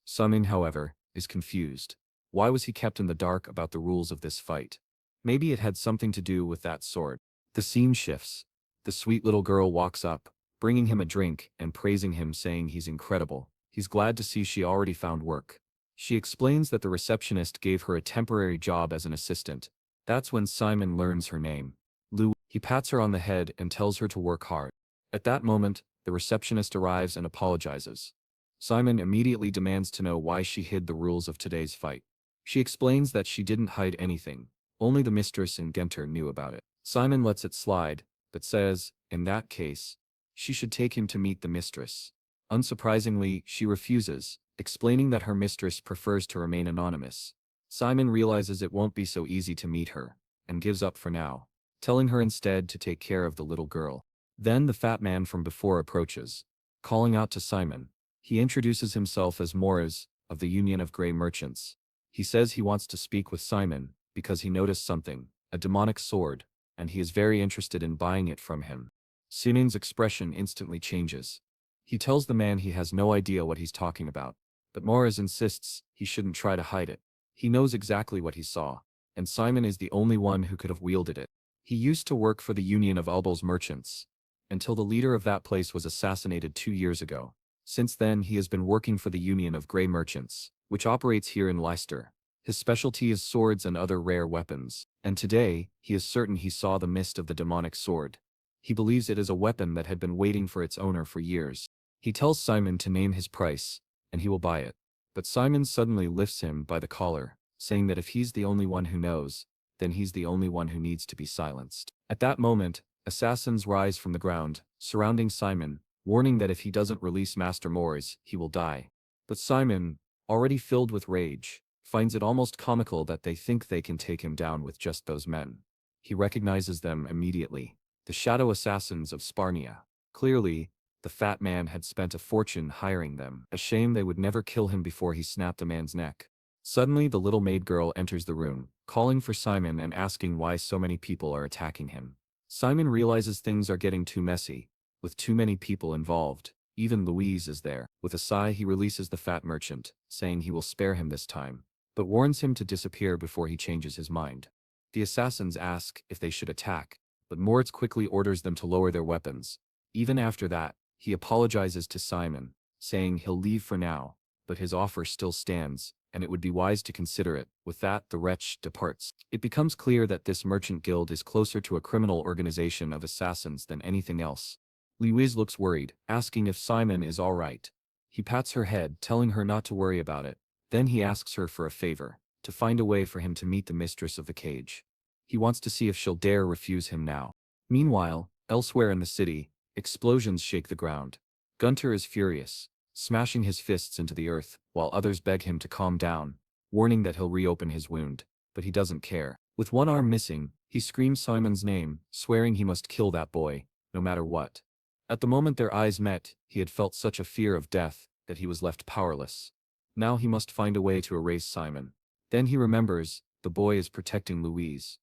Simon, however, is confused. Why was he kept in the dark about the rules of this fight? Maybe it had something to do with that sword. The scene shifts. The sweet little girl walks up, bringing him a drink and praising him, saying he's incredible. He's glad to see she already found work. She explains that the receptionist gave her a temporary job as an assistant. That's when Simon learns her name. Lou. He pats her on the head and tells her to work hard. At that moment, the receptionist arrives and apologizes. Simon immediately demands to know why she hid the rules of today's fight. She explains that she didn't hide anything. Only the mistress and Gunter knew about it. Simon lets it slide, but says, in that case, she should take him to meet the mistress. Unsurprisingly, she refuses, explaining that her mistress prefers to remain anonymous. Simon realizes it won't be so easy to meet her, and gives up for now, telling her instead to take care of the little girl. Then the fat man from before approaches, calling out to Simon. He introduces himself as Morris, of the Union of Grey Merchants. He says he wants to speak with Simon, because he noticed something, a demonic sword, and he is very interested in buying it from him. Sinan's expression instantly changes. He tells the man he has no idea what he's talking about, but Morris insists he shouldn't try to hide it. He knows exactly what he saw, and Simon is the only one who could have wielded it. He used to work for the Union of Ulbos Merchants, until the leader of that place was assassinated 2 years ago. Since then he has been working for the Union of Grey Merchants, which operates here in Leicester. His specialty is swords and other rare weapons, and today, he is certain he saw the mist of the demonic sword. He believes it is a weapon that had been waiting for its owner for years. He tells Simon to name his price, and he will buy it. But Simon suddenly lifts him by the collar, saying that if he's the only one who knows, then he's the only one who needs to be silenced. At that moment, assassins rise from the ground, surrounding Simon, warning that if he doesn't release Master Morris, he will die. But Simon, already filled with rage, finds it almost comical that they think they can take him down with just those men. He recognizes them immediately. The shadow assassins of Sparnia. Clearly, the fat man had spent a fortune hiring them. A shame they would never kill him before he snapped a man's neck. Suddenly the little maid girl enters the room, calling for Simon and asking why so many people are attacking him. Simon realizes things are getting too messy, with too many people involved. Even Louise is there. With a sigh, he releases the fat merchant, saying he will spare him this time, but warns him to disappear before he changes his mind. The assassins ask if they should attack, but Moritz quickly orders them to lower their weapons. Even after that, he apologizes to Simon, saying he'll leave for now, but his offer still stands, and it would be wise to consider it. With that, the wretch departs. It becomes clear that this merchant guild is closer to a criminal organization of assassins than anything else. Louise looks worried, asking if Simon is all right. He pats her head, telling her not to worry about it. Then he asks her for a favor, to find a way for him to meet the mistress of the cage. He wants to see if she'll dare refuse him now. Meanwhile, elsewhere in the city, explosions shake the ground. Gunter is furious, smashing his fists into the earth, while others beg him to calm down, warning that he'll reopen his wound, but he doesn't care. With one arm missing, he screams Simon's name, swearing he must kill that boy, no matter what. At the moment their eyes met, he had felt such a fear of death that he was left powerless. Now he must find a way to erase Simon. Then he remembers, the boy is protecting Louise.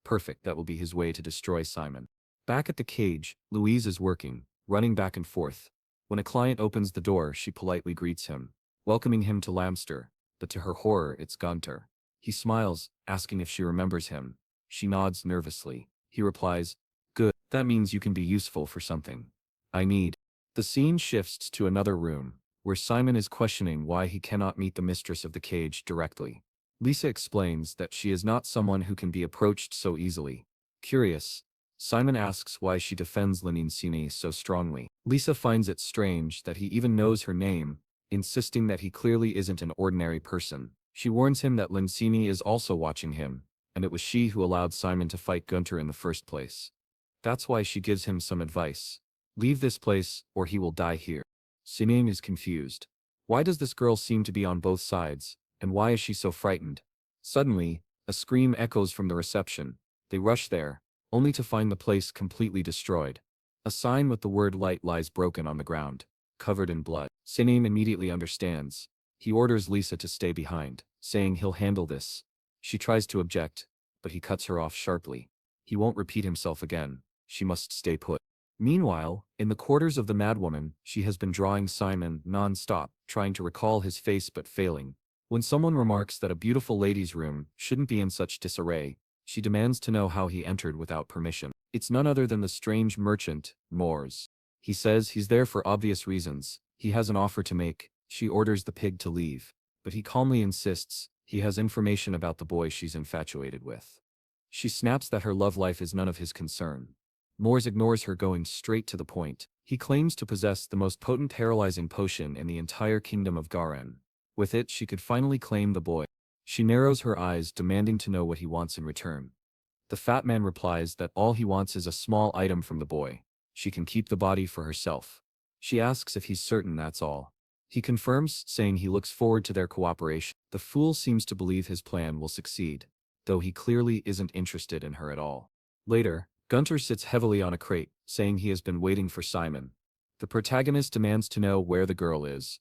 Perfect, that will be his way to destroy Simon. Back at the cage, Louise is working, running back and forth. When a client opens the door, she politely greets him, welcoming him to Lamster, but to her horror it's Gunter. He smiles, asking if she remembers him. She nods nervously. He replies, "Good, that means you can be useful for something. I need." The scene shifts to another room, where Simon is questioning why he cannot meet the mistress of the cage directly. Lisa explains that she is not someone who can be approached so easily. Curious, Simon asks why she defends Lenincini so strongly. Lisa finds it strange that he even knows her name, insisting that he clearly isn't an ordinary person. She warns him that Lenincini is also watching him, and it was she who allowed Simon to fight Gunter in the first place. That's why she gives him some advice. Leave this place, or he will die here. Sinan is confused. Why does this girl seem to be on both sides, and why is she so frightened? Suddenly, a scream echoes from the reception. They rush there, only to find the place completely destroyed. A sign with the word light lies broken on the ground, covered in blood. Sinan immediately understands. He orders Lisa to stay behind, saying he'll handle this. She tries to object, but he cuts her off sharply. He won't repeat himself again. She must stay put. Meanwhile, in the quarters of the madwoman, she has been drawing Simon non-stop, trying to recall his face but failing. When someone remarks that a beautiful lady's room shouldn't be in such disarray, she demands to know how he entered without permission. It's none other than the strange merchant, Moors. He says he's there for obvious reasons. He has an offer to make. She orders the pig to leave, but he calmly insists he has information about the boy she's infatuated with. She snaps that her love life is none of his concern. Moors ignores her, going straight to the point. He claims to possess the most potent paralyzing potion in the entire kingdom of Garen. With it, she could finally claim the boy. She narrows her eyes, demanding to know what he wants in return. The fat man replies that all he wants is a small item from the boy. She can keep the body for herself. She asks if he's certain that's all. He confirms, saying he looks forward to their cooperation. The fool seems to believe his plan will succeed, though he clearly isn't interested in her at all. Later, Gunter sits heavily on a crate, saying he has been waiting for Simon. The protagonist demands to know where the girl is.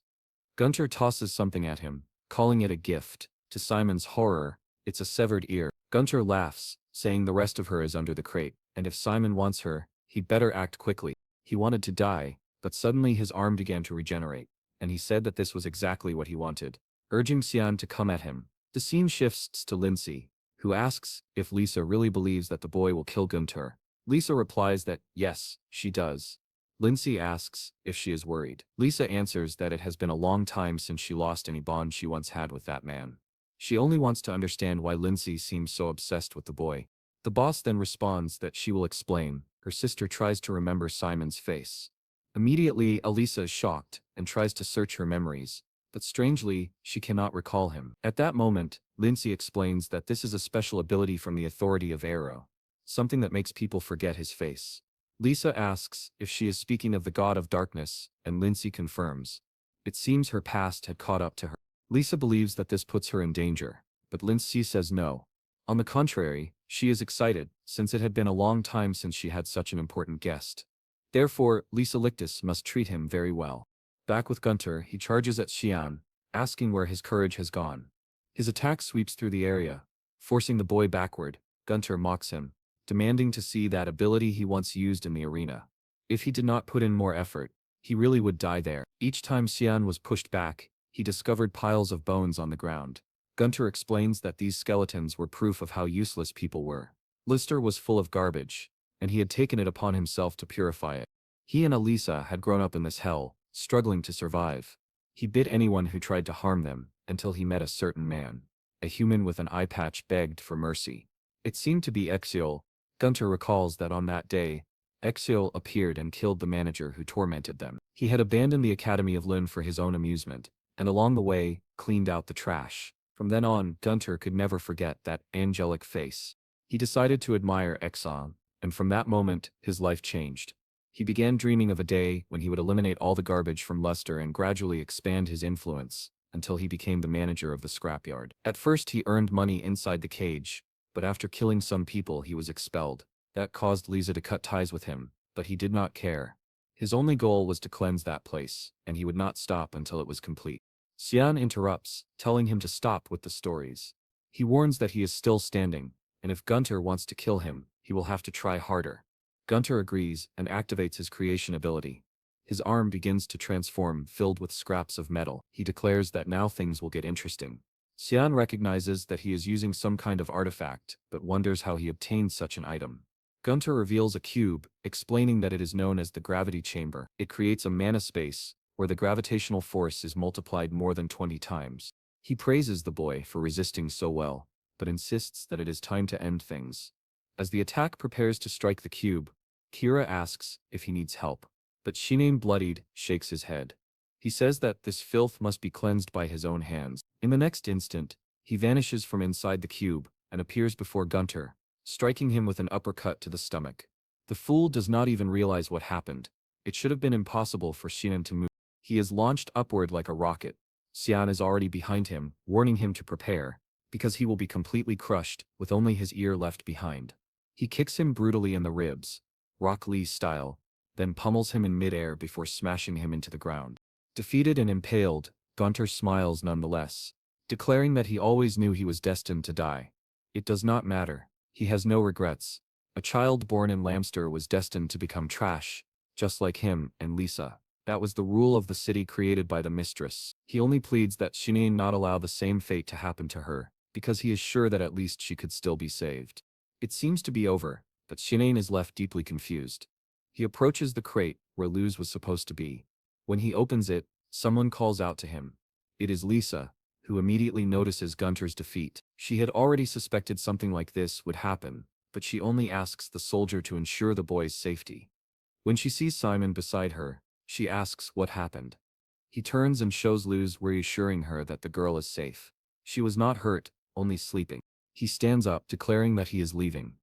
Gunter tosses something at him, calling it a gift. To Simon's horror, it's a severed ear. Gunter laughs, saying the rest of her is under the crate, and if Simon wants her, he'd better act quickly. He wanted to die, but suddenly his arm began to regenerate, and he said that this was exactly what he wanted, urging Cyan to come at him. The scene shifts to Lindsay, who asks if Lisa really believes that the boy will kill Gunter. Lisa replies that, yes, she does. Lindsay asks if she is worried. Lisa answers that it has been a long time since she lost any bond she once had with that man. She only wants to understand why Lindsay seems so obsessed with the boy. The boss then responds that she will explain. Her sister tries to remember Simon's face. Immediately, Elisa is shocked and tries to search her memories, but strangely, she cannot recall him. At that moment, Lindsay explains that this is a special ability from the authority of Arrow, something that makes people forget his face. Lisa asks if she is speaking of the god of darkness, and Lindsay confirms. It seems her past had caught up to her. Lisa believes that this puts her in danger, but Lindsay says no. On the contrary, she is excited, since it had been a long time since she had such an important guest. Therefore, Lisa Lictus must treat him very well. Back with Gunter, he charges at Xian, asking where his courage has gone. His attack sweeps through the area, Forcing the boy backward, Gunter mocks him, demanding to see that ability he once used in the arena. If he did not put in more effort, he really would die there. Each time Cyan was pushed back, he discovered piles of bones on the ground. Gunter explains that these skeletons were proof of how useless people were. Lister was full of garbage, and he had taken it upon himself to purify it. He and Elisa had grown up in this hell, struggling to survive. He bit anyone who tried to harm them, until he met a certain man. A human with an eye patch begged for mercy. It seemed to be Exiol. Gunter recalls that on that day, Exiol appeared and killed the manager who tormented them. He had abandoned the Academy of Lin for his own amusement, and along the way, cleaned out the trash. From then on, Gunter could never forget that angelic face. He decided to admire Exxon, and from that moment, his life changed. He began dreaming of a day when he would eliminate all the garbage from Luster and gradually expand his influence, until he became the manager of the scrapyard. At first he earned money inside the cage, but after killing some people he was expelled. That caused Lisa to cut ties with him, but he did not care. His only goal was to cleanse that place, and he would not stop until it was complete. Cyan interrupts, telling him to stop with the stories. He warns that he is still standing, and if Gunter wants to kill him, he will have to try harder. Gunter agrees and activates his creation ability. His arm begins to transform, filled with scraps of metal. He declares that now things will get interesting. Cyan recognizes that he is using some kind of artifact, but wonders how he obtained such an item. Gunter reveals a cube, explaining that it is known as the gravity chamber. It creates a mana space, where the gravitational force is multiplied more than 20 times. He praises the boy for resisting so well, but insists that it is time to end things. As the attack prepares to strike the cube, Kira asks if he needs help, but Shinain, bloodied, shakes his head. He says that this filth must be cleansed by his own hands. In the next instant, he vanishes from inside the cube and appears before Gunter, striking him with an uppercut to the stomach. The fool does not even realize what happened. It should have been impossible for Shinain to move. He is launched upward like a rocket. Cyan is already behind him, warning him to prepare, because he will be completely crushed, with only his ear left behind. He kicks him brutally in the ribs, Rock Lee style, then pummels him in midair before smashing him into the ground. Defeated and impaled, Gunter smiles nonetheless, declaring that he always knew he was destined to die. It does not matter. He has no regrets. A child born in Lamster was destined to become trash, just like him and Lisa. That was the rule of the city created by the mistress. He only pleads that Shinain not allow the same fate to happen to her, because he is sure that at least she could still be saved. It seems to be over, but Shinain is left deeply confused. He approaches the crate where Luz was supposed to be. When he opens it, someone calls out to him. It is Lisa, who immediately notices Gunter's defeat. She had already suspected something like this would happen, but she only asks the soldier to ensure the boy's safety. When she sees Simon beside her, she asks what happened. He turns and shows Luz, reassuring her that the girl is safe. She was not hurt, only sleeping. He stands up, declaring that he is leaving.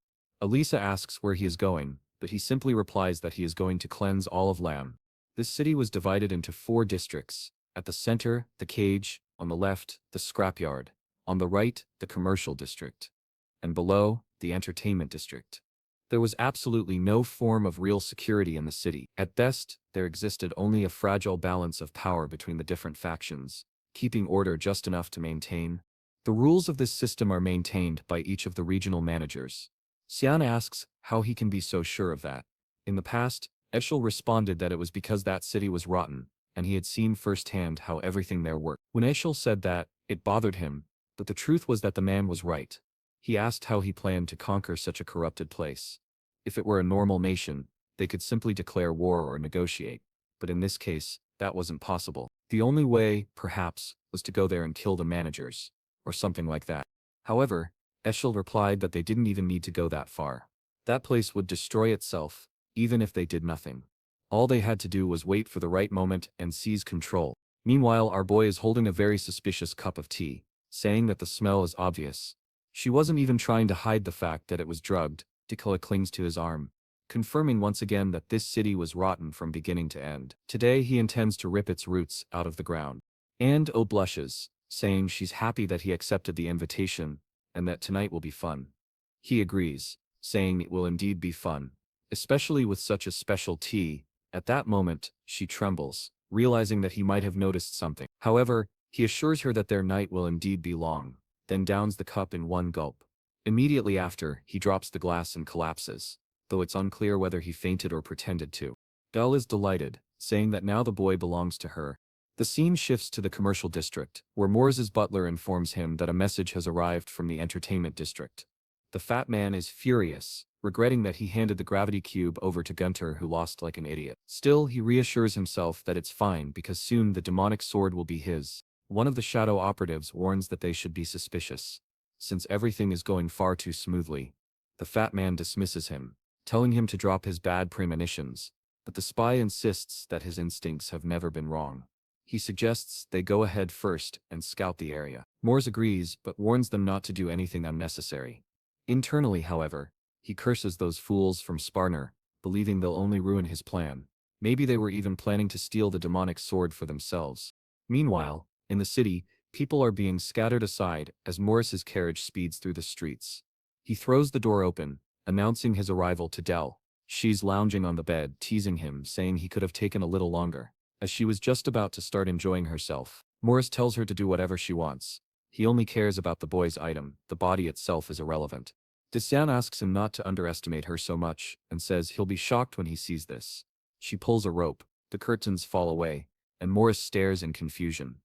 Elisa asks where he is going, but he simply replies that he is going to cleanse all of Lam. This city was divided into 4 districts. At the center, the cage; on the left, the scrapyard; on the right, the commercial district; and below, the entertainment district. There was absolutely no form of real security in the city. At best, there existed only a fragile balance of power between the different factions, keeping order just enough to maintain. The rules of this system are maintained by each of the regional managers. Cyan asks how he can be so sure of that. In the past, Eshel responded that it was because that city was rotten, and he had seen firsthand how everything there worked. When Eshel said that, it bothered him, but the truth was that the man was right. He asked how he planned to conquer such a corrupted place. If it were a normal nation, they could simply declare war or negotiate, but in this case, that wasn't possible. The only way, perhaps, was to go there and kill the managers, or something like that. However, Eshel replied that they didn't even need to go that far. That place would destroy itself, even if they did nothing. All they had to do was wait for the right moment and seize control. Meanwhile, our boy is holding a very suspicious cup of tea, saying that the smell is obvious. She wasn't even trying to hide the fact that it was drugged. Dikola clings to his arm, confirming once again that this city was rotten from beginning to end. Today he intends to rip its roots out of the ground. And O blushes, saying she's happy that he accepted the invitation, and that tonight will be fun. He agrees, saying it will indeed be fun, especially with such a special tea. At that moment, she trembles, realizing that he might have noticed something. However, he assures her that their night will indeed be long, then downs the cup in one gulp. Immediately after, he drops the glass and collapses, though it's unclear whether he fainted or pretended to. Belle is delighted, saying that now the boy belongs to her. The scene shifts to the commercial district, where Moore's butler informs him that a message has arrived from the entertainment district. The fat man is furious, regretting that he handed the gravity cube over to Gunter, who lost like an idiot. Still, he reassures himself that it's fine because soon the demonic sword will be his. One of the shadow operatives warns that they should be suspicious, since everything is going far too smoothly. The fat man dismisses him, telling him to drop his bad premonitions, but the spy insists that his instincts have never been wrong. He suggests they go ahead first and scout the area. Morse agrees but warns them not to do anything unnecessary. Internally, however, he curses those fools from Sparner, believing they'll only ruin his plan. Maybe they were even planning to steal the demonic sword for themselves. Meanwhile, in the city, people are being scattered aside as Morris's carriage speeds through the streets. He throws the door open, announcing his arrival to Dell. She's lounging on the bed, teasing him, saying he could have taken a little longer. As she was just about to start enjoying herself, Morris tells her to do whatever she wants. He only cares about the boy's item, the body itself is irrelevant. Cyan asks him not to underestimate her so much, and says he'll be shocked when he sees this. She pulls a rope, the curtains fall away, and Morris stares in confusion.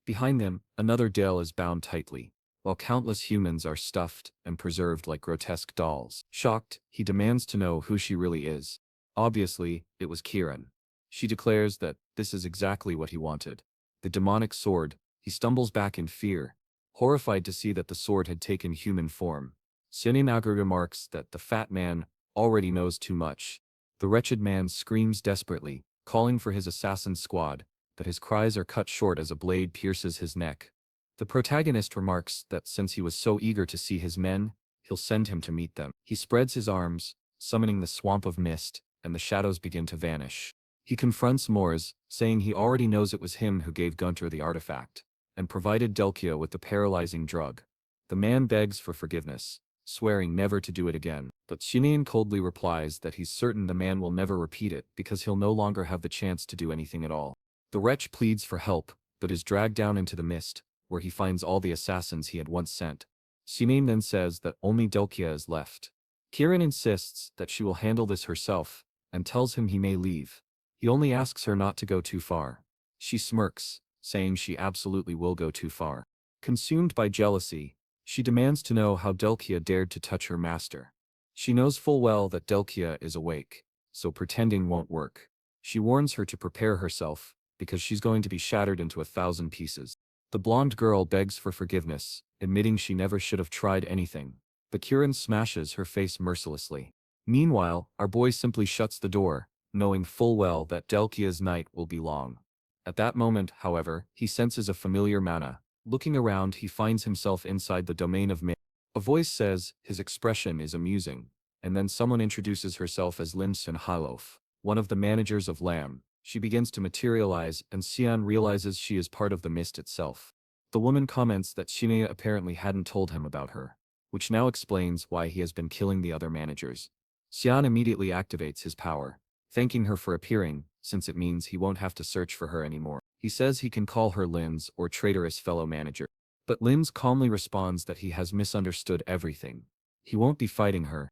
Behind them, another Dale is bound tightly, while countless humans are stuffed and preserved like grotesque dolls. Shocked, he demands to know who she really is. Obviously, it was Kieran. She declares that this is exactly what he wanted. The demonic sword. He stumbles back in fear, horrified to see that the sword had taken human form. Sininaga remarks that the fat man already knows too much. The wretched man screams desperately, calling for his assassin squad, but his cries are cut short as a blade pierces his neck. The protagonist remarks that since he was so eager to see his men, he'll send him to meet them. He spreads his arms, summoning the swamp of mist, and the shadows begin to vanish. He confronts Mors, saying he already knows it was him who gave Gunter the artifact, and provided Delkia with the paralyzing drug. The man begs for forgiveness, swearing never to do it again, but Shinan coldly replies that he's certain the man will never repeat it because he'll no longer have the chance to do anything at all. The wretch pleads for help, but is dragged down into the mist, where he finds all the assassins he had once sent. Shinan then says that only Delkia is left. Kieran insists that she will handle this herself, and tells him he may leave. He only asks her not to go too far. She smirks, saying she absolutely will go too far. Consumed by jealousy, she demands to know how Delkia dared to touch her master. She knows full well that Delkia is awake, so pretending won't work. She warns her to prepare herself, because she's going to be shattered into 1,000 pieces. The blonde girl begs for forgiveness, admitting she never should have tried anything. But Kieran smashes her face mercilessly. Meanwhile, our boy simply shuts the door, knowing full well that Delkia's night will be long. At that moment, however, he senses a familiar mana. Looking around, he finds himself inside the domain of myth. A voice says his expression is amusing, and then someone introduces herself as Linsen Halof, one of the managers of Lamb. She begins to materialize, and Cyan realizes she is part of the mist itself. The woman comments that Shinya apparently hadn't told him about her, which now explains why he has been killing the other managers. Cyan immediately activates his power, thanking her for appearing, since it means he won't have to search for her anymore. He says he can call her Lin's or traitorous fellow manager. But Lin's calmly responds that he has misunderstood everything. He won't be fighting her.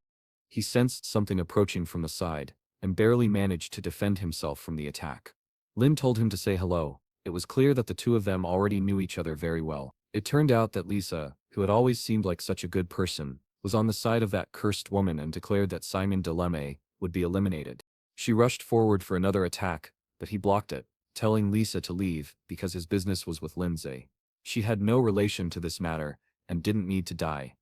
He sensed something approaching from the side, and barely managed to defend himself from the attack. Lin told him to say hello. It was clear that the two of them already knew each other very well. It turned out that Lisa, who had always seemed like such a good person, was on the side of that cursed woman and declared that Simon Deleme would be eliminated. She rushed forward for another attack, but he blocked it, telling Lisa to leave because his business was with Lindsay. She had no relation to this matter, and didn't need to die.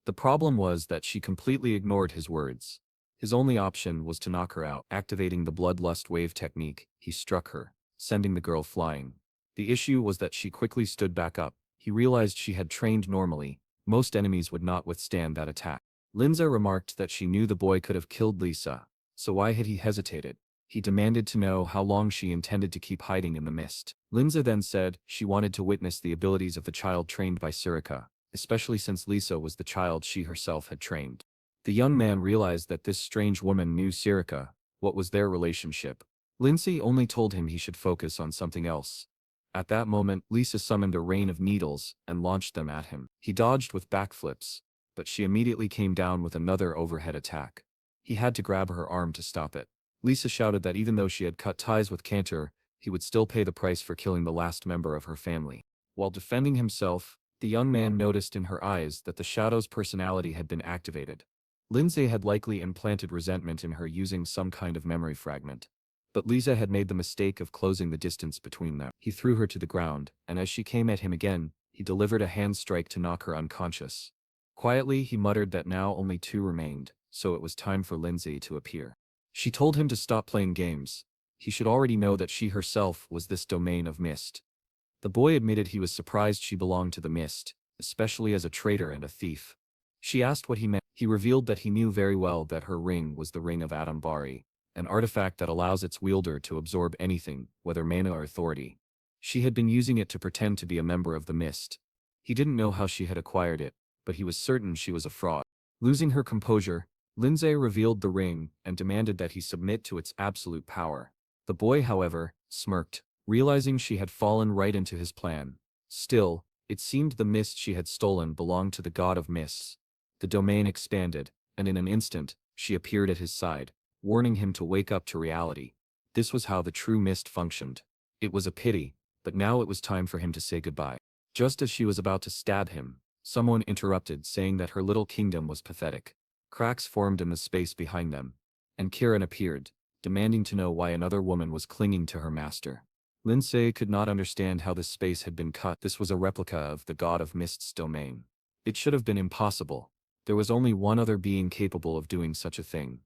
The problem was that she completely ignored his words. His only option was to knock her out. Activating the bloodlust wave technique, he struck her, sending the girl flying. The issue was that she quickly stood back up. He realized she had trained normally. Most enemies would not withstand that attack. Lindsay remarked that she knew the boy could have killed Lisa, so why had he hesitated? He demanded to know how long she intended to keep hiding in the mist. Lindsay then said she wanted to witness the abilities of the child trained by Surika, especially since Lisa was the child she herself had trained. The young man realized that this strange woman knew Surika. What was their relationship? Lindsay only told him he should focus on something else. At that moment, Lisa summoned a rain of needles and launched them at him. He dodged with backflips, but she immediately came down with another overhead attack. He had to grab her arm to stop it. Lisa shouted that even though she had cut ties with Cantor, he would still pay the price for killing the last member of her family. While defending himself, the young man noticed in her eyes that the Shadow's personality had been activated. Lindsay had likely implanted resentment in her using some kind of memory fragment. But Lisa had made the mistake of closing the distance between them. He threw her to the ground, and as she came at him again, he delivered a hand strike to knock her unconscious. Quietly, he muttered that now only 2 remained, so it was time for Lindsay to appear. She told him to stop playing games. He should already know that she herself was this domain of mist. The boy admitted he was surprised she belonged to the mist, especially as a traitor and a thief. She asked what he meant. He revealed that he knew very well that her ring was the Ring of Adambari, an artifact that allows its wielder to absorb anything, whether mana or authority. She had been using it to pretend to be a member of the mist. He didn't know how she had acquired it, but he was certain she was a fraud. Losing her composure, Lindsay revealed the ring and demanded that he submit to its absolute power. The boy, however, smirked, realizing she had fallen right into his plan. Still, it seemed the mist she had stolen belonged to the god of mists. The domain expanded, and in an instant, she appeared at his side, warning him to wake up to reality. This was how the true mist functioned. It was a pity, but now it was time for him to say goodbye. Just as she was about to stab him, someone interrupted, saying that her little kingdom was pathetic. Cracks formed in the space behind them, and Kiran appeared, demanding to know why another woman was clinging to her master. Lindsay could not understand how this space had been cut. This was a replica of the god of mist's domain. It should have been impossible. There was only one other being capable of doing such a thing.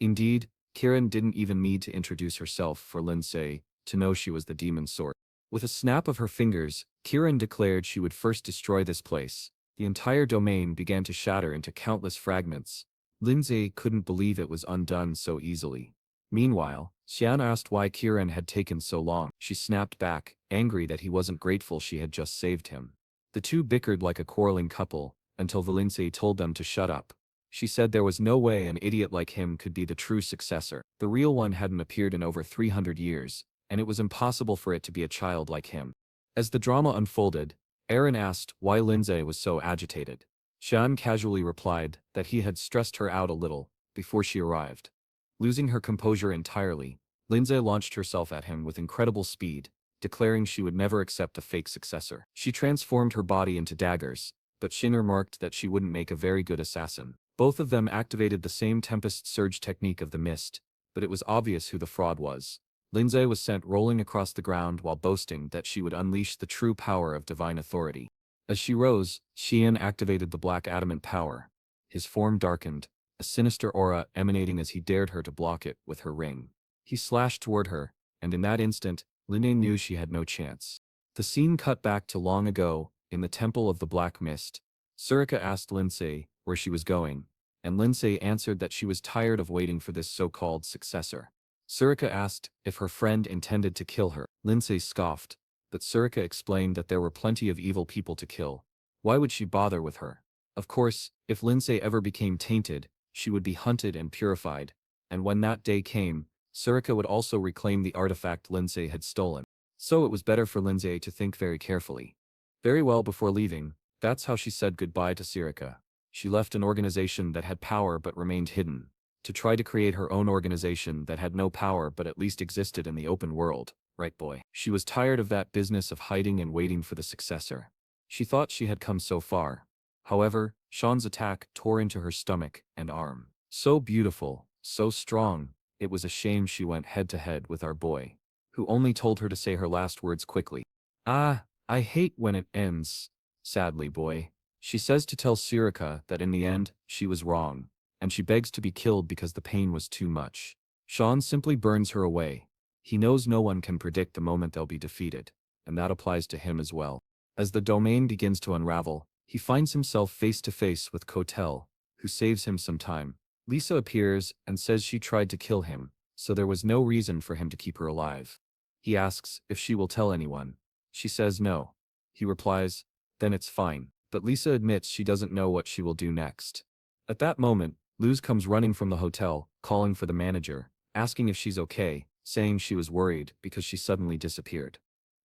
Indeed, Kiran didn't even need to introduce herself for Lindsay to know she was the demon sword. With a snap of her fingers, Kiran declared she would first destroy this place. The entire domain began to shatter into countless fragments. Lindsay couldn't believe it was undone so easily. Meanwhile, Cyan asked why Kiran had taken so long. She snapped back, angry that he wasn't grateful she had just saved him. The two bickered like a quarreling couple, until Lindsay told them to shut up. She said there was no way an idiot like him could be the true successor. The real one hadn't appeared in over 300 years, and it was impossible for it to be a child like him. As the drama unfolded, Aaron asked why Lindsay was so agitated. Cyan casually replied that he had stressed her out a little before she arrived. Losing her composure entirely, Lindsay launched herself at him with incredible speed, declaring she would never accept a fake successor. She transformed her body into daggers, but Shin remarked that she wouldn't make a very good assassin. Both of them activated the same Tempest Surge technique of the mist, but it was obvious who the fraud was. Lindsay was sent rolling across the ground while boasting that she would unleash the true power of divine authority. As she rose, Xian activated the black adamant power. His form darkened, a sinister aura emanating as he dared her to block it with her ring. He slashed toward her, and in that instant, Lindsay knew she had no chance. The scene cut back to long ago, in the Temple of the Black Mist. Surika asked Lindsay where she was going, and Lindsay answered that she was tired of waiting for this so-called successor. Surika asked if her friend intended to kill her. Lindsay scoffed, but Surika explained that there were plenty of evil people to kill. Why would she bother with her? Of course, if Lindsay ever became tainted, she would be hunted and purified, and when that day came, Surika would also reclaim the artifact Lindsay had stolen. So it was better for Lindsay to think very carefully. Very well, before leaving, that's how she said goodbye to Surika. She left an organization that had power but remained hidden, to try to create her own organization that had no power but at least existed in the open world, right boy? She was tired of that business of hiding and waiting for the successor. She thought she had come so far. However, Sean's attack tore into her stomach and arm. So beautiful, so strong, it was a shame she went head-to-head with our boy, who only told her to say her last words quickly. Ah, I hate when it ends, sadly boy. She says to tell Surika that in the end, she was wrong, and she begs to be killed because the pain was too much. Sean simply burns her away. He knows no one can predict the moment they'll be defeated, and that applies to him as well. As the domain begins to unravel, he finds himself face to face with Kotel, who saves him some time. Lisa appears and says she tried to kill him, so there was no reason for him to keep her alive. He asks if she will tell anyone. She says no. He replies, then it's fine, but Lisa admits she doesn't know what she will do next. At that moment, Luz comes running from the hotel, calling for the manager, asking if she's okay, saying she was worried because she suddenly disappeared.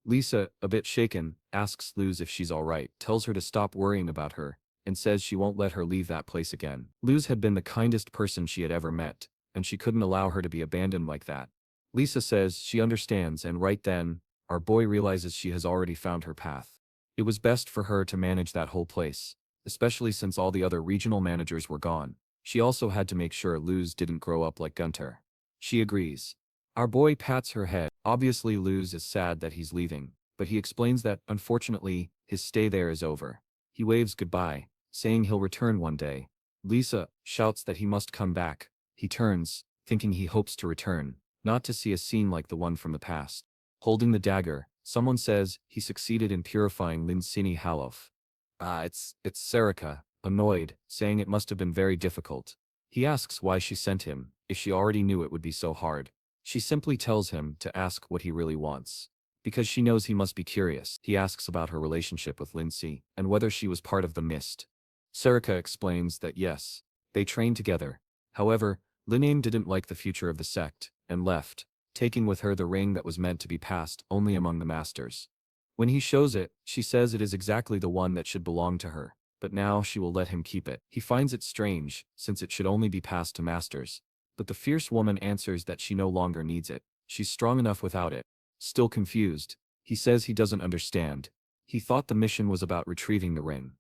Lisa, a bit shaken, asks Luz if she's alright, tells her to stop worrying about her, and says she won't let her leave that place again. Luz had been the kindest person she had ever met, and she couldn't allow her to be abandoned like that. Lisa says she understands, and right then, our boy realizes she has already found her path. It was best for her to manage that whole place, especially since all the other regional managers were gone. She also had to make sure Luz didn't grow up like Gunter. She agrees. Our boy pats her head. Obviously Luz is sad that he's leaving, but he explains that, unfortunately, his stay there is over. He waves goodbye, saying he'll return one day. Lisa shouts that he must come back. He turns, thinking he hopes to return, not to see a scene like the one from the past. Holding the dagger, someone says he succeeded in purifying Linsini Halof. It's Sarika, annoyed, saying it must have been very difficult. He asks why she sent him, if she already knew it would be so hard. She simply tells him to ask what he really wants. Because she knows he must be curious, he asks about her relationship with Lindsay, and whether she was part of the mist. Sarika explains that yes, they trained together. However, Linane didn't like the future of the sect, and left, taking with her the ring that was meant to be passed only among the masters. When he shows it, she says it is exactly the one that should belong to her, but now she will let him keep it. He finds it strange, since it should only be passed to masters. But the fierce woman answers that she no longer needs it. She's strong enough without it. Still confused, he says he doesn't understand. He thought the mission was about retrieving the ring.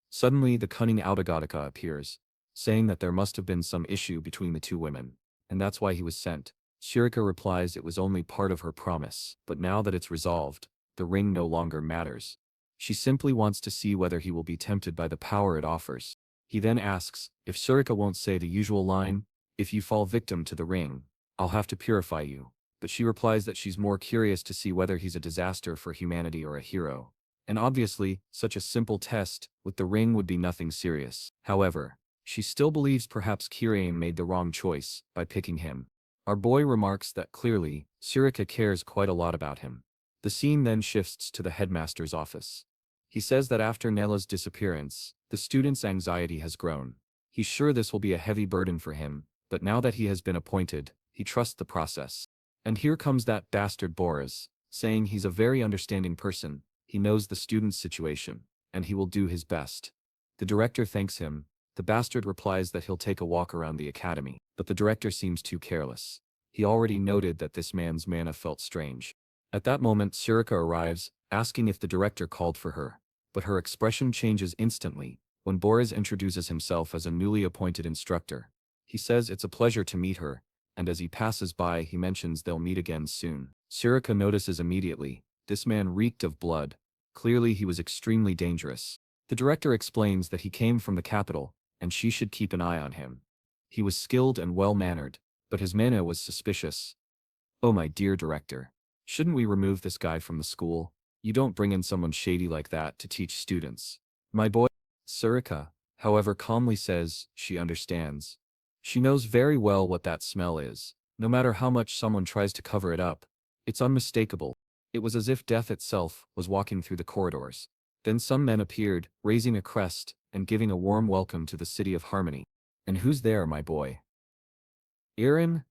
Suddenly the cunning Autogotica appears, saying that there must have been some issue between the two women, and that's why he was sent. Shirika replies it was only part of her promise, but now that it's resolved, the ring no longer matters. She simply wants to see whether he will be tempted by the power it offers. He then asks if Shirika won't say the usual line, "If you fall victim to the ring, I'll have to purify you." But she replies that she's more curious to see whether he's a disaster for humanity or a hero. And obviously, such a simple test with the ring would be nothing serious. However, she still believes perhaps Kirane made the wrong choice by picking him. Our boy remarks that clearly, Shirika cares quite a lot about him. The scene then shifts to the headmaster's office. He says that after Nella's disappearance, the student's anxiety has grown. He's sure this will be a heavy burden for him, but now that he has been appointed, he trusts the process. And here comes that bastard Boris, saying he's a very understanding person, he knows the student's situation, and he will do his best. The director thanks him. The bastard replies that he'll take a walk around the academy, but the director seems too careless. He already noted that this man's mana felt strange. At that moment Shirika arrives, asking if the director called for her, but her expression changes instantly when Boris introduces himself as a newly appointed instructor. He says it's a pleasure to meet her, and as he passes by he mentions they'll meet again soon. Shirika notices immediately, this man reeked of blood. Clearly he was extremely dangerous. The director explains that he came from the capital, and she should keep an eye on him. He was skilled and well-mannered, but his mana was suspicious. Oh my dear director. Shouldn't we remove this guy from the school? You don't bring in someone shady like that to teach students. My boy. Shirika, however, calmly says she understands. She knows very well what that smell is. No matter how much someone tries to cover it up, it's unmistakable. It was as if death itself was walking through the corridors. Then some men appeared, raising a crest, and giving a warm welcome to the city of Harmony. And who's there, my boy? Erin?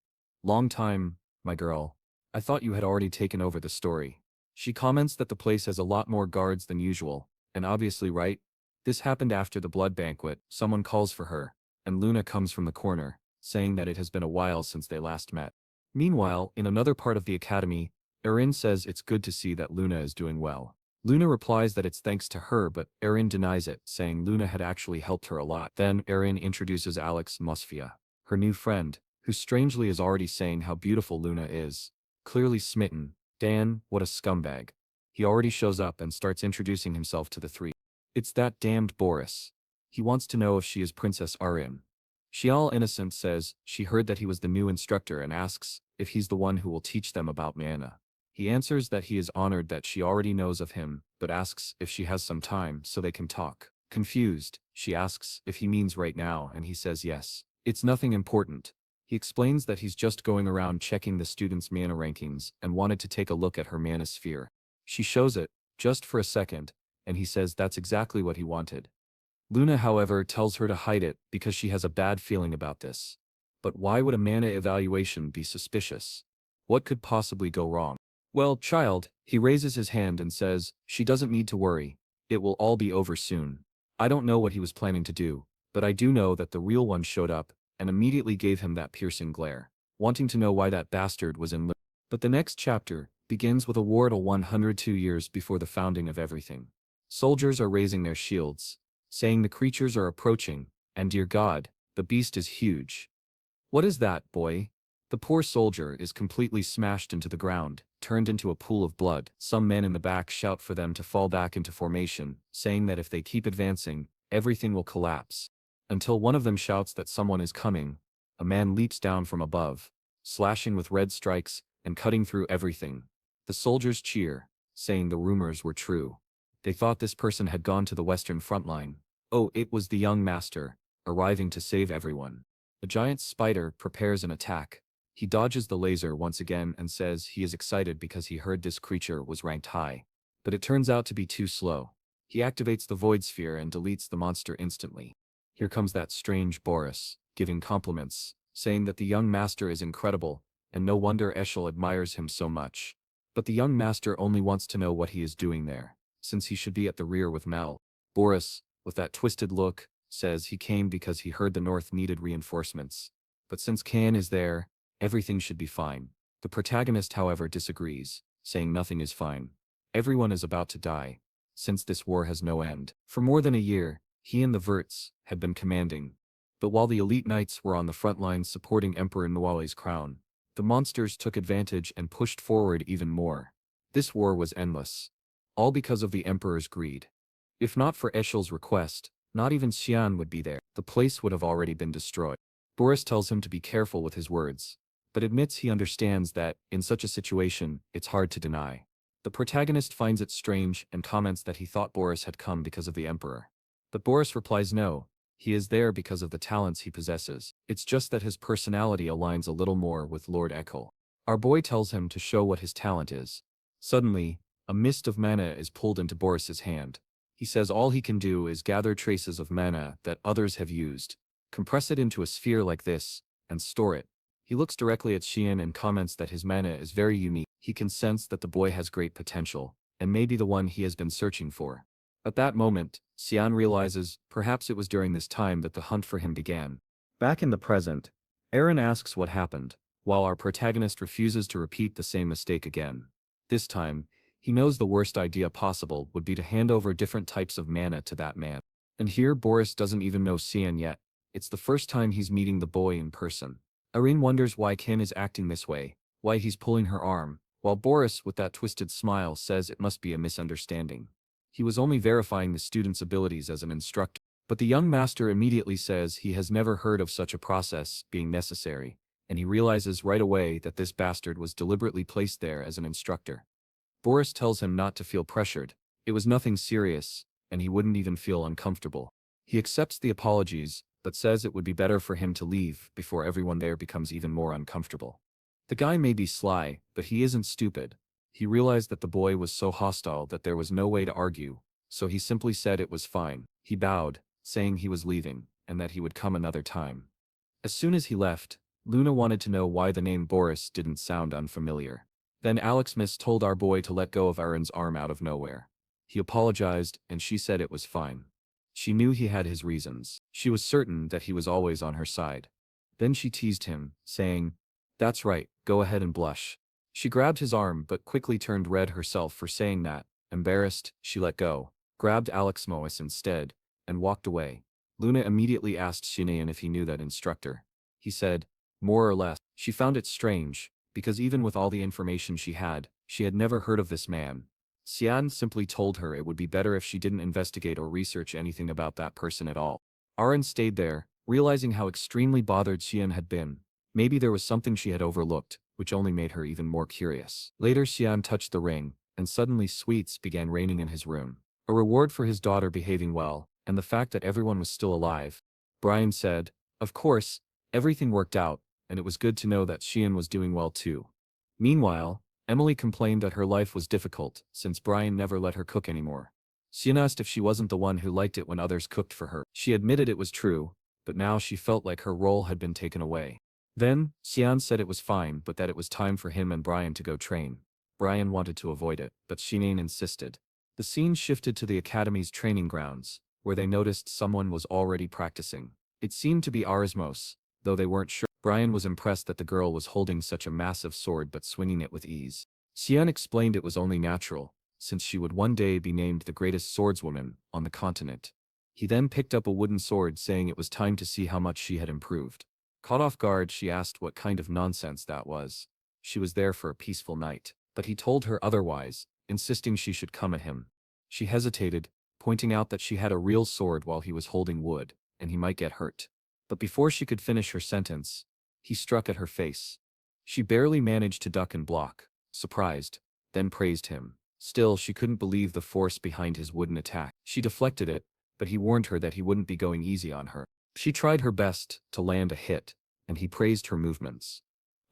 Long time, my girl. I thought you had already taken over the story. She comments that the place has a lot more guards than usual, and obviously right. This happened after the blood banquet. Someone calls for her, and Luna comes from the corner, saying that it has been a while since they last met. Meanwhile, in another part of the academy, Erin says it's good to see that Luna is doing well. Luna replies that it's thanks to her, but Erin denies it, saying Luna had actually helped her a lot. Then Erin introduces Alex Mosfia, her new friend, who strangely is already saying how beautiful Luna is. Clearly smitten. Dan, what a scumbag. He already shows up and starts introducing himself to the three. It's that damned Boris. He wants to know if she is Princess Arin. She all innocent says she heard that he was the new instructor and asks if he's the one who will teach them about mana. He answers that he is honored that she already knows of him, but asks if she has some time so they can talk. Confused, she asks if he means right now and he says yes. It's nothing important. He explains that he's just going around checking the students' mana rankings and wanted to take a look at her mana sphere. She shows it, just for a second, and he says that's exactly what he wanted. Luna, however, tells her to hide it because she has a bad feeling about this. But why would a mana evaluation be suspicious? What could possibly go wrong? Well, child, he raises his hand and says, she doesn't need to worry. It will all be over soon. I don't know what he was planning to do, but I do know that the real one showed up and immediately gave him that piercing glare, wanting to know why that bastard was in. But the next chapter begins with a war at 102 years before the founding of everything. Soldiers are raising their shields, saying the creatures are approaching, and dear God, the beast is huge. What is that, boy? The poor soldier is completely smashed into the ground, turned into a pool of blood. Some men in the back shout for them to fall back into formation, saying that if they keep advancing, everything will collapse. Until one of them shouts that someone is coming. A man leaps down from above, slashing with red strikes and cutting through everything. The soldiers cheer, saying the rumors were true. They thought this person had gone to the Western front line. Oh, it was the young master, arriving to save everyone. A giant spider prepares an attack. He dodges the laser once again and says he is excited because he heard this creature was ranked high. But it turns out to be too slow. He activates the void sphere and deletes the monster instantly. Here comes that strange Boris, giving compliments, saying that the young master is incredible, and no wonder Eshel admires him so much. But the young master only wants to know what he is doing there, since he should be at the rear with Mel. Boris, with that twisted look, says he came because he heard the North needed reinforcements. But since Cyan is there, everything should be fine. The protagonist, however, disagrees, saying nothing is fine. Everyone is about to die, since this war has no end. For more than a year, he and the Verts had been commanding. But while the elite knights were on the front lines supporting Emperor Nwale's crown, the monsters took advantage and pushed forward even more. This war was endless. All because of the Emperor's greed. If not for Eshel's request, not even Cyan would be there. The place would have already been destroyed. Boris tells him to be careful with his words, but admits he understands that, in such a situation, it's hard to deny. The protagonist finds it strange and comments that he thought Boris had come because of the Emperor. But Boris replies no, he is there because of the talents he possesses. It's just that his personality aligns a little more with Lord Eckel. Our boy tells him to show what his talent is. Suddenly, a mist of mana is pulled into Boris's hand. He says all he can do is gather traces of mana that others have used, compress it into a sphere like this, and store it. He looks directly at Cyan and comments that his mana is very unique. He can sense that the boy has great potential, and may be the one he has been searching for. At that moment, Cyan realizes perhaps it was during this time that the hunt for him began. Back in the present, Aaron asks what happened, while our protagonist refuses to repeat the same mistake again. This time, he knows the worst idea possible would be to hand over different types of mana to that man. And here Boris doesn't even know Cyan yet. It's the first time he's meeting the boy in person. Irene wonders why Kim is acting this way, why he's pulling her arm, while Boris, with that twisted smile, says it must be a misunderstanding. He was only verifying the student's abilities as an instructor. But the young master immediately says he has never heard of such a process being necessary, and he realizes right away that this bastard was deliberately placed there as an instructor. Boris tells him not to feel pressured. It was nothing serious, and he wouldn't even feel uncomfortable. He accepts the apologies, but says it would be better for him to leave before everyone there becomes even more uncomfortable. The guy may be sly, but he isn't stupid. He realized that the boy was so hostile that there was no way to argue, so he simply said it was fine. He bowed, saying he was leaving, and that he would come another time. As soon as he left, Luna wanted to know why the name Boris didn't sound unfamiliar. Then Alex Miss told our boy to let go of Aaron's arm out of nowhere. He apologized, and she said it was fine. She knew he had his reasons. She was certain that he was always on her side. Then she teased him, saying, "That's right, go ahead and blush." She grabbed his arm but quickly turned red herself for saying that. Embarrassed, she let go, grabbed Alex Mois instead, and walked away. Luna immediately asked Shinean if he knew that instructor. He said, more or less. She found it strange, because even with all the information she had never heard of this man. Cyan simply told her it would be better if she didn't investigate or research anything about that person at all. Aaron stayed there, realizing how extremely bothered Cyan had been. Maybe there was something she had overlooked, which only made her even more curious. Later Cyan touched the ring, and suddenly sweets began raining in his room. A reward for his daughter behaving well, and the fact that everyone was still alive. Brian said, "Of course, everything worked out, and it was good to know that Cyan was doing well too." Meanwhile, Emily complained that her life was difficult, since Brian never let her cook anymore. Cyan asked if she wasn't the one who liked it when others cooked for her. She admitted it was true, but now she felt like her role had been taken away. Then, Cyan said it was fine but that it was time for him and Brian to go train. Brian wanted to avoid it, but Shinean insisted. The scene shifted to the academy's training grounds, where they noticed someone was already practicing. It seemed to be Arismos, though they weren't sure. Brian was impressed that the girl was holding such a massive sword but swinging it with ease. Cyan explained it was only natural, since she would one day be named the greatest swordswoman on the continent. He then picked up a wooden sword, saying it was time to see how much she had improved. Caught off guard, she asked what kind of nonsense that was. She was there for a peaceful night, but he told her otherwise, insisting she should come at him. She hesitated, pointing out that she had a real sword while he was holding wood, and he might get hurt. But before she could finish her sentence, he struck at her face. She barely managed to duck and block, surprised, then praised him. Still, she couldn't believe the force behind his wooden attack. She deflected it, but he warned her that he wouldn't be going easy on her. She tried her best to land a hit, and he praised her movements.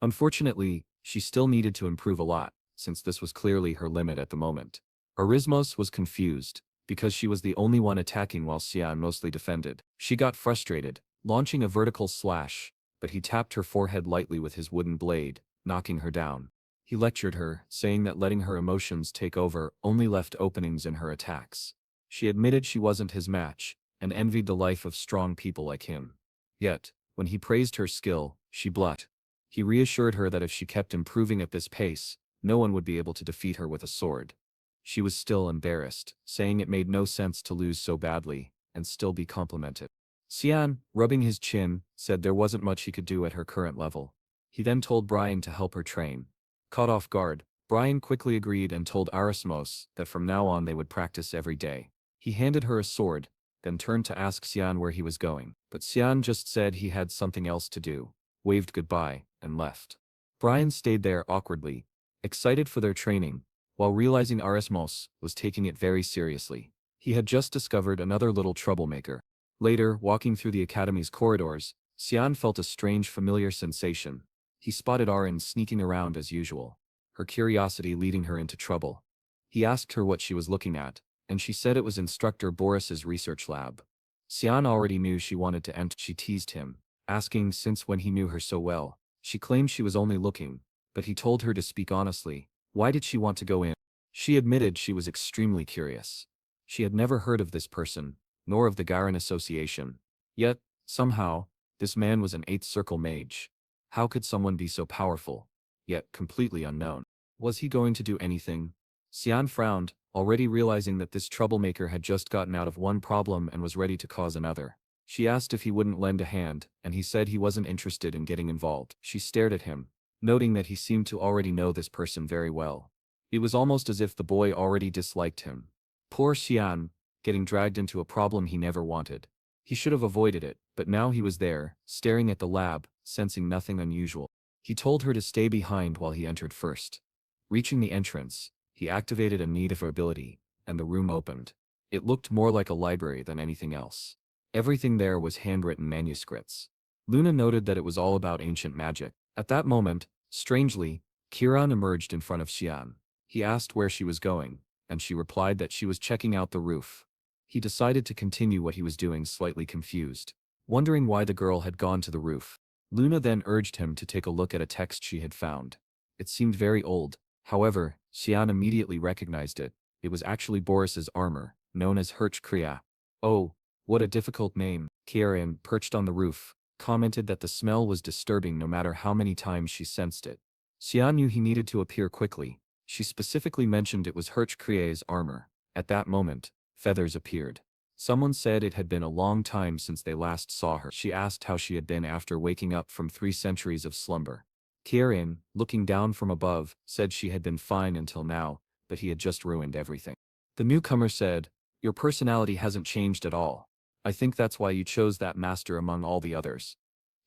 Unfortunately, she still needed to improve a lot, since this was clearly her limit at the moment. Arismos was confused, because she was the only one attacking while Cyan mostly defended. She got frustrated, launching a vertical slash, but he tapped her forehead lightly with his wooden blade, knocking her down. He lectured her, saying that letting her emotions take over only left openings in her attacks. She admitted she wasn't his match, and envied the life of strong people like him. Yet, when he praised her skill, she blushed. He reassured her that if she kept improving at this pace, no one would be able to defeat her with a sword. She was still embarrassed, saying it made no sense to lose so badly, and still be complimented. Cyan, rubbing his chin, said there wasn't much he could do at her current level. He then told Brian to help her train. Caught off guard, Brian quickly agreed and told Arismos that from now on they would practice every day. He handed her a sword, then turned to ask Cyan where he was going, but Cyan just said he had something else to do, waved goodbye, and left. Brian stayed there awkwardly, excited for their training, while realizing Arismos was taking it very seriously. He had just discovered another little troublemaker. Later, walking through the academy's corridors, Cyan felt a strange familiar sensation. He spotted Arin sneaking around as usual, her curiosity leading her into trouble. He asked her what she was looking at, and she said it was instructor Boris's research lab. Cyan already knew she wanted to enter. She teased him, asking since when he knew her so well. She claimed she was only looking, but he told her to speak honestly. Why did she want to go in? She admitted she was extremely curious. She had never heard of this person, nor of the Garen Association. Yet, somehow, this man was an 8th Circle mage. How could someone be so powerful, yet completely unknown? Was he going to do anything? Cyan frowned, already realizing that this troublemaker had just gotten out of one problem and was ready to cause another. She asked if he wouldn't lend a hand, and he said he wasn't interested in getting involved. She stared at him, noting that he seemed to already know this person very well. It was almost as if the boy already disliked him. Poor Cyan, getting dragged into a problem he never wanted. He should have avoided it, but now he was there, staring at the lab, sensing nothing unusual. He told her to stay behind while he entered first. Reaching the entrance, he activated a need for ability, and the room opened. It looked more like a library than anything else. Everything there was handwritten manuscripts. Luna noted that it was all about ancient magic. At that moment, strangely, Kiran emerged in front of Cyan. He asked where she was going, and she replied that she was checking out the roof. He decided to continue what he was doing, slightly confused, wondering why the girl had gone to the roof. Luna then urged him to take a look at a text she had found. It seemed very old. However, Cyan immediately recognized it. It was actually Boris's armor, known as Hirch Kriya. Oh, what a difficult name. Kiran, perched on the roof, commented that the smell was disturbing no matter how many times she sensed it. Cyan knew he needed to appear quickly. She specifically mentioned it was Hirch Kriya's armor. At that moment, feathers appeared. Someone said it had been a long time since they last saw her. She asked how she had been after waking up from 3 centuries of slumber. Kiran, looking down from above, said she had been fine until now, but he had just ruined everything. The newcomer said, "Your personality hasn't changed at all. I think that's why you chose that master among all the others."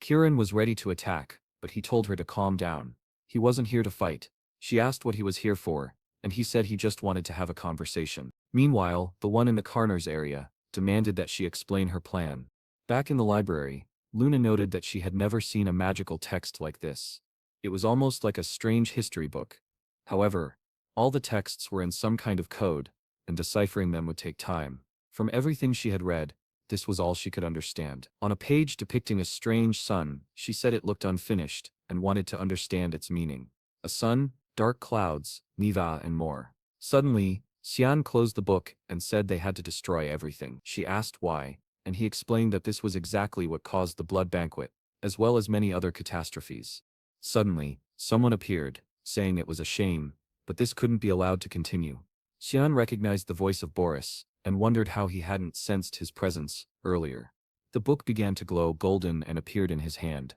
Kiran was ready to attack, but he told her to calm down. He wasn't here to fight. She asked what he was here for, and he said he just wanted to have a conversation. Meanwhile, the one in the Carners area demanded that she explain her plan. Back in the library, Luna noted that she had never seen a magical text like this. It was almost like a strange history book. However, all the texts were in some kind of code, and deciphering them would take time. From everything she had read, this was all she could understand. On a page depicting a strange sun, she said it looked unfinished, and wanted to understand its meaning. A sun, dark clouds, Niva and more. Suddenly, Cyan closed the book and said they had to destroy everything. She asked why, and he explained that this was exactly what caused the blood banquet, as well as many other catastrophes. Suddenly, someone appeared, saying it was a shame, but this couldn't be allowed to continue. Cyan recognized the voice of Boris, and wondered how he hadn't sensed his presence earlier. The book began to glow golden and appeared in his hand.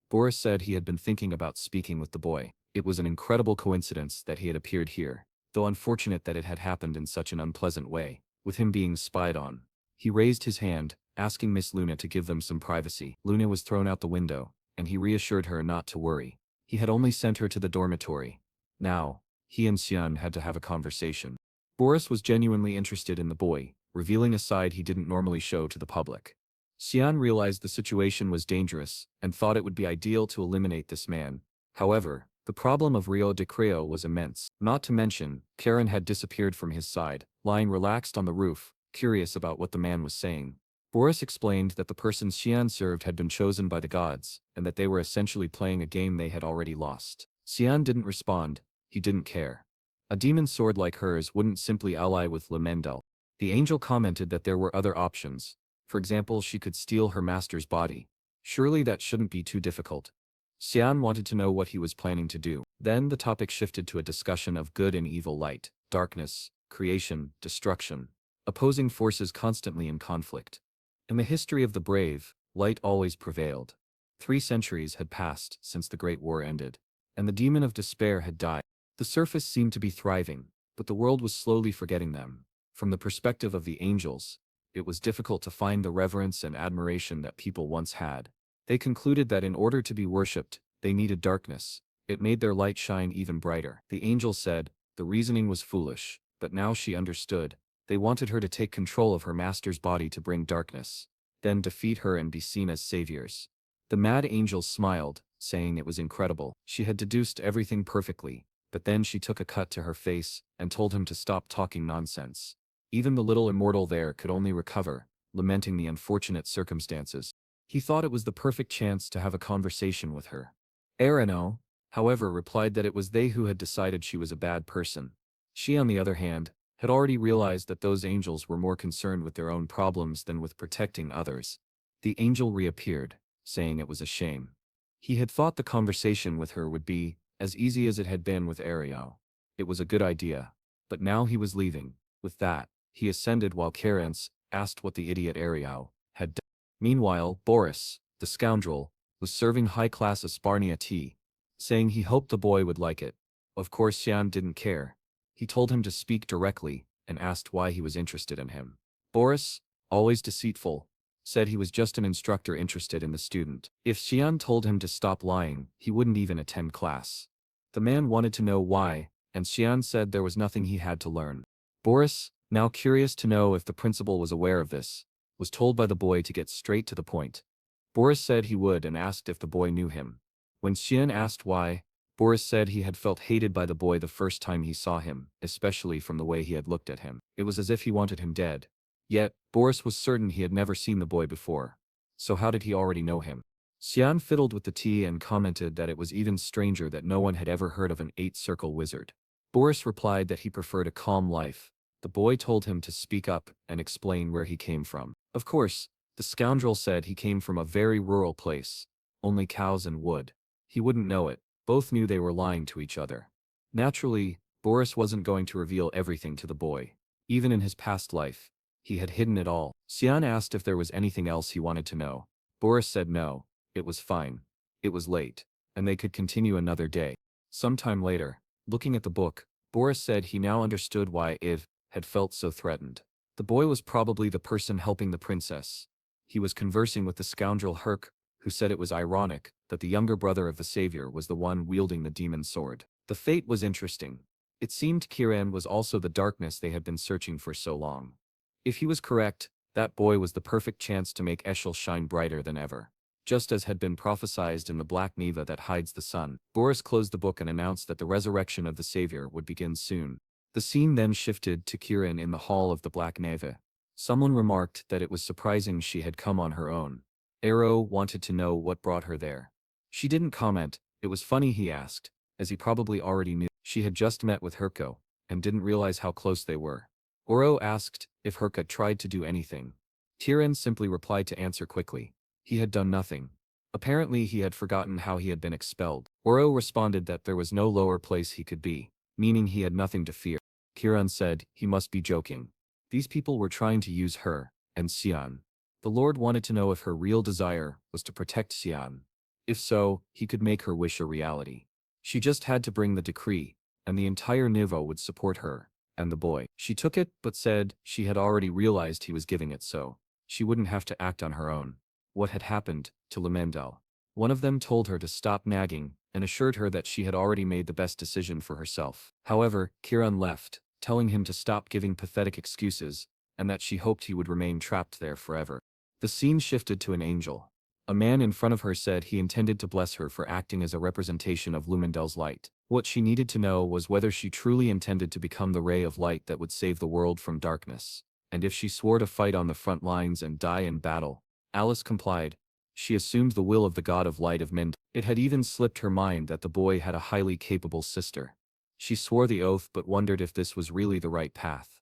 Boris said he had been thinking about speaking with the boy. It was an incredible coincidence that he had appeared here, though unfortunate that it had happened in such an unpleasant way, with him being spied on. He raised his hand, asking Miss Luna to give them some privacy. Luna was thrown out the window, and he reassured her not to worry. He had only sent her to the dormitory. Now, he and Cyan had to have a conversation. Boris was genuinely interested in the boy, revealing a side he didn't normally show to the public. Cyan realized the situation was dangerous, and thought it would be ideal to eliminate this man. However, the problem of Rio de Creo was immense. Not to mention, Karen had disappeared from his side, lying relaxed on the roof, curious about what the man was saying. Boris explained that the person Cyan served had been chosen by the gods, and that they were essentially playing a game they had already lost. Cyan didn't respond. He didn't care. A demon sword like hers wouldn't simply ally with Lemendel. The angel commented that there were other options. For example, she could steal her master's body. Surely that shouldn't be too difficult. Cyan wanted to know what he was planning to do. Then the topic shifted to a discussion of good and evil, light, darkness, creation, destruction. Opposing forces constantly in conflict. In the history of the brave, light always prevailed. 3 centuries had passed since the Great War ended, and the demon of despair had died. The surface seemed to be thriving, but the world was slowly forgetting them. From the perspective of the angels, it was difficult to find the reverence and admiration that people once had. They concluded that in order to be worshipped, they needed darkness. It made their light shine even brighter. The angel said, the reasoning was foolish, but now she understood. They wanted her to take control of her master's body to bring darkness, then defeat her and be seen as saviors. The mad angel smiled, saying it was incredible. She had deduced everything perfectly, but then she took a cut to her face and told him to stop talking nonsense. Even the little immortal there could only recover, lamenting the unfortunate circumstances. He thought it was the perfect chance to have a conversation with her. Arano, however, replied that it was they who had decided she was a bad person. She, on the other hand, had already realized that those angels were more concerned with their own problems than with protecting others. The angel reappeared, saying it was a shame. He had thought the conversation with her would be as easy as it had been with Ariel. It was a good idea, but now he was leaving. With that, he ascended while Karens asked what the idiot Ariel had done. Meanwhile, Boris, the scoundrel, was serving high-class Asparnia tea, saying he hoped the boy would like it. Of course Cyan didn't care. He told him to speak directly, and asked why he was interested in him. Boris, always deceitful, said he was just an instructor interested in the student. If Cyan told him to stop lying, he wouldn't even attend class. The man wanted to know why, and Cyan said there was nothing he had to learn. Boris, now curious to know if the principal was aware of this, was told by the boy to get straight to the point. Boris said he would and asked if the boy knew him. When Cyan asked why, Boris said he had felt hated by the boy the first time he saw him, especially from the way he had looked at him. It was as if he wanted him dead. Yet, Boris was certain he had never seen the boy before. So how did he already know him? Cyan fiddled with the tea and commented that it was even stranger that no one had ever heard of an 8-circle wizard. Boris replied that he preferred a calm life. The boy told him to speak up and explain where he came from. Of course, the scoundrel said he came from a very rural place. Only cows and wood. He wouldn't know it. Both knew they were lying to each other. Naturally, Boris wasn't going to reveal everything to the boy. Even in his past life, he had hidden it all. Cyan asked if there was anything else he wanted to know. Boris said no, it was fine. It was late, and they could continue another day. Sometime later, looking at the book, Boris said he now understood why Iv had felt so threatened. The boy was probably the person helping the princess. He was conversing with the scoundrel Herc, who said it was ironic that the younger brother of the savior was the one wielding the demon sword. The fate was interesting. It seemed Kiran was also the darkness they had been searching for so long. If he was correct, that boy was the perfect chance to make Eshel shine brighter than ever. Just as had been prophesied in the black Neva that hides the sun, Boris closed the book and announced that the resurrection of the savior would begin soon. The scene then shifted to Kiran in the hall of the Black Neva. Someone remarked that it was surprising she had come on her own. Arrow wanted to know what brought her there. She didn't comment. It was funny, he asked, as he probably already knew. She had just met with Herco, and didn't realize how close they were. Oro asked if Herka tried to do anything. Kiran simply replied to answer quickly. He had done nothing. Apparently he had forgotten how he had been expelled. Oro responded that there was no lower place he could be, meaning he had nothing to fear. Kiran said he must be joking. These people were trying to use her, and Cyan. The Lord wanted to know if her real desire was to protect Cyan. If so, he could make her wish a reality. She just had to bring the decree, and the entire Nivo would support her, and the boy. She took it but said she had already realized he was giving it so she wouldn't have to act on her own. What had happened to Lemendel? One of them told her to stop nagging and assured her that she had already made the best decision for herself. However, Kiran left, telling him to stop giving pathetic excuses, and that she hoped he would remain trapped there forever. The scene shifted to an angel. A man in front of her said he intended to bless her for acting as a representation of Lumendel's light. What she needed to know was whether she truly intended to become the ray of light that would save the world from darkness, and if she swore to fight on the front lines and die in battle. Alice complied. She assumed the will of the god of light of Mind. It had even slipped her mind that the boy had a highly capable sister. She swore the oath but wondered if this was really the right path.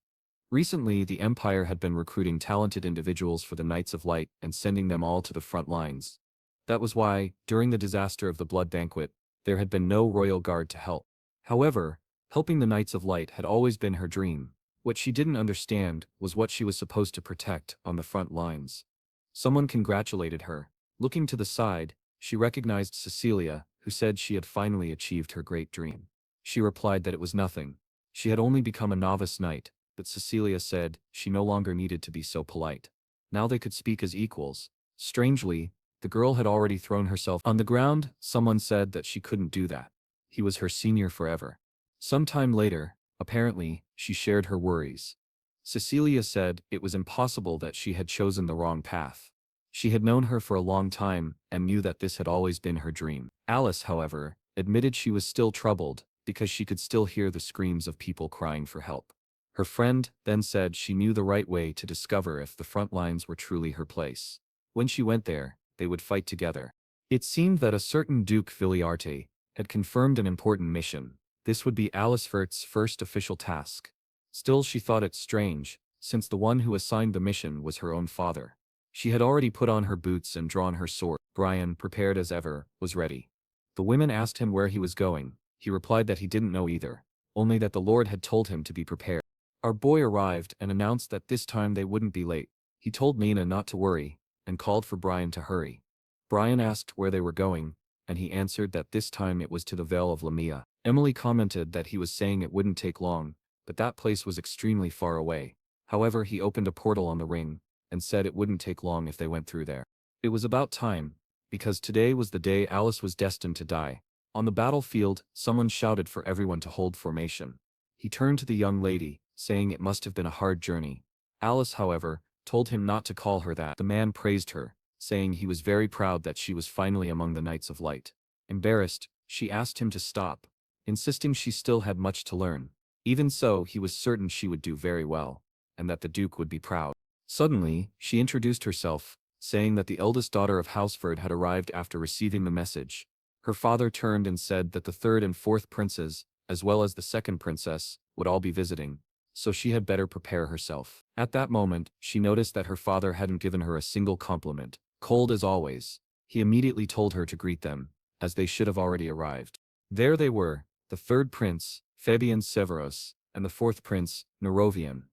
Recently, the Empire had been recruiting talented individuals for the Knights of Light and sending them all to the front lines. That was why, during the disaster of the Blood Banquet, there had been no royal guard to help. However, helping the Knights of Light had always been her dream. What she didn't understand was what she was supposed to protect on the front lines. Someone congratulated her. Looking to the side, she recognized Cecilia, who said she had finally achieved her great dream. She replied that it was nothing. She had only become a novice knight, but Cecilia said she no longer needed to be so polite. Now they could speak as equals. Strangely, the girl had already thrown herself on the ground. Someone said that she couldn't do that. He was her senior forever. Some time later, apparently, she shared her worries. Cecilia said it was impossible that she had chosen the wrong path. She had known her for a long time and knew that this had always been her dream. Alice, however, admitted she was still troubled because she could still hear the screams of people crying for help. Her friend then said she knew the right way to discover if the front lines were truly her place. When she went there, they would fight together. It seemed that a certain Duke Viliarte had confirmed an important mission. This would be Alice Vert's first official task. Still, she thought it strange, since the one who assigned the mission was her own father. She had already put on her boots and drawn her sword. Brian, prepared as ever, was ready. The women asked him where he was going. He replied that he didn't know either, only that the Lord had told him to be prepared. Our boy arrived and announced that this time they wouldn't be late. He told Mina not to worry, and called for Brian to hurry. Brian asked where they were going, and he answered that this time it was to the Vale of Lamia. Emily commented that he was saying it wouldn't take long, but that place was extremely far away. However, he opened a portal on the ring, and said it wouldn't take long if they went through there. It was about time, because today was the day Alice was destined to die. On the battlefield, someone shouted for everyone to hold formation. He turned to the young lady, saying it must have been a hard journey. Alice, however, told him not to call her that. The man praised her, saying he was very proud that she was finally among the Knights of Light. Embarrassed, she asked him to stop, insisting she still had much to learn. Even so, he was certain she would do very well, and that the Duke would be proud. Suddenly, she introduced herself, saying that the eldest daughter of House Vert had arrived after receiving the message. Her father turned and said that the third and fourth princes, as well as the second princess, would all be visiting, so she had better prepare herself. At that moment, she noticed that her father hadn't given her a single compliment. Cold as always, he immediately told her to greet them, as they should have already arrived. There they were, the third prince, Fabian Severus, and the fourth prince, Nerovian.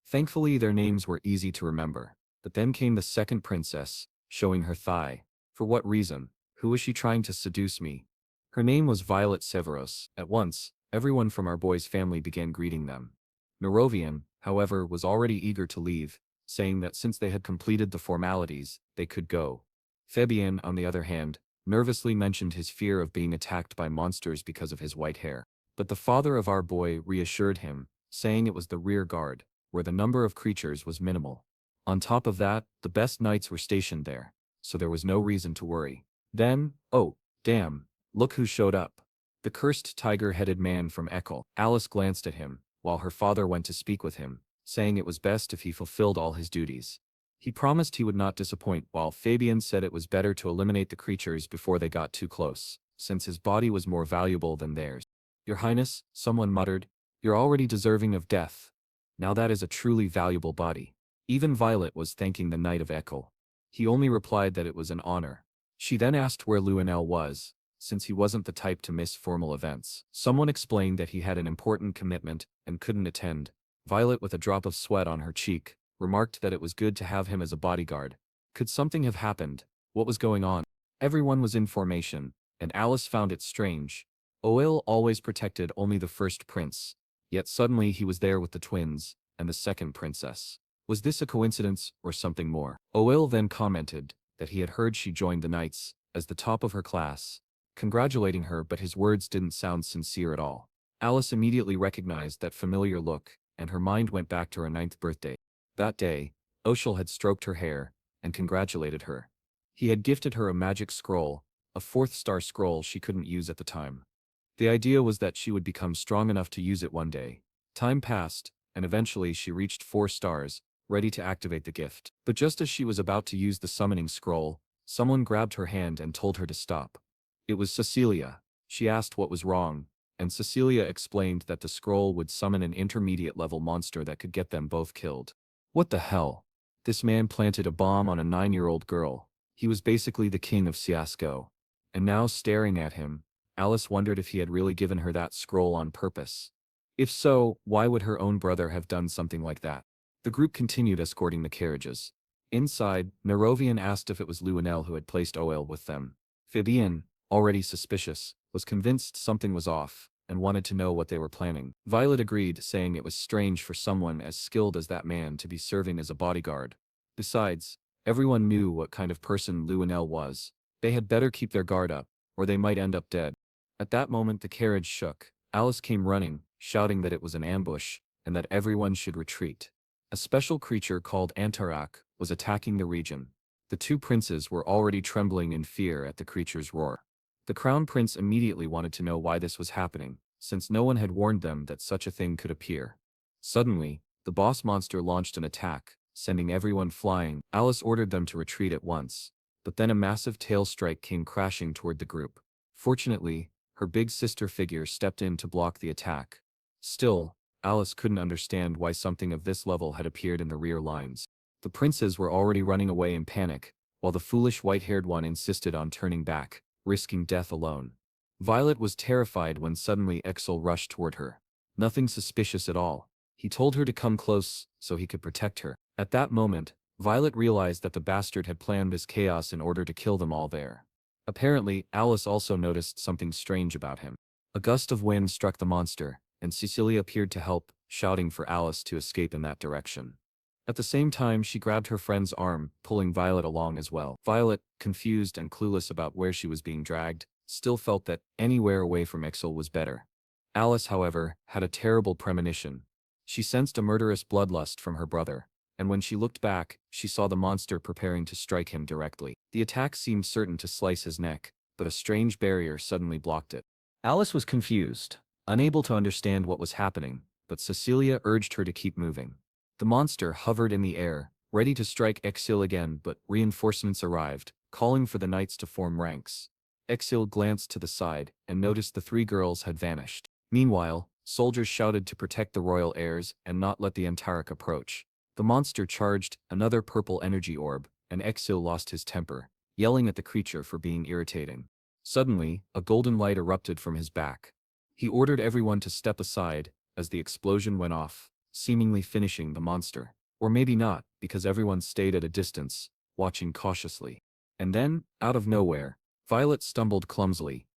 Thankfully their names were easy to remember. But then came the second princess, showing her thigh. For what reason? Who was she trying to seduce me? Her name was Violet Severus. At once, everyone from our boy's family began greeting them. Nerovian, however, was already eager to leave, saying that since they had completed the formalities, they could go. Fabian, on the other hand, nervously mentioned his fear of being attacked by monsters because of his white hair. But the father of our boy reassured him, saying it was the rear guard, where the number of creatures was minimal. On top of that, the best knights were stationed there, so there was no reason to worry. Then, oh, damn, look who showed up. The cursed tiger-headed man from Ekel. Alice glanced at him, while her father went to speak with him, saying it was best if he fulfilled all his duties. He promised he would not disappoint, while Fabian said it was better to eliminate the creatures before they got too close, since his body was more valuable than theirs. Your Highness, someone muttered. You're already deserving of death. Now that is a truly valuable body. Even Violet was thanking the Knight of Ekel. He only replied that it was an honor. She then asked where Luenel was, since he wasn't the type to miss formal events. Someone explained that he had an important commitment and couldn't attend. Violet, with a drop of sweat on her cheek, remarked that it was good to have him as a bodyguard. Could something have happened? What was going on? Everyone was in formation, and Alice found it strange. Oil always protected only the first prince, yet suddenly he was there with the twins and the second princess. Was this a coincidence or something more? Oil then commented that he had heard she joined the knights as the top of her class, congratulating her, but his words didn't sound sincere at all. Alice immediately recognized that familiar look, and her mind went back to her 9th birthday. That day, Oshel had stroked her hair and congratulated her. He had gifted her a magic scroll, a 4th-star scroll she couldn't use at the time. The idea was that she would become strong enough to use it one day. Time passed, and eventually she reached 4 stars, ready to activate the gift. But just as she was about to use the summoning scroll, someone grabbed her hand and told her to stop. It was Cecilia. She asked what was wrong, and Cecilia explained that the scroll would summon an intermediate-level monster that could get them both killed. What the hell? This man planted a bomb on a 9-year-old girl. He was basically the king of Siasco. And now, staring at him, Alice wondered if he had really given her that scroll on purpose. If so, why would her own brother have done something like that? The group continued escorting the carriages. Inside, Nerovian asked if it was Luenel who had placed Oil with them. Fabian, already suspicious, was convinced something was off, and wanted to know what they were planning. Violet agreed, saying it was strange for someone as skilled as that man to be serving as a bodyguard. Besides, everyone knew what kind of person Luenel was. They had better keep their guard up, or they might end up dead. At that moment the carriage shook. Alice came running, shouting that it was an ambush, and that everyone should retreat. A special creature called Antarak was attacking the region. The 2 princes were already trembling in fear at the creature's roar. The crown prince immediately wanted to know why this was happening, since no one had warned them that such a thing could appear. Suddenly, the boss monster launched an attack, sending everyone flying. Alice ordered them to retreat at once, but then a massive tail strike came crashing toward the group. Fortunately, her big sister figure stepped in to block the attack. Still, Alice couldn't understand why something of this level had appeared in the rear lines. The princes were already running away in panic, while the foolish white-haired one insisted on turning back, risking death alone. Violet was terrified when suddenly Exel rushed toward her. Nothing suspicious at all. He told her to come close so he could protect her. At that moment, Violet realized that the bastard had planned this chaos in order to kill them all there. Apparently, Alice also noticed something strange about him. A gust of wind struck the monster, and Cecilia appeared to help, shouting for Alice to escape in that direction. At the same time, she grabbed her friend's arm, pulling Violet along as well. Violet, confused and clueless about where she was being dragged, still felt that anywhere away from Ixel was better. Alice, however, had a terrible premonition. She sensed a murderous bloodlust from her brother, and when she looked back, she saw the monster preparing to strike him directly. The attack seemed certain to slice his neck, but a strange barrier suddenly blocked it. Alice was confused, unable to understand what was happening, but Cecilia urged her to keep moving. The monster hovered in the air, ready to strike Exil again, but reinforcements arrived, calling for the knights to form ranks. Exil glanced to the side and noticed the 3 girls had vanished. Meanwhile, soldiers shouted to protect the royal heirs and not let the Antarak approach. The monster charged another purple energy orb, and Exil lost his temper, yelling at the creature for being irritating. Suddenly, a golden light erupted from his back. He ordered everyone to step aside as the explosion went off, seemingly finishing the monster. Or maybe not, because everyone stayed at a distance, watching cautiously. And then, out of nowhere, Violet stumbled clumsily.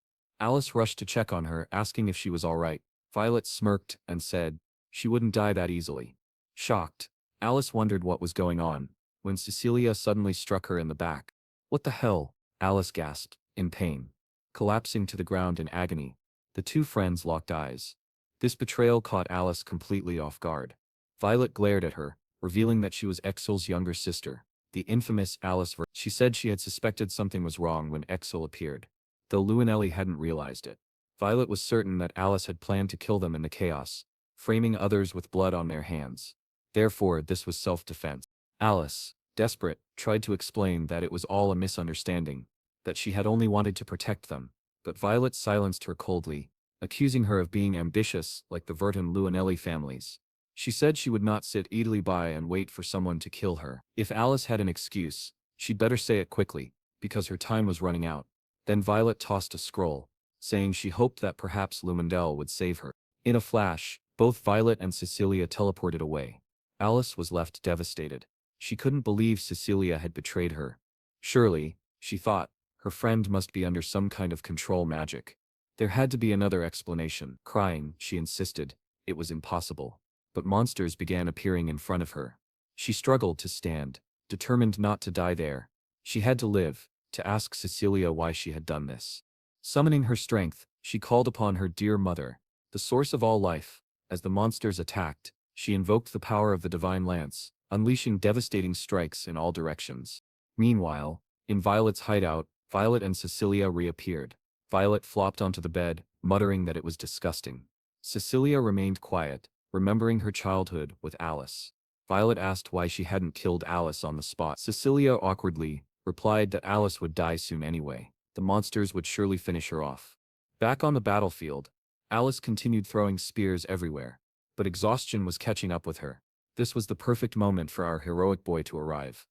Alice rushed to check on her, asking if she was all right. Violet smirked and said she wouldn't die that easily. Shocked, Alice wondered what was going on, when Cecilia suddenly struck her in the back. What the hell? Alice gasped, in pain. Collapsing to the ground in agony, the 2 friends locked eyes. This betrayal caught Alice completely off guard. Violet glared at her, revealing that she was Exil's younger sister, the infamous Alice Vert. She said she had suspected something was wrong when Exil appeared, though Luanelli hadn't realized it. Violet was certain that Alice had planned to kill them in the chaos, framing others with blood on their hands. Therefore, this was self-defense. Alice, desperate, tried to explain that it was all a misunderstanding, that she had only wanted to protect them, but Violet silenced her coldly, accusing her of being ambitious like the Vert and Luanelli families. She said she would not sit idly by and wait for someone to kill her. If Alice had an excuse, she'd better say it quickly, because her time was running out. Then Violet tossed a scroll, saying she hoped that perhaps Lumendel would save her. In a flash, both Violet and Cecilia teleported away. Alice was left devastated. She couldn't believe Cecilia had betrayed her. Surely, she thought, her friend must be under some kind of control magic. There had to be another explanation. Crying, she insisted. It was impossible. But monsters began appearing in front of her. She struggled to stand, determined not to die there. She had to live, to ask Cecilia why she had done this. Summoning her strength, she called upon her dear mother, the source of all life. As the monsters attacked, she invoked the power of the divine lance, unleashing devastating strikes in all directions. Meanwhile, in Violet's hideout, Violet and Cecilia reappeared. Violet flopped onto the bed, muttering that it was disgusting. Cecilia remained quiet, remembering her childhood with Alice. Violet asked why she hadn't killed Alice on the spot. Cecilia awkwardly replied that Alice would die soon anyway. The monsters would surely finish her off. Back on the battlefield, Alice continued throwing spears everywhere, but exhaustion was catching up with her. This was the perfect moment for our heroic boy to arrive.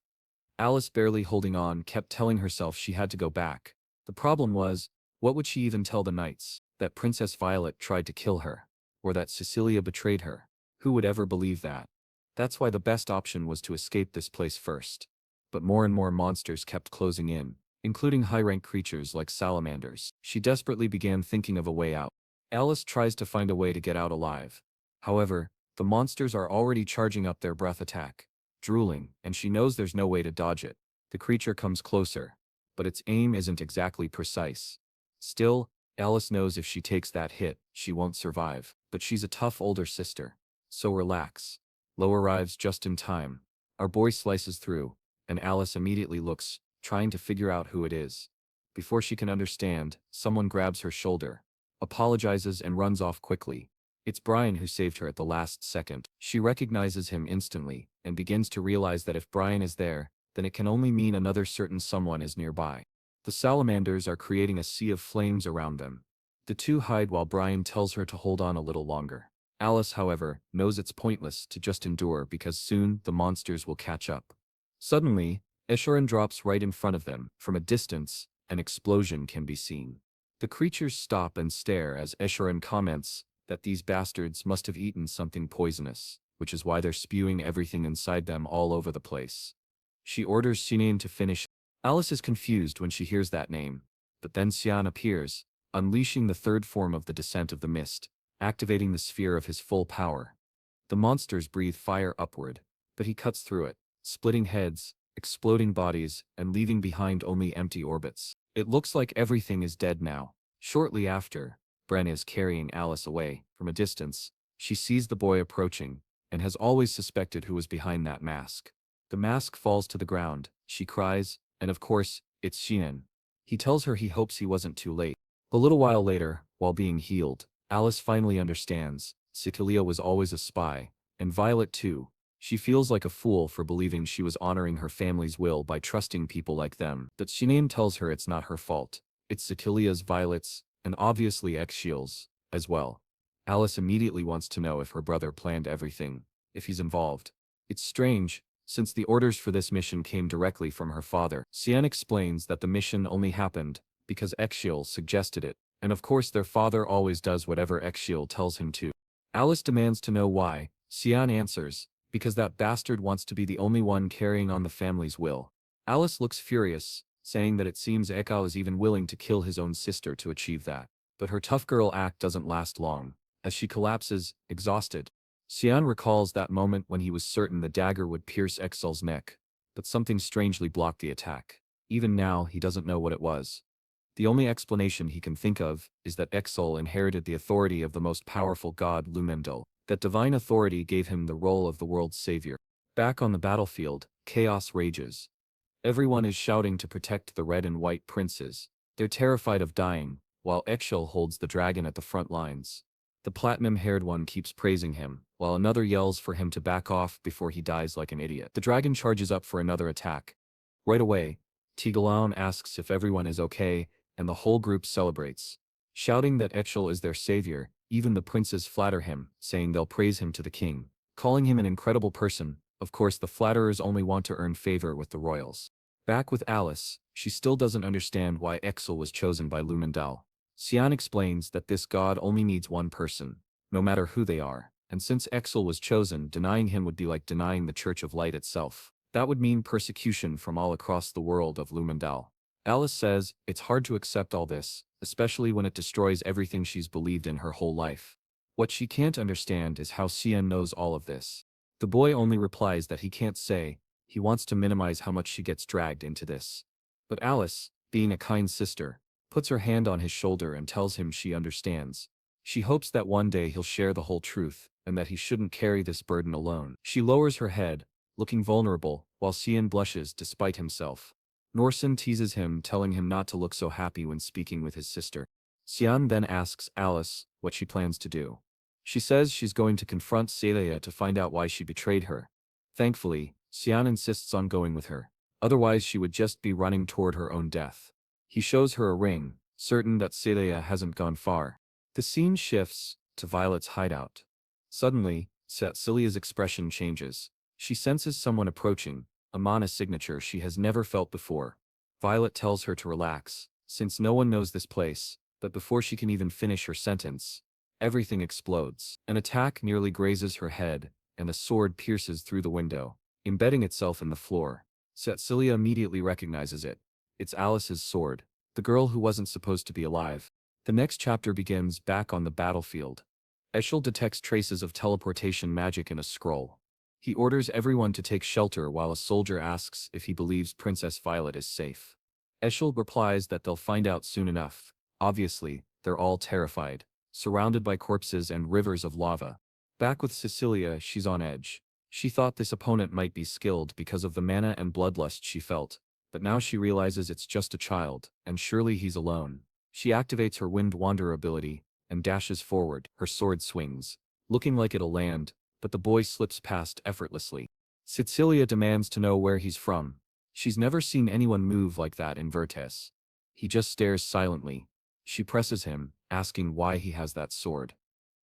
Alice, barely holding on, kept telling herself she had to go back. The problem was, what would she even tell the knights? That Princess Violet tried to kill her? Or that Cecilia betrayed her? Who would ever believe that? That's why the best option was to escape this place first. But more and more monsters kept closing in, including high-rank creatures like salamanders. She desperately began thinking of a way out. Alice tries to find a way to get out alive. However, the monsters are already charging up their breath attack, drooling, and she knows there's no way to dodge it. The creature comes closer, but its aim isn't exactly precise. Still, Alice knows if she takes that hit, she won't survive. But she's a tough older sister. So relax. Lo arrives just in time. Our boy slices through, and Alice immediately looks, trying to figure out who it is. Before she can understand, someone grabs her shoulder, apologizes and runs off quickly. It's Brian who saved her at the last second. She recognizes him instantly, and begins to realize that if Brian is there, then it can only mean another certain someone is nearby. The salamanders are creating a sea of flames around them. The two hide while Brian tells her to hold on a little longer. Alice, however, knows it's pointless to just endure because soon the monsters will catch up. Suddenly, Escharon drops right in front of them. From a distance, an explosion can be seen. The creatures stop and stare as Escharon comments that these bastards must have eaten something poisonous, which is why they're spewing everything inside them all over the place. She orders Cyan to finish. Alice is confused when she hears that name, but then Cyan appears, unleashing the third form of the Descent of the Mist, activating the sphere of his full power. The monsters breathe fire upward, but he cuts through it, splitting heads, exploding bodies, and leaving behind only empty orbits. It looks like everything is dead now. Shortly after, Bren is carrying Alice away. From a distance, she sees the boy approaching, and has always suspected who was behind that mask. The mask falls to the ground, she cries, and of course, it's Cyan. He tells her he hopes he wasn't too late. A little while later, while being healed, Alice finally understands. Cecilia was always a spy, and Violet too. She feels like a fool for believing she was honoring her family's will by trusting people like them. But Cyan tells her it's not her fault. It's Cecilia's, Violet's, and obviously Exchiel's, as well. Alice immediately wants to know if her brother planned everything, if he's involved. It's strange, since the orders for this mission came directly from her father. Cyan explains that the mission only happened because Exchiel suggested it, and of course their father always does whatever Exchiel tells him to. Alice demands to know why. Cyan answers, because that bastard wants to be the only one carrying on the family's will. Alice looks furious, saying that it seems Ekao is even willing to kill his own sister to achieve that. But her tough girl act doesn't last long, as she collapses, exhausted. Cyan recalls that moment when he was certain the dagger would pierce Excel's neck, but something strangely blocked the attack. Even now, he doesn't know what it was. The only explanation he can think of is that Excel inherited the authority of the most powerful god Lumendel. That divine authority gave him the role of the world's savior. Back on the battlefield, chaos rages. Everyone is shouting to protect the red and white princes. They're terrified of dying, while Excel holds the dragon at the front lines. The platinum-haired one keeps praising him, while another yells for him to back off before he dies like an idiot. The dragon charges up for another attack. Right away, Tigalaun asks if everyone is okay, and the whole group celebrates. shouting that Echel is their savior. Even the princes flatter him, saying they'll praise him to the king, calling him an incredible person. Of course, the flatterers only want to earn favor with the royals. Back with Alice, she still doesn't understand why Echel was chosen by Lumendal. Cyan explains that this god only needs one person, no matter who they are, and since Echel was chosen, denying him would be like denying the Church of Light itself. That would mean persecution from all across the world of Lumendal. Alice says it's hard to accept all this, especially when it destroys everything she's believed in her whole life. What she can't understand is how Cyan knows all of this. The boy only replies that he can't say. He wants to minimize how much she gets dragged into this. But Alice, being a kind sister, puts her hand on his shoulder and tells him she understands. She hopes that one day he'll share the whole truth, and that he shouldn't carry this burden alone. She lowers her head, looking vulnerable, while Cyan blushes despite himself. Norsen teases him, telling him not to look so happy when speaking with his sister. Cyan then asks Alice what she plans to do. She says she's going to confront Celia to find out why she betrayed her. Thankfully, Cyan insists on going with her. Otherwise she would just be running toward her own death. He shows her a ring, certain that Celia hasn't gone far. The scene shifts to Violet's hideout. Suddenly, Celia's expression changes. She senses someone approaching, a mana signature she has never felt before. Violet tells her to relax, since no one knows this place, but before she can even finish her sentence, everything explodes. An attack nearly grazes her head, and a sword pierces through the window, embedding itself in the floor. Celia immediately recognizes it. It's Alice's sword, the girl who wasn't supposed to be alive. The next chapter begins back on the battlefield. Eshel detects traces of teleportation magic in a scroll. He orders everyone to take shelter while a soldier asks if he believes Princess Violet is safe. Eshel replies that they'll find out soon enough. Obviously, they're all terrified, surrounded by corpses and rivers of lava. Back with Cecilia, she's on edge. She thought this opponent might be skilled because of the mana and bloodlust she felt, but now she realizes it's just a child, and surely he's alone. She activates her Wind Wander ability, and dashes forward. Her sword swings, looking like it'll land, but the boy slips past effortlessly. Cecilia demands to know where he's from. She's never seen anyone move like that in Vertes. He just stares silently. She presses him, asking why he has that sword.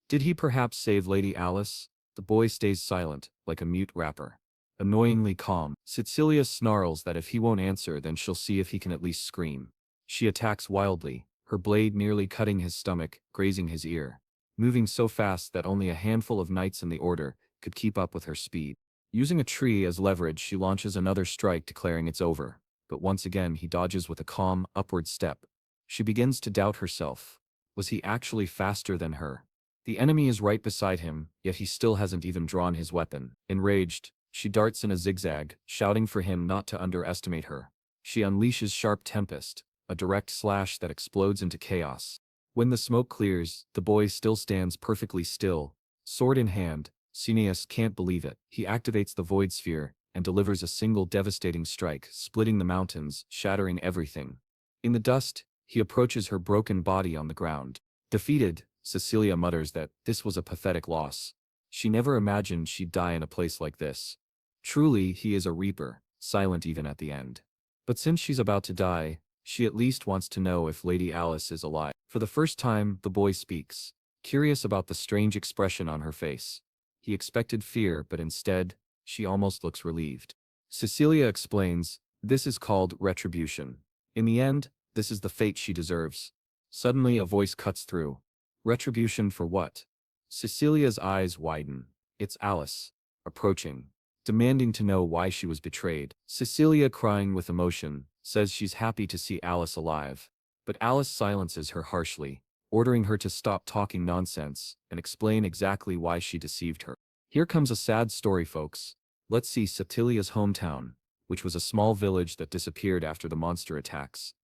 Did he perhaps save Lady Alice? The boy stays silent, like a mute rapper. Annoyingly calm, Cecilia snarls that if he won't answer then she'll see if he can at least scream. She attacks wildly, her blade nearly cutting his stomach, grazing his ear. Moving so fast that only a handful of knights in the order could keep up with her speed. Using a tree as leverage, she launches another strike, declaring it's over. But once again he dodges with a calm, upward step. She begins to doubt herself. Was he actually faster than her? The enemy is right beside him, yet he still hasn't even drawn his weapon. Enraged, she darts in a zigzag, shouting for him not to underestimate her. She unleashes Sharp Tempest, a direct slash that explodes into chaos. When the smoke clears, the boy still stands perfectly still, sword in hand. Cineas can't believe it. He activates the Void Sphere, and delivers a single devastating strike, splitting the mountains, shattering everything. In the dust, he approaches her broken body on the ground. Defeated, Cecilia mutters that this was a pathetic loss. She never imagined she'd die in a place like this. Truly, he is a reaper, silent even at the end. But since she's about to die, she at least wants to know if Lady Alice is alive. For the first time, the boy speaks, curious about the strange expression on her face. He expected fear, but instead, she almost looks relieved. Cecilia explains, this is called retribution. In the end, this is the fate she deserves. Suddenly a voice cuts through. Retribution for what? Cecilia's eyes widen. It's Alice, approaching, demanding to know why she was betrayed. Cecilia, crying with emotion, says she's happy to see Alice alive. But Alice silences her harshly, ordering her to stop talking nonsense and explain exactly why she deceived her. Here comes a sad story, folks. Let's see Cecilia's hometown, which was a small village that disappeared after the monster attacks.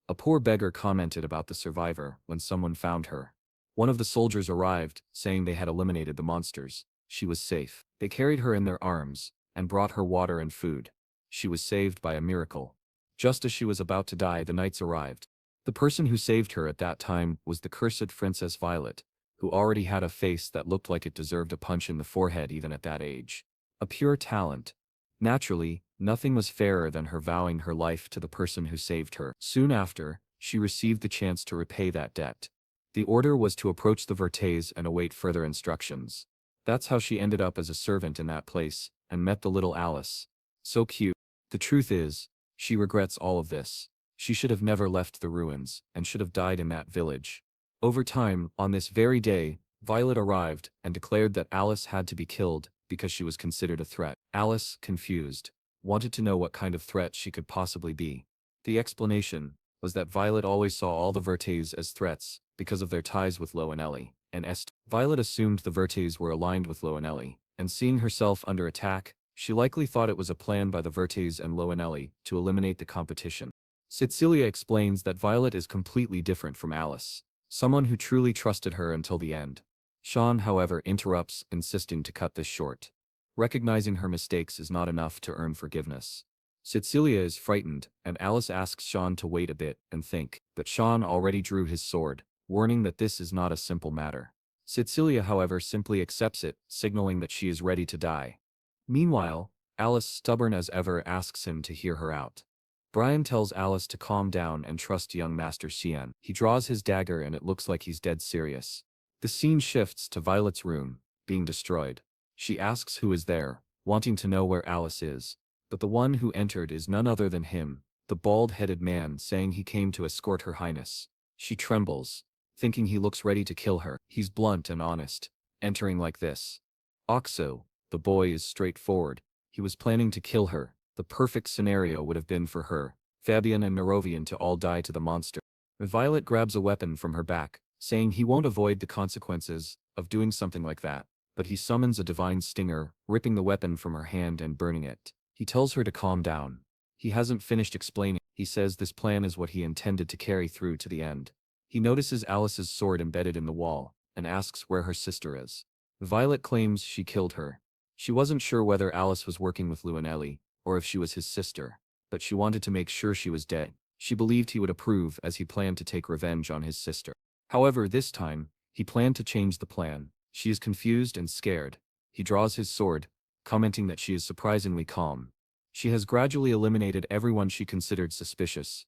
A poor beggar commented about the survivor when someone found her. One of the soldiers arrived, saying they had eliminated the monsters. She was safe. They carried her in their arms and brought her water and food. She was saved by a miracle. Just as she was about to die, the knights arrived. The person who saved her at that time was the cursed Princess Violet, who already had a face that looked like it deserved a punch in the forehead even at that age. A pure talent. Naturally, nothing was fairer than her vowing her life to the person who saved her. Soon after, she received the chance to repay that debt. The order was to approach the Vertes and await further instructions. That's how she ended up as a servant in that place, and met the little Alice. So cute. The truth is, she regrets all of this. She should have never left the ruins, and should have died in that village. Over time, on this very day, Violet arrived and declared that Alice had to be killed because she was considered a threat. Alice, confused, wanted to know what kind of threat she could possibly be. The explanation was that Violet always saw all the Vertes as threats because of their ties with Loanelli and Est. Violet assumed the Vertes were aligned with Loanelli, and seeing herself under attack, she likely thought it was a plan by the Vertes and Loanelli to eliminate the competition. Cecilia explains that Violet is completely different from Alice, someone who truly trusted her until the end. Sean, however, interrupts, insisting to cut this short. Recognizing her mistakes is not enough to earn forgiveness. Cecilia is frightened, and Alice asks Sean to wait a bit and think, but Sean already drew his sword, warning that this is not a simple matter. Cecilia, however, simply accepts it, signaling that she is ready to die. Meanwhile, Alice, stubborn as ever, asks him to hear her out. Brian tells Alice to calm down and trust young Master Cyan. He draws his dagger and it looks like he's dead serious. The scene shifts to Violet's room, being destroyed. She asks who is there, wanting to know where Alice is, but the one who entered is none other than him, the bald-headed man, saying he came to escort Her Highness. She trembles, thinking he looks ready to kill her. He's blunt and honest, entering like this. Oxo, the boy, is straightforward. He was planning to kill her. The perfect scenario would have been for her, Fabian and Merovian to all die to the monster. Violet grabs a weapon from her back, saying he won't avoid the consequences of doing something like that, but he summons a divine stinger, ripping the weapon from her hand and burning it. He tells her to calm down. He hasn't finished explaining. He says this plan is what he intended to carry through to the end. He notices Alice's sword embedded in the wall, and asks where her sister is. Violet claims she killed her. She wasn't sure whether Alice was working with Luanelli, or if she was his sister, but she wanted to make sure she was dead. She believed he would approve, as he planned to take revenge on his sister. However, this time, he planned to change the plan. She is confused and scared. He draws his sword, commenting that she is surprisingly calm. She has gradually eliminated everyone she considered suspicious.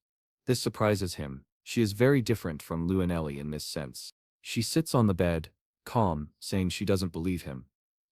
This surprises him. She is very different from Luanelli in this sense. She sits on the bed, calm, saying she doesn't believe him.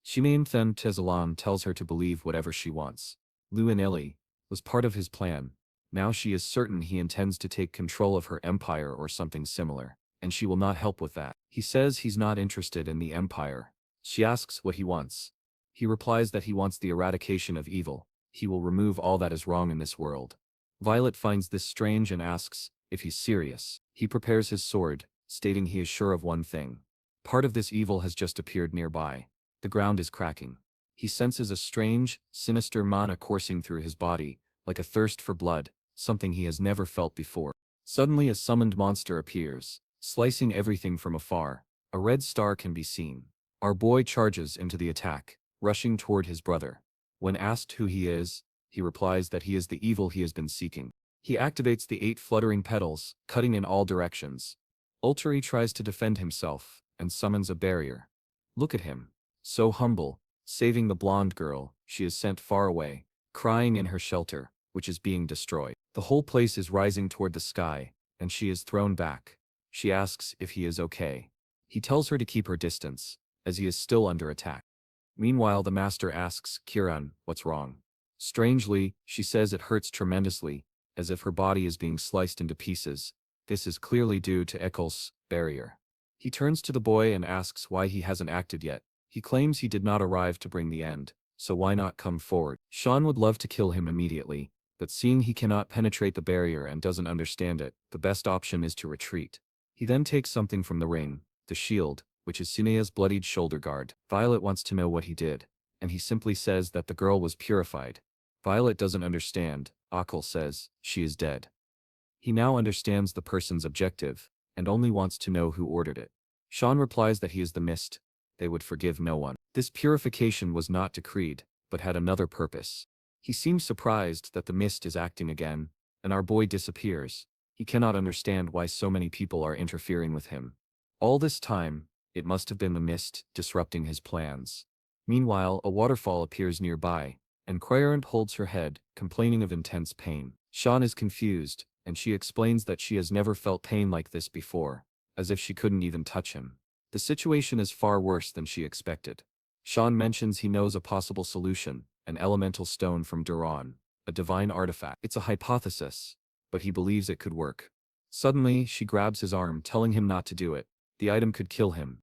Shimain Then Tezalan tells her to believe whatever she wants. Luanelli was part of his plan. Now she is certain he intends to take control of her empire or something similar, and she will not help with that. He says he's not interested in the empire. She asks what he wants. He replies that he wants the eradication of evil. He will remove all that is wrong in this world. Violet finds this strange and asks if he's serious. He prepares his sword, stating he is sure of one thing. Part of this evil has just appeared nearby. The ground is cracking. He senses a strange, sinister mana coursing through his body, like a thirst for blood, something he has never felt before. Suddenly a summoned monster appears, slicing everything from afar. A red star can be seen. Our boy charges into the attack, rushing toward his brother. When asked who he is, he replies that he is the evil he has been seeking. He activates the 8 fluttering petals, cutting in all directions. Ultari tries to defend himself, and summons a barrier. Look at him. So humble, saving the blonde girl. She is sent far away, crying in her shelter, which is being destroyed. The whole place is rising toward the sky, and she is thrown back. She asks if he is okay. He tells her to keep her distance, as he is still under attack. Meanwhile, the master asks Kiran what's wrong. Strangely, she says it hurts tremendously, as if her body is being sliced into pieces. This is clearly due to Eccles' barrier. He turns to the boy and asks why he hasn't acted yet. He claims he did not arrive to bring the end, so why not come forward? Sean would love to kill him immediately, but seeing he cannot penetrate the barrier and doesn't understand it, the best option is to retreat. He then takes something from the ring, the shield, which is Sinea's bloodied shoulder guard. Violet wants to know what he did, and he simply says that the girl was purified. Violet doesn't understand. Akil says she is dead. He now understands the person's objective, and only wants to know who ordered it. Sean replies that he is the mist. They would forgive no one. This purification was not decreed, but had another purpose. He seems surprised that the mist is acting again, and our boy disappears. He cannot understand why so many people are interfering with him. All this time, it must have been the mist disrupting his plans. Meanwhile, a waterfall appears nearby, and Querent holds her head, complaining of intense pain. Sean is confused, and she explains that she has never felt pain like this before. as if she couldn't even touch him. The situation is far worse than she expected. Sean mentions he knows a possible solution, an elemental stone from Duran, a divine artifact. It's a hypothesis, but he believes it could work. Suddenly, she grabs his arm, telling him not to do it. The item could kill him.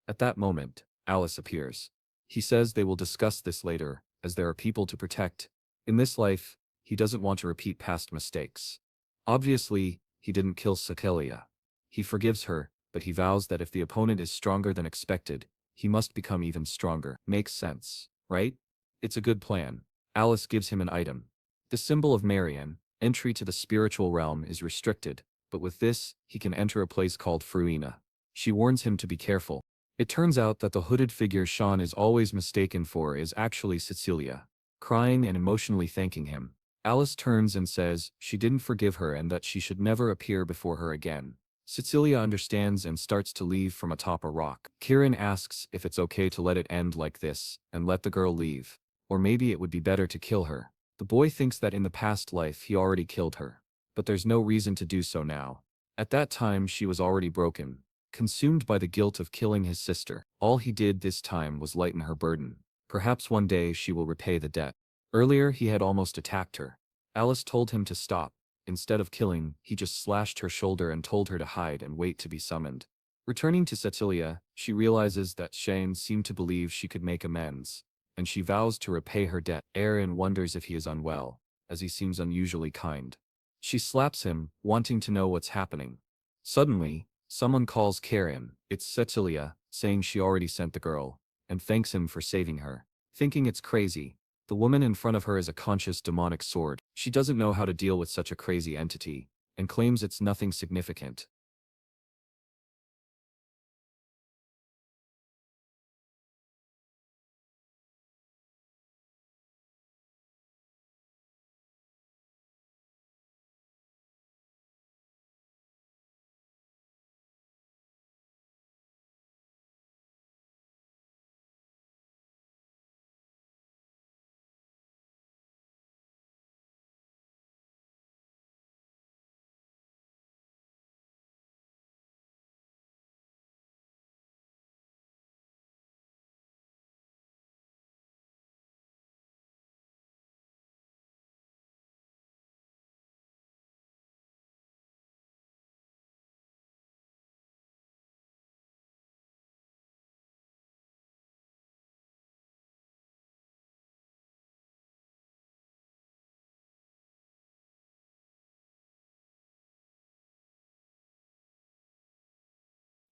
At that moment, Alice appears. He says they will discuss this later, as there are people to protect. In this life, he doesn't want to repeat past mistakes. Obviously, he didn't kill Sakelia. He forgives her, but he vows that if the opponent is stronger than expected, he must become even stronger. Makes sense, right? It's a good plan. Alice gives him an item. The symbol of Marian, entry to the spiritual realm is restricted, but with this, he can enter a place called Fruina. She warns him to be careful. It turns out that the hooded figure Sean is always mistaken for is actually Cecilia, crying and emotionally thanking him. Alice turns and says she didn't forgive her and that she should never appear before her again. Cecilia understands and starts to leave from atop a rock. Kieran asks if it's okay to let it end like this, and let the girl leave. Or maybe it would be better to kill her. The boy thinks that in the past life he already killed her. But there's no reason to do so now. At that time she was already broken, consumed by the guilt of killing his sister. All he did this time was lighten her burden. Perhaps one day she will repay the debt. Earlier he had almost attacked her. Alice told him to stop. Instead of killing, he just slashed her shoulder and told her to hide and wait to be summoned. Returning to Cecilia, she realizes that Shane seemed to believe she could make amends, and she vows to repay her debt. Aaron wonders if he is unwell, as he seems unusually kind. She slaps him, wanting to know what's happening. Suddenly, someone calls Karen. It's Cecilia, saying she already sent the girl, and thanks him for saving her. Thinking it's crazy, the woman in front of her is a conscious demonic sword. She doesn't know how to deal with such a crazy entity, and claims it's nothing significant.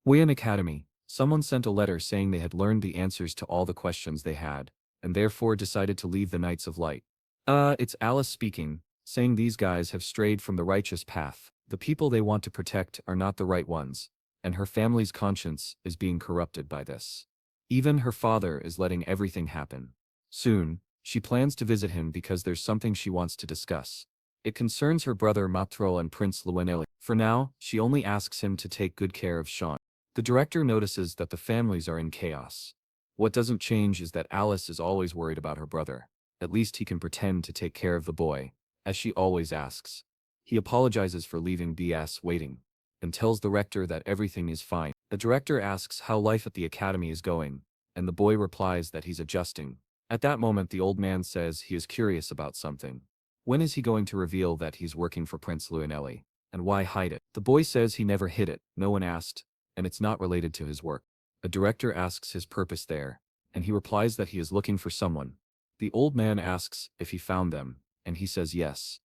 Wayan Academy. Someone sent a letter saying they had learned the answers to all the questions they had, and therefore decided to leave the Knights of Light. It's Alice speaking, saying these guys have strayed from the righteous path. The people they want to protect are not the right ones, and her family's conscience is being corrupted by this. Even her father is letting everything happen. Soon, she plans to visit him because there's something she wants to discuss. It concerns her brother Matro and Prince Lueneli. For now, she only asks him to take good care of Sean. The director notices that the families are in chaos. What doesn't change is that Alice is always worried about her brother. At least he can pretend to take care of the boy, as she always asks. He apologizes for leaving BS waiting, and tells the rector that everything is fine. The director asks how life at the academy is going, and the boy replies that he's adjusting. At that moment the old man says he is curious about something. When is he going to reveal that he's working for Prince Luanelli? And why hide it? The boy says he never hid it, no one asked, and it's not related to his work. A director asks his purpose there, and he replies that he is looking for someone. The old man asks if he found them, and he says yes.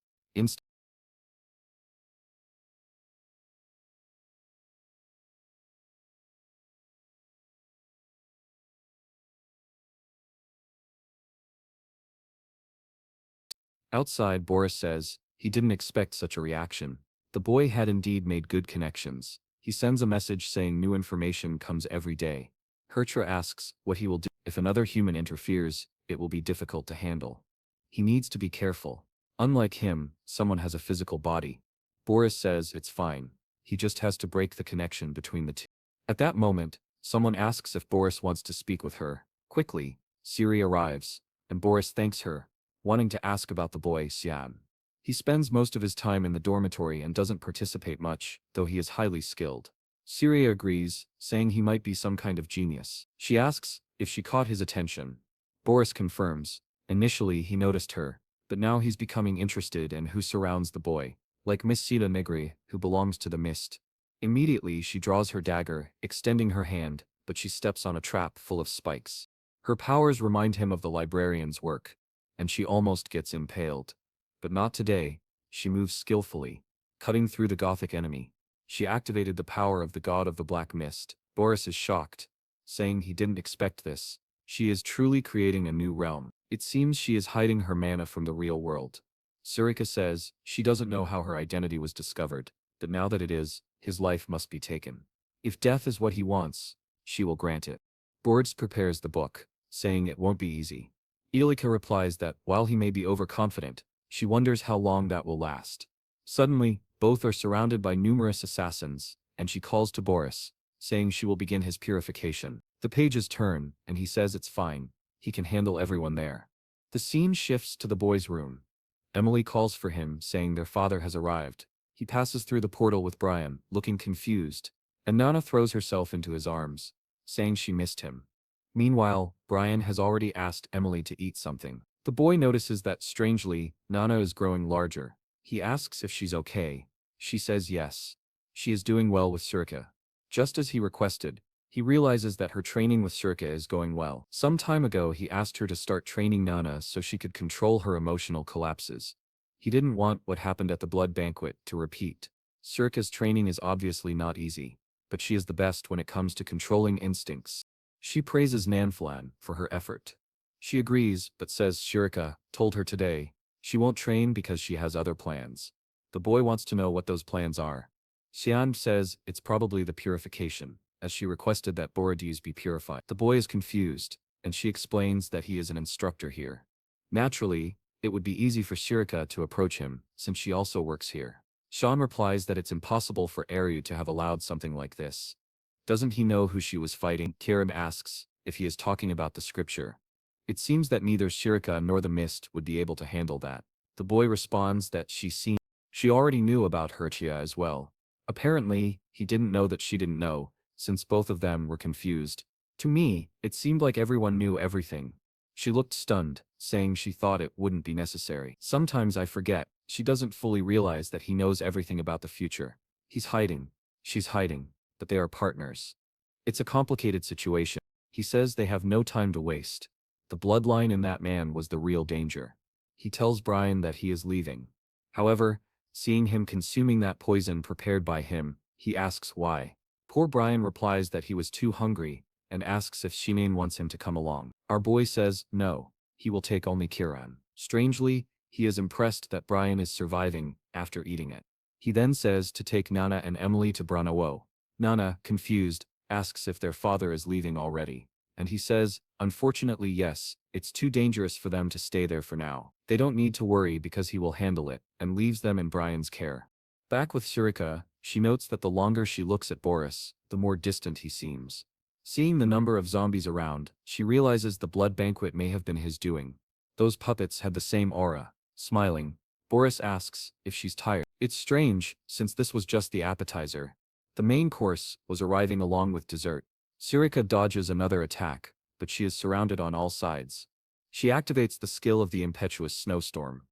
Outside, Boris says he didn't expect such a reaction. The boy had indeed made good connections. He sends a message saying new information comes every day. Hertra asks what he will do. If another human interferes, it will be difficult to handle. He needs to be careful. Unlike him, someone has a physical body. Boris says it's fine. He just has to break the connection between the two. At that moment, someone asks if Boris wants to speak with her. Quickly, Siri arrives, and Boris thanks her, wanting to ask about the boy Cyan. He spends most of his time in the dormitory and doesn't participate much, though he is highly skilled. Syria agrees, saying he might be some kind of genius. She asks if she caught his attention. Boris confirms. Initially he noticed her, but now he's becoming interested in who surrounds the boy, like Miss Sita Negri, who belongs to the mist. Immediately she draws her dagger, extending her hand, but she steps on a trap full of spikes. Her powers remind him of the librarian's work, and she almost gets impaled. But not today. She moves skillfully, cutting through the Gothic enemy. She activated the power of the god of the black mist. Boris is shocked, saying he didn't expect this. She is truly creating a new realm. It seems she is hiding her mana from the real world. Surika says she doesn't know how her identity was discovered, but now that it is, his life must be taken. If death is what he wants, she will grant it. Boris prepares the book, saying it won't be easy. Ilika replies that while he may be overconfident, she wonders how long that will last. Suddenly, both are surrounded by numerous assassins, and she calls to Boris, saying she will begin his purification. The pages turn, and he says it's fine, he can handle everyone there. The scene shifts to the boy's room. Emily calls for him, saying their father has arrived. He passes through the portal with Brian, looking confused, and Nana throws herself into his arms, saying she missed him. Meanwhile, Brian has already asked Emily to eat something. The boy notices that strangely, Nana is growing larger. He asks if she's okay. She says yes. She is doing well with Surika. Just as he requested, he realizes that her training with Surika is going well. Some time ago he asked her to start training Nana so she could control her emotional collapses. He didn't want what happened at the blood banquet to repeat. Surika's training is obviously not easy, but she is the best when it comes to controlling instincts. She praises Nanflan for her effort. She agrees, but says Surika told her today she won't train because she has other plans. The boy wants to know what those plans are. Cyan says it's probably the purification, as she requested that Borodis be purified. The boy is confused, and she explains that he is an instructor here. Naturally, it would be easy for Surika to approach him, since she also works here. Sean replies that it's impossible for Eru to have allowed something like this. Doesn't he know who she was fighting? Kirim asks if he is talking about the scripture. It seems that neither Shirika nor the mist would be able to handle that. The boy responds that she already knew about Herchia as well. Apparently, he didn't know that she didn't know, since both of them were confused. To me, it seemed like everyone knew everything. She looked stunned, saying she thought it wouldn't be necessary. Sometimes I forget, she doesn't fully realize that he knows everything about the future. He's hiding. She's hiding, but they are partners. It's a complicated situation. He says they have no time to waste. The bloodline in that man was the real danger. He tells Brian that he is leaving. However, seeing him consuming that poison prepared by him, he asks why. Poor Brian replies that he was too hungry, and asks if Shimane wants him to come along. Our boy says no, he will take only Kiran. Strangely, he is impressed that Brian is surviving after eating it. He then says to take Nana and Emily to Branawo. Nana, confused, asks if their father is leaving already. And he says, unfortunately yes, it's too dangerous for them to stay there for now. They don't need to worry because he will handle it, and leaves them in Brian's care. Back with Surika, she notes that the longer she looks at Boris, the more distant he seems. Seeing the number of zombies around, she realizes the blood banquet may have been his doing. Those puppets had the same aura. Smiling, Boris asks if she's tired. It's strange, since this was just the appetizer. The main course was arriving along with dessert. Surika dodges another attack, but she is surrounded on all sides. She activates the skill of the impetuous snowstorm.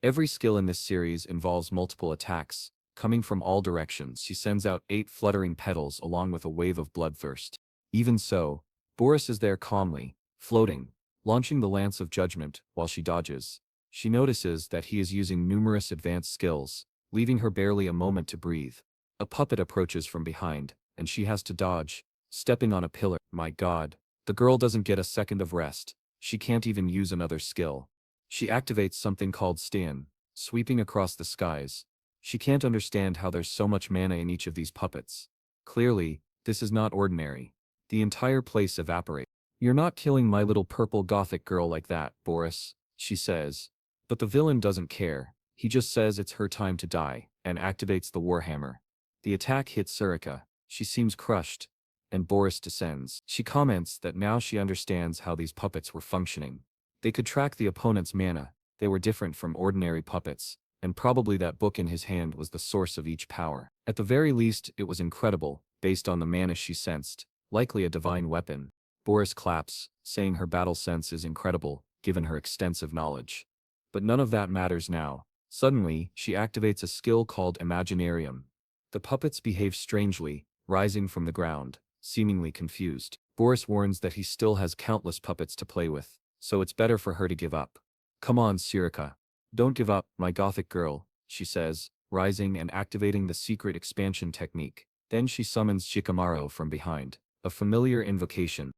Every skill in this series involves multiple attacks, coming from all directions. She sends out 8 fluttering petals along with a wave of bloodthirst. Even so, Boris is there calmly, floating, launching the Lance of Judgment while she dodges. She notices that he is using numerous advanced skills, leaving her barely a moment to breathe. A puppet approaches from behind, and she has to dodge, stepping on a pillar. My God. The girl doesn't get a second of rest. She can't even use another skill. She activates something called Stan, sweeping across the skies. She can't understand how there's so much mana in each of these puppets. Clearly, this is not ordinary. The entire place evaporates. You're not killing my little purple gothic girl like that, Boris, she says. But the villain doesn't care. He just says it's her time to die, and activates the Warhammer. The attack hits Surika. She seems crushed, and Boris descends. She comments that now she understands how these puppets were functioning. They could track the opponent's mana. They were different from ordinary puppets, and probably that book in his hand was the source of each power. At the very least, it was incredible, based on the mana she sensed, likely a divine weapon. Boris claps, saying her battle sense is incredible, given her extensive knowledge. But none of that matters now. Suddenly, she activates a skill called Imaginarium. The puppets behave strangely, rising from the ground, seemingly confused. Boris warns that he still has countless puppets to play with, so it's better for her to give up. Come on, Sirika. Don't give up, my gothic girl, she says, rising and activating the secret expansion technique. Then she summons Shikamaru from behind, a familiar invocation.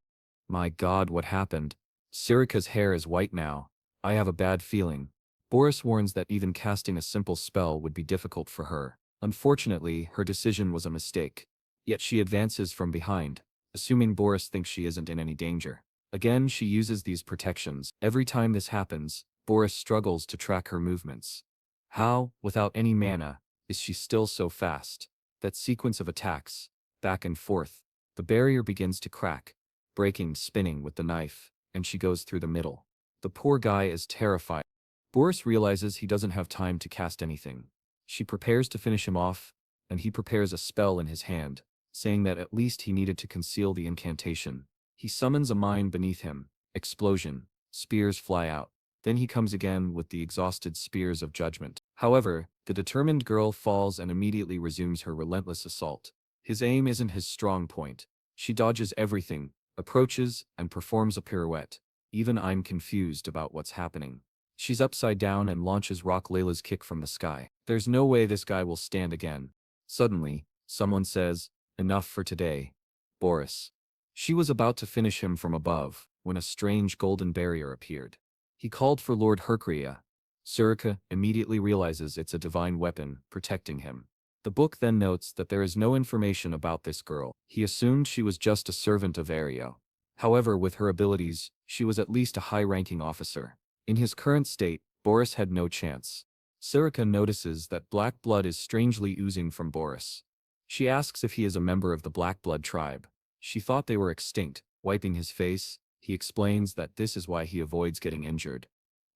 My god, what happened? Sirika's hair is white now. I have a bad feeling. Boris warns that even casting a simple spell would be difficult for her. Unfortunately, her decision was a mistake. Yet she advances from behind, assuming Boris thinks she isn't in any danger. Again, she uses these protections. Every time this happens, Boris struggles to track her movements. How, without any mana, is she still so fast? That sequence of attacks, back and forth, the barrier begins to crack, breaking, spinning with the knife, and she goes through the middle. The poor guy is terrified. Boris realizes he doesn't have time to cast anything. She prepares to finish him off, and he prepares a spell in his hand, saying that at least he needed to conceal the incantation. He summons a mine beneath him. Explosion. Spears fly out. Then he comes again with the exhausted spears of judgment. However, the determined girl falls and immediately resumes her relentless assault. His aim isn't his strong point. She dodges everything, approaches, and performs a pirouette. Even I'm confused about what's happening. She's upside down and launches Rock Layla's kick from the sky. There's no way this guy will stand again. Suddenly, someone says, "Enough for today, Boris." She was about to finish him from above, when a strange golden barrier appeared. He called for Lord Herkria. Surika immediately realizes it's a divine weapon, protecting him. The book then notes that there is no information about this girl. He assumed she was just a servant of Ario. However, with her abilities, she was at least a high-ranking officer. In his current state, Boris had no chance. Surika notices that black blood is strangely oozing from Boris. She asks if he is a member of the Black Blood tribe. She thought they were extinct. Wiping his face, he explains that this is why he avoids getting injured.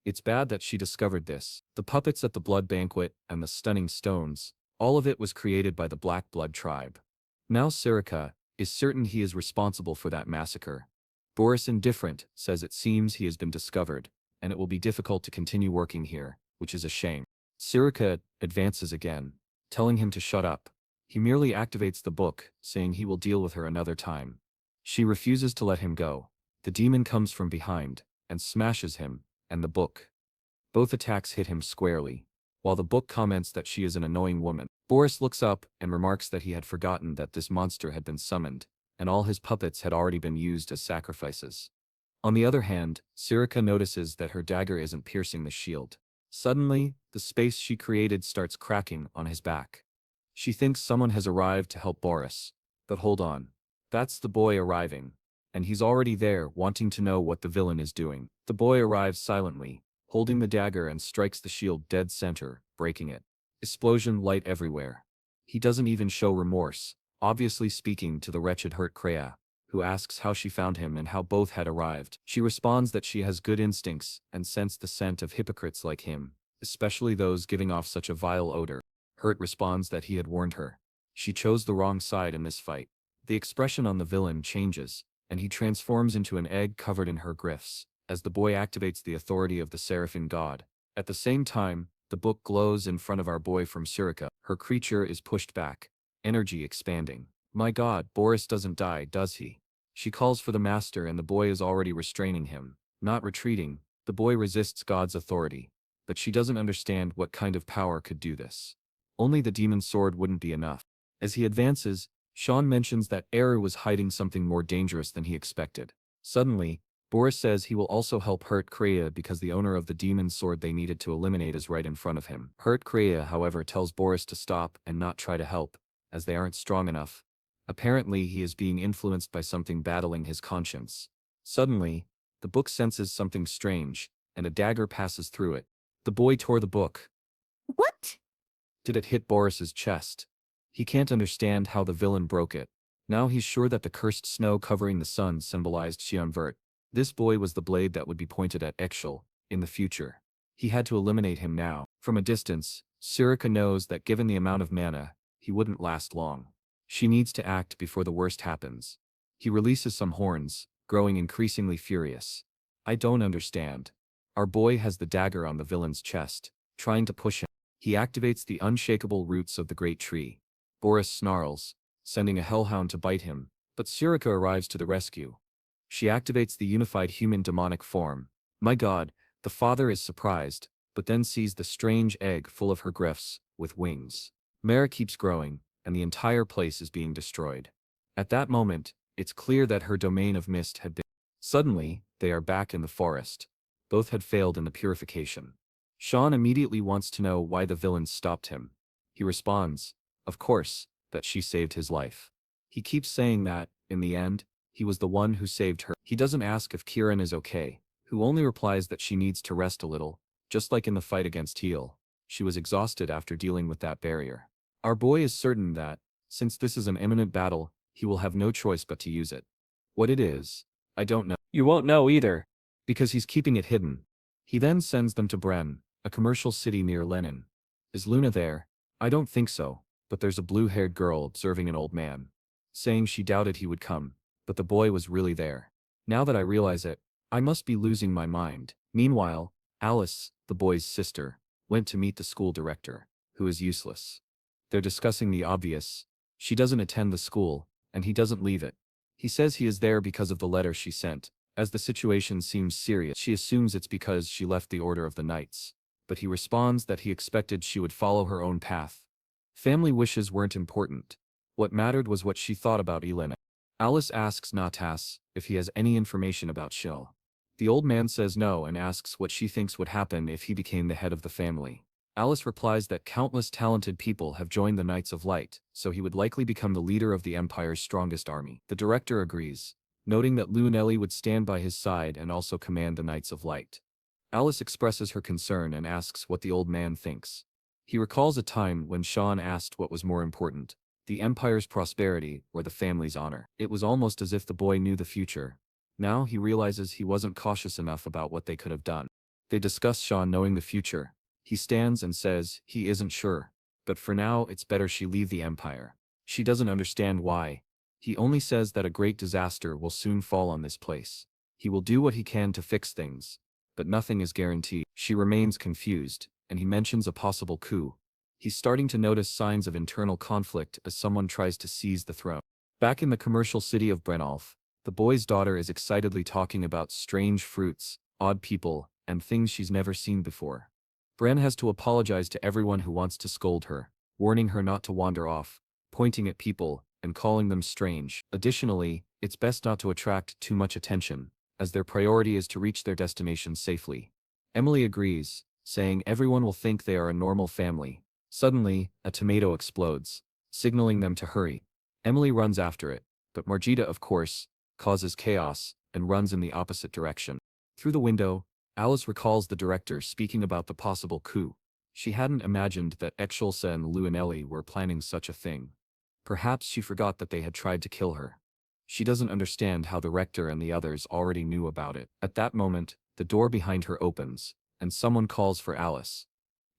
It's bad that she discovered this. The puppets at the blood banquet and the stunning stones, all of it was created by the Black Blood tribe. Now Surika is certain he is responsible for that massacre. Boris, indifferent, says it seems he has been discovered, and it will be difficult to continue working here, which is a shame. Surika advances again, telling him to shut up. He merely activates the book, saying he will deal with her another time. She refuses to let him go. The demon comes from behind, and smashes him, and the book. Both attacks hit him squarely. While the book comments that she is an annoying woman, Boris looks up and remarks that he had forgotten that this monster had been summoned, and all his puppets had already been used as sacrifices. On the other hand, Surika notices that her dagger isn't piercing the shield. Suddenly, the space she created starts cracking on his back. She thinks someone has arrived to help Boris. But hold on. That's the boy arriving. And he's already there, wanting to know what the villain is doing. The boy arrives silently, holding the dagger, and strikes the shield dead center, breaking it. Explosion, light everywhere. He doesn't even show remorse, obviously speaking to the wretched hurt Kreia, who asks how she found him and how both had arrived. She responds that she has good instincts and sensed the scent of hypocrites like him, especially those giving off such a vile odor. Hurt responds that he had warned her. She chose the wrong side in this fight. The expression on the villain changes, and he transforms into an egg covered in her glyphs, as the boy activates the authority of the Seraphim god. At the same time, the book glows in front of our boy from Surika. Her creature is pushed back, energy expanding. My god, Boris doesn't die, does he? She calls for the master, and the boy is already restraining him. Not retreating, the boy resists God's authority. But she doesn't understand what kind of power could do this. Only the demon sword wouldn't be enough. As he advances, Sean mentions that Eru was hiding something more dangerous than he expected. Suddenly, Boris says he will also help hurt Kreia because the owner of the demon sword they needed to eliminate is right in front of him. Hurt Kreia, however, tells Boris to stop and not try to help, as they aren't strong enough. Apparently, he is being influenced by something battling his conscience. Suddenly, the book senses something strange, and a dagger passes through it. The boy tore the book. What? Did it hit Boris's chest? He can't understand how the villain broke it. Now he's sure that the cursed snow covering the sun symbolized Cyan Vert. This boy was the blade that would be pointed at Ekshal in the future. He had to eliminate him now. From a distance, Surika knows that given the amount of mana, he wouldn't last long. She needs to act before the worst happens. He releases some horns, growing increasingly furious. I don't understand. Our boy has the dagger on the villain's chest, trying to push him. He activates the unshakable roots of the great tree. Boris snarls, sending a hellhound to bite him, but Surika arrives to the rescue. She activates the unified human demonic form. My god, the father is surprised, but then sees the strange egg full of her griffs, with wings. Mara keeps growing, and the entire place is being destroyed. At that moment, it's clear that her domain of mist had been. Suddenly, they are back in the forest. Both had failed in the purification. Sean immediately wants to know why the villains stopped him. He responds, of course, that she saved his life. He keeps saying that, in the end, he was the one who saved her. He doesn't ask if Kieran is okay, who only replies that she needs to rest a little, just like in the fight against Heel. She was exhausted after dealing with that barrier. Our boy is certain that, since this is an imminent battle, he will have no choice but to use it. What it is, I don't know. You won't know either, because he's keeping it hidden. He then sends them to Bren, a commercial city near Lenin. Is Luna there? I don't think so, but there's a blue-haired girl observing an old man, saying she doubted he would come, but the boy was really there. Now that I realize it, I must be losing my mind. Meanwhile, Alice, the boy's sister, went to meet the school director, who is useless. They're discussing the obvious. She doesn't attend the school, and he doesn't leave it. He says he is there because of the letter she sent. As the situation seems serious, she assumes it's because she left the Order of the Knights. But he responds that he expected she would follow her own path. Family wishes weren't important. What mattered was what she thought about Elena. Alice asks Natas if he has any information about Shil. The old man says no and asks what she thinks would happen if he became the head of the family. Alice replies that countless talented people have joined the Knights of Light, so he would likely become the leader of the Empire's strongest army. The director agrees, noting that Lunelli would stand by his side and also command the Knights of Light. Alice expresses her concern and asks what the old man thinks. He recalls a time when Sean asked what was more important, the Empire's prosperity or the family's honor. It was almost as if the boy knew the future. Now he realizes he wasn't cautious enough about what they could have done. They discuss Sean knowing the future. He stands and says he isn't sure, but for now it's better she leave the Empire. She doesn't understand why. He only says that a great disaster will soon fall on this place. He will do what he can to fix things, but nothing is guaranteed. She remains confused, and he mentions a possible coup. He's starting to notice signs of internal conflict as someone tries to seize the throne. Back in the commercial city of Brenalf, the boy's daughter is excitedly talking about strange fruits, odd people, and things she's never seen before. Bren has to apologize to everyone who wants to scold her, warning her not to wander off, pointing at people, and calling them strange. Additionally, it's best not to attract too much attention, as their priority is to reach their destination safely. Emily agrees, saying everyone will think they are a normal family. Suddenly, a tomato explodes, signaling them to hurry. Emily runs after it, but Margita, of course, causes chaos and runs in the opposite direction. Through the window, Alice recalls the director speaking about the possible coup. She hadn't imagined that Excelsa and Luanelli were planning such a thing. Perhaps she forgot that they had tried to kill her. She doesn't understand how the rector and the others already knew about it. At that moment, the door behind her opens, and someone calls for Alice.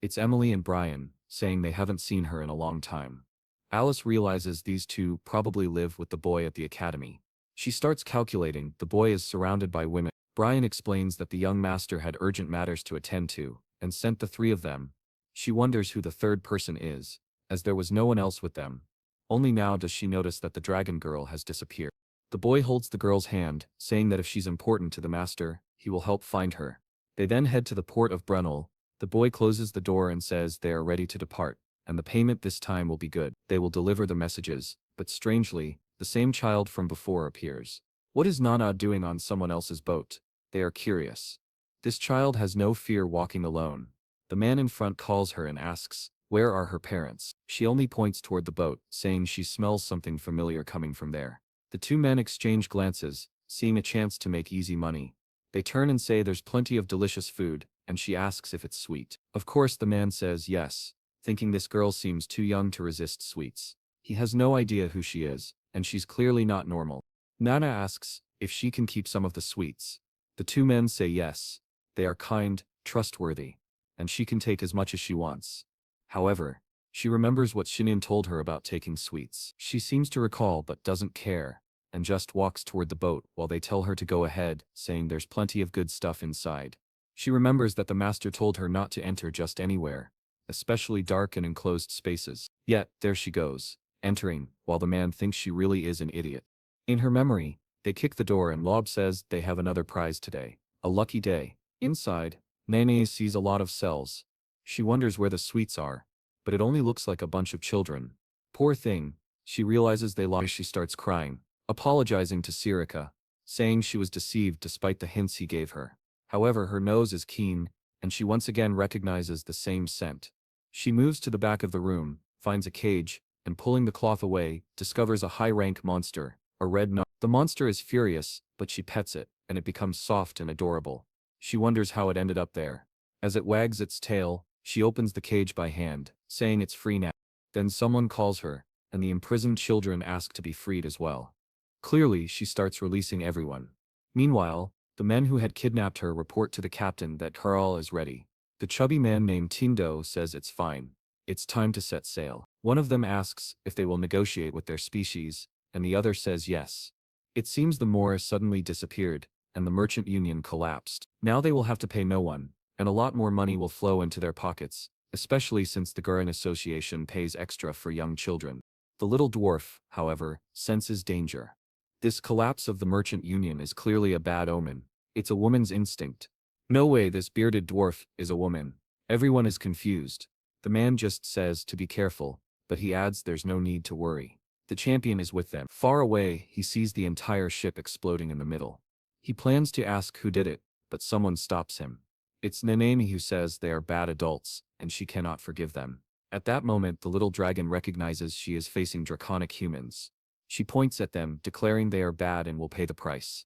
It's Emily and Brian, saying they haven't seen her in a long time. Alice realizes these two probably live with the boy at the academy. She starts calculating. The boy is surrounded by women. Brian explains that the young master had urgent matters to attend to, and sent the three of them. She wonders who the third person is, as there was no one else with them. Only now does she notice that the dragon girl has disappeared. The boy holds the girl's hand, saying that if she's important to the master, he will help find her. They then head to the port of Brunel. The boy closes the door and says they are ready to depart, and the payment this time will be good. They will deliver the messages, but strangely, the same child from before appears. What is Nana doing on someone else's boat? They are curious. This child has no fear walking alone. The man in front calls her and asks, where are her parents? She only points toward the boat, saying she smells something familiar coming from there. The two men exchange glances, seeing a chance to make easy money. They turn and say there's plenty of delicious food, and she asks if it's sweet. Of course the man says yes, thinking this girl seems too young to resist sweets. He has no idea who she is, and she's clearly not normal. Nana asks if she can keep some of the sweets. The two men say yes. They are kind, trustworthy, and she can take as much as she wants. However, She remembers what Shinin told her about taking sweets. She seems to recall but doesn't care, and just walks toward the boat while they tell her to go ahead, saying there's plenty of good stuff inside. She remembers that the master told her not to enter just anywhere, especially dark and enclosed spaces. Yet, there she goes, entering, while the man thinks she really is an idiot. In her memory, they kick the door and Lob says they have another prize today. A lucky day. Inside, Nene sees a lot of cells. She wonders where the sweets are, but it only looks like a bunch of children. Poor thing, she realizes they lied. She starts crying, apologizing to Sirika, saying she was deceived despite the hints he gave her. However, her nose is keen, and she once again recognizes the same scent. She moves to the back of the room, finds a cage, and pulling the cloth away, discovers a high-rank monster, a red knot. The monster is furious, but she pets it, and it becomes soft and adorable. She wonders how it ended up there. As it wags its tail, she opens the cage by hand, saying it's free now. Then someone calls her, and the imprisoned children ask to be freed as well. Clearly, she starts releasing everyone. Meanwhile, the men who had kidnapped her report to the captain that Carl is ready. The chubby man named Tindo says it's fine. It's time to set sail. One of them asks if they will negotiate with their species, and the other says yes. It seems the Moor suddenly disappeared, and the merchant union collapsed. Now they will have to pay no one, and a lot more money will flow into their pockets, especially since the Gurren Association pays extra for young children. The little dwarf, however, senses danger. This collapse of the merchant union is clearly a bad omen. It's a woman's instinct. No way this bearded dwarf is a woman. Everyone is confused. The man just says to be careful, but he adds there's no need to worry. The champion is with them. Far away, he sees the entire ship exploding in the middle. He plans to ask who did it, but someone stops him. It's Nanami who says they are bad adults, and she cannot forgive them. At that moment, the little dragon recognizes she is facing draconic humans. She points at them, declaring they are bad and will pay the price.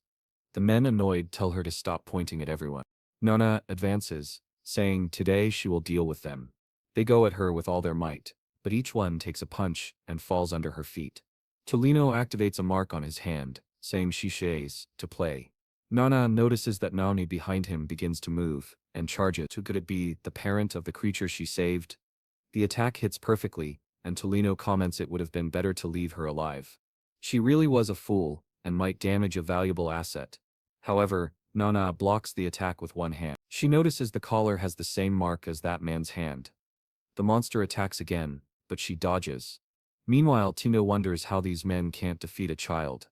The men, annoyed, tell her to stop pointing at everyone. Nana advances, saying today she will deal with them. They go at her with all their might, but each one takes a punch and falls under her feet. Tolino activates a mark on his hand, saying she shays to play. Nana notices that Naoni behind him begins to move, and charges. Could it be the parent of the creature she saved? The attack hits perfectly, and Tolino comments it would have been better to leave her alive. She really was a fool, and might damage a valuable asset. However, Nana blocks the attack with one hand. She notices the collar has the same mark as that man's hand. The monster attacks again, but she dodges. Meanwhile, Tino wonders how these men can't defeat a child.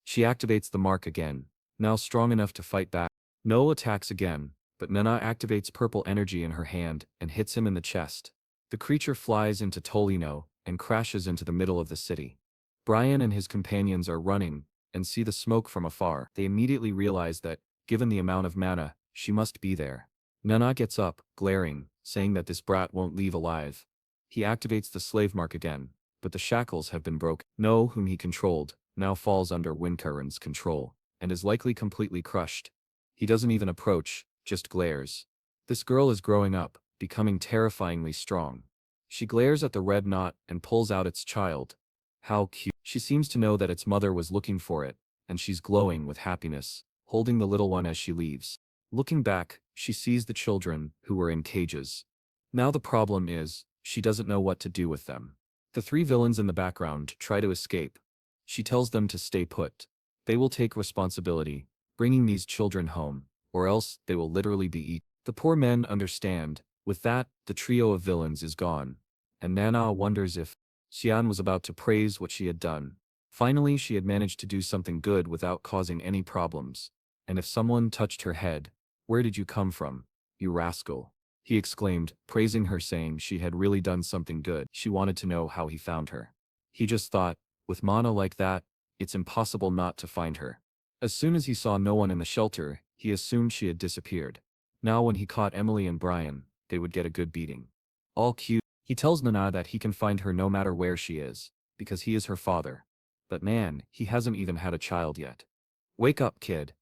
She activates the mark again, now strong enough to fight back. No attacks again, but Nana activates purple energy in her hand and hits him in the chest. The creature flies into Tolino and crashes into the middle of the city. Brian and his companions are running and see the smoke from afar. They immediately realize that, given the amount of mana, she must be there. Nana gets up, glaring, saying that this brat won't leave alive. He activates the slave mark again, but the shackles have been broken. No, whom he controlled, now falls under Winkaren's control, and is likely completely crushed. He doesn't even approach, just glares. This girl is growing up, becoming terrifyingly strong. She glares at the red knot and pulls out its child. How cute. She seems to know that its mother was looking for it, and she's glowing with happiness, holding the little one as she leaves. Looking back, she sees the children, who were in cages. Now the problem is, she doesn't know what to do with them. The three villains in the background try to escape. She tells them to stay put. They will take responsibility, bringing these children home, or else they will literally be eaten. The poor men understand. With that, the trio of villains is gone. And Nana wonders if Cyan was about to praise what she had done. Finally, she had managed to do something good without causing any problems. And if someone touched her head, "Where did you come from, you rascal?" he exclaimed, praising her, saying she had really done something good. She wanted to know how he found her. He just thought, with mana like that, it's impossible not to find her. As soon as he saw no one in the shelter, he assumed she had disappeared. Now when he caught Emily and Brian, they would get a good beating. All cute. He tells Nana that he can find her no matter where she is, because he is her father. But man, he hasn't even had a child yet. Wake up, kid.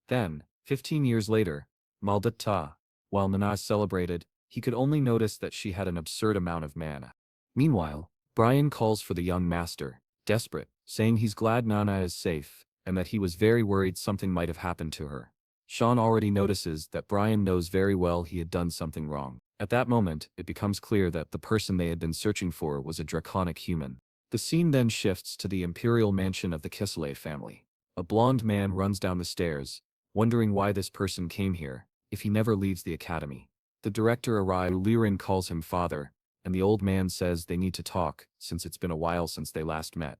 Then, 15 years later, Maldita. While Nana celebrated, he could only notice that she had an absurd amount of mana. Meanwhile, Brian calls for the young master, desperate, saying he's glad Nana is safe, and that he was very worried something might have happened to her. Sean already notices that Brian knows very well he had done something wrong. At that moment, it becomes clear that the person they had been searching for was a draconic human. The scene then shifts to the imperial mansion of the Kislev family. A blonde man runs down the stairs, wondering why this person came here, if he never leaves the academy. The director arrives. Liren calls him father, and the old man says they need to talk, since it's been a while since they last met.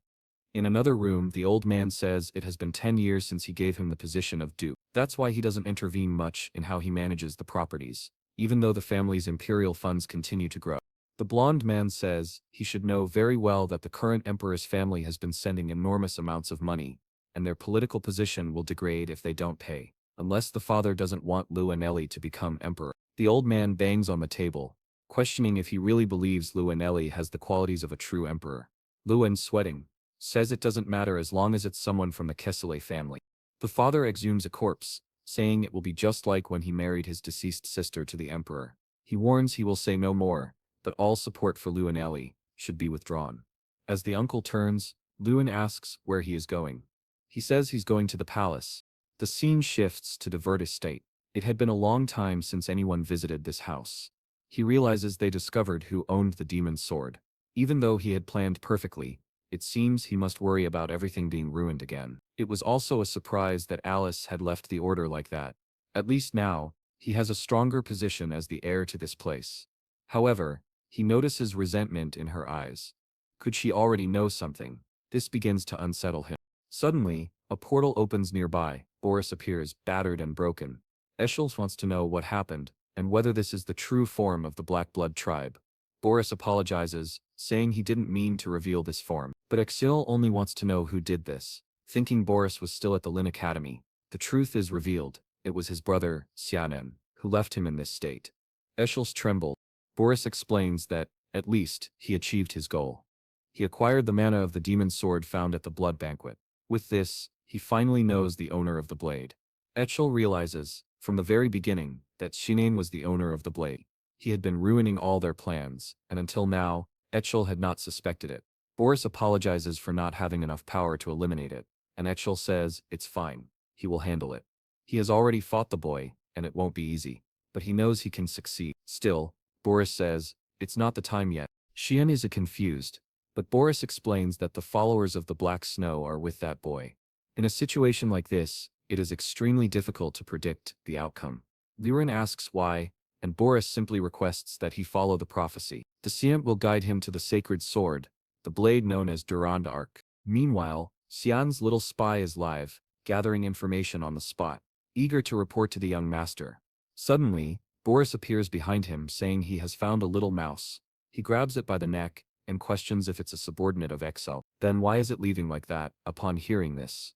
In another room, the old man says it has been 10 years since he gave him the position of duke. That's why he doesn't intervene much in how he manages the properties, even though the family's imperial funds continue to grow. The blonde man says he should know very well that the current emperor's family has been sending enormous amounts of money, and their political position will degrade if they don't pay, unless the father doesn't want Luanelli to become emperor. The old man bangs on the table, questioning if he really believes Luanelli has the qualities of a true emperor. Luan, sweating, says it doesn't matter as long as it's someone from the Kesele family. The father exhumes a corpse, saying it will be just like when he married his deceased sister to the emperor. He warns he will say no more, but all support for Luanelli should be withdrawn. As the uncle turns, Luan asks where he is going. He says he's going to the palace. The scene shifts to the Vert estate. It had been a long time since anyone visited this house. He realizes they discovered who owned the demon's sword. Even though he had planned perfectly, it seems he must worry about everything being ruined again. It was also a surprise that Alice had left the order like that. At least now, he has a stronger position as the heir to this place. However, he notices resentment in her eyes. Could she already know something? This begins to unsettle him. Suddenly, a portal opens nearby. Boris appears, battered and broken. Eschels wants to know what happened, and whether this is the true form of the Black Blood tribe. Boris apologizes, saying he didn't mean to reveal this form. But Exiel only wants to know who did this. Thinking Boris was still at the Lin Academy, the truth is revealed. It was his brother, Cyanen, who left him in this state. Eschels trembled. Boris explains that, at least, he achieved his goal. He acquired the mana of the demon's sword found at the blood banquet. With this, he finally knows the owner of the blade. Eschel realizes, from the very beginning, that Shinain was the owner of the blade. He had been ruining all their plans, and until now, Eschel had not suspected it. Boris apologizes for not having enough power to eliminate it, and Eschel says it's fine, he will handle it. He has already fought the boy, and it won't be easy, but he knows he can succeed. Still, Boris says, it's not the time yet. Xian is confused, but Boris explains that the followers of the Black Snow are with that boy. In a situation like this, it is extremely difficult to predict the outcome. Liren asks why, and Boris simply requests that he follow the prophecy. The Sient will guide him to the sacred sword, the blade known as Durand Arc. Meanwhile, Xian's little spy is live, gathering information on the spot, eager to report to the young master. Suddenly, Boris appears behind him saying he has found a little mouse. He grabs it by the neck, and questions if it's a subordinate of Excel. Then why is it leaving like that? Upon hearing this,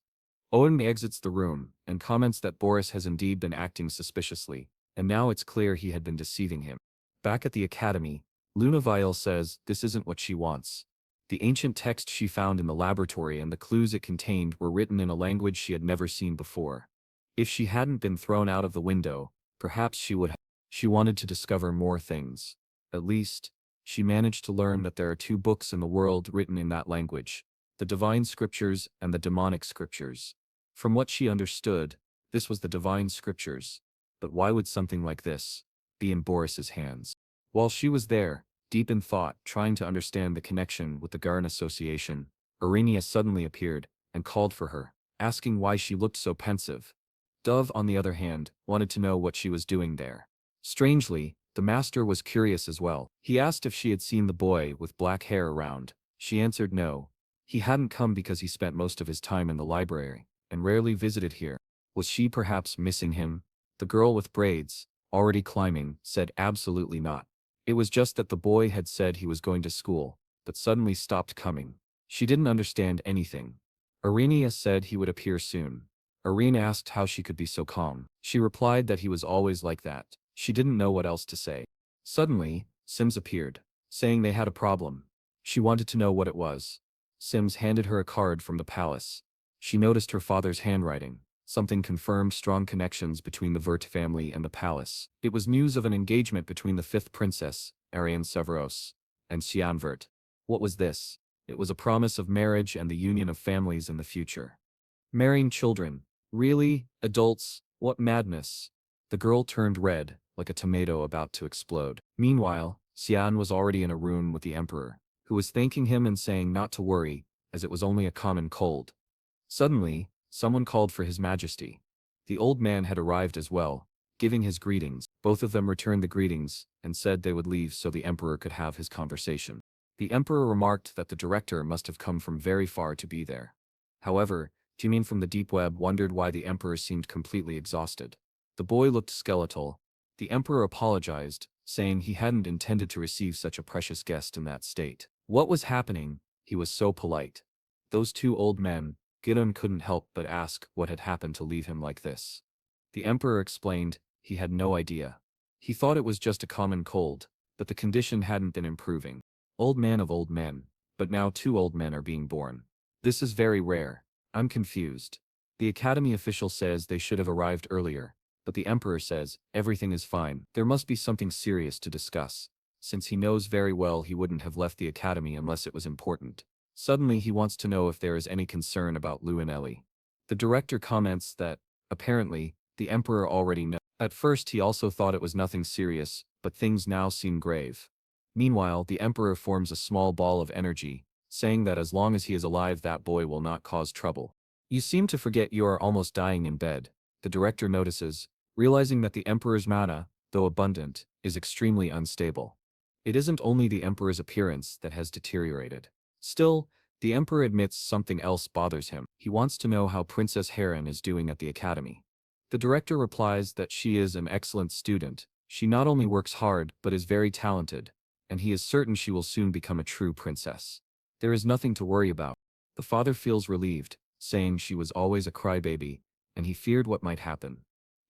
Owen exits the room, and comments that Boris has indeed been acting suspiciously, and now it's clear he had been deceiving him. Back at the academy, Lunavile says this isn't what she wants. The ancient text she found in the laboratory and the clues it contained were written in a language she had never seen before. If she hadn't been thrown out of the window, perhaps she would have. She wanted to discover more things. At least, she managed to learn that there are two books in the world written in that language, the Divine Scriptures and the Demonic Scriptures. From what she understood, this was the Divine Scriptures. But why would something like this be in Boris's hands? While she was there, deep in thought, trying to understand the connection with the Garn Association, Irenia suddenly appeared and called for her, asking why she looked so pensive. Dove, on the other hand, wanted to know what she was doing there. Strangely, the master was curious as well. He asked if she had seen the boy with black hair around. She answered no. He hadn't come because he spent most of his time in the library, and rarely visited here. Was she perhaps missing him? The girl with braids, already climbing, said absolutely not. It was just that the boy had said he was going to school, but suddenly stopped coming. She didn't understand anything. Irenia said he would appear soon. Irene asked how she could be so calm. She replied that he was always like that. She didn't know what else to say. Suddenly, Sims appeared, saying they had a problem. She wanted to know what it was. Sims handed her a card from the palace. She noticed her father's handwriting. Something confirmed strong connections between the Vert family and the palace. It was news of an engagement between the fifth princess, Ariane Severos, and Cyan Vert. What was this? It was a promise of marriage and the union of families in the future. Marrying children. Really? Adults? What madness! The girl turned red, like a tomato about to explode. Meanwhile, Cyan was already in a room with the emperor, who was thanking him and saying not to worry, as it was only a common cold. Suddenly, someone called for His Majesty. The old man had arrived as well, giving his greetings. Both of them returned the greetings, and said they would leave so the emperor could have his conversation. The emperor remarked that the director must have come from very far to be there. However, Jimin from the deep web wondered why the emperor seemed completely exhausted. The boy looked skeletal. The emperor apologized, saying he hadn't intended to receive such a precious guest in that state. What was happening? He was so polite. Those two old men, Gideon couldn't help but ask what had happened to leave him like this. The emperor explained, he had no idea. He thought it was just a common cold, but the condition hadn't been improving. Old man of old men, but now two old men are being born. This is very rare. I'm confused. The academy official says they should have arrived earlier, but the emperor says, everything is fine. There must be something serious to discuss, since he knows very well he wouldn't have left the academy unless it was important. Suddenly he wants to know if there is any concern about Lou and Ellie. The director comments that, apparently, the emperor already knows. At first he also thought it was nothing serious, but things now seem grave. Meanwhile, the emperor forms a small ball of energy, saying that as long as he is alive that boy will not cause trouble. You seem to forget you are almost dying in bed, the director notices, realizing that the emperor's mana, though abundant, is extremely unstable. It isn't only the emperor's appearance that has deteriorated. Still, the emperor admits something else bothers him. He wants to know how Princess Heron is doing at the academy. The director replies that she is an excellent student. She not only works hard but is very talented, and he is certain she will soon become a true princess. There is nothing to worry about. The father feels relieved, saying she was always a crybaby, and he feared what might happen.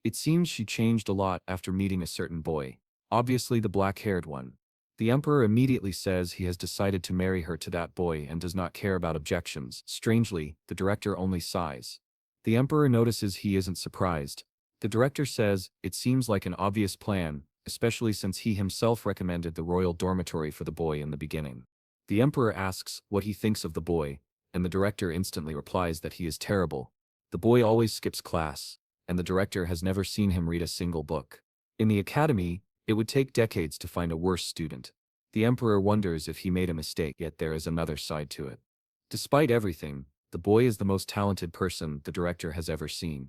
It seems she changed a lot after meeting a certain boy, obviously the black-haired one. The emperor immediately says he has decided to marry her to that boy and does not care about objections. Strangely, the director only sighs. The emperor notices he isn't surprised. The director says, it seems like an obvious plan, especially since he himself recommended the royal dormitory for the boy in the beginning. The emperor asks what he thinks of the boy, and the director instantly replies that he is terrible. The boy always skips class, and the director has never seen him read a single book. In the academy, it would take decades to find a worse student. The emperor wonders if he made a mistake, yet there is another side to it. Despite everything, the boy is the most talented person the director has ever seen.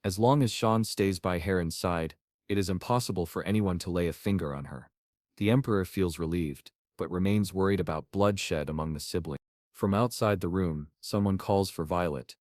As long as Sean stays by Heron's side, it is impossible for anyone to lay a finger on her. The emperor feels relieved, but remains worried about bloodshed among the siblings. From outside the room, someone calls for Violet.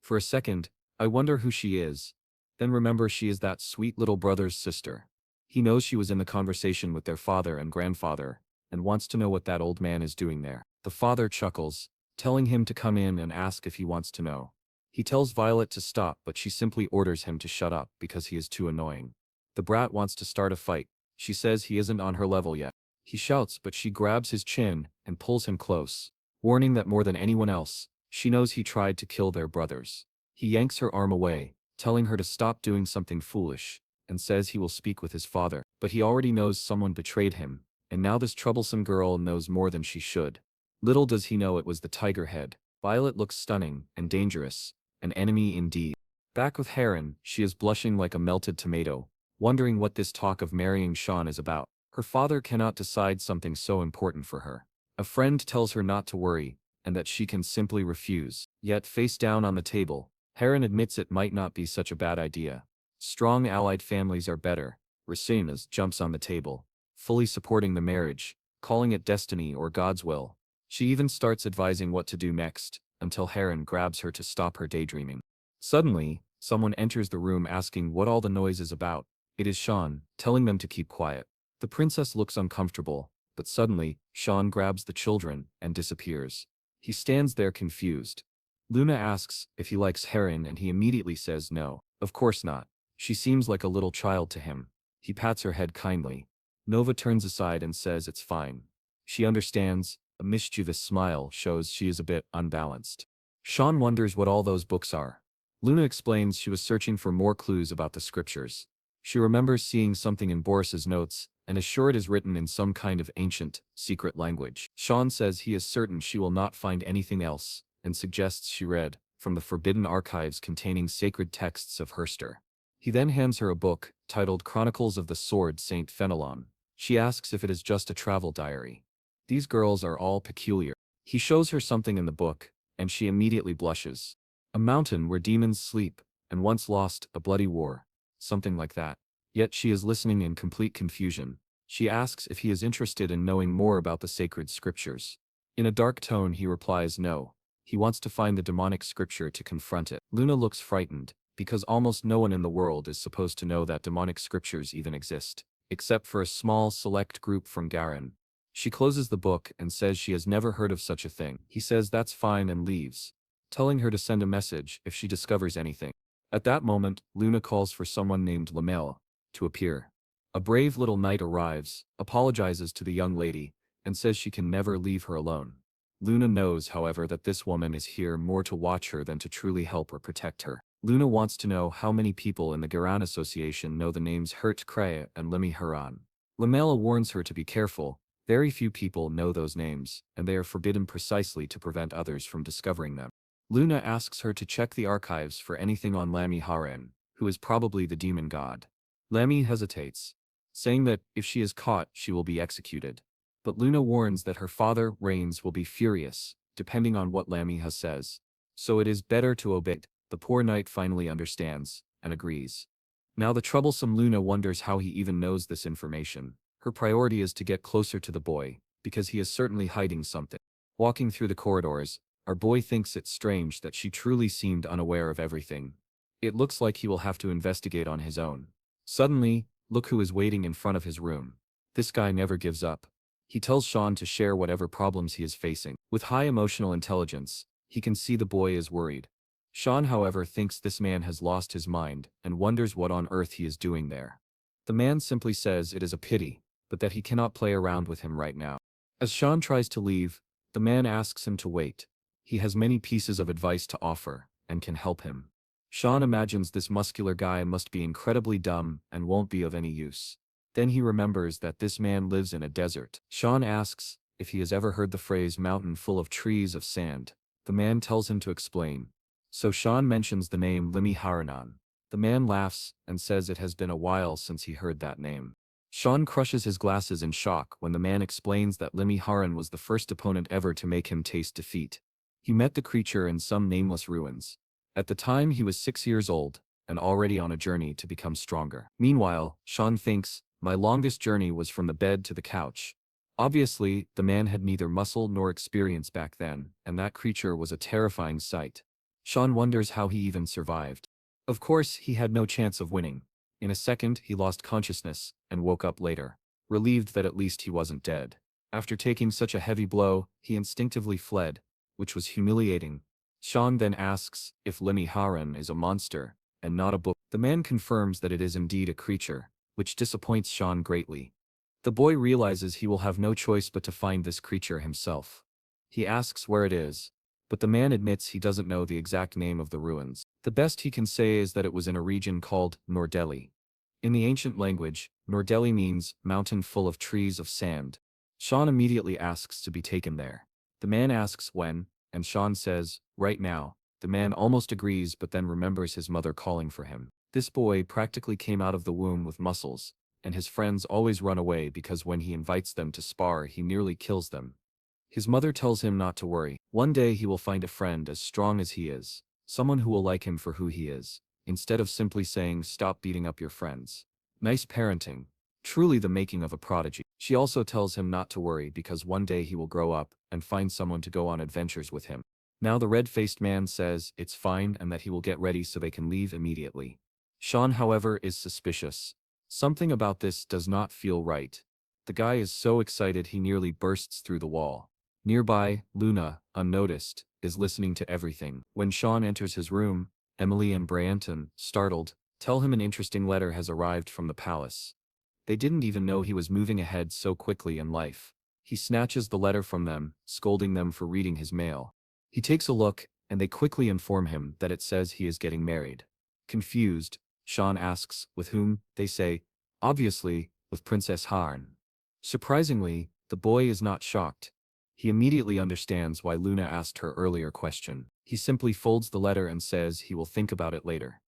For a second, I wonder who she is. Then remember she is that sweet little brother's sister. He knows she was in the conversation with their father and grandfather, and wants to know what that old man is doing there. The father chuckles, telling him to come in and ask if he wants to know. He tells Violet to stop, but she simply orders him to shut up because he is too annoying. The brat wants to start a fight. She says he isn't on her level yet. He shouts, but she grabs his chin and pulls him close, warning that more than anyone else, she knows he tried to kill their brothers. He yanks her arm away, telling her to stop doing something foolish, and says he will speak with his father. But he already knows someone betrayed him, and now this troublesome girl knows more than she should. Little does he know it was the tiger head. Violet looks stunning and dangerous, an enemy indeed. Back with Heron, she is blushing like a melted tomato, wondering what this talk of marrying Sean is about. Her father cannot decide something so important for her. A friend tells her not to worry, and that she can simply refuse. Yet face down on the table, Heron admits it might not be such a bad idea. Strong allied families are better. Racinas jumps on the table, fully supporting the marriage, calling it destiny or God's will. She even starts advising what to do next, until Heron grabs her to stop her daydreaming. Suddenly, someone enters the room asking what all the noise is about. It is Sean, telling them to keep quiet. The princess looks uncomfortable, but suddenly, Sean grabs the children and disappears. He stands there confused. Luna asks if he likes Heron and he immediately says no, of course not. She seems like a little child to him. He pats her head kindly. Nova turns aside and says it's fine. She understands. A mischievous smile shows she is a bit unbalanced. Sean wonders what all those books are. Luna explains she was searching for more clues about the scriptures. She remembers seeing something in Boris's notes, and is sure it is written in some kind of ancient, secret language. Sean says he is certain she will not find anything else, and suggests she read from the forbidden archives containing sacred texts of Herster. He then hands her a book, titled Chronicles of the Sword Saint Fenelon. She asks if it is just a travel diary. These girls are all peculiar. He shows her something in the book, and she immediately blushes. A mountain where demons sleep, and once lost a bloody war. Something like that. Yet she is listening in complete confusion. She asks if he is interested in knowing more about the sacred scriptures. In a dark tone he replies no. He wants to find the demonic scripture to confront it. Luna looks frightened, because almost no one in the world is supposed to know that demonic scriptures even exist, except for a small select group from Garin. She closes the book and says she has never heard of such a thing. He says that's fine and leaves, telling her to send a message if she discovers anything. At that moment, Luna calls for someone named Lamel to appear. A brave little knight arrives, apologizes to the young lady, and says she can never leave her alone. Luna knows, however, that this woman is here more to watch her than to truly help or protect her. Luna wants to know how many people in the Garan Association know the names Hert Krea and Limi Haran. Lamela warns her to be careful. Very few people know those names, and they are forbidden precisely to prevent others from discovering them. Luna asks her to check the archives for anything on Lami Haran, who is probably the demon god. Lami hesitates, saying that if she is caught, she will be executed. But Luna warns that her father, Rains, will be furious, depending on what Lamiha says. So it is better to obey. The poor knight finally understands, and agrees. Now the troublesome Luna wonders how he even knows this information. Her priority is to get closer to the boy, because he is certainly hiding something. Walking through the corridors, our boy thinks it strange that she truly seemed unaware of everything. It looks like he will have to investigate on his own. Suddenly, look who is waiting in front of his room. This guy never gives up. He tells Sean to share whatever problems he is facing. With high emotional intelligence, he can see the boy is worried. Sean, however, thinks this man has lost his mind and wonders what on earth he is doing there. The man simply says it is a pity, but that he cannot play around with him right now. As Sean tries to leave, the man asks him to wait. He has many pieces of advice to offer, and can help him. Sean imagines this muscular guy must be incredibly dumb and won't be of any use. Then he remembers that this man lives in a desert. Sean asks if he has ever heard the phrase mountain full of trees of sand. The man tells him to explain. So Sean mentions the name Limi Haranan. The man laughs and says it has been a while since he heard that name. Sean crushes his glasses in shock when the man explains that Limi Haran was the first opponent ever to make him taste defeat. He met the creature in some nameless ruins. At the time he was 6 years old, and already on a journey to become stronger. Meanwhile, Sean thinks, my longest journey was from the bed to the couch. Obviously, the man had neither muscle nor experience back then, and that creature was a terrifying sight. Sean wonders how he even survived. Of course, he had no chance of winning. In a second, he lost consciousness, and woke up later, relieved that at least he wasn't dead. After taking such a heavy blow, he instinctively fled, which was humiliating. Sean then asks if Limi Haran is a monster, and not a book. The man confirms that it is indeed a creature, which disappoints Sean greatly. The boy realizes he will have no choice but to find this creature himself. He asks where it is, but the man admits he doesn't know the exact name of the ruins. The best he can say is that it was in a region called Nordeli. In the ancient language, Nordeli means mountain full of trees of sand. Sean immediately asks to be taken there. The man asks when, and Sean says, right now. The man almost agrees but then remembers his mother calling for him. This boy practically came out of the womb with muscles, and his friends always run away because when he invites them to spar he nearly kills them. His mother tells him not to worry. One day he will find a friend as strong as he is, someone who will like him for who he is, instead of simply saying stop beating up your friends. Nice parenting. Truly the making of a prodigy. She also tells him not to worry because one day he will grow up and find someone to go on adventures with him. Now the red-faced man says it's fine and that he will get ready so they can leave immediately. Sean, however, is suspicious. Something about this does not feel right. The guy is so excited he nearly bursts through the wall. Nearby, Luna, unnoticed, is listening to everything. When Sean enters his room, Emily and Bryanton, startled, tell him an interesting letter has arrived from the palace. They didn't even know he was moving ahead so quickly in life. He snatches the letter from them, scolding them for reading his mail. He takes a look, and they quickly inform him that it says he is getting married. Confused, Sean asks, with whom. They say, obviously, with Princess Harn. Surprisingly, the boy is not shocked. He immediately understands why Luna asked her earlier question. He simply folds the letter and says he will think about it later.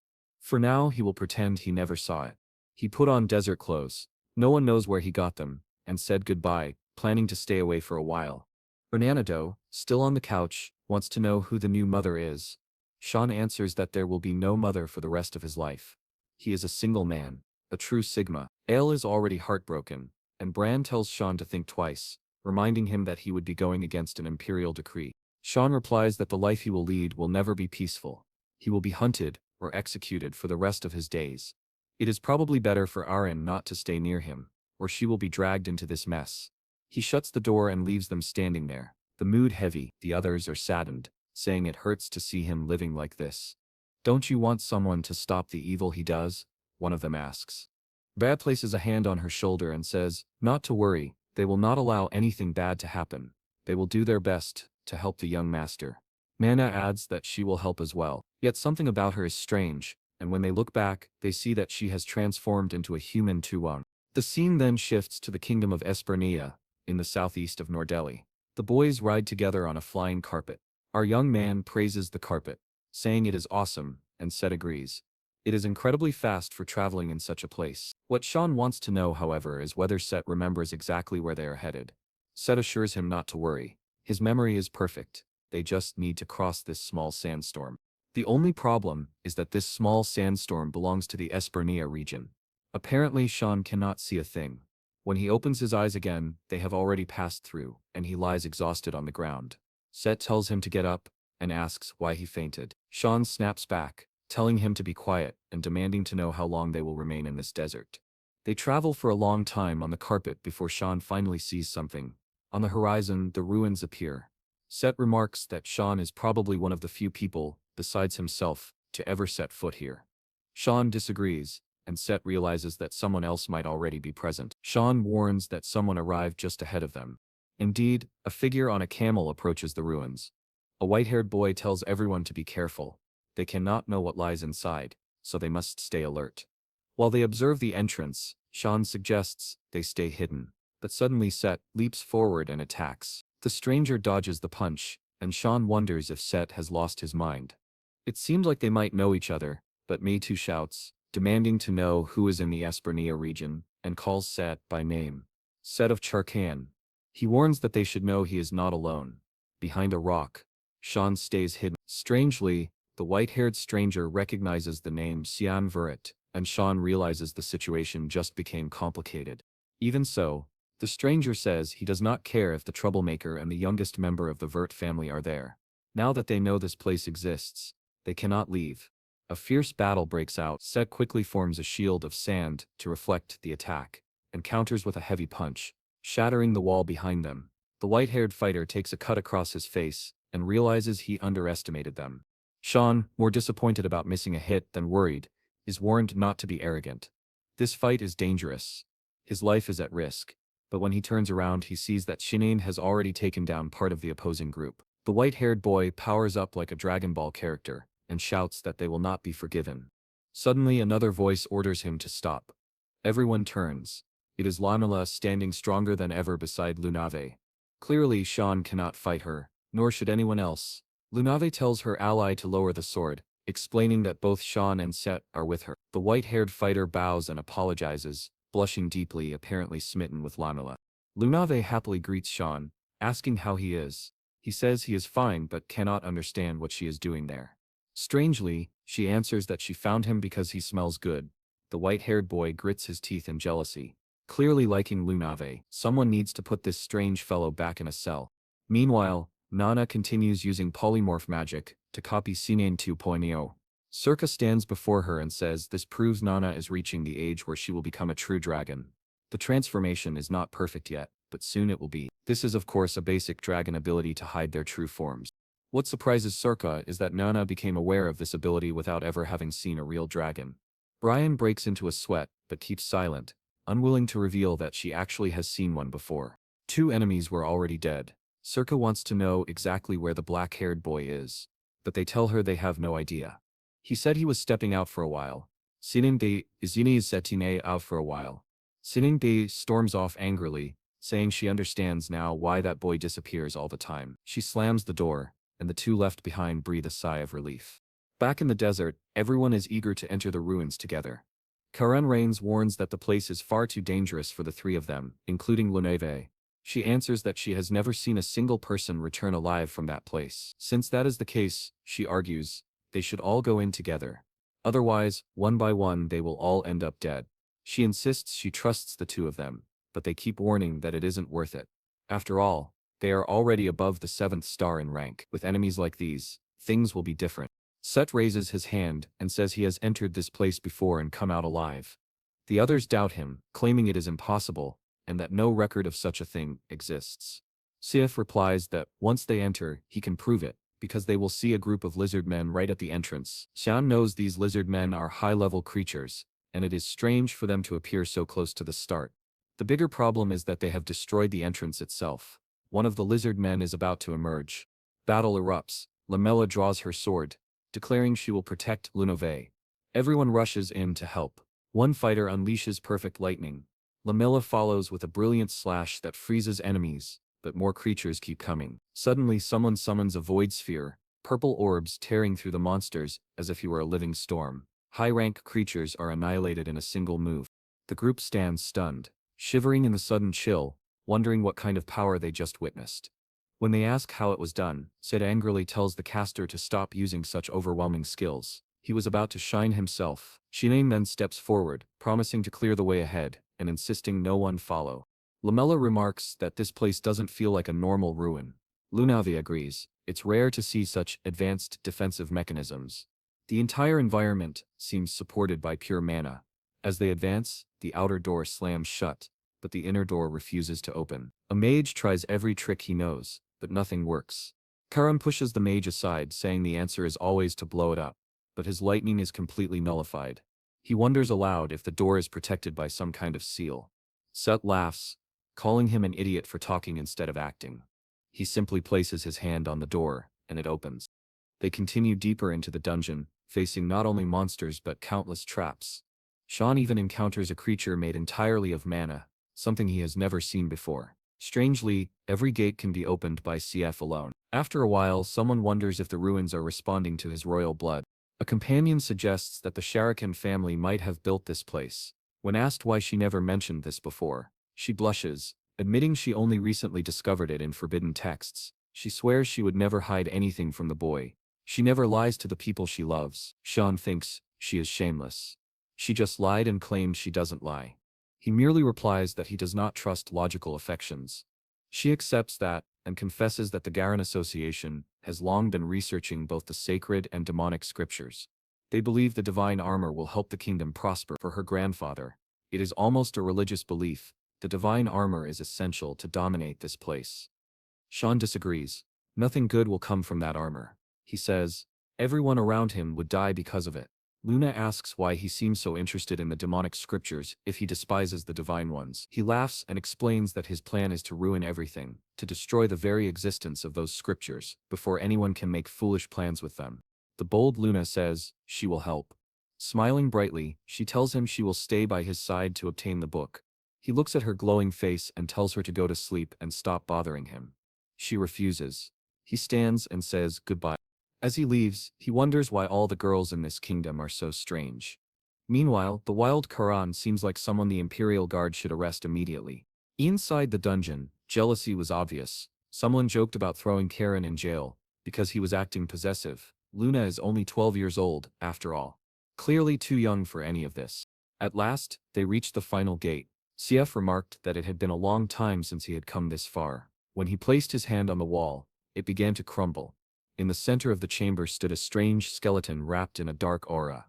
For now, he will pretend he never saw it. He put on desert clothes. No one knows where he got them, and said goodbye, planning to stay away for a while. Fernando, still on the couch, wants to know who the new mother is. Sean answers that there will be no mother for the rest of his life. He is a single man, a true Sigma. Ale is already heartbroken, and Bran tells Sean to think twice, reminding him that he would be going against an imperial decree. Sean replies that the life he will lead will never be peaceful. He will be hunted or executed for the rest of his days. It is probably better for Arryn not to stay near him, or she will be dragged into this mess. He shuts the door and leaves them standing there, the mood heavy. The others are saddened, saying it hurts to see him living like this. Don't you want someone to stop the evil he does? One of them asks. Bad places a hand on her shoulder and says, not to worry, they will not allow anything bad to happen. They will do their best to help the young master. Mana adds that she will help as well. Yet something about her is strange, and when they look back, they see that she has transformed into a human Tuwon. The scene then shifts to the kingdom of Espernia, in the southeast of Nordeli. The boys ride together on a flying carpet. Our young man praises the carpet, saying it is awesome, and Set agrees. It is incredibly fast for traveling in such a place. What Sean wants to know, however, is whether Set remembers exactly where they are headed. Set assures him not to worry. His memory is perfect. They just need to cross this small sandstorm. The only problem is that this small sandstorm belongs to the Espernia region. Apparently Sean cannot see a thing. When he opens his eyes again, they have already passed through, and he lies exhausted on the ground. Set tells him to get up, and asks why he fainted. Sean snaps back, telling him to be quiet and demanding to know how long they will remain in this desert. They travel for a long time on the carpet before Sean finally sees something. On the horizon, the ruins appear. Set remarks that Sean is probably one of the few people, besides himself, to ever set foot here. Sean disagrees, and Set realizes that someone else might already be present. Sean warns that someone arrived just ahead of them. Indeed, a figure on a camel approaches the ruins. A white-haired boy tells everyone to be careful. They cannot know what lies inside, so they must stay alert. While they observe the entrance, Sean suggests they stay hidden, but suddenly Set leaps forward and attacks. The stranger dodges the punch, and Sean wonders if Set has lost his mind. It seems like they might know each other, but Meitu shouts, demanding to know who is in the Espernia region, and calls Set by name. Set of Charkan. He warns that they should know he is not alone. Behind a rock, Sean stays hidden. Strangely, the white-haired stranger recognizes the name Cyan Vert, and Sean realizes the situation just became complicated. Even so, the stranger says he does not care if the troublemaker and the youngest member of the Vert family are there. Now that they know this place exists, they cannot leave. A fierce battle breaks out. Set quickly forms a shield of sand to reflect the attack, and counters with a heavy punch, shattering the wall behind them. The white-haired fighter takes a cut across his face, and realizes he underestimated them. Sean, more disappointed about missing a hit than worried, is warned not to be arrogant. This fight is dangerous. His life is at risk. But when he turns around he sees that Shinane has already taken down part of the opposing group. The white-haired boy powers up like a Dragon Ball character, and shouts that they will not be forgiven. Suddenly another voice orders him to stop. Everyone turns. It is Lanala standing stronger than ever beside Lunave. Clearly Sean cannot fight her, nor should anyone else. Lunave tells her ally to lower the sword, explaining that both Sean and Set are with her. The white-haired fighter bows and apologizes, blushing deeply, apparently smitten with Lanala. Lunave happily greets Sean, asking how he is. He says he is fine but cannot understand what she is doing there. Strangely, she answers that she found him because he smells good. The white-haired boy grits his teeth in jealousy. Clearly liking Lunave, someone needs to put this strange fellow back in a cell. Meanwhile, Nana continues using polymorph magic to copy Sinen 2.0. Circa stands before her and says this proves Nana is reaching the age where she will become a true dragon. The transformation is not perfect yet, but soon it will be. This is of course a basic dragon ability to hide their true forms. What surprises Circa is that Nana became aware of this ability without ever having seen a real dragon. Brian breaks into a sweat, but keeps silent, unwilling to reveal that she actually has seen one before. Two enemies were already dead. Circa wants to know exactly where the black-haired boy is, but they tell her they have no idea. He said he was stepping out for a while. Sininde Izini is setine out for a while. Sininde storms off angrily, saying she understands now why that boy disappears all the time. She slams the door, and the two left behind breathe a sigh of relief. Back in the desert, everyone is eager to enter the ruins together. Karen Rains warns that the place is far too dangerous for the three of them, including Luneve. She answers that she has never seen a single person return alive from that place. Since that is the case, she argues, they should all go in together. Otherwise, one by one they will all end up dead. She insists she trusts the two of them, but they keep warning that it isn't worth it. After all, they are already above the 7th star in rank. With enemies like these, things will be different. Set raises his hand and says he has entered this place before and come out alive. The others doubt him, claiming it is impossible, and that no record of such a thing exists. Sif replies that once they enter, he can prove it, because they will see a group of lizard men right at the entrance. Xian knows these lizard men are high-level creatures, and it is strange for them to appear so close to the start. The bigger problem is that they have destroyed the entrance itself. One of the lizard men is about to emerge. Battle erupts. Lamella draws her sword, declaring she will protect Lunove. Everyone rushes in to help. One fighter unleashes perfect lightning. Lamella follows with a brilliant slash that freezes enemies, but more creatures keep coming. Suddenly someone summons a void sphere, purple orbs tearing through the monsters as if he were a living storm. High-rank creatures are annihilated in a single move. The group stands stunned, shivering in the sudden chill, wondering what kind of power they just witnessed. When they ask how it was done, Sid angrily tells the caster to stop using such overwhelming skills. He was about to shine himself. Shinain then steps forward, promising to clear the way ahead, and insisting no one follow. Lamella remarks that this place doesn't feel like a normal ruin. Lunavi agrees, it's rare to see such advanced defensive mechanisms. The entire environment seems supported by pure mana. As they advance, the outer door slams shut, but the inner door refuses to open. A mage tries every trick he knows, but nothing works. Karan pushes the mage aside, saying the answer is always to blow it up, but his lightning is completely nullified. He wonders aloud if the door is protected by some kind of seal. Sut laughs, calling him an idiot for talking instead of acting. He simply places his hand on the door, and it opens. They continue deeper into the dungeon, facing not only monsters but countless traps. Sean even encounters a creature made entirely of mana, something he has never seen before. Strangely, every gate can be opened by CF alone. After a while, someone wonders if the ruins are responding to his royal blood. A companion suggests that the Sharakan family might have built this place. When asked why she never mentioned this before, she blushes, admitting she only recently discovered it in forbidden texts. She swears she would never hide anything from the boy. She never lies to the people she loves. Sean thinks she is shameless. She just lied and claimed she doesn't lie. He merely replies that he does not trust logical affections. She accepts that, and confesses that the Garan Association has long been researching both the sacred and demonic scriptures. They believe the divine armor will help the kingdom prosper. For her grandfather, it is almost a religious belief. The divine armor is essential to dominate this place. Sean disagrees. Nothing good will come from that armor. He says, everyone around him would die because of it. Luna asks why he seems so interested in the demonic scriptures if he despises the divine ones. He laughs and explains that his plan is to ruin everything, to destroy the very existence of those scriptures, before anyone can make foolish plans with them. The bold Luna says, she will help. Smiling brightly, she tells him she will stay by his side to obtain the book. He looks at her glowing face and tells her to go to sleep and stop bothering him. She refuses. He stands and says goodbye. As he leaves, he wonders why all the girls in this kingdom are so strange. Meanwhile, the wild Karan seems like someone the Imperial Guard should arrest immediately. Inside the dungeon, jealousy was obvious. Someone joked about throwing Karan in jail, because he was acting possessive. Luna is only 12 years old, after all. Clearly too young for any of this. At last, they reached the final gate. CF remarked that it had been a long time since he had come this far. When he placed his hand on the wall, it began to crumble. In the center of the chamber stood a strange skeleton wrapped in a dark aura.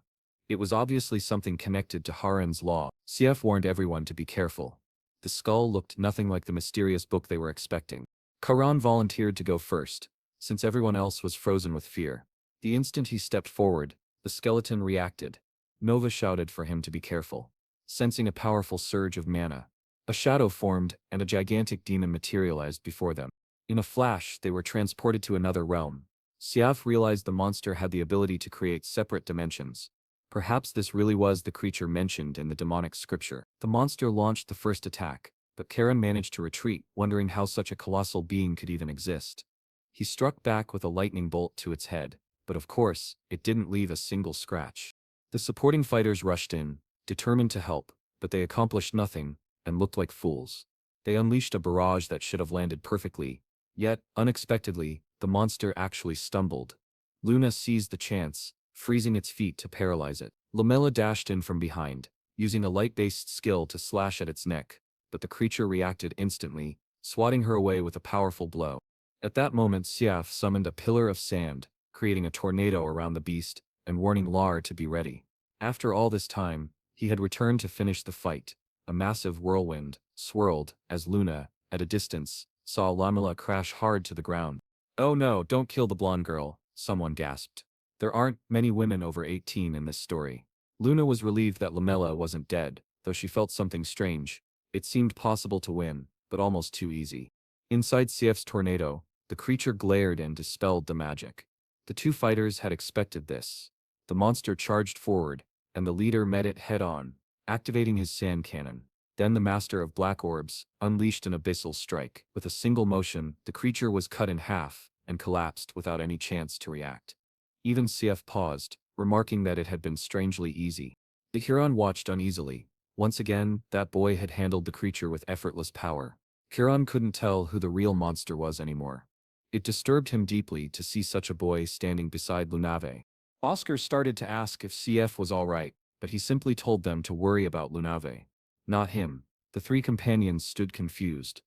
It was obviously something connected to Haren's law. CF warned everyone to be careful. The skull looked nothing like the mysterious book they were expecting. Karan volunteered to go first, since everyone else was frozen with fear. The instant he stepped forward, the skeleton reacted. Nova shouted for him to be careful. Sensing a powerful surge of mana, a shadow formed and a gigantic demon materialized before them. In a flash, they were transported to another realm. Siaf realized the monster had the ability to create separate dimensions. Perhaps this really was the creature mentioned in the demonic scripture. The monster launched the first attack, but Karen managed to retreat, wondering how such a colossal being could even exist. He struck back with a lightning bolt to its head, but of course, it didn't leave a single scratch. The supporting fighters rushed in, determined to help, but they accomplished nothing, and looked like fools. They unleashed a barrage that should have landed perfectly, yet, unexpectedly, the monster actually stumbled. Luna seized the chance, freezing its feet to paralyze it. Lamella dashed in from behind, using a light-based skill to slash at its neck, but the creature reacted instantly, swatting her away with a powerful blow. At that moment Siaf summoned a pillar of sand, creating a tornado around the beast, and warning Lar to be ready. After all this time, he had returned to finish the fight. A massive whirlwind swirled as Luna, at a distance, saw Lamella crash hard to the ground. "Oh no, don't kill the blonde girl," someone gasped. There aren't many women over 18 in this story. Luna was relieved that Lamella wasn't dead, though she felt something strange. It seemed possible to win, but almost too easy. Inside CF's tornado, the creature glared and dispelled the magic. The two fighters had expected this. The monster charged forward, and the leader met it head-on, activating his sand cannon. Then the master of black orbs unleashed an abyssal strike. With a single motion, the creature was cut in half and collapsed without any chance to react. Even CF paused, remarking that it had been strangely easy. The Huron watched uneasily. Once again, that boy had handled the creature with effortless power. Huron couldn't tell who the real monster was anymore. It disturbed him deeply to see such a boy standing beside Lunave. Oscar started to ask if CF was all right, but he simply told them to worry about Lunave. Not him. The three companions stood confused,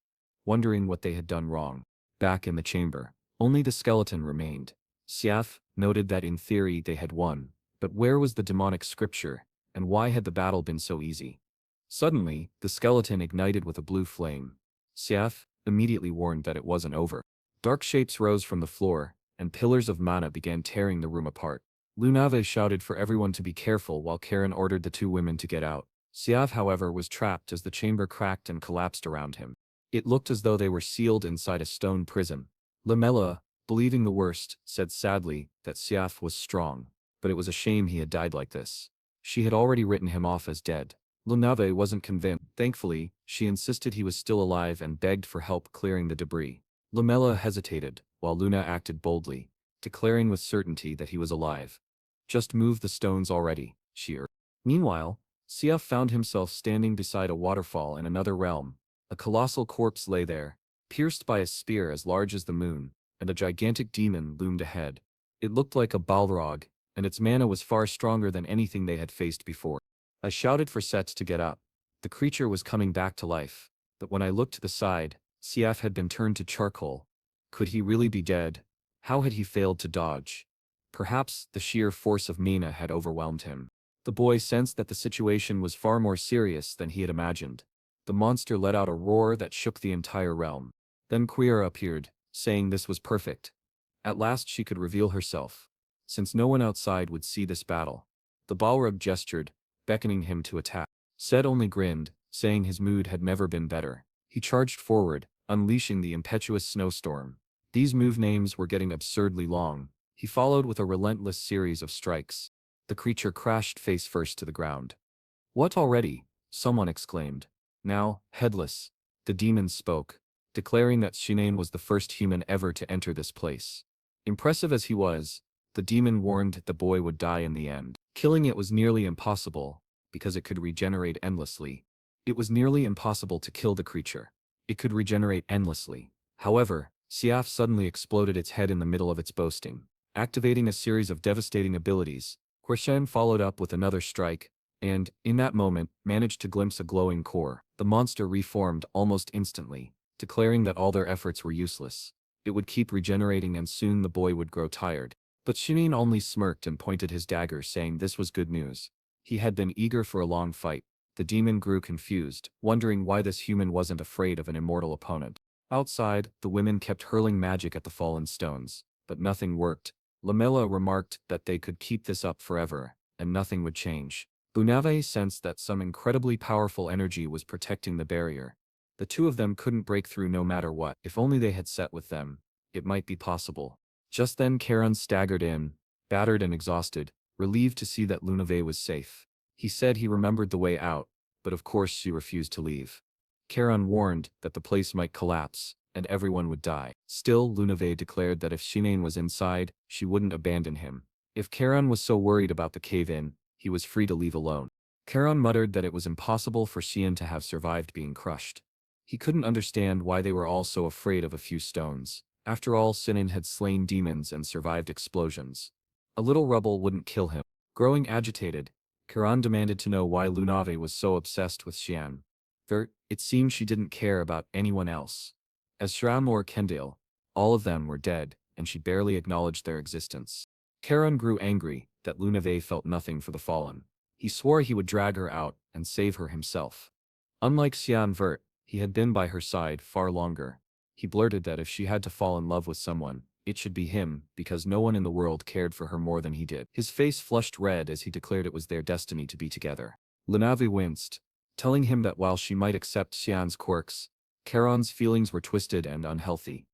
wondering what they had done wrong. Back in the chamber, only the skeleton remained. Siaf noted that in theory they had won, but where was the demonic scripture, and why had the battle been so easy? Suddenly, the skeleton ignited with a blue flame. Siaf immediately warned that it wasn't over. Dark shapes rose from the floor, and pillars of mana began tearing the room apart. Lunave shouted for everyone to be careful while Karen ordered the two women to get out. Siaf, however, was trapped as the chamber cracked and collapsed around him. It looked as though they were sealed inside a stone prison. Lamella, believing the worst, said sadly that Siaf was strong, but it was a shame he had died like this. She had already written him off as dead. Lunave wasn't convinced. Thankfully, she insisted he was still alive and begged for help clearing the debris. Lamella hesitated, while Luna acted boldly, declaring with certainty that he was alive. "Just move the stones already," she urged. Meanwhile, Siaf found himself standing beside a waterfall in another realm. A colossal corpse lay there, pierced by a spear as large as the moon, and a gigantic demon loomed ahead. It looked like a Balrog, and its mana was far stronger than anything they had faced before. I shouted for Set to get up. The creature was coming back to life, but when I looked to the side, Siaf had been turned to charcoal. Could he really be dead? How had he failed to dodge? Perhaps the sheer force of mana had overwhelmed him. The boy sensed that the situation was far more serious than he had imagined. The monster let out a roar that shook the entire realm. Then Queera appeared, saying this was perfect. At last she could reveal herself. Since no one outside would see this battle. The Balrog gestured, beckoning him to attack. Set only grinned, saying his mood had never been better. He charged forward, unleashing the impetuous snowstorm. These move names were getting absurdly long. He followed with a relentless series of strikes. The creature crashed face first to the ground. "What already?" someone exclaimed. "Now, headless." The demon spoke, declaring that Shunain was the first human ever to enter this place. Impressive as he was, the demon warned the boy would die in the end. Killing it was nearly impossible, because it could regenerate endlessly. It was nearly impossible to kill the creature. It could regenerate endlessly. However, Siaf suddenly exploded its head in the middle of its boasting, activating a series of devastating abilities. Quershen followed up with another strike, and, in that moment, managed to glimpse a glowing core. The monster reformed almost instantly, declaring that all their efforts were useless. It would keep regenerating and soon the boy would grow tired. But Shunin only smirked and pointed his dagger, saying this was good news. He had been eager for a long fight. The demon grew confused, wondering why this human wasn't afraid of an immortal opponent. Outside, the women kept hurling magic at the fallen stones, but nothing worked. Lamella remarked that they could keep this up forever, and nothing would change. Lunave sensed that some incredibly powerful energy was protecting the barrier. The two of them couldn't break through no matter what. If only they had Set with them, it might be possible. Just then Karen staggered in, battered and exhausted, relieved to see that Lunave was safe. He said he remembered the way out, but of course she refused to leave. Karen warned that the place might collapse, and everyone would die. Still, Lunave declared that if Shimain was inside, she wouldn't abandon him. If Charon was so worried about the cave-in, he was free to leave alone. Charon muttered that it was impossible for Xian to have survived being crushed. He couldn't understand why they were all so afraid of a few stones. After all, Sinin had slain demons and survived explosions. A little rubble wouldn't kill him. Growing agitated, Charon demanded to know why Lunave was so obsessed with Cyan Vert. It seemed she didn't care about anyone else. As Shram or Kendale, all of them were dead, and she barely acknowledged their existence. Charon grew angry that Lunave felt nothing for the fallen. He swore he would drag her out and save her himself. Unlike Cyan Vert, he had been by her side far longer. He blurted that if she had to fall in love with someone, it should be him, because no one in the world cared for her more than he did. His face flushed red as he declared it was their destiny to be together. Lunave winced, telling him that while she might accept Xian's quirks, Charon's feelings were twisted and unhealthy.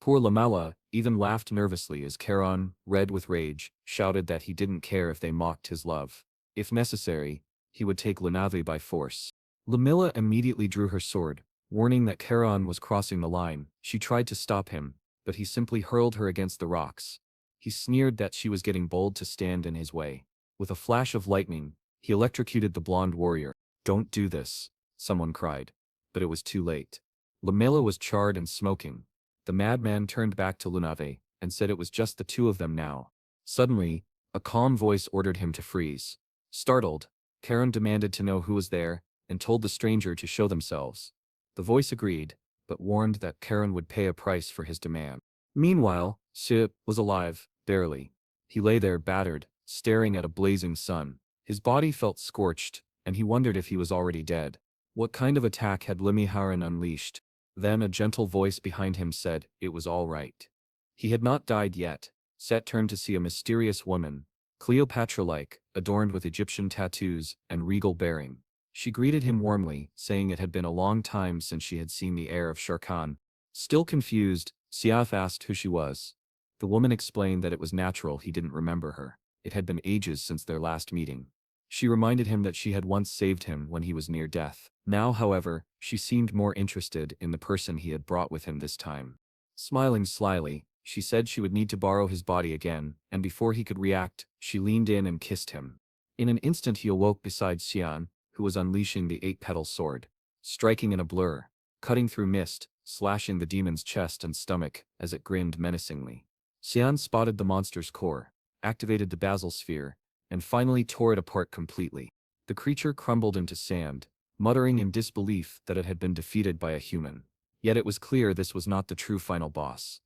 Poor Lamala even laughed nervously as Charon, red with rage, shouted that he didn't care if they mocked his love. If necessary, he would take Lunave by force. Lamilla immediately drew her sword, warning that Charon was crossing the line. She tried to stop him, but he simply hurled her against the rocks. He sneered that she was getting bold to stand in his way. With a flash of lightning, he electrocuted the blonde warrior. "Don't do this," someone cried. But it was too late. Lamela was charred and smoking. The madman turned back to Lunave and said it was just the two of them now. Suddenly, a calm voice ordered him to freeze. Startled, Charon demanded to know who was there and told the stranger to show themselves. The voice agreed, but warned that Charon would pay a price for his demand. Meanwhile, Sip was alive, barely. He lay there battered, staring at a blazing sun. His body felt scorched, and he wondered if he was already dead. What kind of attack had Limiharan unleashed? Then a gentle voice behind him said it was all right. He had not died yet. Set turned to see a mysterious woman, Cleopatra-like, adorned with Egyptian tattoos and regal bearing. She greeted him warmly, saying it had been a long time since she had seen the heir of Sharkan. Still confused, Siaf asked who she was. The woman explained that it was natural he didn't remember her. It had been ages since their last meeting. She reminded him that she had once saved him when he was near death. Now, however, she seemed more interested in the person he had brought with him this time. Smiling slyly, she said she would need to borrow his body again, and before he could react, she leaned in and kissed him. In an instant he awoke beside Xian, who was unleashing the 8-petal sword, striking in a blur, cutting through mist, slashing the demon's chest and stomach as it grinned menacingly. Xian spotted the monster's core, activated the basil sphere, and finally tore it apart completely. The creature crumbled into sand, muttering in disbelief that it had been defeated by a human. Yet it was clear this was not the true final boss.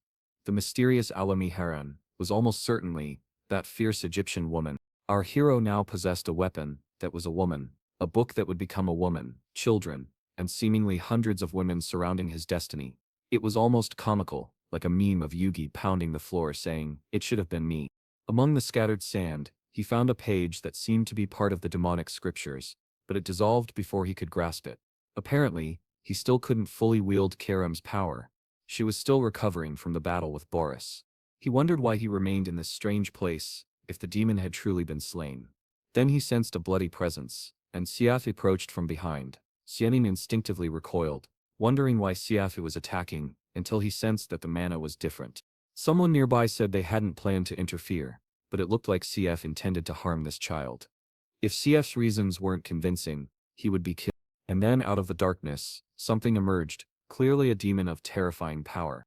The mysterious Alami Haran was almost certainly that fierce Egyptian woman. Our hero now possessed a weapon that was a woman, a book that would become a woman, children, and seemingly hundreds of women surrounding his destiny. It was almost comical, like a meme of Yugi pounding the floor saying, "It should have been me." Among the scattered sand, he found a page that seemed to be part of the demonic scriptures, but it dissolved before he could grasp it. Apparently, he still couldn't fully wield Karam's power. She was still recovering from the battle with Boris. He wondered why he remained in this strange place, if the demon had truly been slain. Then he sensed a bloody presence, and Siaf approached from behind. Xianin instinctively recoiled, wondering why Siaf was attacking, until he sensed that the mana was different. Someone nearby said they hadn't planned to interfere, but it looked like CF intended to harm this child. If CF's reasons weren't convincing, he would be killed. And then out of the darkness, something emerged, clearly a demon of terrifying power.